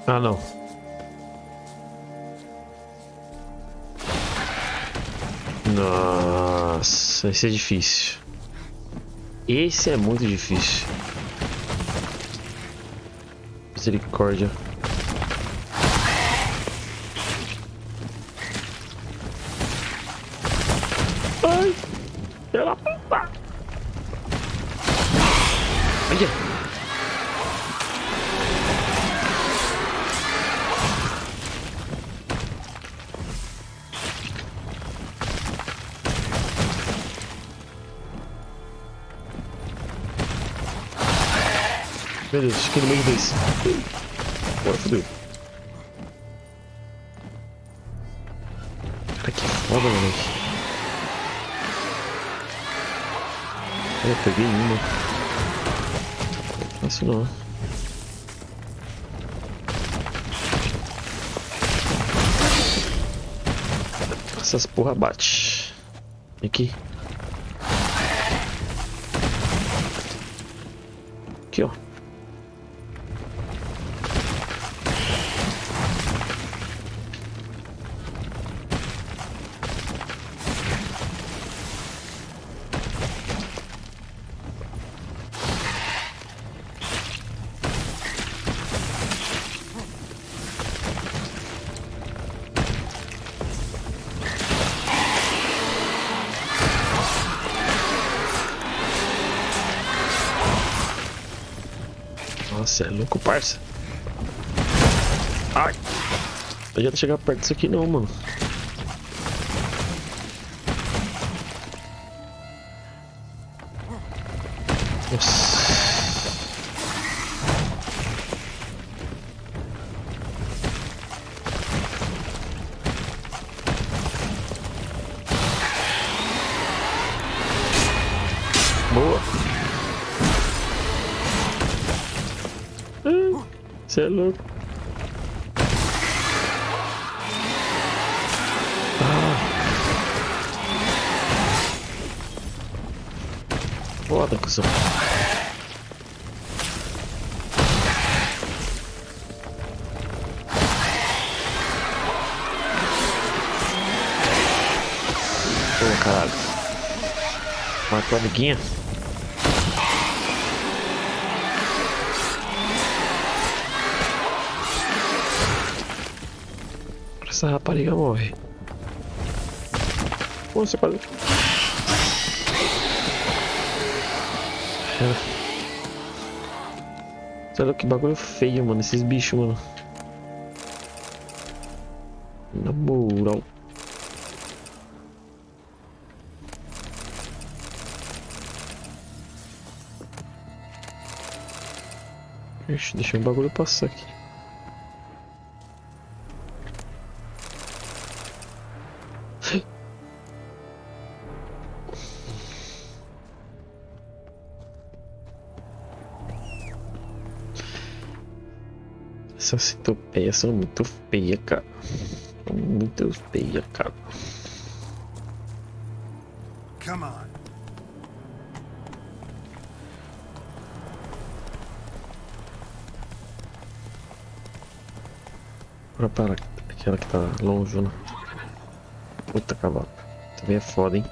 Ah, não. Nossa, esse é difícil. Esse é muito difícil. Misericórdia. Ai, pela puta. Olha. Meu Deus, fiquei no meio desse. Bora, fodeu. Cara, que foda, moleque. Eu peguei uma. Não faço não. Essas porra bate. Aqui. Aqui, ó. Nossa, é louco, parça. Ai. Não adianta chegar perto disso aqui não, mano. Nossa. Boa. Você é louco. Foda, cuzão. Pô, caralho. Matou a amiguinha. Essa rapariga morre. Pô, você quase... Olha que bagulho feio, mano. Esses bichos, mano. Na moral. Ixi, deixa o bagulho passar aqui. Essas centopeias são muito feias, cara. São muito feias, cara. Come on. Bora para aquela que tá longe, né? Puta cavalo. Também é foda, hein?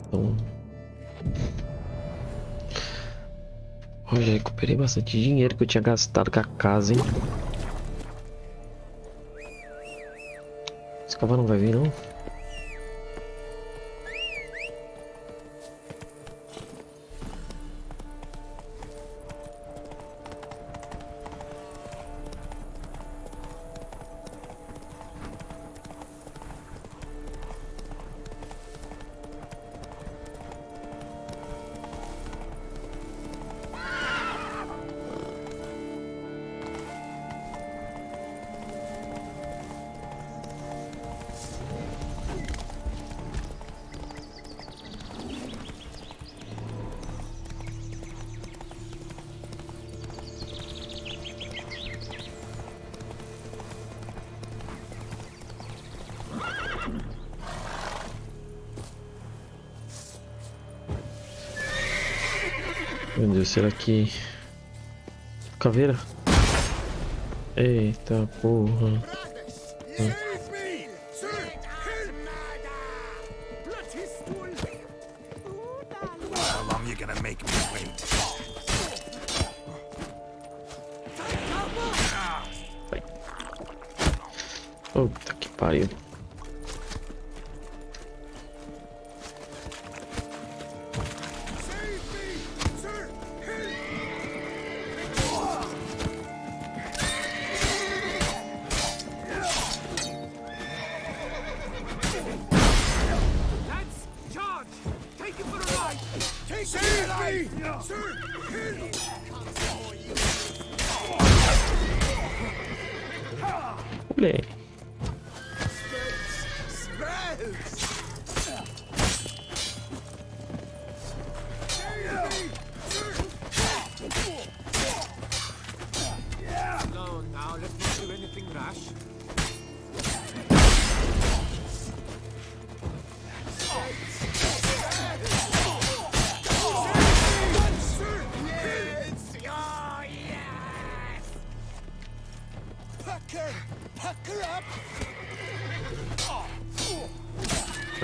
Então... Hoje recuperei bastante dinheiro que eu tinha gastado com a casa, hein? Esse cavalo não vai vir, não? Meu Deus, será que... Caveira? Eita porra. How long you gonna make me wait? Puta que pariu. Mulher. No, now let's not do anything rash.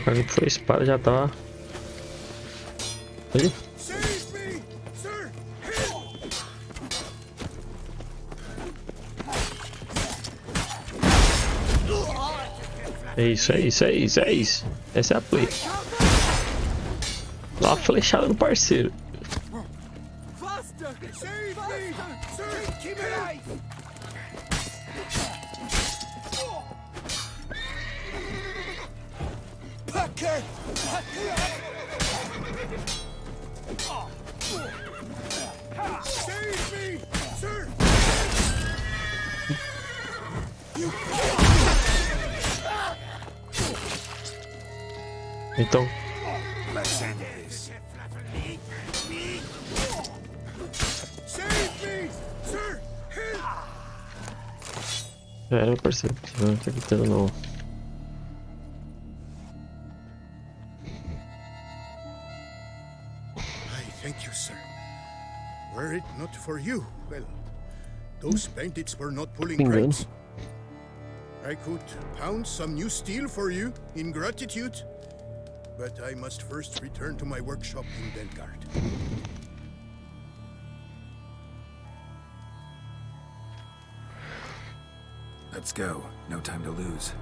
A que foi a espada já tá. Ali. É isso, é isso, é isso, é isso. Essa é a play. Dá uma flechada no parceiro. Então. Era, parceiro. Não tá gritando não. Thank you, sir. Were it not for you, well, those bandits were not pulling pranks. I could pound some new steel for you in gratitude, but I must first return to my workshop in Belgard. Let's go. No time to lose.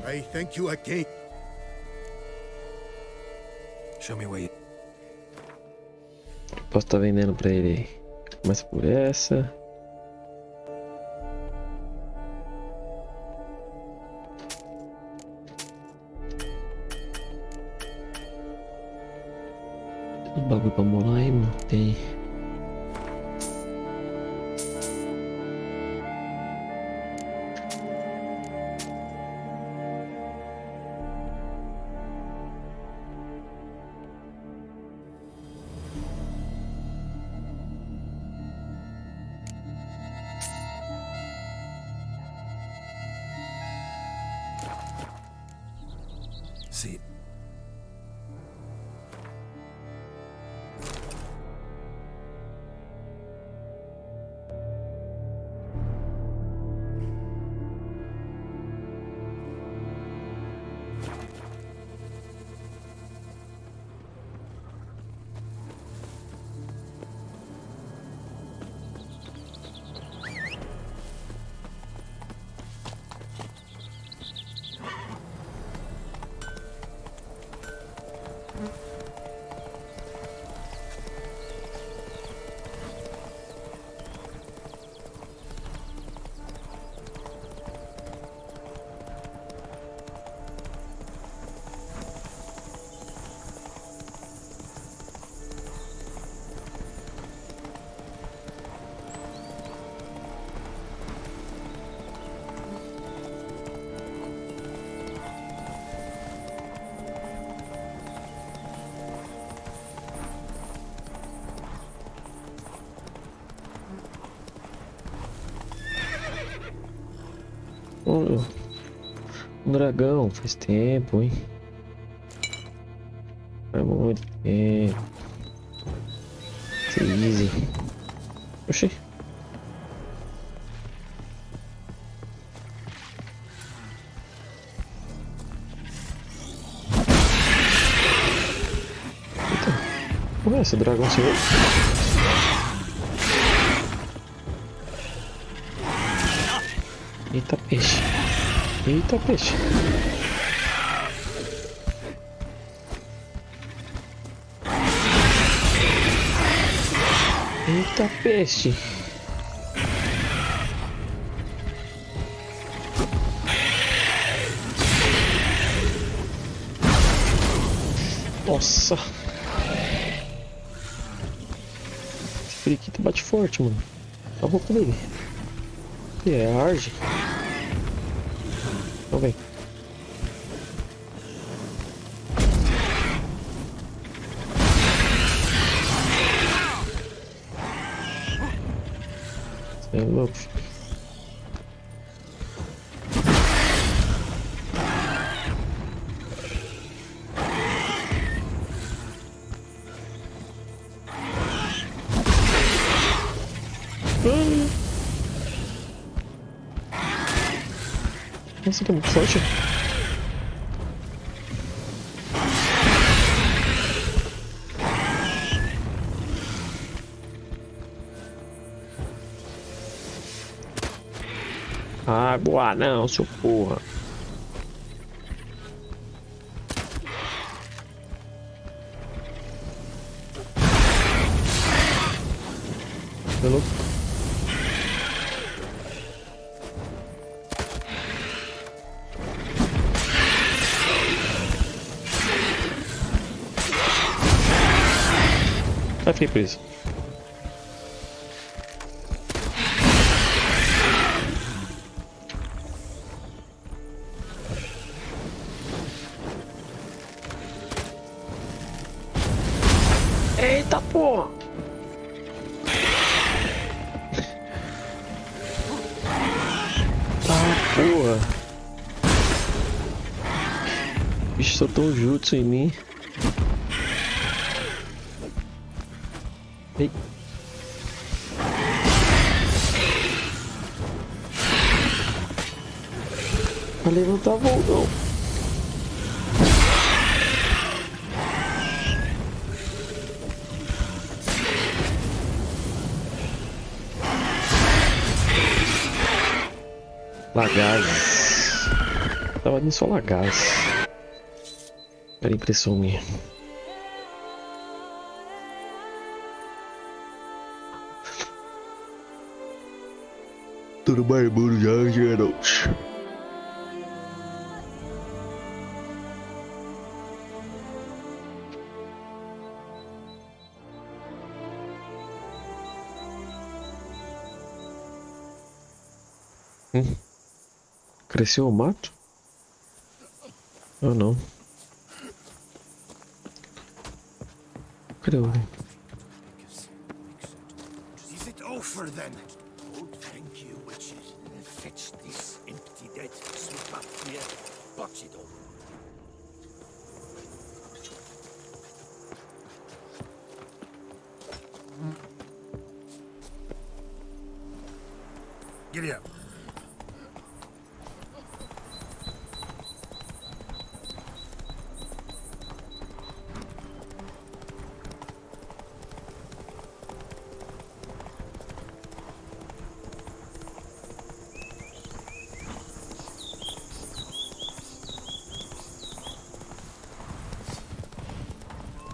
I thank you again. Show me where you... Posso estar vendendo pra ele aí. Começa por essa. Tem bagulho pra molar aí, mano? Tem. See. Um dragão, faz tempo, hein? Faz muito tempo. Easy. Oxi. Eita. Ué, esse dragão se vê. Eita peixe. Eita peixe. Eita peixe. Nossa. Esse periquito bate forte, mano. Olha a boca dele. É arge. Então vem. Você é louco. Nossa, que é muito forte. Água, não, seu porra. Pelo... Tá, fiquei preso. Eita porra! Ah, porra! O bicho soltou um jutsu em mim. Ei. Pra levantar voo não. Lagazes. Tava dando só lagazes. Era impressão minha. Tudo barbudo já, Geralt. Cresceu o mato? Ah, não. Cadê o... Is it over then? Oh, thank you, witches. Fetch this empty dead. Sweep up here. Botch it all. Giddy up.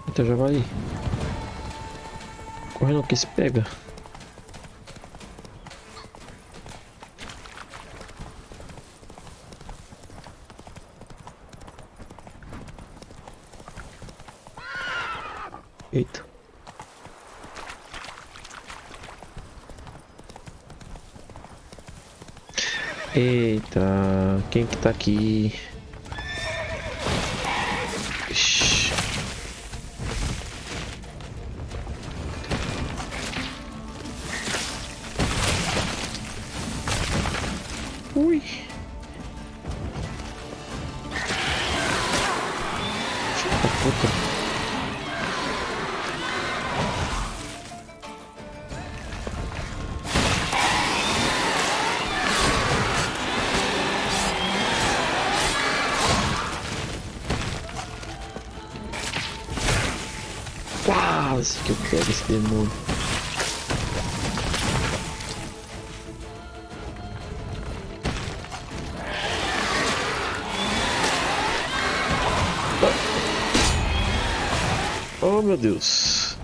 Eita, já vai. Correndo que se pega. Eita. Eita, quem que tá aqui? Ixi. Ui. Filha da puta. Quase que eu pego esse demônio. Oh, meu Deus.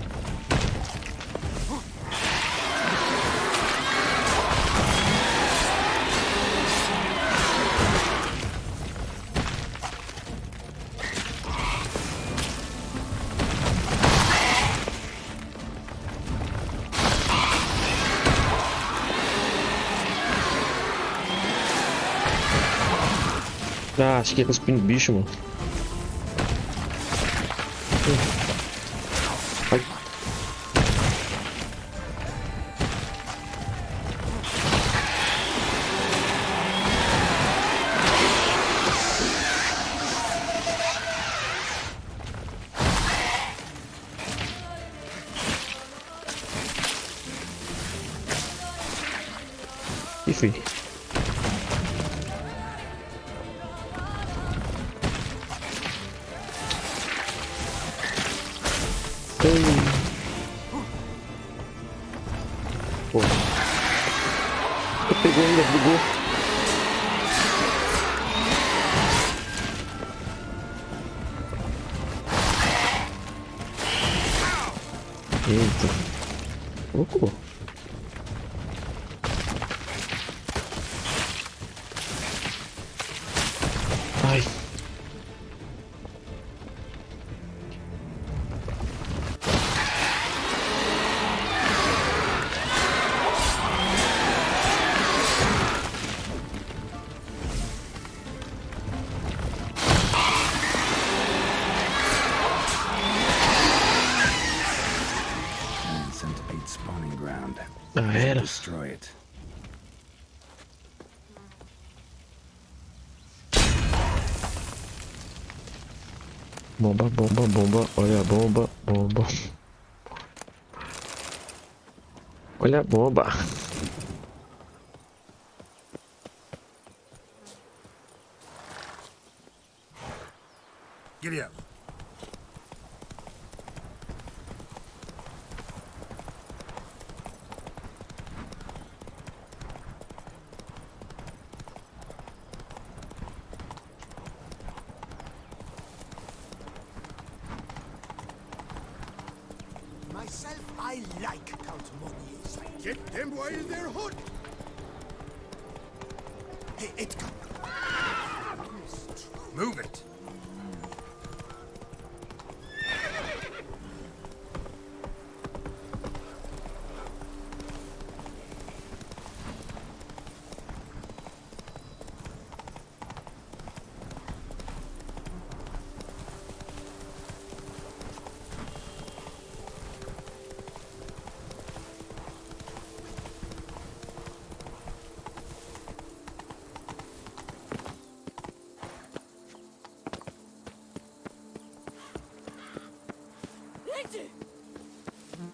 Ah, acho que é cuspindo bicho, mano. Ai. Enfim. Pô. Pegou ainda, bugou. Eita. Louco. Ai. Centipede spawning ground. Ah, era. Destroy it. Bomba, bomba, bomba. Olha a bomba, bomba. Olha a bomba. Giddy up. myself, I like Count Monier's. Get them while they're hot. Hey, Edgar. Move it.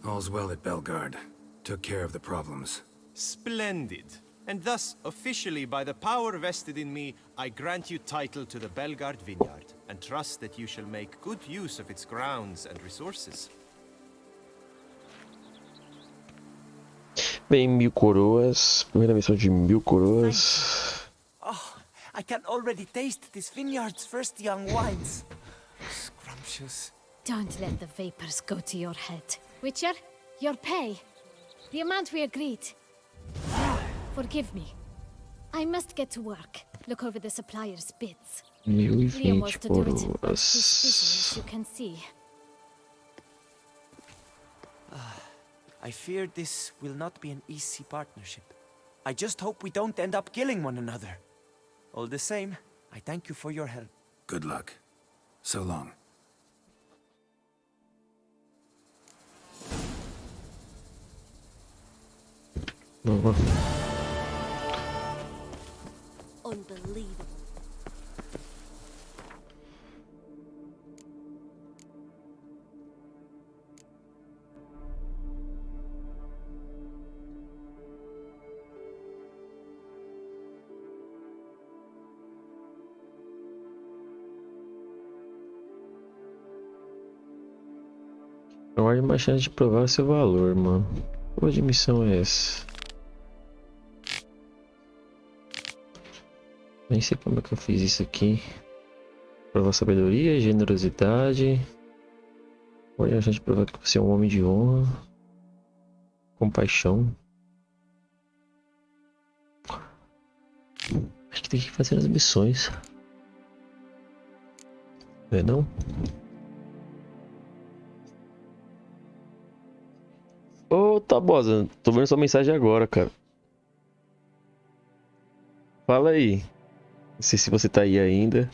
All's well at Belgard. Took care of the problems. Splendid. And thus, officially, by the power vested in me, I grant you title to the Belgard vineyard, and trust that you shall make good use of its grounds and resources. Bem, 1000 coroas. Primeira missão de 1000 coroas. Oh, I can already taste this vineyard's first young wines. Scrumptious. Don't let the vapors go to your head. Witcher, your pay. The amount we agreed. Now, forgive me. I must get to work. Look over the supplier's bids. 1020 Liam was to do it, but he's busy, coroas. as you can see. I fear this will not be an easy partnership. I just hope we don't end up killing one another. All the same, I thank you for your help. Good luck. So long. Unbelievable. Guarde uma chance de provar o seu valor, mano. Qual de missão é essa? Nem sei como é que eu fiz isso aqui. Provar sabedoria e generosidade. Guarde uma chance de provar que você é um homem de honra. Compaixão. Acho que tem que fazer as missões. Não é não? Ô, Tabosa, tô vendo sua mensagem agora, cara. Fala aí. Não sei se você tá aí ainda.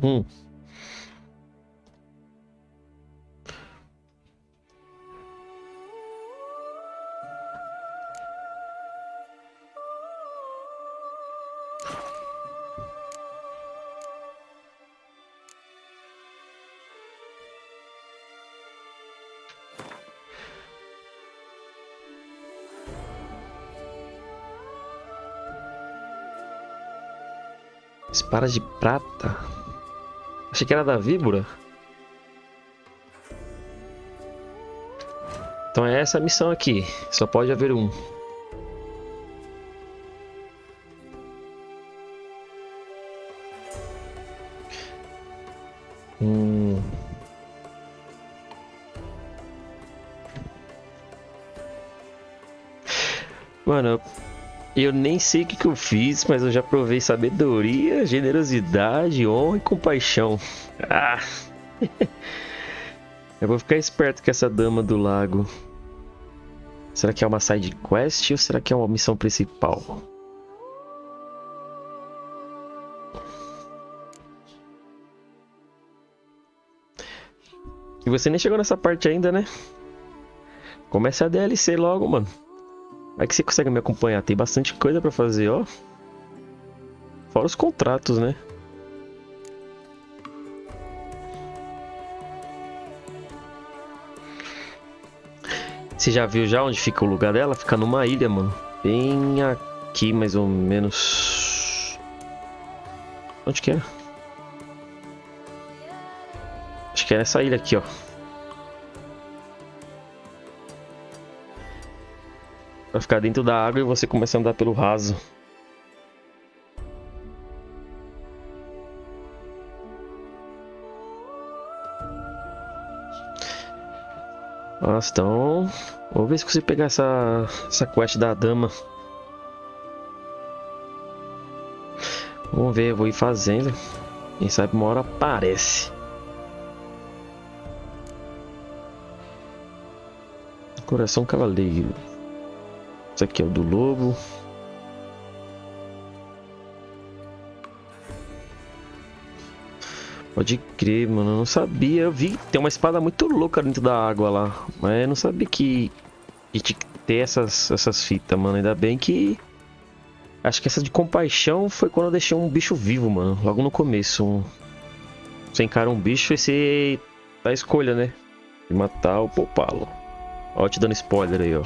Hum. Espada de prata. Achei que era da víbora. Então é essa a missão aqui. Só pode haver um. Mano, eu nem sei o que eu fiz, mas eu já provei sabedoria, generosidade, honra e compaixão. Ah! Eu vou ficar esperto com essa dama do lago. Será que é uma side quest ou será que é uma missão principal? E você nem chegou nessa parte ainda, né? Começa a DLC logo, mano. Vai que você consegue me acompanhar. Tem bastante coisa pra fazer, ó. Fora os contratos, né? Você já viu já onde fica o lugar dela? Fica numa ilha, mano. Bem aqui, mais ou menos. Onde que é? Acho que é essa ilha aqui, ó. Vai ficar dentro da água e você começa a andar pelo raso. Nossa, então... Vou ver se consigo pegar essa quest da dama. Vamos ver, eu vou ir fazendo. Quem sabe uma hora aparece. Coração Cavaleiro. Esse aqui é o do lobo. Pode crer, mano. Eu não sabia. Eu vi que tem uma espada muito louca dentro da água lá. Mas eu não sabia que tinha que ter essas fitas, mano. Ainda bem que... Acho que essa de compaixão foi quando eu deixei um bicho vivo, mano. Logo no começo. Você encara um bicho e você dá a escolha, né? De matar ou poupá-lo. Ó, te dando spoiler aí, ó.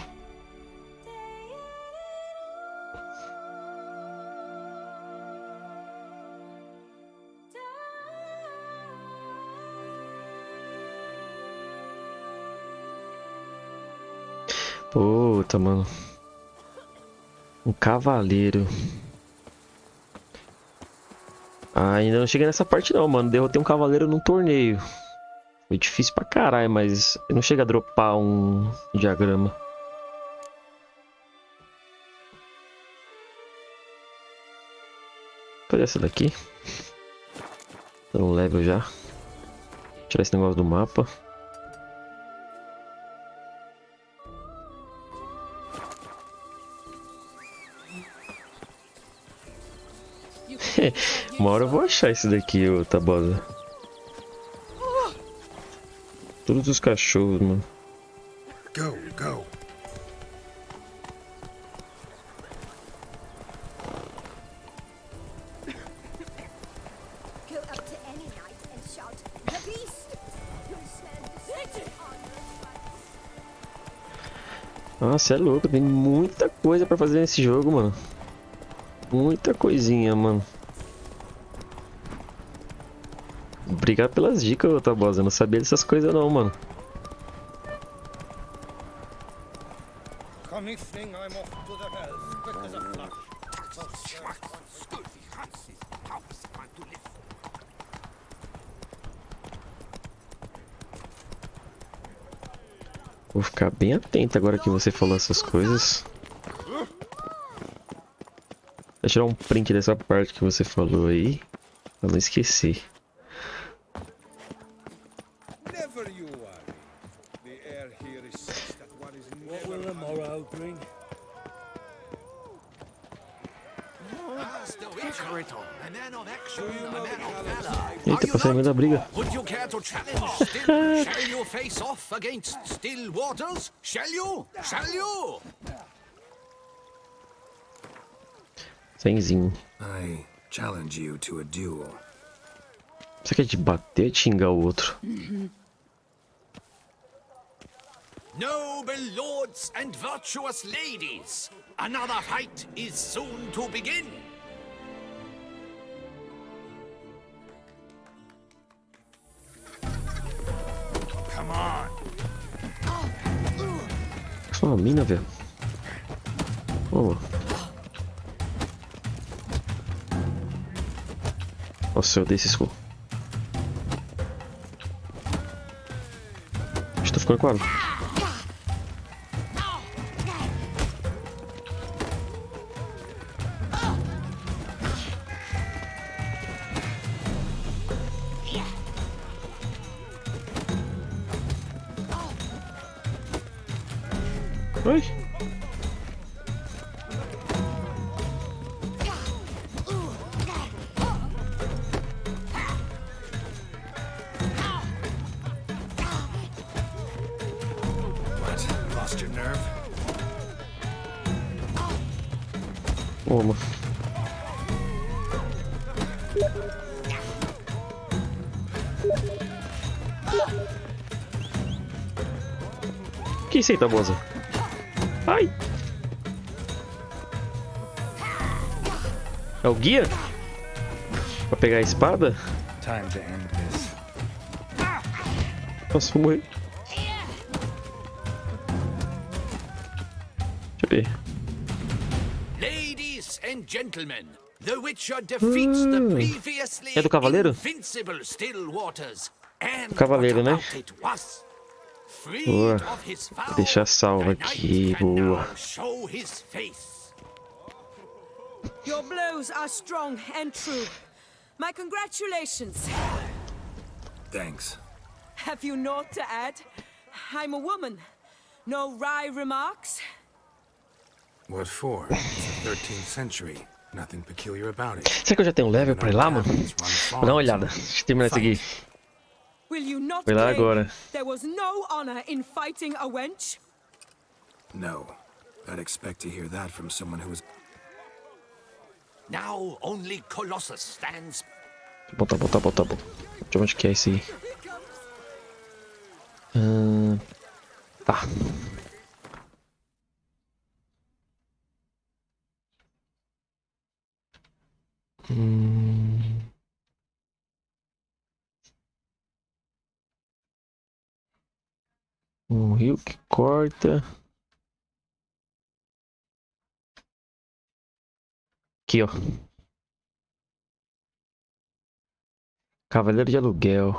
Puta, mano. Um cavaleiro. Ah, ainda não cheguei nessa parte não, mano. Derrotei um cavaleiro num torneio. Foi difícil pra caralho, mas não chega a dropar um diagrama. Vou fazer essa daqui. Tô no level já. Tirar esse negócio do mapa. Uma hora eu vou achar esse daqui, ô Tabosa. Todos os cachorros, mano. Go, go. Go up to any knight and shout, "The beast!" You'll smell the sweat on your face. Nossa, é louco. Tem muita coisa pra fazer nesse jogo, mano. Muita coisinha, mano. Obrigado pelas dicas, ô Tabosa. Eu não sabia dessas coisas não, mano. Vou ficar bem atento agora que você falou essas coisas. Vou tirar um print dessa parte que você falou aí, pra não esquecer. Never you worry. The air here is such that one is never... What will the morrow bring? Eita, passei no meio da briga. Would you care to challenge still? Shall you face off against still waters? Shall you? Shall you? Senzinho. I challenge you to a duel. Você quer de bater e xingar o outro? Noble lords and virtuous ladies, another fight is soon to begin. Come on. Só uma mina, velho. Oh. Nossa, eu odeio esse escudo. Estou ficando com água. Oi. Lost your nerve? Toma. Que isso aí, Tabosa? Ai! É o guia? Pra pegar a espada? Time to end this. Nossa, vou morrer. Deixa eu ver. Ladies and gentlemen, the Witcher defeats the previously É do cavaleiro? invincible still waters. And Do cavaleiro, né? what about it was? Boa. freed of his vow, Deixa salvo aqui, can boa. now show his face. Your blows are strong and true. My congratulations. Thanks. Have you naught to add? I'm a woman. No wry remarks? What for? It's the 13th century. Nothing peculiar about it. Será que eu já tenho um level pra ir lá, mano? Vou dar uma olhada. Deixa eu terminar isso aqui. Will you not Foi lá claim agora. there was no honor in fighting a wench? No. I'd expect to hear that from someone who was... Now only Colossus stands. Tá bom. De onde que é esse aí? Tá. Um rio que corta. Aqui, ó. Cavaleiro de aluguel.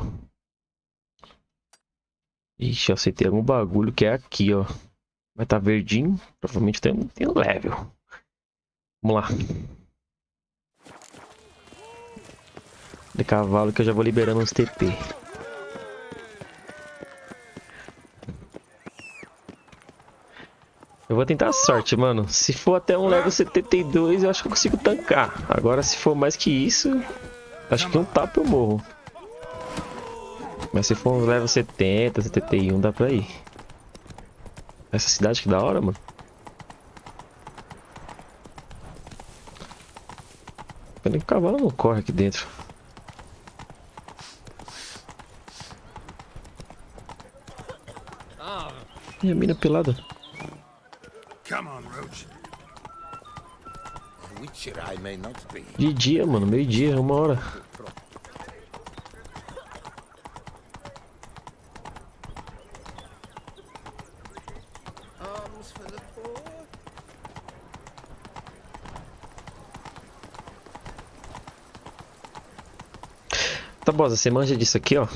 Ixi, eu aceitei algum bagulho que é aqui, ó. Vai tá verdinho. Provavelmente tem um level. Vamos lá. De cavalo que eu já vou liberando os TP. Eu vou tentar a sorte, mano. Se for até um level 72, eu acho que eu consigo tancar. Agora, se for mais que isso, acho que um tapa eu morro. Mas se for um level 70, 71, dá pra ir. Essa cidade que da hora, mano. Pena que o cavalo não corre aqui dentro. E a mina pelada. Come on, Roach. Witcher I may not be. De dia, mano. Meio-dia, 1h. Arms for the poor. Tá, Bosa, você manja disso aqui, ó.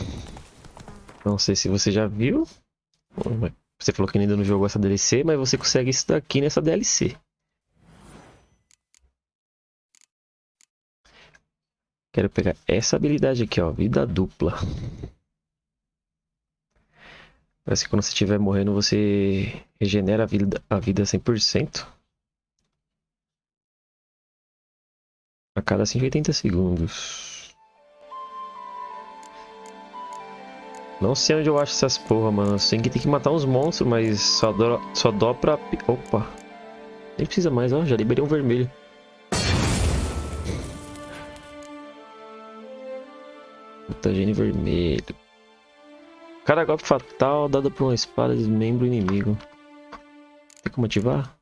Não sei se você já viu. Você falou que ainda não jogou essa DLC, mas você consegue isso daqui nessa DLC. Quero pegar essa habilidade aqui, ó. Vida dupla. Parece que quando você estiver morrendo, você regenera a vida 100%. A cada 180 segundos. Não sei onde eu acho essas porra, mano. Eu sei que tem que matar uns monstros, mas só dó pra... Opa. Nem precisa mais, ó. Já liberei um vermelho. Mutagene vermelho. Cada golpe fatal dado por uma espada desmembra o inimigo. Tem como ativar?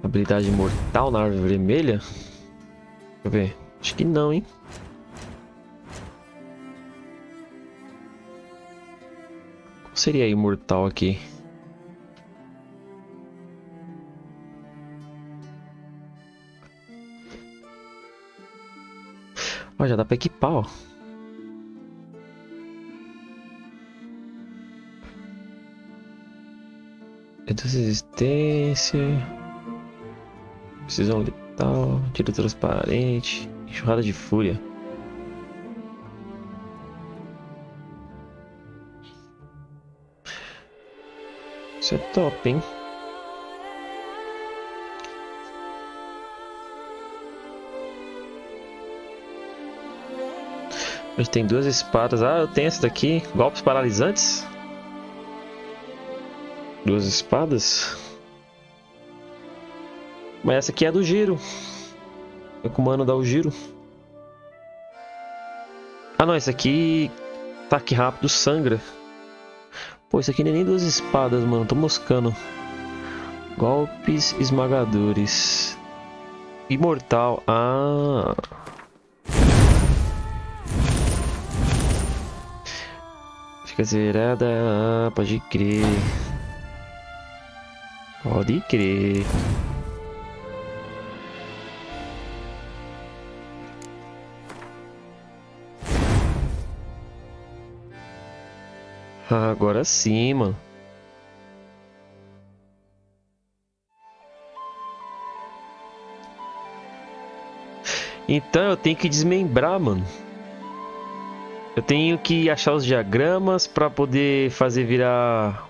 Habilidade mortal na árvore vermelha? Deixa eu ver. Acho que não, hein? Qual seria a imortal aqui? Ó, já dá pra equipar, ó. Reduz resistência. Precisão letal. Tiro transparente. Enxurrada de fúria. Isso é top, hein? A gente tem duas espadas. Ah, eu tenho essa daqui. Golpes paralisantes. Duas espadas. Mas essa aqui é do giro. O comando dá o giro. Ah não, esse aqui... Ataque rápido sangra. Pô, isso aqui nem duas espadas, mano. Tô moscando. Golpes esmagadores. Imortal. Ah... Fica zerada. Ah, pode crer. Pode crer. Ah, agora sim, mano. Então eu tenho que desmembrar, mano. Eu tenho que achar os diagramas pra poder fazer virar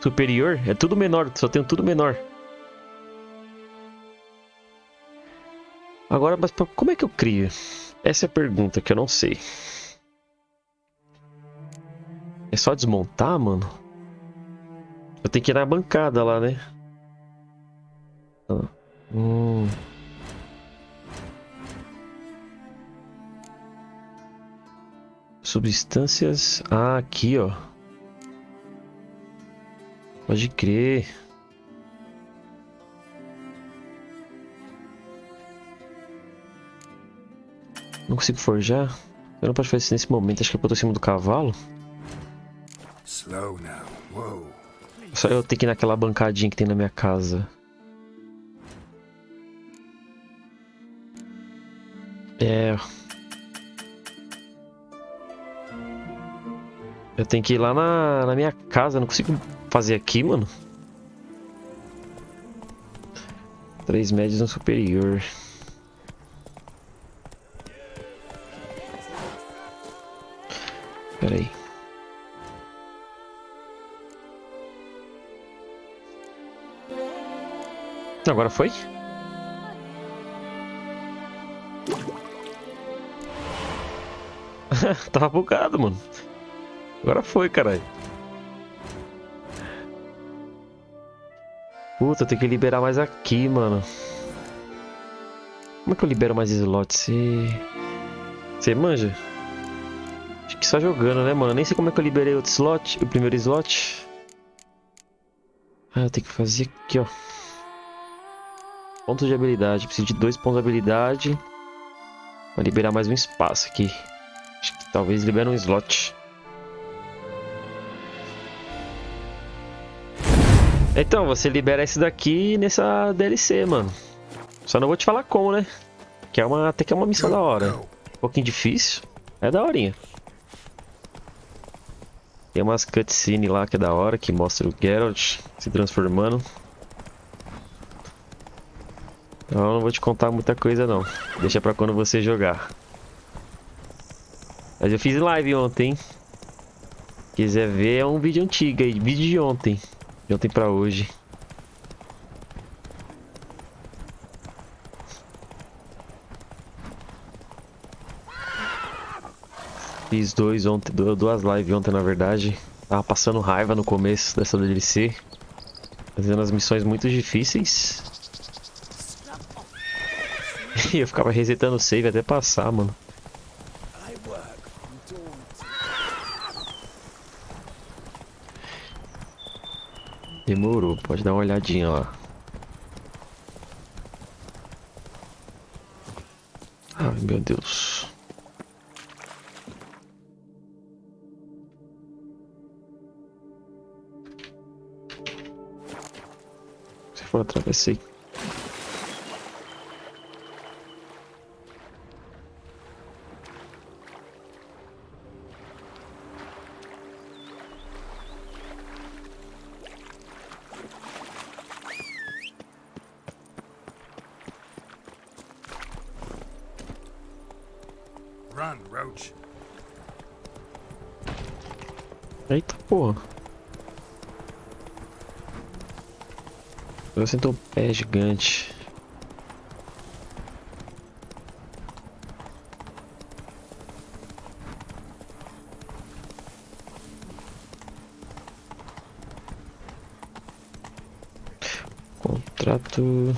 superior. É tudo menor, só tenho tudo menor. Agora, mas como é que eu crio? Essa é a pergunta que eu não sei. É só desmontar, mano? Eu tenho que ir na bancada lá, né? Substâncias. Ah, aqui, ó. Pode crer. Não consigo forjar? Eu não posso fazer isso nesse momento. Acho que eu tô em cima do cavalo. Slow now. Whoa. Só eu tenho que ir naquela bancadinha que tem na minha casa. É. Eu tenho que ir lá na minha casa. Eu não consigo fazer aqui, mano. 3 médios no superior. Pera aí. Agora foi? Tava bugado, mano. Agora foi, caralho. Puta, eu tenho que liberar mais aqui, mano. Como é que eu libero mais slots? Você manja? Acho que só jogando, né, mano? Nem sei como é que eu liberei outro slot, o primeiro slot. Ah, eu tenho que fazer aqui, ó. Pontos de habilidade. Preciso de 2 pontos de habilidade. Vou liberar mais um espaço aqui. Acho que talvez libere um slot. Então, você libera esse daqui nessa DLC, mano. Só não vou te falar como, né? Que é até que é uma missão da hora. Um pouquinho difícil. É daorinha. Tem umas cutscenes lá que é da hora, que mostra o Geralt se transformando. Então eu não vou te contar muita coisa não. Deixa pra quando você jogar. Mas eu fiz live ontem, hein? Quiser ver, é um vídeo antigo aí, vídeo de ontem. De ontem pra hoje. Fiz duas lives ontem, na verdade. Tava passando raiva no começo dessa DLC. Fazendo as missões muito difíceis. E eu ficava resetando o save até passar, mano. Demorou, pode dar uma olhadinha lá. Ai, meu Deus. Se for, atravessei. Run, Roach. Eita porra. Eu sinto um pé gigante. Contrato.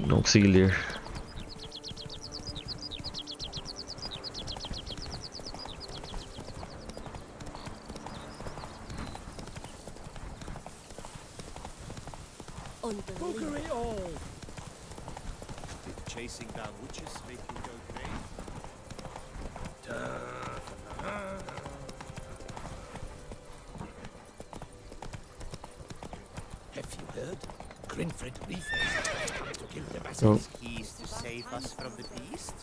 Não consegui ler. Did chasing down witches make you go crazy? heard. Grinfred refers to kill the Oh. Basilisk. He's to save us from the beast?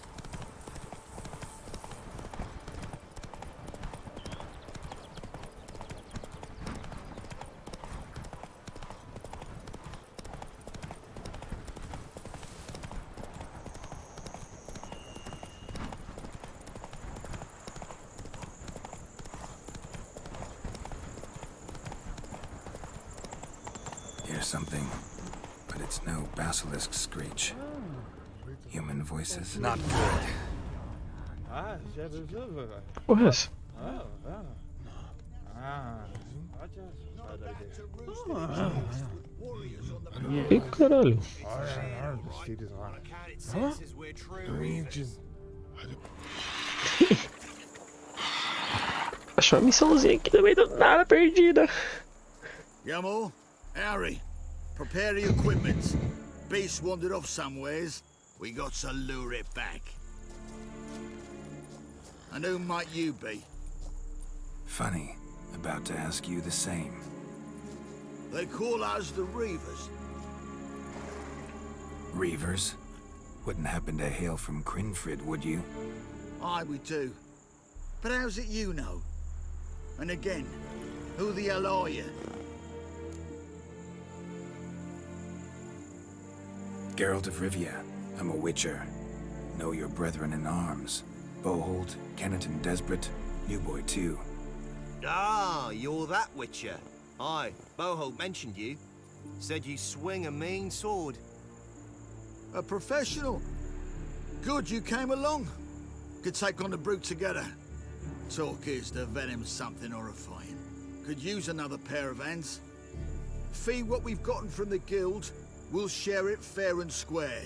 Here's something, but it's no basilisk screech. Human voices. Not good. Porra, é essa? Que caralho? Achou uma missãozinha aqui também do nada perdida. Yamo, Harry, prepare the equipment. Beast wandered off somewheres. We got to lure it back. And who might you be? Funny. About to ask you the same. They call us the Reavers. Reavers? Wouldn't happen to hail from Grinfrid, would you? Aye, we do. But how's it you know? And again, who the hell are you? Geralt of Rivia. I'm a witcher. Know your brethren in arms. Boholt, Kenneton Desperate, New Boy too. Ah, you're that witcher. Aye, Boholt mentioned you. Said you swing a mean sword. A professional. Good you came along. Could take on the brute together. Talk is the venom's something horrifying. Could use another pair of hands. Fee what we've gotten from the guild. We'll share it fair and square.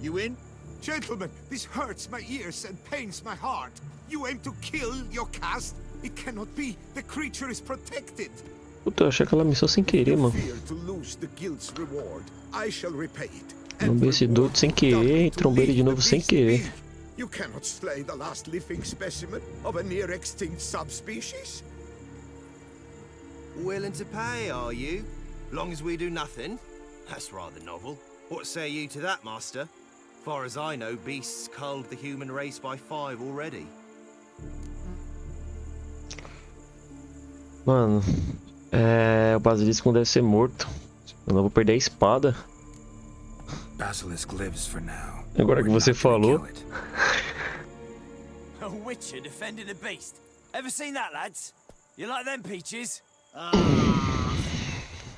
You in? Gentlemen, this hurts my ears and pains my heart. You aim to kill your caste? It cannot be. The creature is protected. Puta, eu achei aquela missão sem querer, mano. Fear to lose the guild's reward. I shall repay it. Trombei esse doido sem querer e trombei ele de novo sem querer. You cannot slay the last living specimen of a near extinct subspecies. Willing to pay, are you? Long as we do nothing? That's rather novel. What say you to that, master? Far as I know, beasts culled the human race by 5 already. Mano, o basilisco não deve ser morto. Eu não vou perder a espada. Basilisk lives for now. Agora que você falou. A witcher defending a beast. Ever seen that, lads? You like them peaches?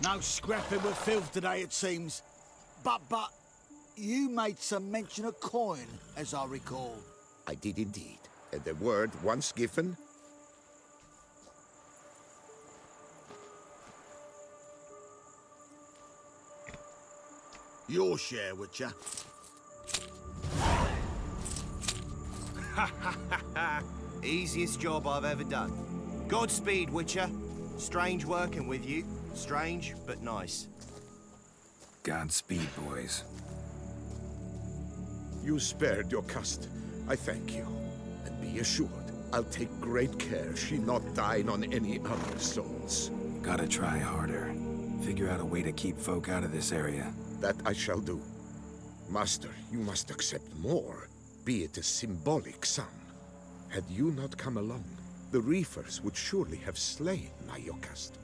No scrapping with filth today, it seems. But, you made some mention of coin, as I recall. I did indeed. And the word once given. Your share, Witcher. Easiest job I've ever done. Godspeed, Witcher. Strange working with you. Strange, but nice. Godspeed, boys. You spared your caste. I thank you. And be assured, I'll take great care she not dine on any other souls. Gotta try harder. Figure out a way to keep folk out of this area. That I shall do. Master, you must accept more, be it a symbolic sum. Had you not come along, the Reefers would surely have slain my Yokast.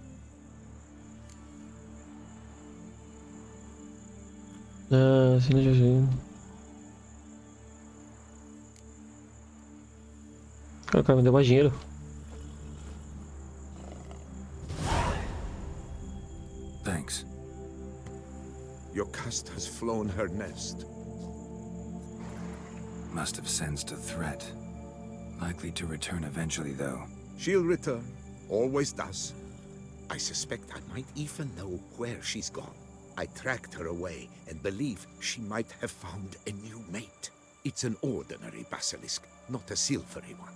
Cara, me deu mais dinheiro. Thanks. Your caste has flown her nest. Must have sensed a threat. Likely to return eventually, though. She'll return. Always does. I suspect I might even know where she's gone. I tracked her away and believe she might have found a new mate. It's an ordinary basilisk, not a silvery one.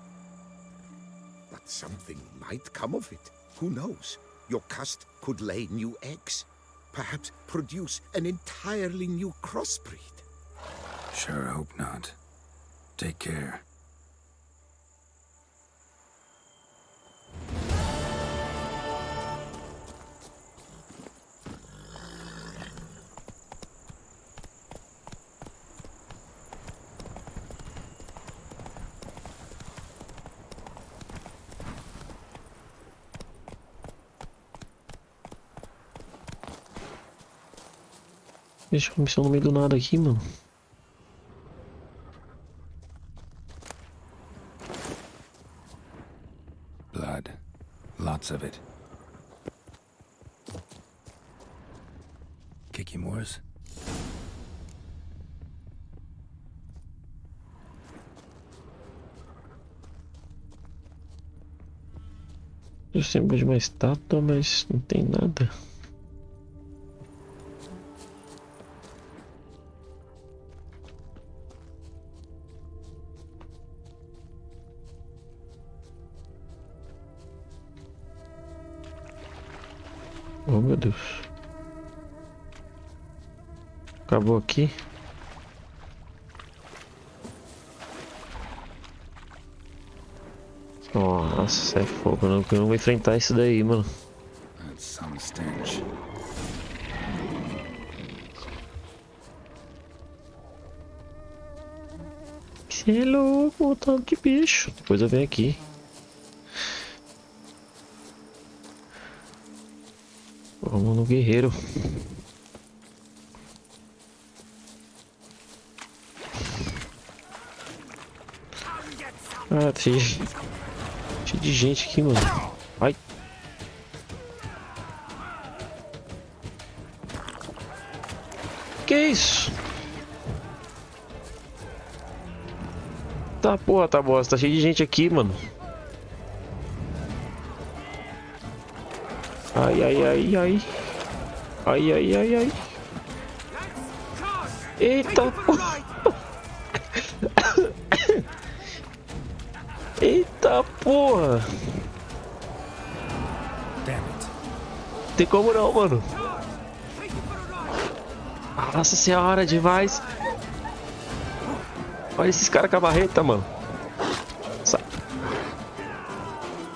But something might come of it. Who knows? Your caste could lay new eggs. Perhaps produce an entirely new crossbreed. Sure hope not. Take care. Deixa a missão no meio do nada aqui, mano. Blood. Lots of it. Kicky Moores? Eu sempre de uma estátua, mas não tem nada. Oh meu Deus. Acabou aqui. Nossa, é fogo, não, eu não vou enfrentar isso daí, mano. That's some stench. Você é louco, tanto de bicho. Depois eu venho aqui. Vamos no guerreiro. Ah, tá cheio de gente aqui, mano. Ai. Que isso? Tá, porra, tá bosta. Tá cheio de gente aqui, mano. Ai, ai, ai, ai. Ai, ai, ai, ai. Eita, porra. Eita, porra. Tem como não, mano. Nossa senhora, demais. Olha esses caras com a barreta, mano. Sai.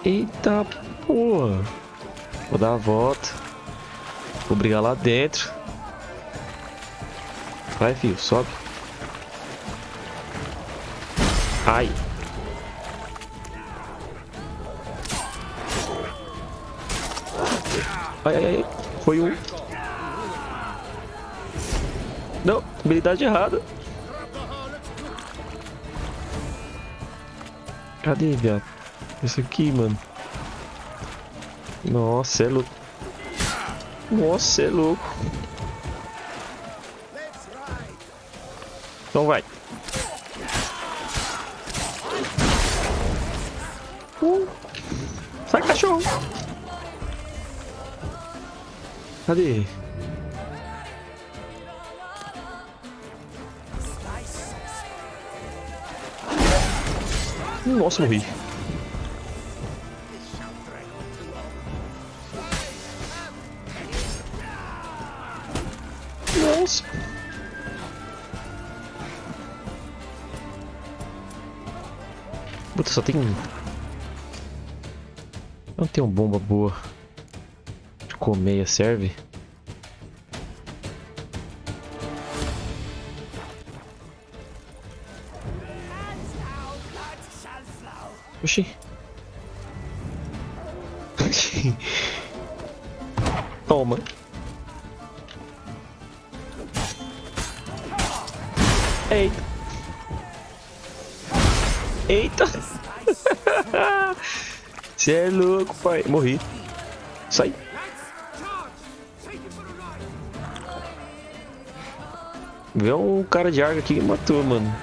Eita, porra. Vou dar a volta. Vou brigar lá dentro. Vai, filho, sobe. Ai. Ai, ai, ai. Foi um. Não, habilidade errada. Cadê, viado? Isso aqui, mano. Nossa, é louco. Nossa, é louco. Então vai. Sai, cachorro. Cadê? Nossa, morri. Nossa. Puta, só tem um. Não tem uma bomba boa. De colmeia serve? Oxi. Toma. Eita. Eita. Você é louco, pai. Morri. Sai. Vê um cara de arca aqui que matou, mano.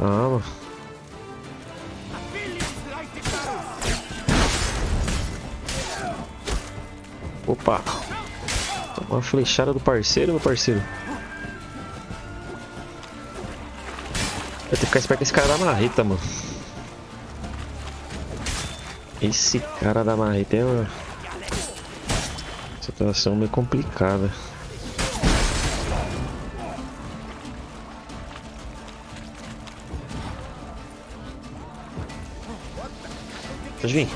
Ah, mano. Opa. Uma flechada do parceiro, meu parceiro. Vai ter que ficar esperto com esse cara da marreta, mano. Esse cara da marreta é uma situação meio complicada. Pode vir.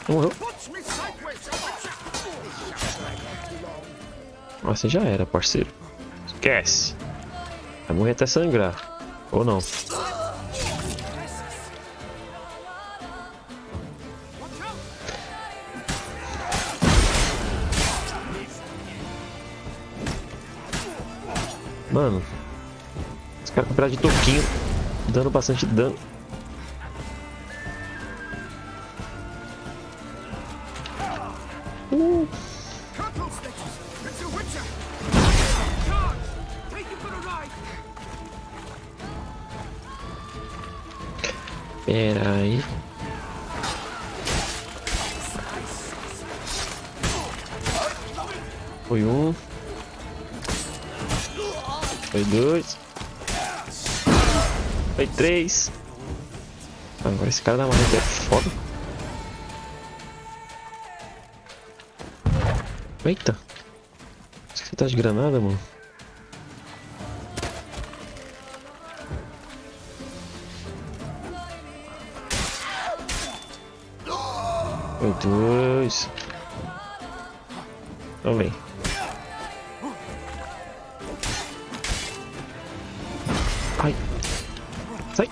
Morreu. Assim já era, parceiro. Esquece. Vai morrer até sangrar. Ou não. Mano. Esse cara comprar de toquinho. Dando bastante dano. Pera aí. Foi um. Foi dois. Foi três. Agora esse cara da marreta é foda. Eita. Você tá de granada, mano? Foi dois. Também. Ai. Sai.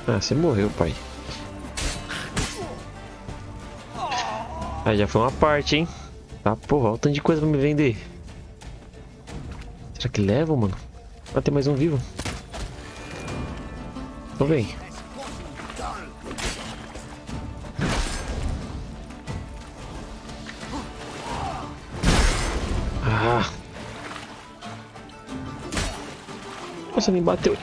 Ah, você morreu, pai. Aí já foi uma parte, hein? Tá, porra, olha o tanto de coisa pra me vender. Será que leva, mano? Ah, tem mais um vivo. Então vem. Ah. Nossa, me bateu.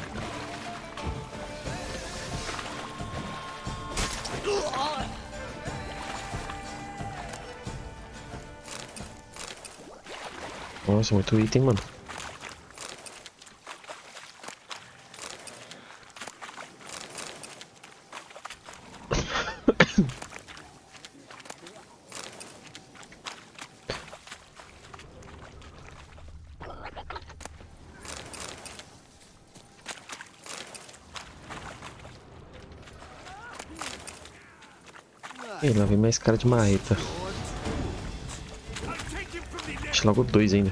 Nossa, muito item, mano. E lá vem mais cara de marreta. Acho logo dois ainda.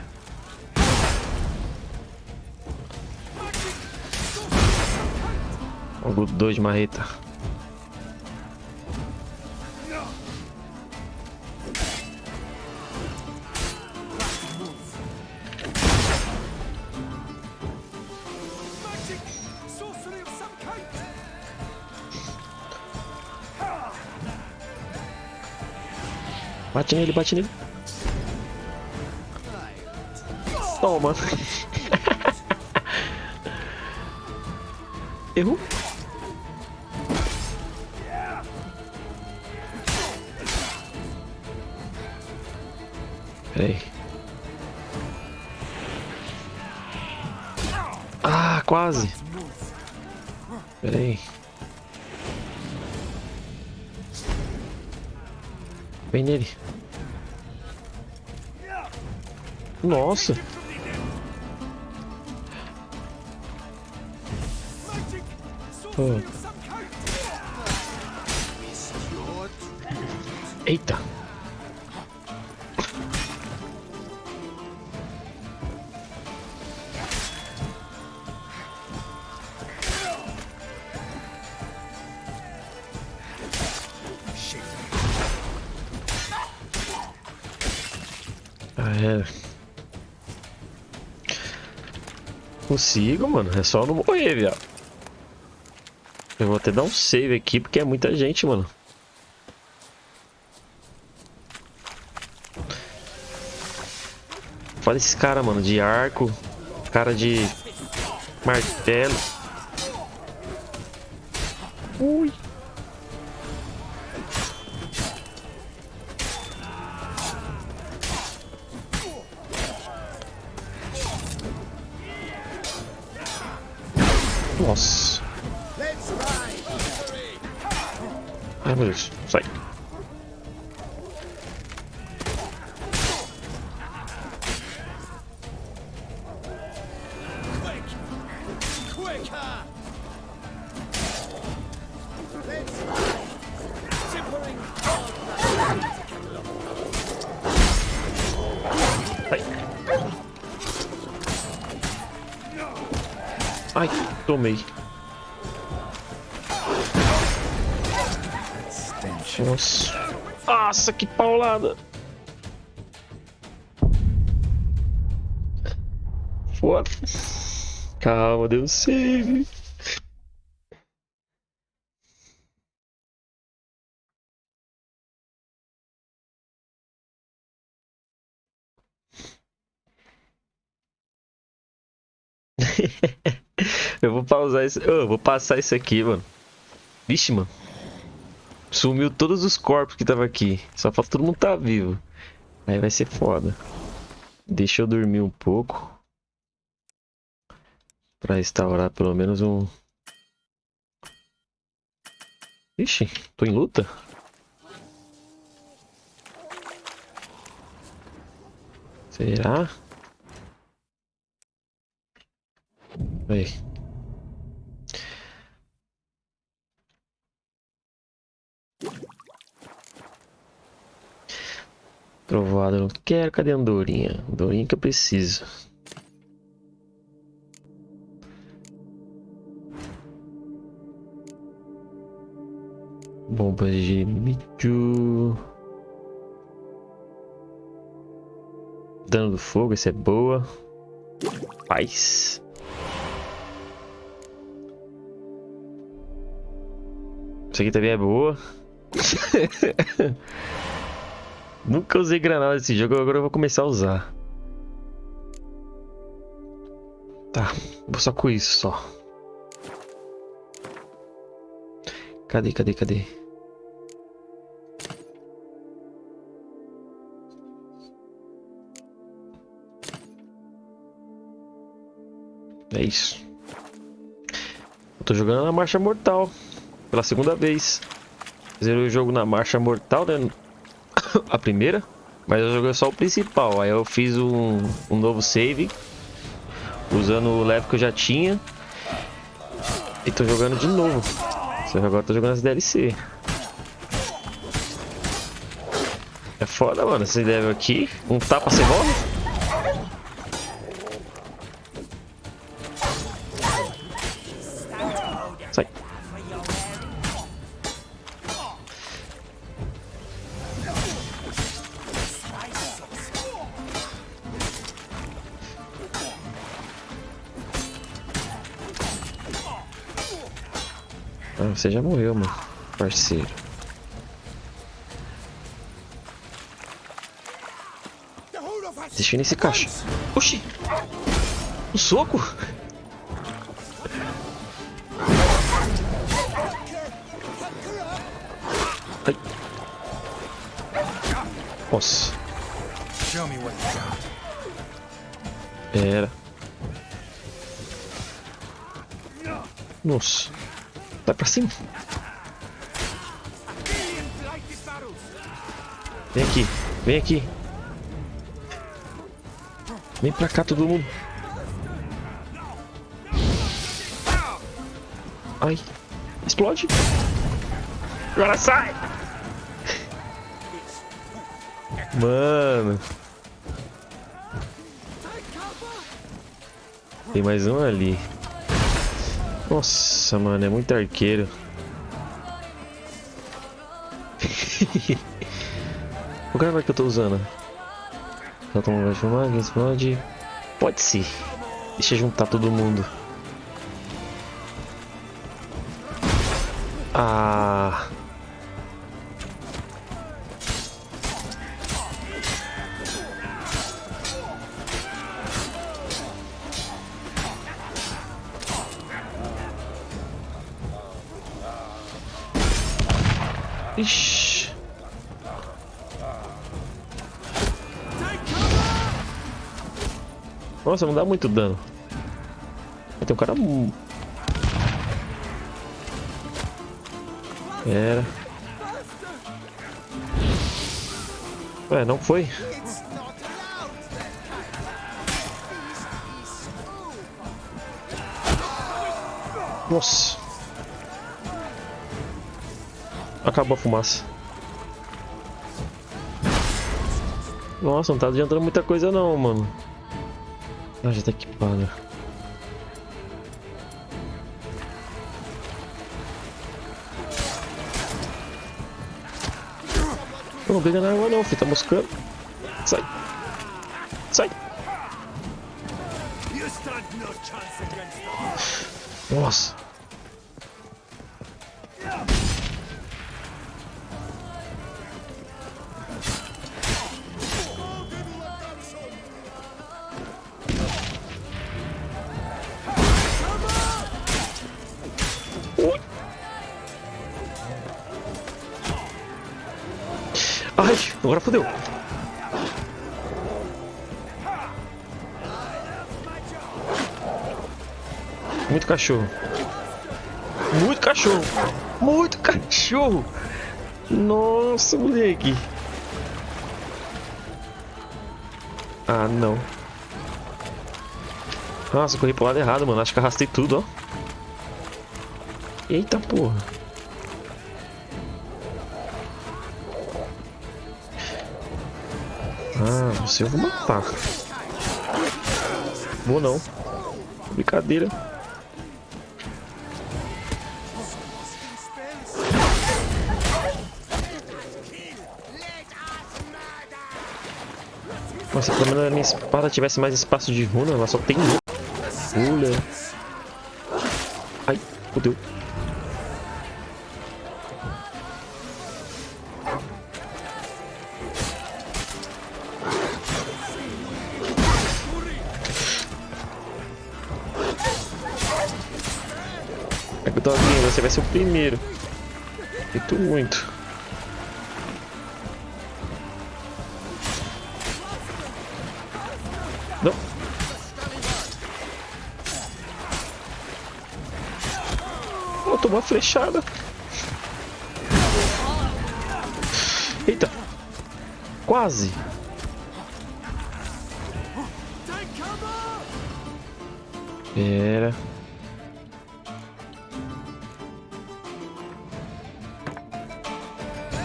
Logo dois de marreta. Bate nele, bate nele. Toma. Errou. Peraí. Ah, quase. Peraí. Vem nele. Nossa. Oh. Eita. Ah, é. Consigo, mano. É só não morrer, viado. Eu vou até dar um save aqui, porque é muita gente, mano. Fala esse cara, mano, de arco. Cara de martelo. Ui. Nossa. Ai, meu Deus. Sai. Ai, tomei. Nossa. Nossa, que paulada. Foda. Calma, deu save. Eu vou pausar isso. Eu vou passar isso aqui, mano. Vixe, mano. Sumiu todos os corpos que tava aqui. Só falta todo mundo tá vivo. Aí vai ser foda. Deixa eu dormir um pouco. Pra restaurar pelo menos um... Ixi, tô em luta? Será? Aí. Trovada, não quero. Cadê a andorinha? Andorinha que eu preciso. Bombas de Michu. Dano do fogo, essa é boa. Paz. Isso aqui também é boa. Nunca usei granada nesse jogo, agora eu vou começar a usar. Tá, vou só com isso só. Cadê? É isso. Eu tô jogando na Marcha Mortal. Pela segunda vez. Zerei o jogo na Marcha Mortal, né? A primeira. Mas eu joguei só o principal. Aí eu fiz um novo save. Usando o level que eu já tinha. E tô jogando de novo. Só que agora tô jogando as DLC. É foda, mano. Esse level aqui. Um tapa você morre. Sai. Ah, você já morreu, mano. Parceiro. Deixa eu ir nesse caixa. Oxi! Um soco? Ai. Nossa. Era. Nossa. Vai pra cima. Vem aqui. Vem aqui. Vem pra cá todo mundo. Ai. Explode. Agora sai. Mano. Tem mais um ali. Nossa, mano, é muito arqueiro. O cara que eu tô usando. Já tomou vai filmar, quem explode. Pode ser. Deixa eu juntar todo mundo. Ah. Ixi. Nossa, não dá muito dano. Tem um cara... Era. Ué, não foi? Nossa. Acabou a fumaça. Nossa, não tá adiantando muita coisa não, mano. Ah, já tá equipado. Não briga na água não, filho. Tá moscando. Sai. Sai. Nossa. Ai, agora fodeu. Muito cachorro. Muito cachorro. Muito cachorro. Nossa, moleque. Ah, não. Nossa, corri pro lado errado, mano. Acho que arrastei tudo, ó. Eita porra. Ah, você eu vou matar. Vou não. Brincadeira. Nossa, pelo menos a minha espada tivesse mais espaço de runa, ela só tem um. Olha. Ai, fodeu. Doguinho, você vai ser o primeiro. Sinto muito. Não. Oh, tomou uma flechada. Eita. Quase. Pera.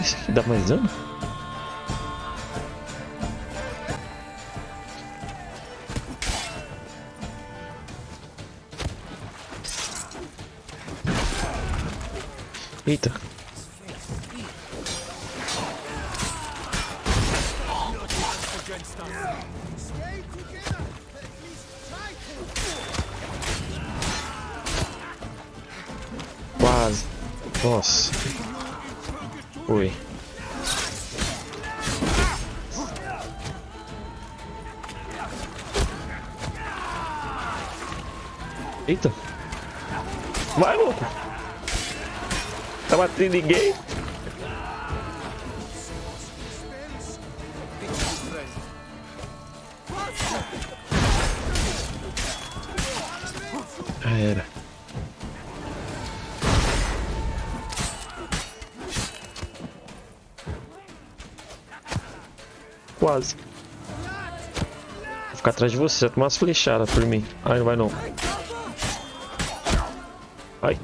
Isso aqui dá mais dano? Eita. Quase. Nossa. Oi. Eita. Vai, louco. Tá batendo ninguém. Já era. Quase. Vou ficar atrás de você, já tomar umas flechadas por mim. Ai, não vai não. Ai.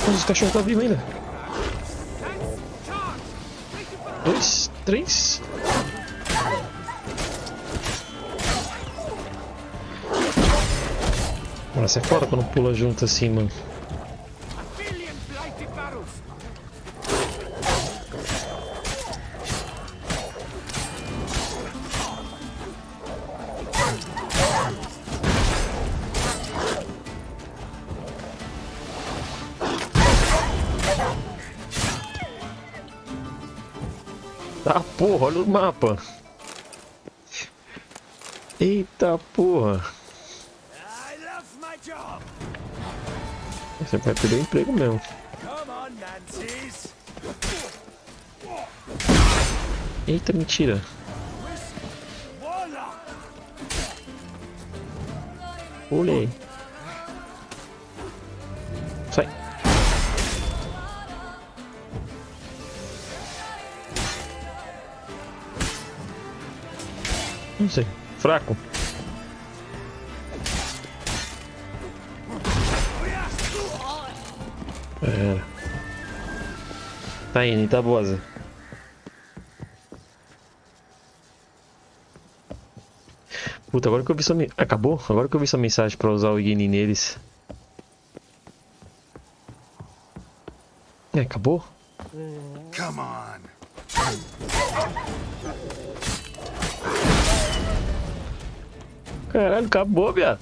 Os cachorros estão vivos ainda. 2, 3. Nossa, é foda quando pula junto assim, mano. Ah, porra, olha o mapa. Eita porra. Você vai perder o emprego mesmo. Eita, mentira. Olhei. Sai. Não sei. Fraco. É. Tá indo, tá boa. Puta, agora que eu vi sua mensagem. Acabou? Agora que eu vi sua mensagem pra usar o Igni neles. Acabou? Come on. Caralho, acabou, viado.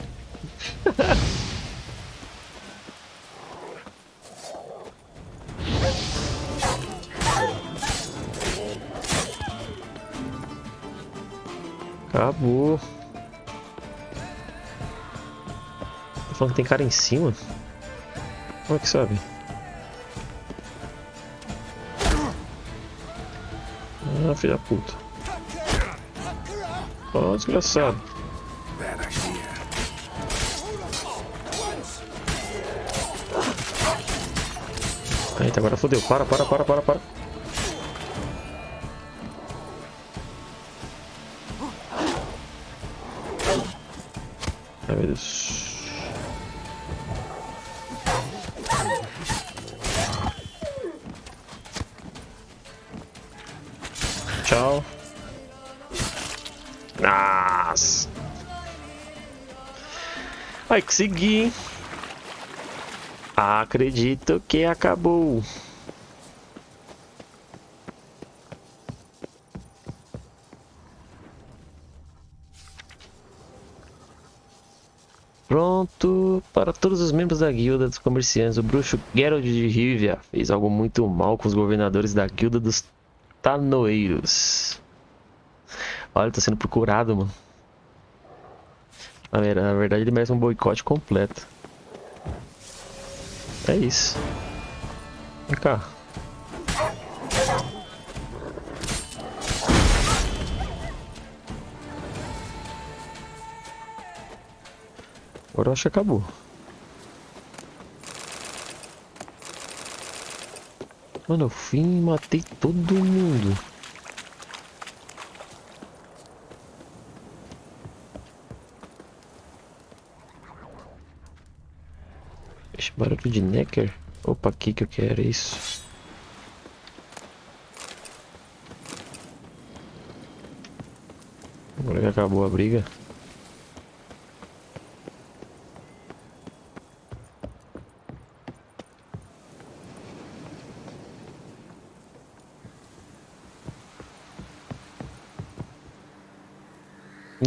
Acabou. Tá falando que tem cara em cima? Como é que sabe? Ah, filha da puta. Ó, desgraçado. Eita, agora fodeu. Para. Ai, meu Deus. Tchau. Nossa. Ai, consegui, hein? Acredito que acabou. Pronto. Para todos os membros da guilda dos comerciantes, o bruxo Geralt de Rivia fez algo muito mal com os governadores da guilda dos tanoeiros. Olha, tá sendo procurado, mano. Na verdade, ele merece um boicote completo. É isso. Vem cá. Agora eu acho que acabou. Mano, eu fui e matei todo mundo. Esse barulho de Necker? Opa, aqui que eu quero isso. Agora que acabou a briga.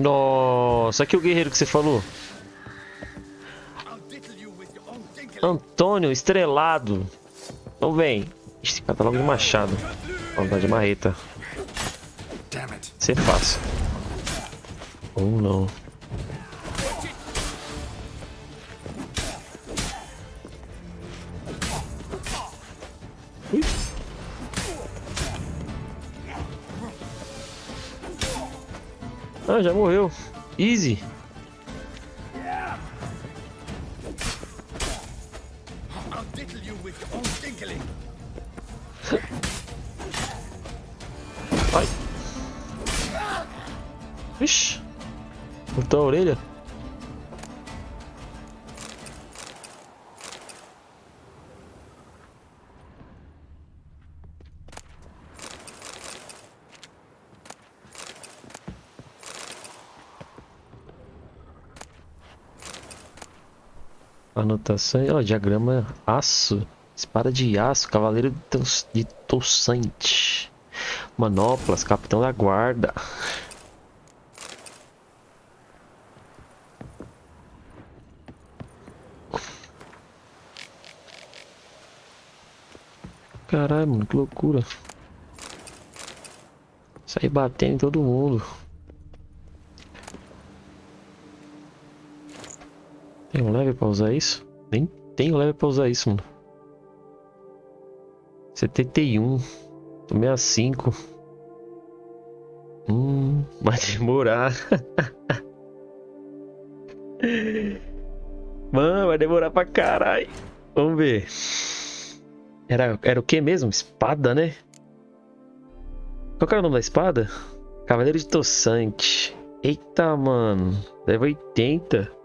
Nossa, aqui o guerreiro que você falou. Antônio, estrelado. Então vem. Esse cara tá logo de machado. Vamos dar de marreta. Ser fácil. Ou não. Ui. Ah, já morreu. Easy. Ai. Ixi. Cortou a orelha. Anotação, ó, diagrama aço, espada de aço, cavaleiro de Tossante, manoplas, capitão da guarda. Caralho, mano, que loucura. Sair batendo em todo mundo. Tem um leve pra usar isso? Nem tem leve pra usar isso, mano. 71. Tô 65. Vai demorar. Mano, vai demorar pra caralho. Vamos ver. Era o que mesmo? Espada, né? Qual que era o nome da espada? Cavaleiro de Tossante. Eita, mano. Leva 80.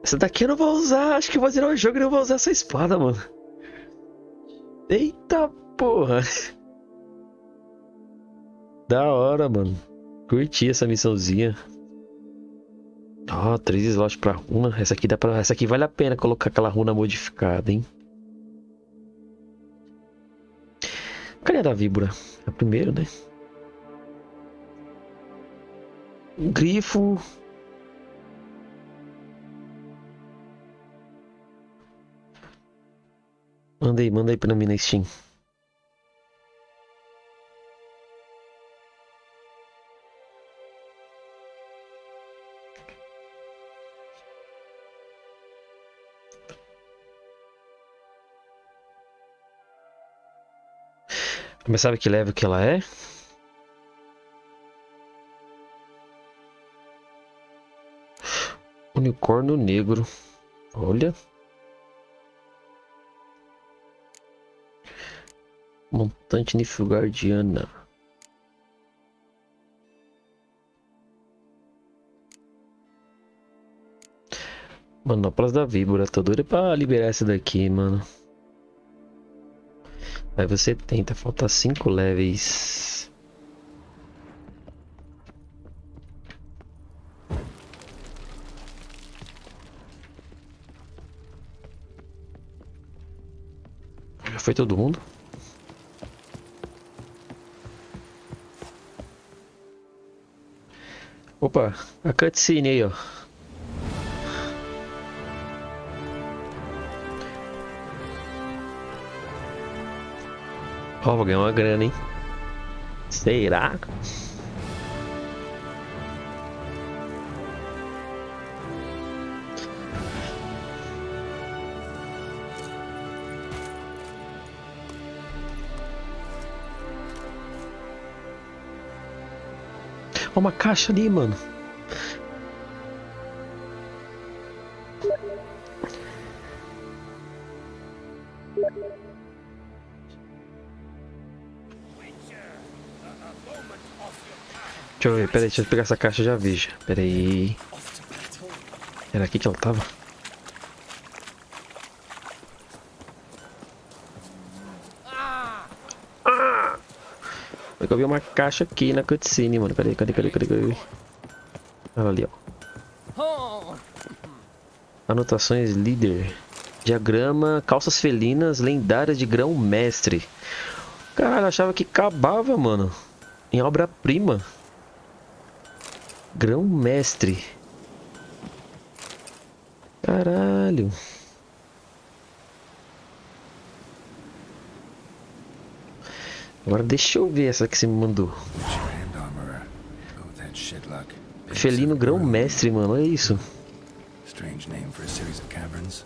Essa daqui eu não vou usar. Acho que eu vou zerar o jogo e não vou usar essa espada, mano. Eita porra. Da hora, mano. Curti essa missãozinha. Ó, 3 slots pra runa. Essa aqui dá pra. Essa aqui vale a pena colocar aquela runa modificada, hein? Cadê a da víbora? É o primeiro, né? Um grifo. Manda aí pra mim na Steam. Mas sabe que level que ela é? Unicórnio negro. Olha. Montante Nilfgaardiana. Manoplas da víbora. Tô doido pra liberar essa daqui, mano. Aí você tenta. Falta 5 levels. Já foi todo mundo? Opa, a cutscene aí, ó. Ó, vou ganhar uma grana, hein? Será? Ó, uma caixa ali, mano. Deixa eu ver, peraí, deixa eu pegar essa caixa, já vejo. Peraí. Era aqui que ela tava? Eu vi uma caixa aqui na cutscene, mano. Cadê? Olha ali, ó. Anotações líder. Diagrama, calças felinas, lendárias de grão-mestre. Caralho, achava que acabava, mano. Em obra-prima. Grão-mestre. Caralho. Agora deixa eu ver essa que você me mandou. Felino grão-mestre, mano. Olha isso. Strange name for a series of caverns.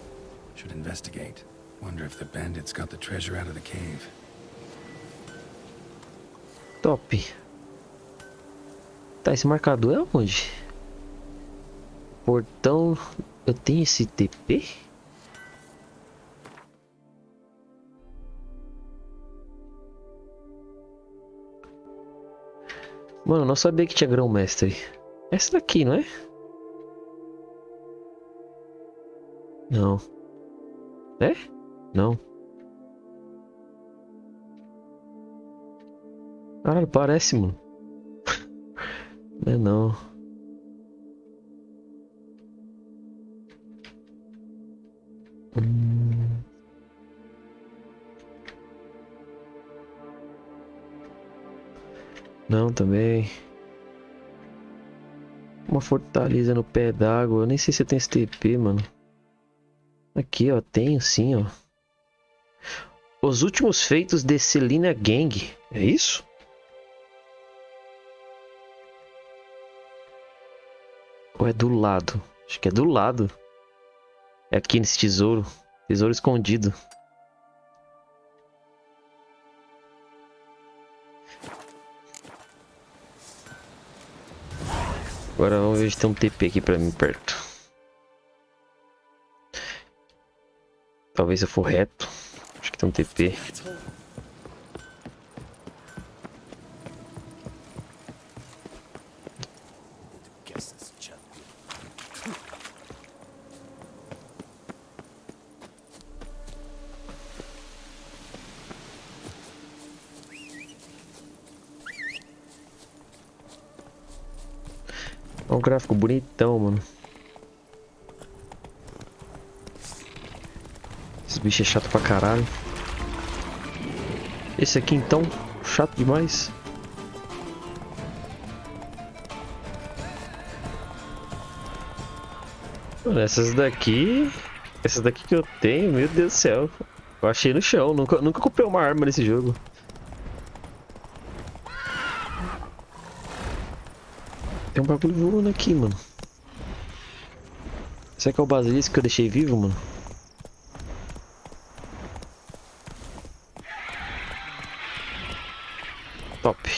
Should investigate. Wonder if the bandits got the treasure out of the cave. Top. Tá, esse marcador é onde? Portão. Eu tenho esse TP? Mano, eu não sabia que tinha grão-mestre. Essa daqui, não é? Não. É? Não. Caralho, parece, mano. Não é não. Não, também. Uma fortaleza no pé d'água. Eu nem sei se eu tenho esse TP, mano. Aqui, ó. Tenho sim, ó. Os últimos feitos de Selina Gang. É isso? Ou é do lado? Acho que é do lado. É aqui nesse tesouro. Tesouro escondido. Agora vamos ver se tem um TP aqui pra mim perto. Talvez eu for reto. Acho que tem um TP. Olha um gráfico bonitão, mano. Esses bichos é chato pra caralho. Esse aqui então, chato demais. Mano, essas daqui que eu tenho, meu Deus do céu. Eu achei no chão, nunca comprei uma arma nesse jogo. Tem um bagulho voando aqui, mano. Será que é o basilisco que eu deixei vivo, mano? Top.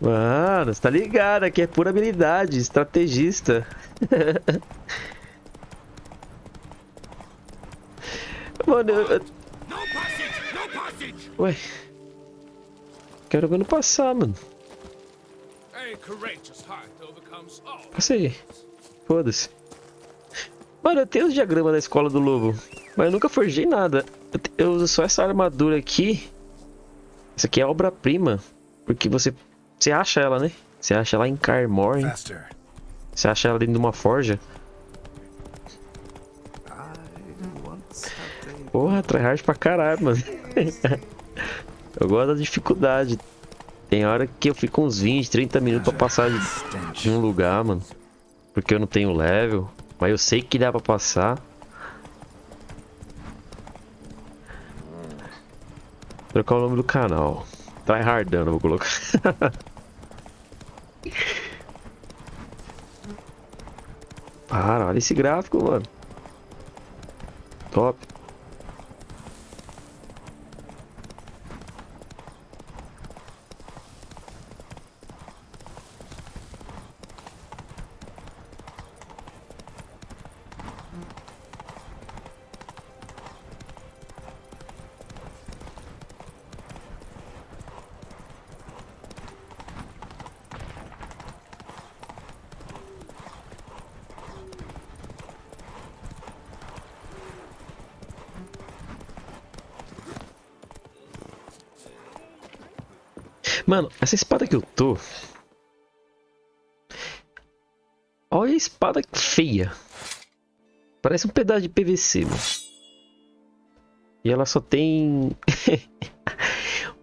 Mano, você tá ligado? Aqui é pura habilidade, estrategista. Mano, Ué. Quero ver no passar, mano. Passei. Foda-se. Mano, eu tenho os diagramas da escola do lobo, mas eu nunca forjei nada. Eu uso só essa armadura aqui. Essa aqui é obra-prima, porque você acha ela, né? Você acha ela em Carmore. Você acha ela dentro de uma forja. Porra, tryhard pra caralho, mano. Eu gosto da dificuldade. Tem hora que eu fico uns 20, 30 minutos pra passar de um lugar, mano. Porque eu não tenho level. Mas eu sei que dá pra passar. Trocar o nome do canal. Tryhardando, vou colocar. Para, olha esse gráfico, mano. Top. Mano, essa espada que eu tô... Olha a espada feia. Parece um pedaço de PVC, mano. E ela só tem...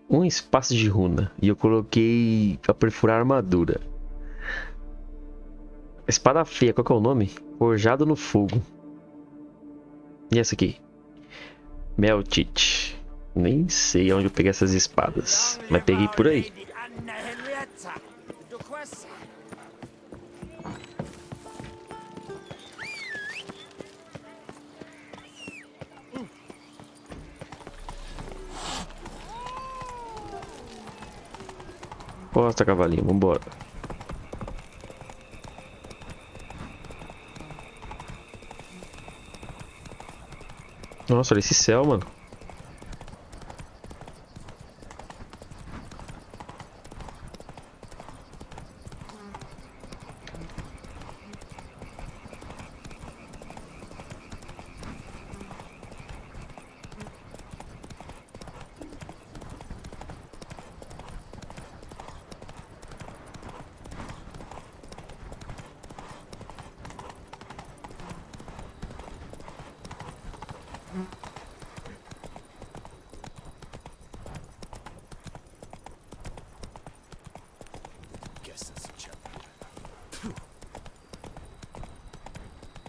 um espaço de runa. E eu coloquei pra perfurar a armadura. Espada feia, qual que é o nome? Forjado no fogo. E essa aqui? Meltit. Nem sei onde eu peguei essas espadas, mas peguei por aí. Posta, cavalinho, vambora. Nossa, olha esse céu, mano.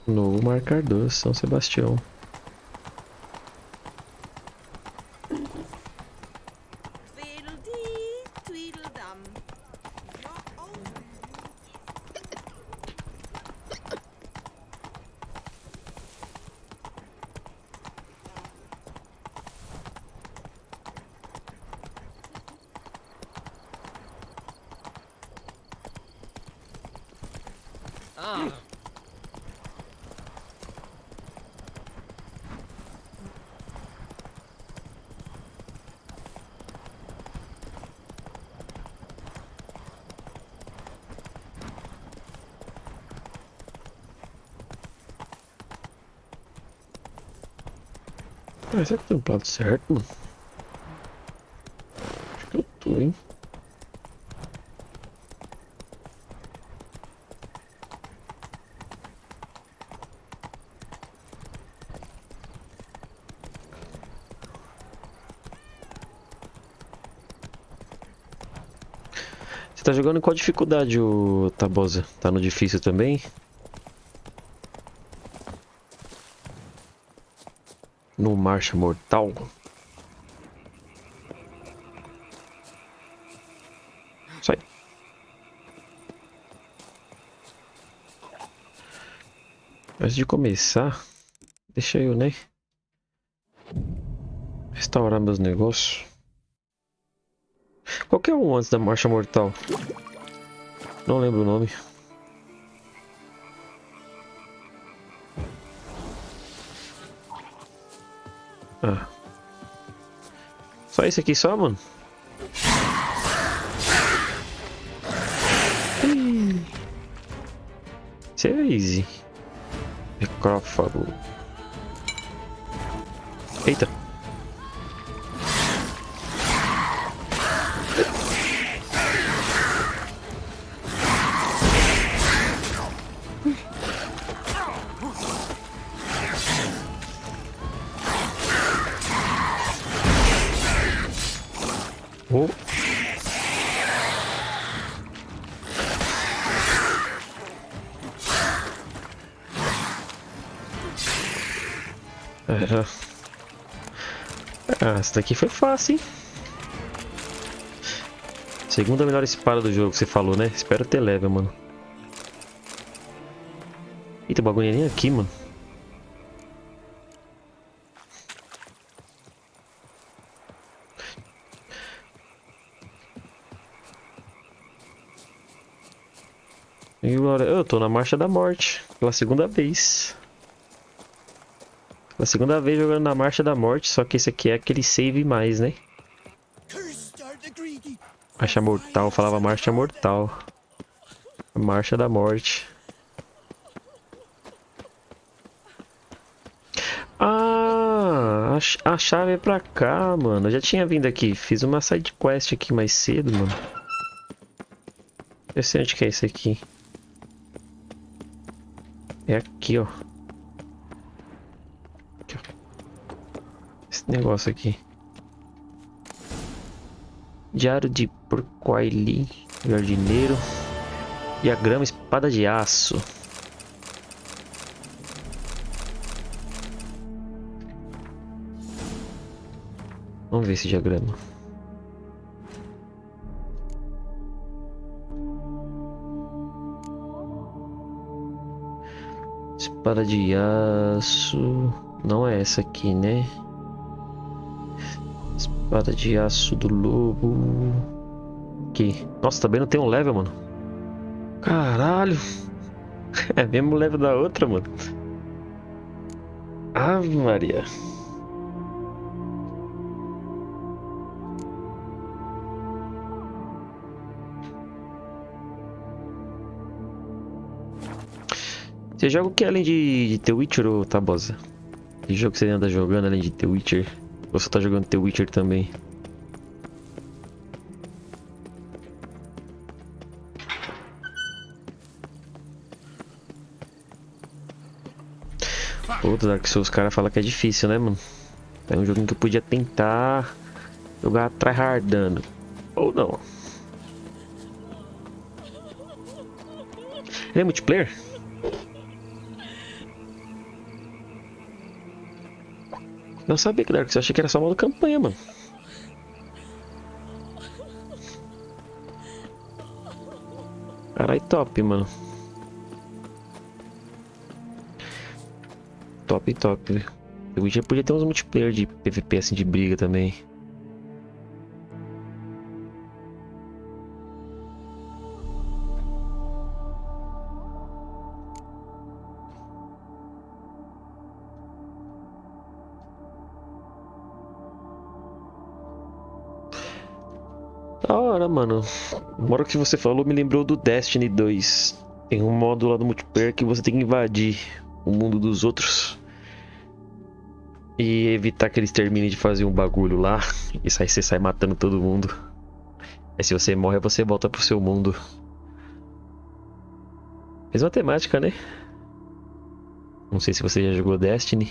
Novo marcador, São Sebastião. Ah, será que eu tô no plato certo, mano? Acho que eu tô, hein? Você tá jogando em qual dificuldade, ô Tabosa? Tá no difícil também? No Marcha Mortal? Sai. Antes de começar, deixa eu, né? Restaurar meus negócios. Qual que é o antes da Marcha Mortal? Não lembro o nome. Ah. Só esse aqui só, mano? Isso é easy. Necrófago. Eita. Oh. Ah, essa daqui foi fácil, hein? Segunda melhor espada do jogo que você falou, né? Espero ter level, mano. Eita, o bagulho nem aqui, mano. E agora, eu tô na Marcha da Morte. Pela segunda vez. Pela segunda vez jogando na Marcha da Morte. Só que esse aqui é aquele save mais, né? Marcha Mortal. Falava Marcha Mortal. Marcha da Morte. Ah, a chave é pra cá, mano. Eu já tinha vindo aqui. Fiz uma side quest aqui mais cedo, mano. Eu sei onde que é esse aqui. É aqui, ó. Aqui, ó. Esse negócio aqui. Diário de Porcoili, jardineiro. Diagrama espada de aço. Vamos ver esse diagrama. Espada de aço. Não é essa aqui, né? Espada de aço do lobo. Aqui. Nossa, também não tem um level, mano. Caralho. É mesmo level da outra, mano. Ave Maria. Você joga o que além de The Witcher ou Tabosa? Que jogo que você anda jogando além de The Witcher? Ou você tá jogando The Witcher também? Pô, Dark Souls, os caras falam que é difícil, né, mano? É um jogo que eu podia tentar jogar tryhardando. Ou não. Ele é multiplayer? Não sabia que Dark Souls, achei que era só modo campanha, mano. Carai, top, mano. Top, top. Eu já podia ter uns multiplayer de PVP assim de briga também. Da hora, mano. Na hora que você falou, me lembrou do Destiny 2. Tem um modo lá do multiplayer que você tem que invadir o mundo dos outros e evitar que eles terminem de fazer um bagulho lá. E aí você sai matando todo mundo. Aí se você morre, você volta pro seu mundo. Mesma temática, né? Não sei se você já jogou Destiny.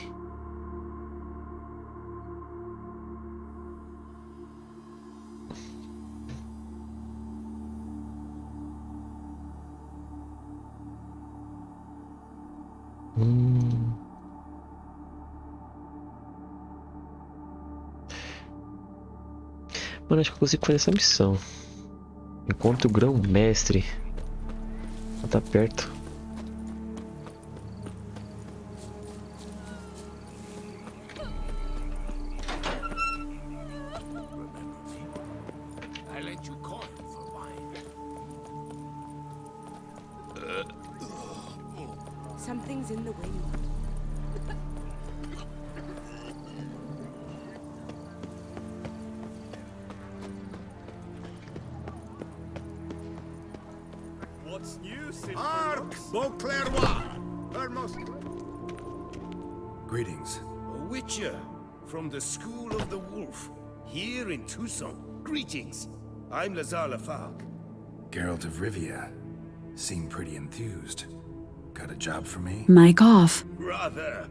Mano, acho que eu consigo fazer essa missão. Encontre o grão-mestre. Tá perto. I lent you coin for wine. Something's in the wind. What's new, Arc Beauclervois! Hermos. Greetings. A witcher from the School of the Wolf, here in Tucson. Greetings. I'm Lazar Lafargue. Geralt of Rivia. Seem pretty enthused. Got a job for me? Mic off. Rather.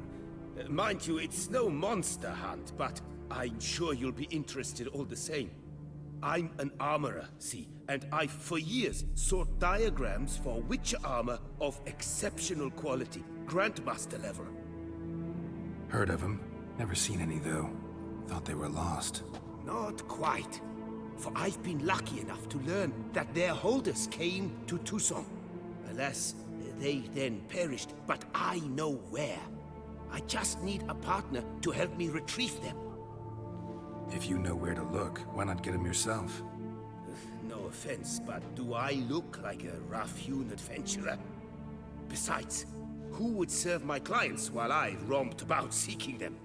Mind you, it's no monster hunt, but I'm sure you'll be interested all the same. I'm an armorer, see, and I've for years sought diagrams for witcher armor of exceptional quality, Grandmaster level. Heard of them. Never seen any, though. Thought they were lost. Not quite. For I've been lucky enough to learn that their holders came to Tucson. Alas, they then perished, but I know where. I just need a partner to help me retrieve them. If you know where to look, why not get them yourself? No offense, but do I look like a rough-hewn adventurer? Besides, who would serve my clients while I romped about seeking them?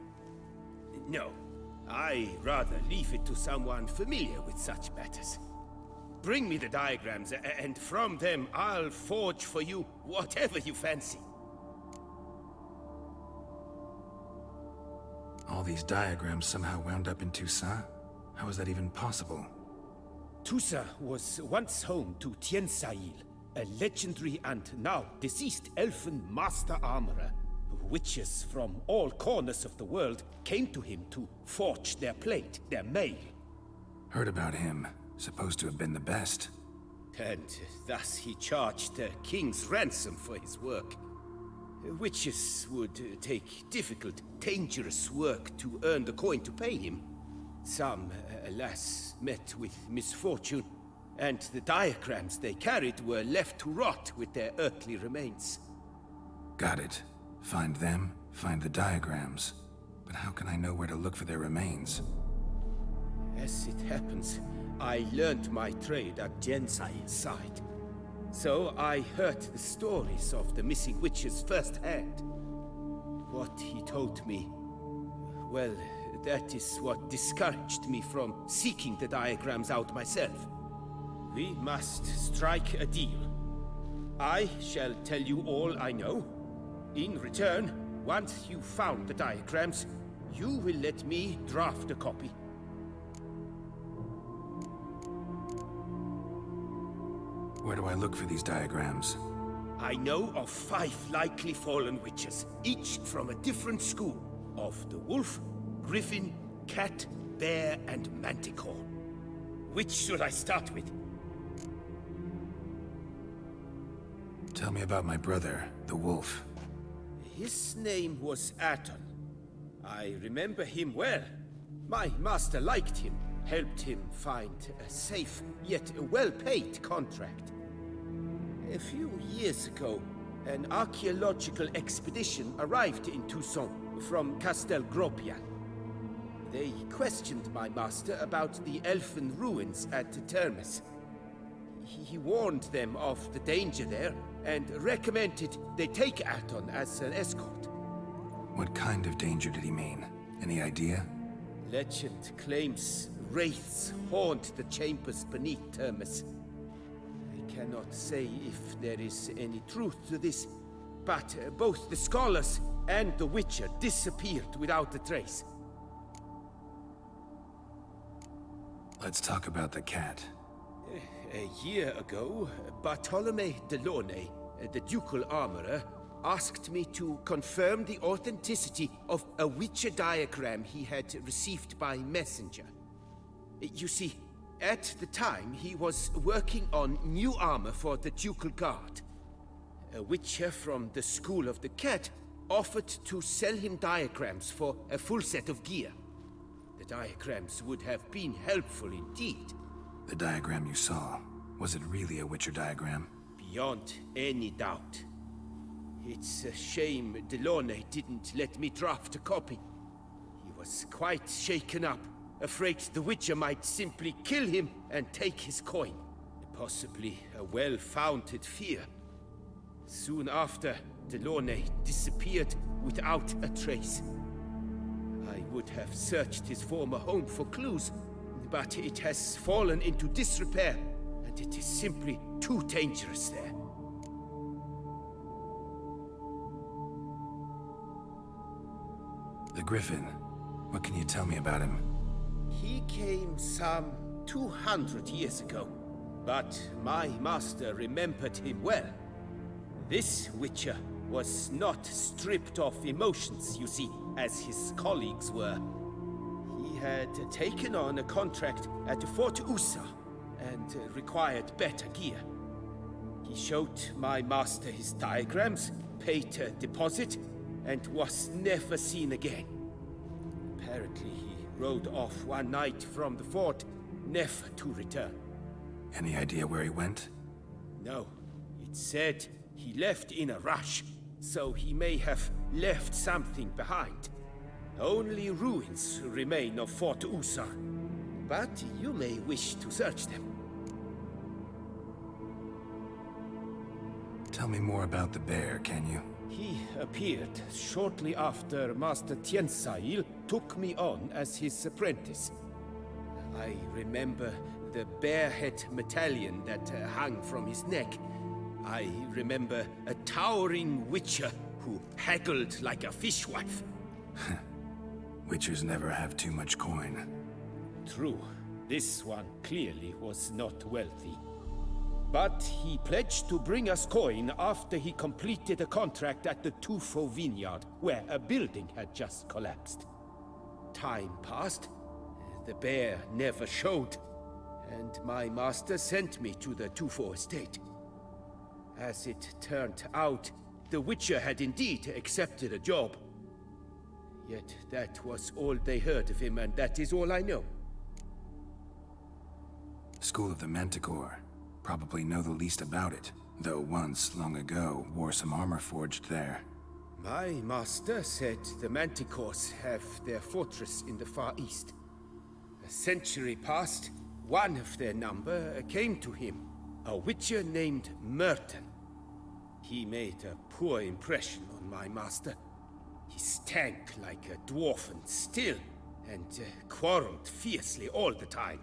No, I rather leave it to someone familiar with such matters. Bring me the diagrams, and from them I'll forge for you whatever you fancy. All these diagrams somehow wound up in Toussaint? How is that even possible? Toussaint was once home to Tiensail, a legendary and now deceased elfin master armorer. Witches from all corners of the world came to him to forge their plate, their mail. Heard about him. Supposed to have been the best. And thus he charged a king's ransom for his work. Witches would take difficult, dangerous work to earn the coin to pay him. Some, alas, met with misfortune, and the diagrams they carried were left to rot with their earthly remains. Got it. Find them, find the diagrams. But how can I know where to look for their remains? As it happens, I learned my trade at Jensail's side. So I heard the stories of the missing witches firsthand. What he told me, well, that is what discouraged me from seeking the diagrams out myself. We must strike a deal. I shall tell you all I know. In return, once you've found the diagrams, you will let me draft a copy. Where do I look for these diagrams? I know of 5 likely fallen witches, each from a different school of the wolf, griffin, cat, bear, and manticore. Which should I start with? Tell me about my brother, the wolf. His name was Aton. I remember him well. My master liked him, helped him find a safe, yet well-paid contract. A few years ago, an archaeological expedition arrived in Tucson from Castel Gropia. They questioned my master about the elfin ruins at Termes. He warned them of the danger there and recommended they take Aton as an escort. What kind of danger did he mean? Any idea? Legend claims wraiths haunt the chambers beneath Termes. I cannot say if there is any truth to this, but both the scholars and the Witcher disappeared without a trace. Let's talk about the cat. A year ago, Bartolome de Launay, the ducal armorer, asked me to confirm the authenticity of a Witcher diagram he had received by messenger. You see, at the time he was working on new armor for the ducal guard. A Witcher from the School of the Cat offered to sell him diagrams for a full set of gear. The diagrams would have been helpful indeed. The diagram you saw, was it really a Witcher diagram? Beyond any doubt. It's a shame Delaunay didn't let me draft a copy. He was quite shaken up, afraid the Witcher might simply kill him and take his coin. Possibly a well-founded fear. Soon after, Delaunay disappeared without a trace. I would have searched his former home for clues, but it has fallen into disrepair, and it is simply too dangerous there. The Griffin. What can you tell me about him? He came some 200 years ago, but my master remembered him well. This Witcher was not stripped of emotions, you see, as his colleagues were. He had taken on a contract at Fort Usa and required better gear. He showed my master his diagrams, paid a deposit, and was never seen again. Apparently, he rode off one night from the fort, never to return. Any idea where he went? No. It said he left in a rush, so he may have left something behind. Only ruins remain of Fort Usa, but you may wish to search them. Tell me more about the bear, can you? He appeared shortly after Master Tiensail took me on as his apprentice. I remember the bear-head medallion that hung from his neck. I remember a towering Witcher who haggled like a fishwife. Witchers never have too much coin. True. This one clearly was not wealthy. But he pledged to bring us coin after he completed a contract at the Tufo vineyard, where a building had just collapsed. Time passed. The bear never showed, and my master sent me to the Tufo estate. As it turned out, the Witcher had indeed accepted a job. Yet that was all they heard of him, and that is all I know. School of the Manticore. Probably know the least about it, though once, long ago, wore some armor forged there. My master said the Manticores have their fortress in the Far East. A century past, one of their number came to him, a Witcher named Merton. He made a poor impression on my master. He stank like a dwarfen still, and quarreled fiercely all the time.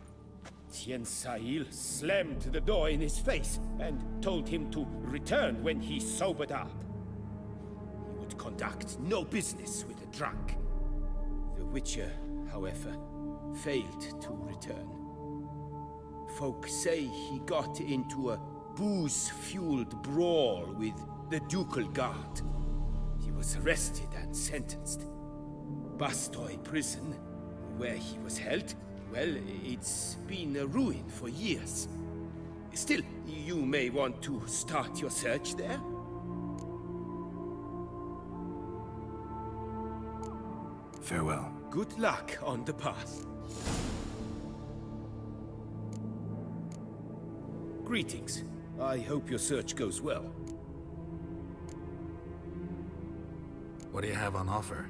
Tiensail slammed the door in his face and told him to return when he sobered up. He would conduct no business with a drunk. The Witcher, however, failed to return. Folk say he got into a booze-fueled brawl with the ducal guard. He was arrested and sentenced. Bastoy prison, where he was held, well, it's been a ruin for years. Still, you may want to start your search there. Farewell. Good luck on the path. Greetings. I hope your search goes well. What do you have on offer?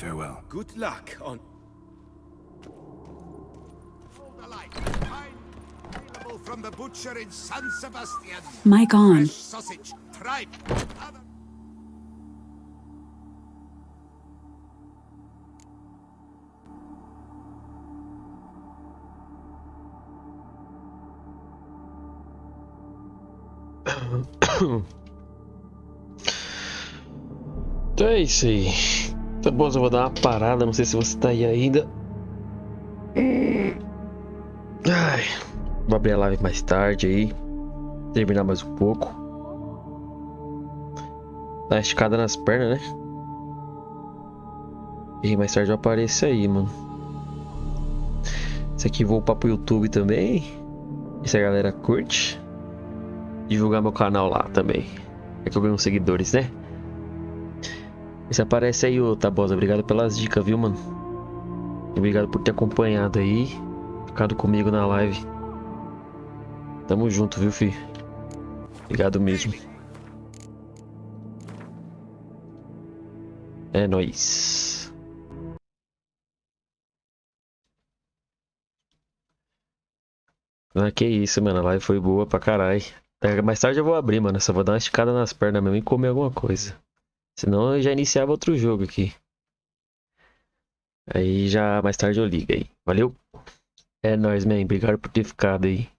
Farewell. Good luck on... From the butcher in San Sebastian. Mic on. Fresh sausage, tripe. Então é isso aí. Tá bom, eu vou dar uma parada. Não sei se você tá aí ainda. Ai, vou abrir a live mais tarde aí. Terminar mais um pouco. Dá uma esticada nas pernas, né? E mais tarde eu apareço aí, mano. Isso aqui vou upar pro YouTube também. E se a galera curte, divulgar meu canal lá também. É que eu ganho uns seguidores, né? E se aparece aí, ô Tabosa. Obrigado pelas dicas, viu, mano? Obrigado por ter acompanhado aí. Ficado comigo na live. Tamo junto, viu, filho? Obrigado mesmo. É nóis. Ah, que isso, mano. A live foi boa pra caralho. Mais tarde eu vou abrir, mano. Só vou dar uma esticada nas pernas mesmo e comer alguma coisa. Senão eu já iniciava outro jogo aqui. Aí já mais tarde eu ligo aí. Valeu? É nóis, man. Obrigado por ter ficado aí.